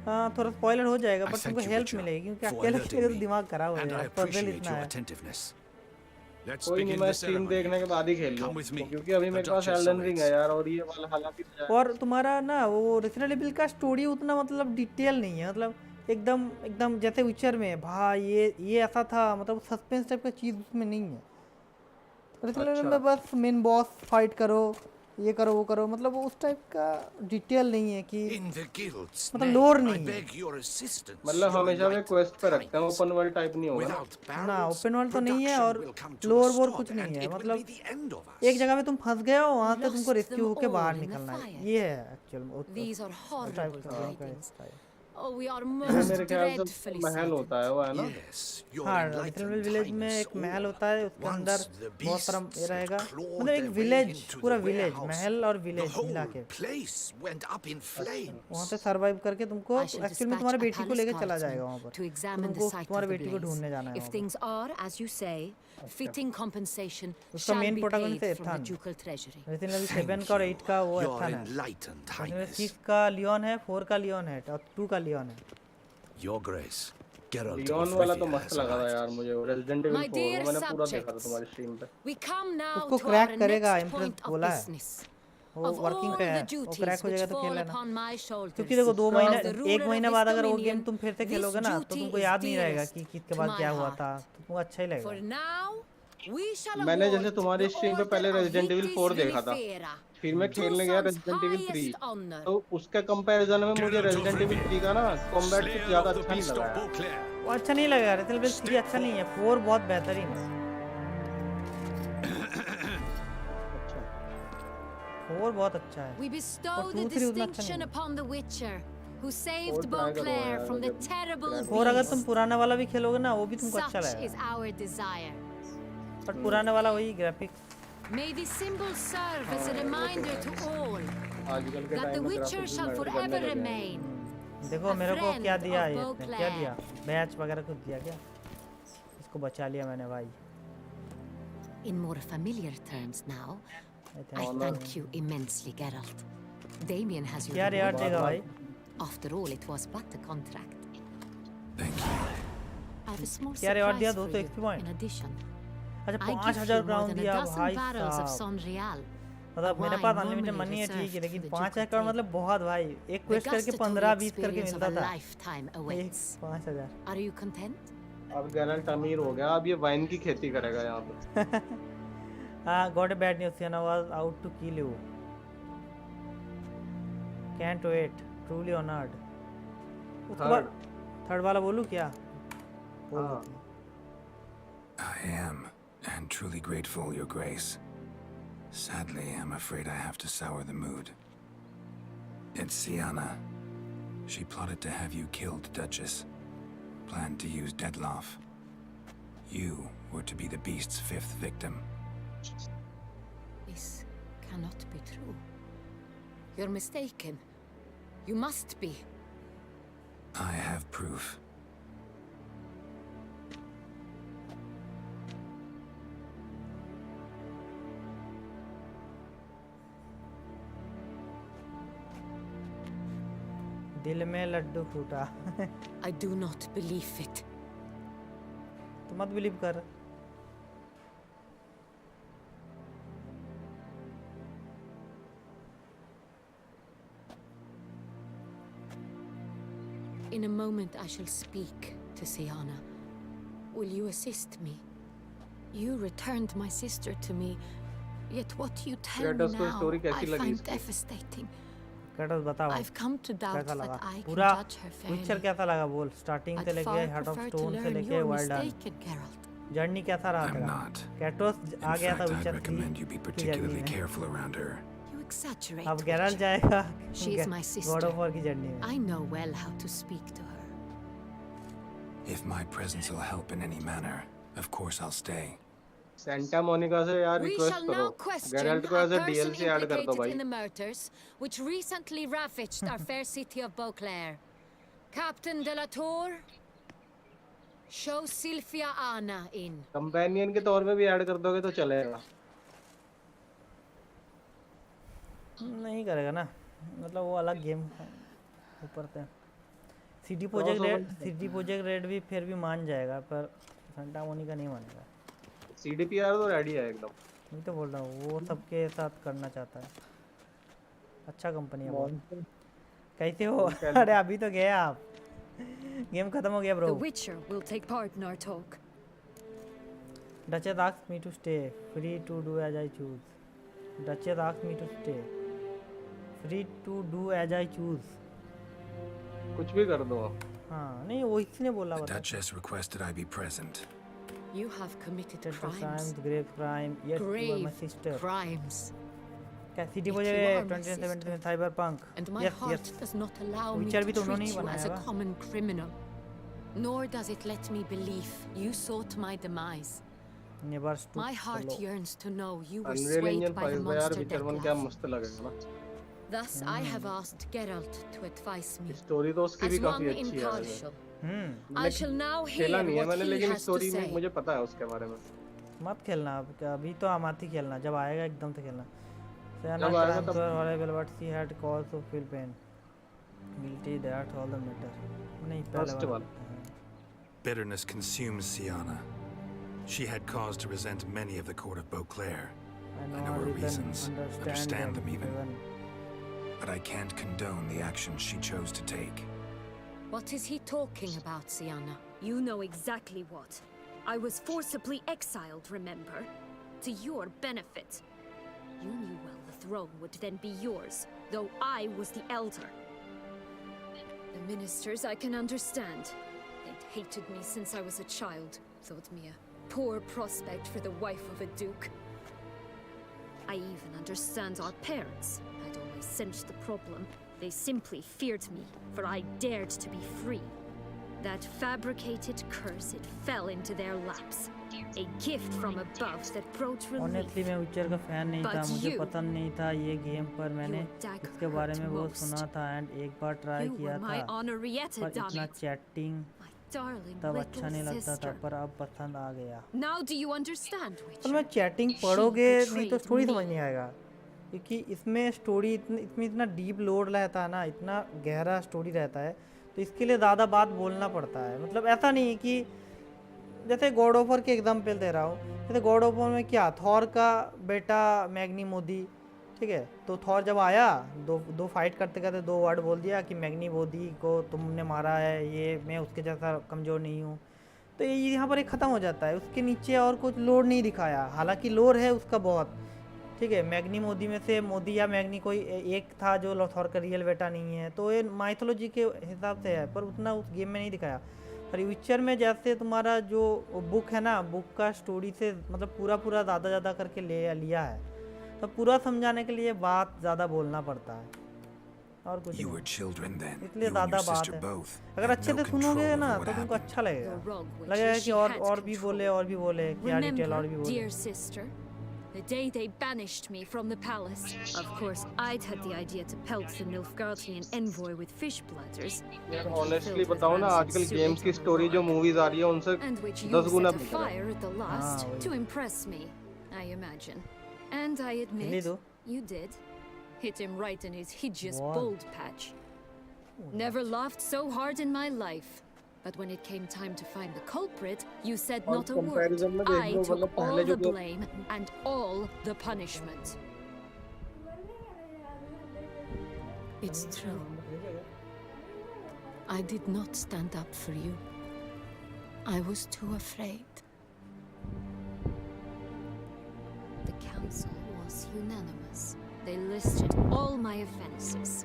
हाँ थोड़ा स्पॉइलर हो जाएगा, बट तुमको हेल्प मिलेगी क्योंकि अकेले खेलोगे तो दिमाग खराब हो जाएगा। पजल इतना है। कोई नहीं, मैं स्ट्रीम देखने के बाद ही खेल लूंगा, क्योंकि अभी मेरे पास एल्डन रिंग है यार, और ये वाला हालांकि। और तुम्हारा ना वो रेसिडेंट एविल का स्टोरी उतना मतलब डिटेल नहीं है, मतलब एकदम जैसे विचर में भाई ये ऐसा था, मतलब सस्पेंस टाइप का चीज़ उसमें नहीं है। रेसिडेंट एविल में बस मेन बॉस फाइट करो, ये करो वो करो, मतलब उस टाइप का डिटेल नहीं है कि मतलब लोर नहीं है। मतलब हमेशा वे क्वेस्ट पे रखते हैं, ओपन वर्ल्ड टाइप नहीं होगा ना, ओपन वर्ल्ड तो नहीं है और लोर वोर कुछ नहीं है। मतलब एक जगह पे तुम फंस गए हो, वहाँ से तुमको रेस्क्यू होके बाहर निकलना है, ये है actual. Oh, we are most dreadfully महल होता है वो, है ना? हाँ, लिटिल विलेज में एक महल होता है, उसके अंदर बहुत सारा ये रहेगा, मतलब एक विलेज, पूरा विलेज, महल और विलेज मिला के वहाँ पे सरवाइव करके तुमको एक्चुअली में तुम्हारे बेटी को लेके चला जाएगा वहाँ पर, तुमको तुम्हारे बेटी को ढूंढने जाना है। If things are as you say, fitting compensation उसका shall main be protagonist paid है from the Ethan. ducal treasury. Resident Evil 7 का और 8 का वो एथान है, 6 का लियोन है, 4 का लियोन है और 2 का लियोन है। Your Grace, Geralt लियोन वाला तो मस्त लगा था यार मुझे, रेसिडेंट एविल 4 मैंने पूरा देखा था तुम्हारी स्ट्रीम पे। We come now उसको to क्रैक our करेगा, next इम्प्रेस point of बोला है, business. वो वर्किंग पे है, वो क्रैक हो जाएगा तो खेल लेना। upon my shoulders. क्योंकि देखो 2 महीने, As the 1 ruler महीने of बाद this अगर वो dominion, गेम तुम फिर से this खेलोगे ना, तो duty तुमको is याद नहीं रहेगा dearest कि किसके to बाद my क्या हुआ heart. था, तो तुमको अच्छा ही For लगेगा। now, we shall मैंने award जैसे तुम्हारी the स्ट्रीम पे order पहले of रेसिडेंट एविल 4 Vitis देखा था, Vinifera, फिर मैं खेलने गया रेसिडेंट एविल 3, highest honor. तो उसके कंपैरिजन में मुझे रेसिडेंट एविल 3 का ना कॉम्बैट कुछ ज्यादा अच्छा नहीं लगा यार। वो अच्छा नहीं लगा, रेसिडेंट एविल 3 अच्छा नहीं है, 4 बहुत बेहतरीन है। 4 बहुत अच्छा है। We bestow और the 2, 3 उतना अच्छा distinction नहीं है। upon the Witcher, who saved Beauclair from the terrible और अगर तुम beast. पुराना वाला भी खेलोगे ना, वो भी तुमको अच्छा Such is लगेगा। our desire. पर पुराना वाला वही graphics. May the symbol serve as a reminder to all आजकल के that the टाइम में Witcher ग्राफिक्स shall भी forever मैटर करने लगे remain. देखो मेरे को क्या friend दिया of ये, Beauclair. क्या दिया, बैच वगैरह कुछ दिया क्या? इसको बचा लिया मैंने भाई। In more familiar terms now, I thank you immensely, Geralt. Damien has your क्या रिवार्ड देगा भाई? After all, it was but a contract. Thank you. I have a small क्या रिवार्ड दिया? surprise 200 for XP you. Point. In addition, अच्छा I give 5000 you more crown than a दिया dozen भाई barrels of साहब। Sonreal. मतलब मेरे पास unlimited money है ठीक है, लेकिन 5000 क्राउन मतलब बहुत भाई। एक क्वेस्ट करके 15-20 करके मिलता था। 5000। Are you content? अब गैरल्ट अमीर हो गया, अब ये वाइन की खेती करेगा यहाँ पे। हाँ, got a bad news, Sienna was out to kill you. Can't wait. Truly honored. उसके बाद थर्ड वाला बोलूँ क्या? हाँ। I am, and truly grateful, Your Grace. Sadly, I'm afraid I have to sour the mood. It's Sienna. She plotted to have you killed, Duchess. Planned to use Deadloff. You were to be the beast's 5th victim. This cannot be true. You're mistaken. You must be. I have proof. दिल में लड्डू फूटा। I do not believe it. तो मत believe कर। In a moment I shall speak to Sienna. Will you assist me? You returned my sister to me, yet what you tell me now I find devastating. कैटस बता भाई। I've come to doubt कैसा that लगा? I can पूरा judge her विचर fairly. कैसा लगा बोल? Starting से I'd लेके far heart of prefer to stone से learn लेके you're world mistaken, Geralt. Journey कैसा रहा तेरा? कैटोस आ In गया था fact, I'd विचर recommend you be particularly careful around her. You exaggerate. अब गेराल्ट जाएगा She is my sister. God of war की जर्नी में। I know well how to speak to her. If my presence will help in any manner, of course I'll stay. Santa Monica से यार We request shall करो, now question Geralt को a as a person DLC add कर दो implicated भाई। in the murders which recently ravaged our fair city of Beauclair. Captain de la Tour, show Sylvia Anna in. Companion के तौर पे भी add कर दोगे तो चलेगा। नहीं करेगा ना, मतलब वो अलग गेम ऊपर से। सीडी प्रोजेक्ट रेड भी फिर भी मान जाएगा, पर सेंटा मोनिका नहीं मानेगा। सीडीपीआर तो रेडी है एकदम। मैं तो बोल रहा हूँ वो सबके साथ करना चाहता है। अच्छा कंपनी है वो। कैसे हो? अरे अभी तो गए आप, गेम खत्म हो गया bro. The witcher will take part in our talk. Duchess asked me to stay, free to do as I choose. Duchess asked me to stay, free to do as I choose. कुछ भी कर दो। हाँ नहीं वो इसने बोला The बता। Duchess requested I be present. You have committed crimes. Grave crime. Yes, you are my sister. Crimes. क्या CD Yet you Projekt are my 2017 में Cyberpunk? And my Yes, heart yes. does not allow me Witcher to भी तो उन्होंने treat he you as a बनाया common criminal. Nor does it let me believe you sought my demise. Never stood My heart solo. yearns to know you were unreal swayed engine by the 5 में यार monster विचर one क्या Deathloaf. मस्त लगेगा ना। Thus, I have asked Geralt to advise me. Story तो उसकी भी As काफी one अच्छी है impartial, वैसे। I shall now hear खेला नहीं है what मैंने, he लेकिन has to स्टोरी में say. मुझे पता है उसके बारे में। मत खेलना अभी तो आमाती खेलना, जब आएगा एकदम से खेलना। जब आएगा तब horrible but she had cause to feel pain. Guilty, that's all the matter. नहीं पहले वाला। Bitterness consumes Sienna. She had cause to resent many of the court of Beauclair. I know her reasons, understand them even. But I can't condone the actions she chose to take. What is he talking about, Sienna? You know exactly what. I was forcibly exiled, remember? To your benefit. You knew well the throne would then be yours, though I was the elder. The ministers I can understand. They'd hated me since I was a child, thought me a poor prospect for the wife of a duke. I even understand our parents. I'd always sensed the problem. They simply feared me, for I dared to be free. That fabricated curse, it fell into their laps. A gift from above that brought Honestly, मैं विचर का fan नहीं था, मुझे पता नहीं था ये गेम, पर मैंने इसके बारे में बहुत सुना था एंड एक बार ट्राई किया था, पर इतना चैटिंग तब अच्छा नहीं लगता था, पर अब पसंद आ गया। Now do you understand, Witcher? पर मैं चैटिंग पढ़ोगे नहीं तो थोड़ी समझ नहीं आएगा। क्योंकि इसमें स्टोरी इसमें इतना डीप लोड रहता है ना, इतना गहरा स्टोरी रहता है, तो इसके लिए ज़्यादा बात बोलना पड़ता है। मतलब ऐसा नहीं है कि जैसे गॉड ऑफ वॉर के एग्जाम्पल दे रहा हूँ, जैसे गॉड ऑफ वॉर में क्या थॉर का बेटा मैग्नी मोदी, ठीक है, तो थॉर जब आया दो फाइट करते करते 2 वर्ड बोल दिया कि मैग्नी मोदी को तुमने मारा है, ये मैं उसके जैसा कमज़ोर नहीं हूँ, तो ये यहाँ पर एक ख़त्म हो जाता है। उसके नीचे और कुछ लोड नहीं दिखाया, हालांकि लोड है उसका बहुत, ठीक है। मैग्नी मोदी में से मोदी या मैग्नी कोई एक था जो थॉर का रियल बेटा नहीं है, तो ये माइथोलॉजी के हिसाब से है, पर उतना उस गेम में नहीं दिखाया। पर विचर में जैसे तुम्हारा जो बुक है ना, बुक का स्टोरी से मतलब पूरा ज़्यादा करके लिया है, तो पूरा समझाने के लिए बात ज़्यादा बोलना पड़ता है और कुछ नहीं, इसलिए ज़्यादा बात है। अगर अच्छे से सुनोगे ना तो तुमको अच्छा लगेगा कि और भी बोले क्या डिटेल और भी बोले। The day they banished me from the palace. Of course, I'd had the idea to pelt the Nilfgaardian envoy with fish bladders. यार honestly बताओ ना, आजकल गेम्स की स्टोरी जो मूवीज आ रही है उनसे 10 गुना fire at the last to impress me, I imagine. And I admit, you did. Hit him right in his hideous bald patch. Never laughed so hard in my life. But when it came time to find the culprit, you said not a word. I took all the blame and all the punishment. It's true. I did not stand up for you. I was too afraid. The council was unanimous. They listed all my offenses.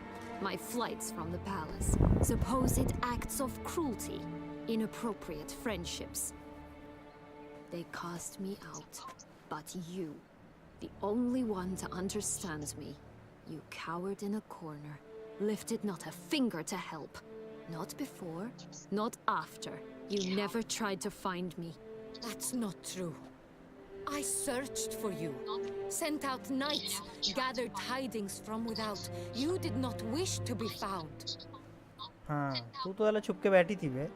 My flights from the palace, supposed acts of cruelty, inappropriate friendships. They cast me out, but you, the only one to understand me, you cowered in a corner, lifted not a finger to help. Not before, not after. You never tried to find me. That's not true. I searched for you, sent out knights, gathered tidings from without. You did not wish to be found. हाँ, तू तो वाला छुप के बैठी थी बे।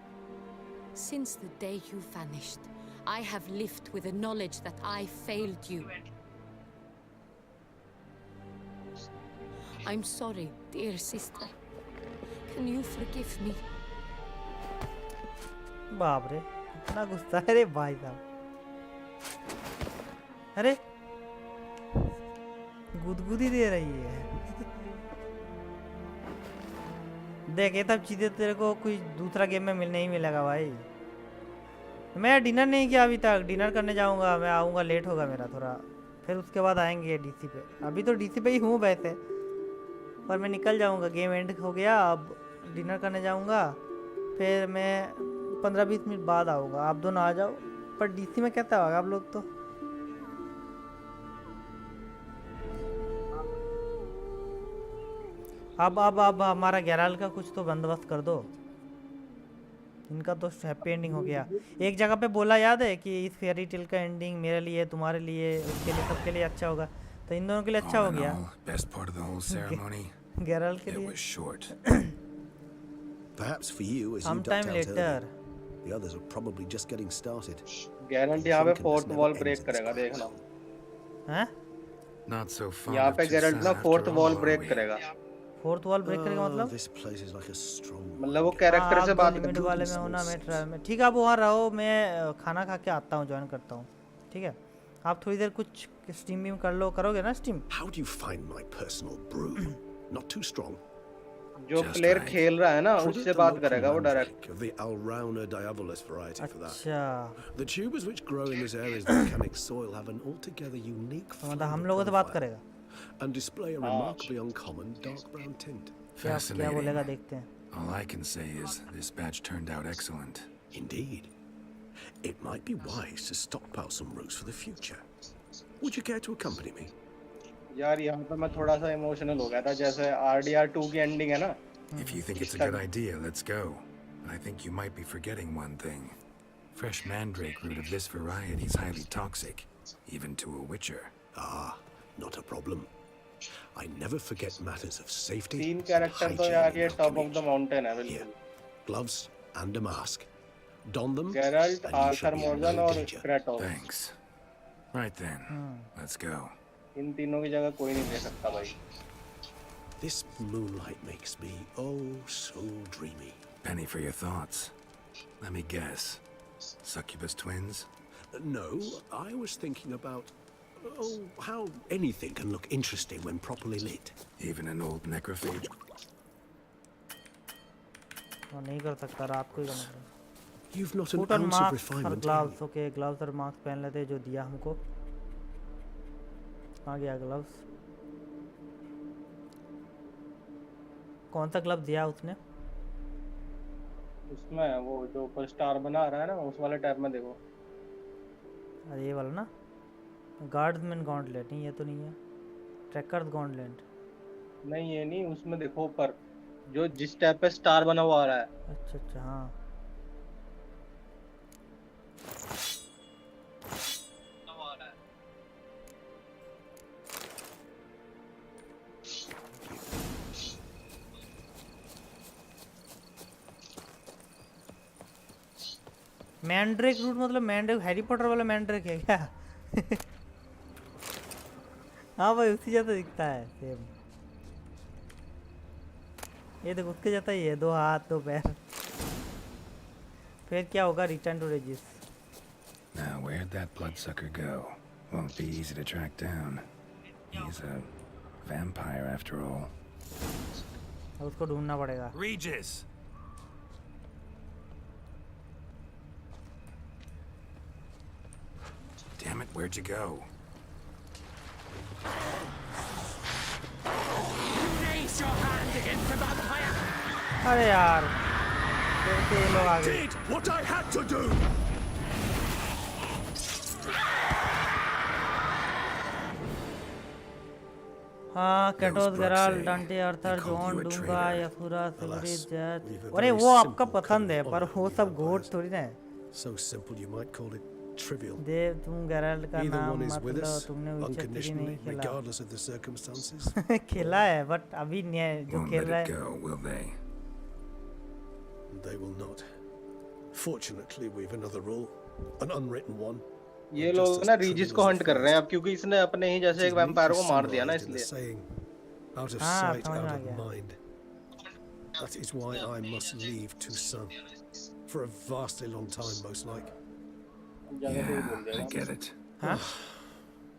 Since the day you vanished, I have lived with the knowledge that I failed you. I'm sorry, dear sister. Can you forgive me? बाप रे, इतना गुस्सा है रे भाई साहब। अरे गुदगुदी दे रही है। देख ये सब चीज़ें तेरे को कोई दूसरा गेम में नहीं मिलेगा भाई। मैं डिनर नहीं किया अभी तक, डिनर करने जाऊंगा, मैं आऊँगा, लेट होगा मेरा थोड़ा, फिर उसके बाद आएंगे डीसी पे। अभी तो डीसी पे ही हूँ वैसे, पर मैं निकल जाऊंगा, गेम एंड हो गया, अब डिनर करने जाऊंगा, फिर मैं 15-20 मिनट बाद आऊँगा। आप दोनों आ जाओ, पर डीसी में कैसा होगा आप लोग तो। अब हमारा गेराल्ट का कुछ तो बंदोबस्त कर दो। इनका तो हैप्पी एंडिंग हो गया। एक जगह पे बोला याद है कि इस फेयरी टेल का एंडिंग मेरे लिए, तुम्हारे लिए, उसके लिए, सबके लिए अच्छा होगा, तो इन दोनों के लिए अच्छा हो गया। गेराल्ट के लिए Perhaps for you, as you ducked out earlier, the others are probably just getting started. Geralt यहाँ पे फोर्थ वॉल ब्रेक करेगा, देखना। हैं? यहाँ पे गेराल्ट ना फोर्थ वॉल ब्रेक करेगा। फोर्थ वॉल ब्रेक करेगा मतलब? मतलब वो कैरेक्टर से बात लिमिट वाले में होना, मैं ट्रायल में। ठीक है, आप वहाँ रहो, मैं खाना खा के आता हूँ, ज्वाइन करता हूँ, ठीक है? आप थोड़ी देर कुछ स्टीम भी कर लो, करोगे ना steam? How do you find my personal brew? Not too strong. जो प्लेयर खेल रहा है ना उससे बात करेगा वो direct. The Alrauna diabolus variety for that. अच्छा। The tubers which grow in this area's volcanic soil have an altogether unique मतलब हम लोगों से बात करेगा and display a remarkably uncommon dark brown tint. क्या बोलेगा देखते हैं। All I can say is this batch turned out excellent. Indeed. It might be wise to stockpile some roots for the future. Would you care to accompany me? यार यहाँ पे मैं थोड़ा सा इमोशनल हो गया था, जैसे RDR 2 की एंडिंग है ना। If you think it's a good idea, let's go. I think you might be forgetting one thing. Fresh mandrake root of this variety is highly toxic, even to a witcher. Ah, not a problem. I never forget matters of safety. तीन character तो यार ये top of the mountain है बिल्कुल। Gloves and a mask. Don them. Geralt, Arthur Morgan और Kratos. Thanks. Right then, let's go. इन तीनों की जगह कोई नहीं ले सकता भाई. This moonlight makes me oh so dreamy. Penny for your thoughts. Let me guess. Succubus twins? No, I was thinking about how anything can look interesting when properly lit. Even an old necrophage? वो नहीं कर सकता, रात को ही करना पड़ेगा. You've not an Put on ounce of marks or refinement. gloves. Okay, gloves और marks पहन लेते जो दिया हमको. आ गया gloves. कौन सा ग्लव दिया उसने? उसमें वो जो ऊपर स्टार बना रहा है ना, उस वाले टैब में देखो. अरे ये वाला ना, गार्ड्समैन गॉन्टलेट. नहीं, ये तो नहीं है. Trackers gauntlet. नहीं ये नहीं, उसमें देखो ऊपर जो जिस टैब पे स्टार बना हुआ आ रहा है. अच्छा अच्छा, हाँ. मैंड्रेक रूट मतलब मैंड्रेक हैरी पॉटर वाला मैंड्रेक है क्या? हाँ भाई, उसी जैसा दिखता है सेम. ये देखो उसके जैसा ही है, 2 हाथ 2 पैर. फिर क्या होगा? Return to Regis. Now where'd that bloodsucker go? Won't be easy to track down. He's a vampire after all. उसको ढूंढना पड़ेगा. Regis! Damn it, where'd you go? Raise your hand against the vampire! अरे यार, कैसे ये लोग आ गए? Did what I had to do! हाँ, कैटोस, गेराल्ट, डांटे, आर्थर, जॉन, डूंगा, यासुरा, सिग्रीड, जैट. अरे वो आपका पसंद है, पर वो सब घोट थोड़ी ना है. So simple you might call it trivial. देव, तुम गेराल्ट का Either नाम one is मत with लो. us, तुमने विचर 3 unconditionally, नहीं खेला. regardless of the circumstances. खेला है, बट अभी नहीं है. जो Won't खेल let रहा it है. go, will they? They will not. Fortunately, we've another rule, an unwritten one. ये लोग ना रीजिस को हंट कर रहे हैं अब, क्योंकि इसने अपने ही जैसे एक वैम्पायर को मार दिया ना, इसलिए. Out of sight, out of mind. That is why I must leave Toussaint for a vastly long time, most like. Yeah, I get it. Huh?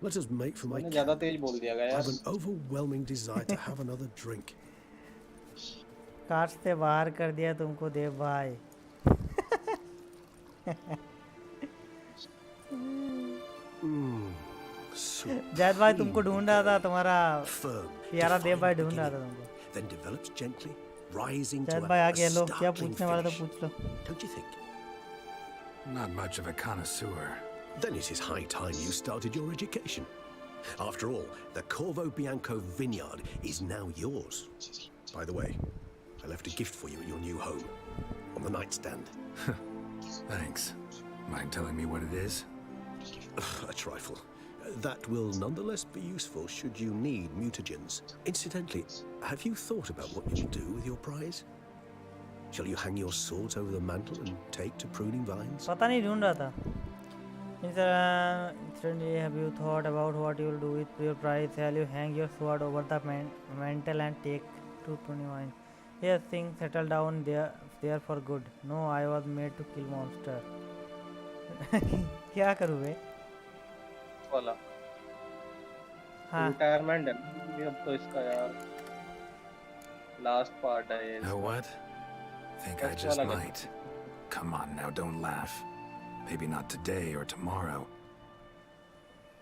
Let us make for my ज़्यादा camp. तेज बोल दिया गया I यार. have an overwhelming desire to have another drink. Car से बाहर कर दिया तुमको देव भाई. जैद भाई तुमको ढूंढ रहा था, तुम्हारा प्यारा देव भाई ढूंढ रहा था तुमको. Then develops gently, rising to Zaid भाई आ a गया. लो, क्या startling पूछने वाला था finish. पूछ लो. Don't you think? Not much of a connoisseur. Then it is high time you started your education. After all, the Corvo Bianco vineyard is now yours. By the way, I left a gift for you at your new home, on the nightstand. Thanks. Mind telling me what it is? A trifle. That will nonetheless be useful should you need mutagens. Incidentally, have you thought about what you'll do with your prize? Shall you hang your sword over the mantle and take to pruning vines? पता नहीं, ढूंढ रहा था. Incidentally, have you thought about what you will do with your prize? Shall you hang your sword over the mantle and take to pruning vines? Yes, things settle down there for good. No, I was made to kill monster. क्या करूँ बे? वाला. हाँ. Retirement है ये अब तो इसका यार. लास्ट पार्ट है ये. Know what? Think I just might. Come on now, don't laugh. Maybe not today or tomorrow.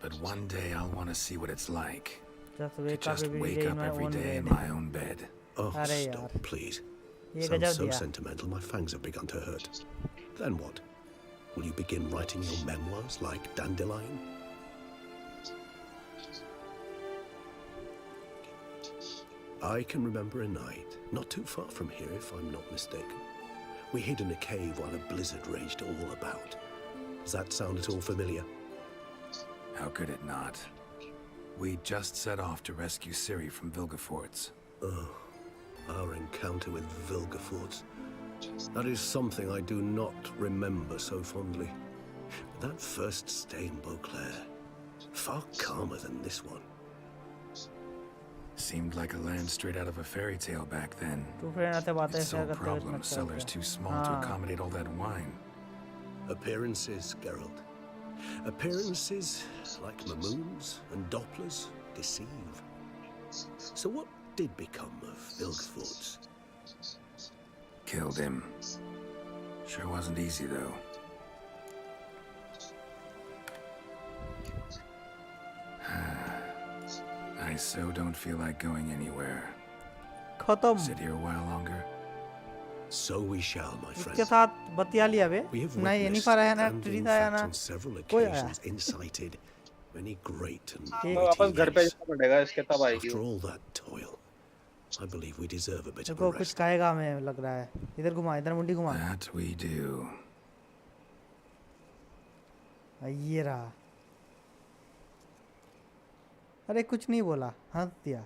But one day I'll want to see what it's like. Just wake up every day in my own bed. Oh, stop, please. ये Sounds गजब so दिया. sentimental, my fangs have begun to hurt. Then what? Will you begin writing your memoirs like Dandelion? I can remember a night, not too far from here if I'm not mistaken. We hid in a cave while a blizzard raged all about. Does that sound at all familiar? How could it not? We just set off to rescue Ciri from Vilgefortz. Oh, our encounter with Vilgefortz. That is something I do not remember so fondly. But that first stay in Beauclair, far calmer than this one. seemed like a land straight out of a fairy tale back then. Two friend आते बातें Its share sole करते हुए problem, लगता है cellar's too small to accommodate all that wine. Appearances, Geralt. Appearances, like Mamoons and Dopplers, deceive. So what did become of Vilgefortz? Killed him. Sure wasn't easy, though. I so don't feel like going anywhere. खत्म. Sit here a while longer. So we shall, my friend. इसके साथ बतिया लिया बे. We have ना Jennifer आया ना trees आया ना on several कोई आया. occasions incited many great and तो वापस घर पे जाना पड़ेगा इसके तब आएगी. After all that toil, I believe we deserve a bit of a देखो कुछ rest. खाएगा हमें लग रहा है. इधर घुमा इधर मुंडी घुमा. That we do. ये रहा. अरे कुछ नहीं बोला, हंस दिया.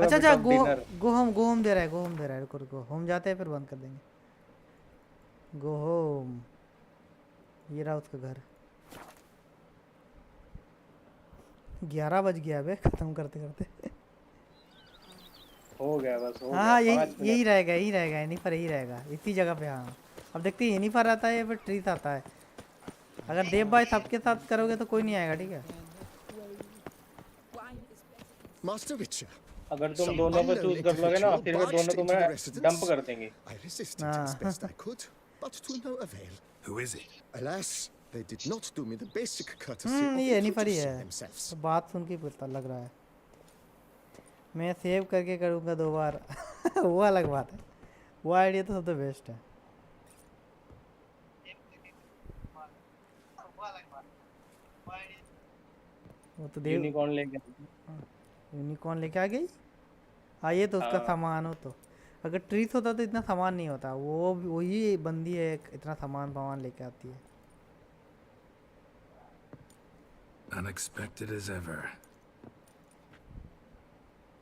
अच्छा अच्छा गो होम दे रहा है रुको होम जाते हैं फिर बंद कर देंगे. Go home. ये रहा उसका घर. 11 बज गया बे खत्म करते करते. हो गया बस. हाँ यही रहेगा येनिफर यही रहेगा इसी जगह पे. हाँ अब देखते हैं येनिफर आता है या फिर ट्रीस आता है. अगर देव भाई सबके साथ करोगे तो कोई नहीं आएगा. ठीक है Master Witcher. अगर तुम दोनों पे चूज कर लोगे ना फिर वो दोनों तुम्हें डंप कर देंगे. I resisted as best I could, but to no avail. Who is it? Alas, they did not do me the basic courtesy of ये येनिफर ही introducing है. themselves. तो बात सुन के पता लग रहा है. मैं सेव करके करूँगा 2 बार. वो अलग बात है. वो आइडिया तो सबसे बेस्ट है. वो तो देव यूनिकॉर्न लेके आ गई. हाँ ये तो उसका सामान हो. तो अगर ट्रीस होता तो इतना सामान नहीं होता. वो वही बंदी है इतना सामान लेके आती है. Unexpected as ever.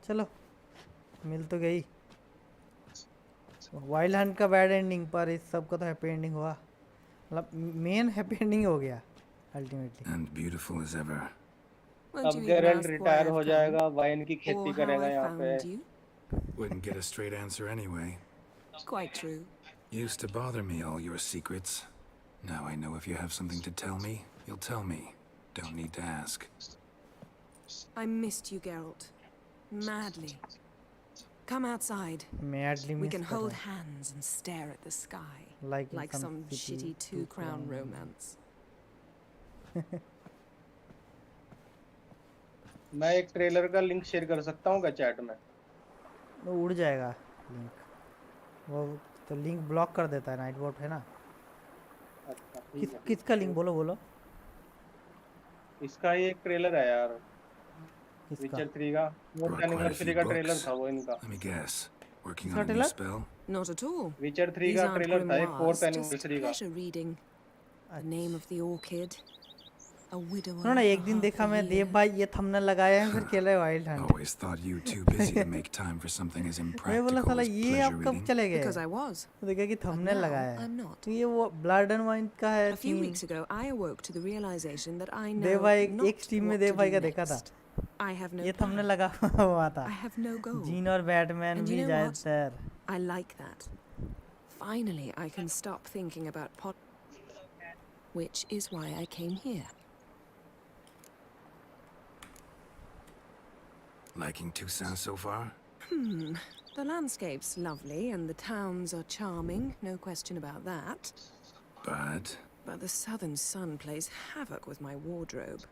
चलो मिल तो गई. वाइल्ड हंट का बैड एंडिंग पर इस सब का तो हैप्पी एंडिंग हुआ. मतलब मेन हैप्पी एंडिंग हो गया ultimately. And beautiful as ever. अब गेरल्ट रिटायर हो जाएगा. वाइन की खेती करेगा यहाँ पे. Wouldn't get a straight answer anyway. Quite true. Used to bother me, all your secrets. Now I know if you have something to tell me, you'll tell me. Don't need to ask. I missed you, Geralt. Madly. Come outside. Madly We can miss hold कर रहा hands and stare at the sky. Like in Like some shitty two-crown romance. मैं एक trailer का link share कर सकता हूँ क्या chat में? वो उड़ जाएगा लिंक. वो तो लिंक ब्लॉक कर देता है. नाइट वॉट है ना. अच्छा किसका लिंक बोलो. इसका ये एक ट्रेलर है यार. विचर 3 का 4th एनिवर्सरी का ट्रेलर था वो इनका. Let me guess. Working on a new spell? Not at all. विचर 3 का ट्रेलर था एक 4th एनिवर्सरी का. Pleasure reading. The name of the orchid. A widower. सुनो ना एक दिन देखा मैं देव भाई ये थंबनेल लगाया है फिर खेल रहे wild Hunt. Always thought you too busy to make time for something as मैं बोला impractical साला as ये आप pleasure कब reading. चले गए. Because I was. तो देखा कि थंबनेल now लगाया है. I'm not. तो ये वो ब्लड एंड वाइन का है. A few weeks ago, I awoke to the realization that I know देव भाई not एक स्ट्रीम में what देव to भाई do का देखा था. next. I have no ये plan. थंबनेल लगा हुआ था. I have no goal. Gene और बैटमैन And भी you know जाए what? Sir. I like that. Finally, I can stop thinking about which is why I came here. Liking Toussaint so far? The landscape's lovely and the towns are charming, no question about that. But But the southern sun plays havoc with my wardrobe.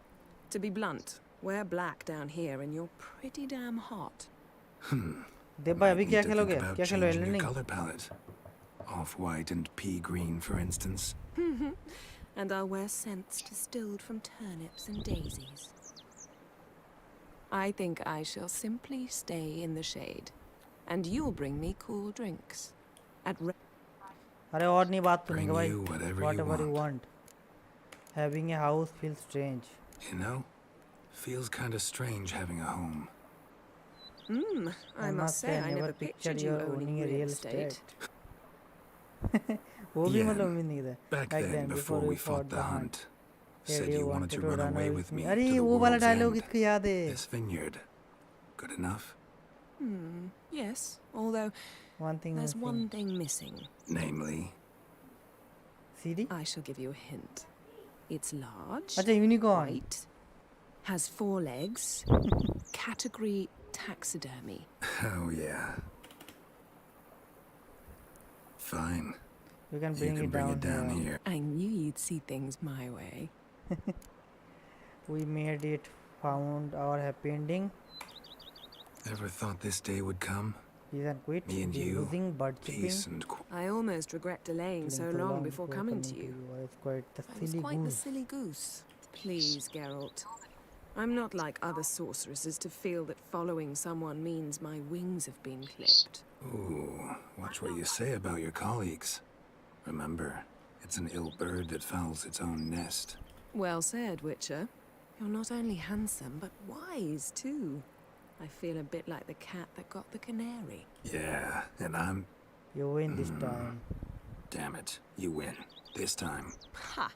To be blunt, wear black down here and you're pretty damn hot. देव भाई अभी क्या need to खेलोगे? think about क्या खेलो changing your Elden color palette. Off-white and pea green, for instance. And I'll wear scents distilled from turnips and daisies. I think I shall simply stay in the shade. And you'll bring me cool drinks. अरे और नहीं बात सुनेंगे भाई. you whatever you Whatever you want. want. Having a house feels strange. You know, feels kind of strange having a home. I must say I never pictured you owning real estate. वो भी मतलब उम्मीद नहीं था. Back Back then, then, before we fought the hunt, said said you wanted to run away with me अरे to the वो वाला world's dialogue end. इसको याद है. This vineyard, good enough? Yes, although One thing there's missing. one thing missing. Namely? CD? I shall give you a hint. It's large. अच्छा unicorn. White. Has 4 legs. Category taxidermy. Oh yeah. Fine. You can You bring can it bring down, it down here. I knew you'd see things my way. We made it. Found our happy ending. Ever thought this day would come? He's and quit. Me and you, Losing bird peace chipping. and I almost regret delaying so long before coming to you. I was quite the I was silly quite the goose. silly goose. Please, Geralt. I'm not like other sorceresses to feel that following someone means my wings have been clipped. Ooh, watch what you say about your colleagues. Remember, it's an ill bird that fouls its own nest. Well said, Witcher. You're not only handsome, but wise, too. I feel a bit like the cat that got the canary. Yeah, and I'm... You win this time. Damn it, you win. This time. Ha!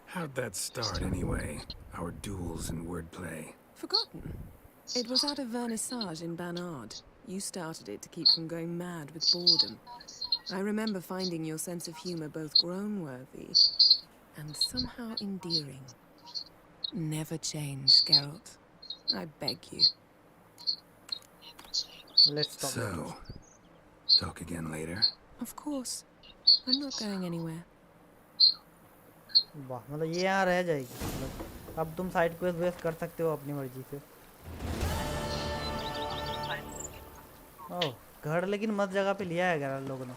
How'd that start anyway? Our duels and wordplay. Forgotten. It was at a vernissage in Banard. You started it to keep from going mad with boredom. I remember finding your sense of humor both groan-worthy and somehow endearing. Never change, Geralt. I beg you. Let's talk. So, talk again later? Of course. I'm not going anywhere. वाह मतलब ये यहाँ रह जाएगी. मतलब अब तुम side quest waste कर सकते हो अपनी मर्जी से. ओह घर लेकिन मस्त जगह पे लिया है यार लोगों ने.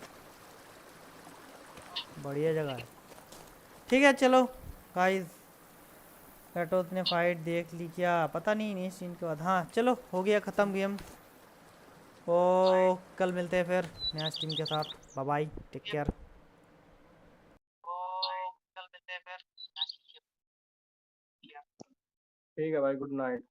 बढ़िया जगह है. ठीक है चलो गाइस. कैटोस ने फाइट देख ली क्या पता नहीं. नेक्स्ट सीन के बाद हाँ चलो हो गया ख़त्म गेम. ओ कल मिलते हैं फिर नया टीम के साथ. Bye bye take care. ठीक है भाई गुड नाइट.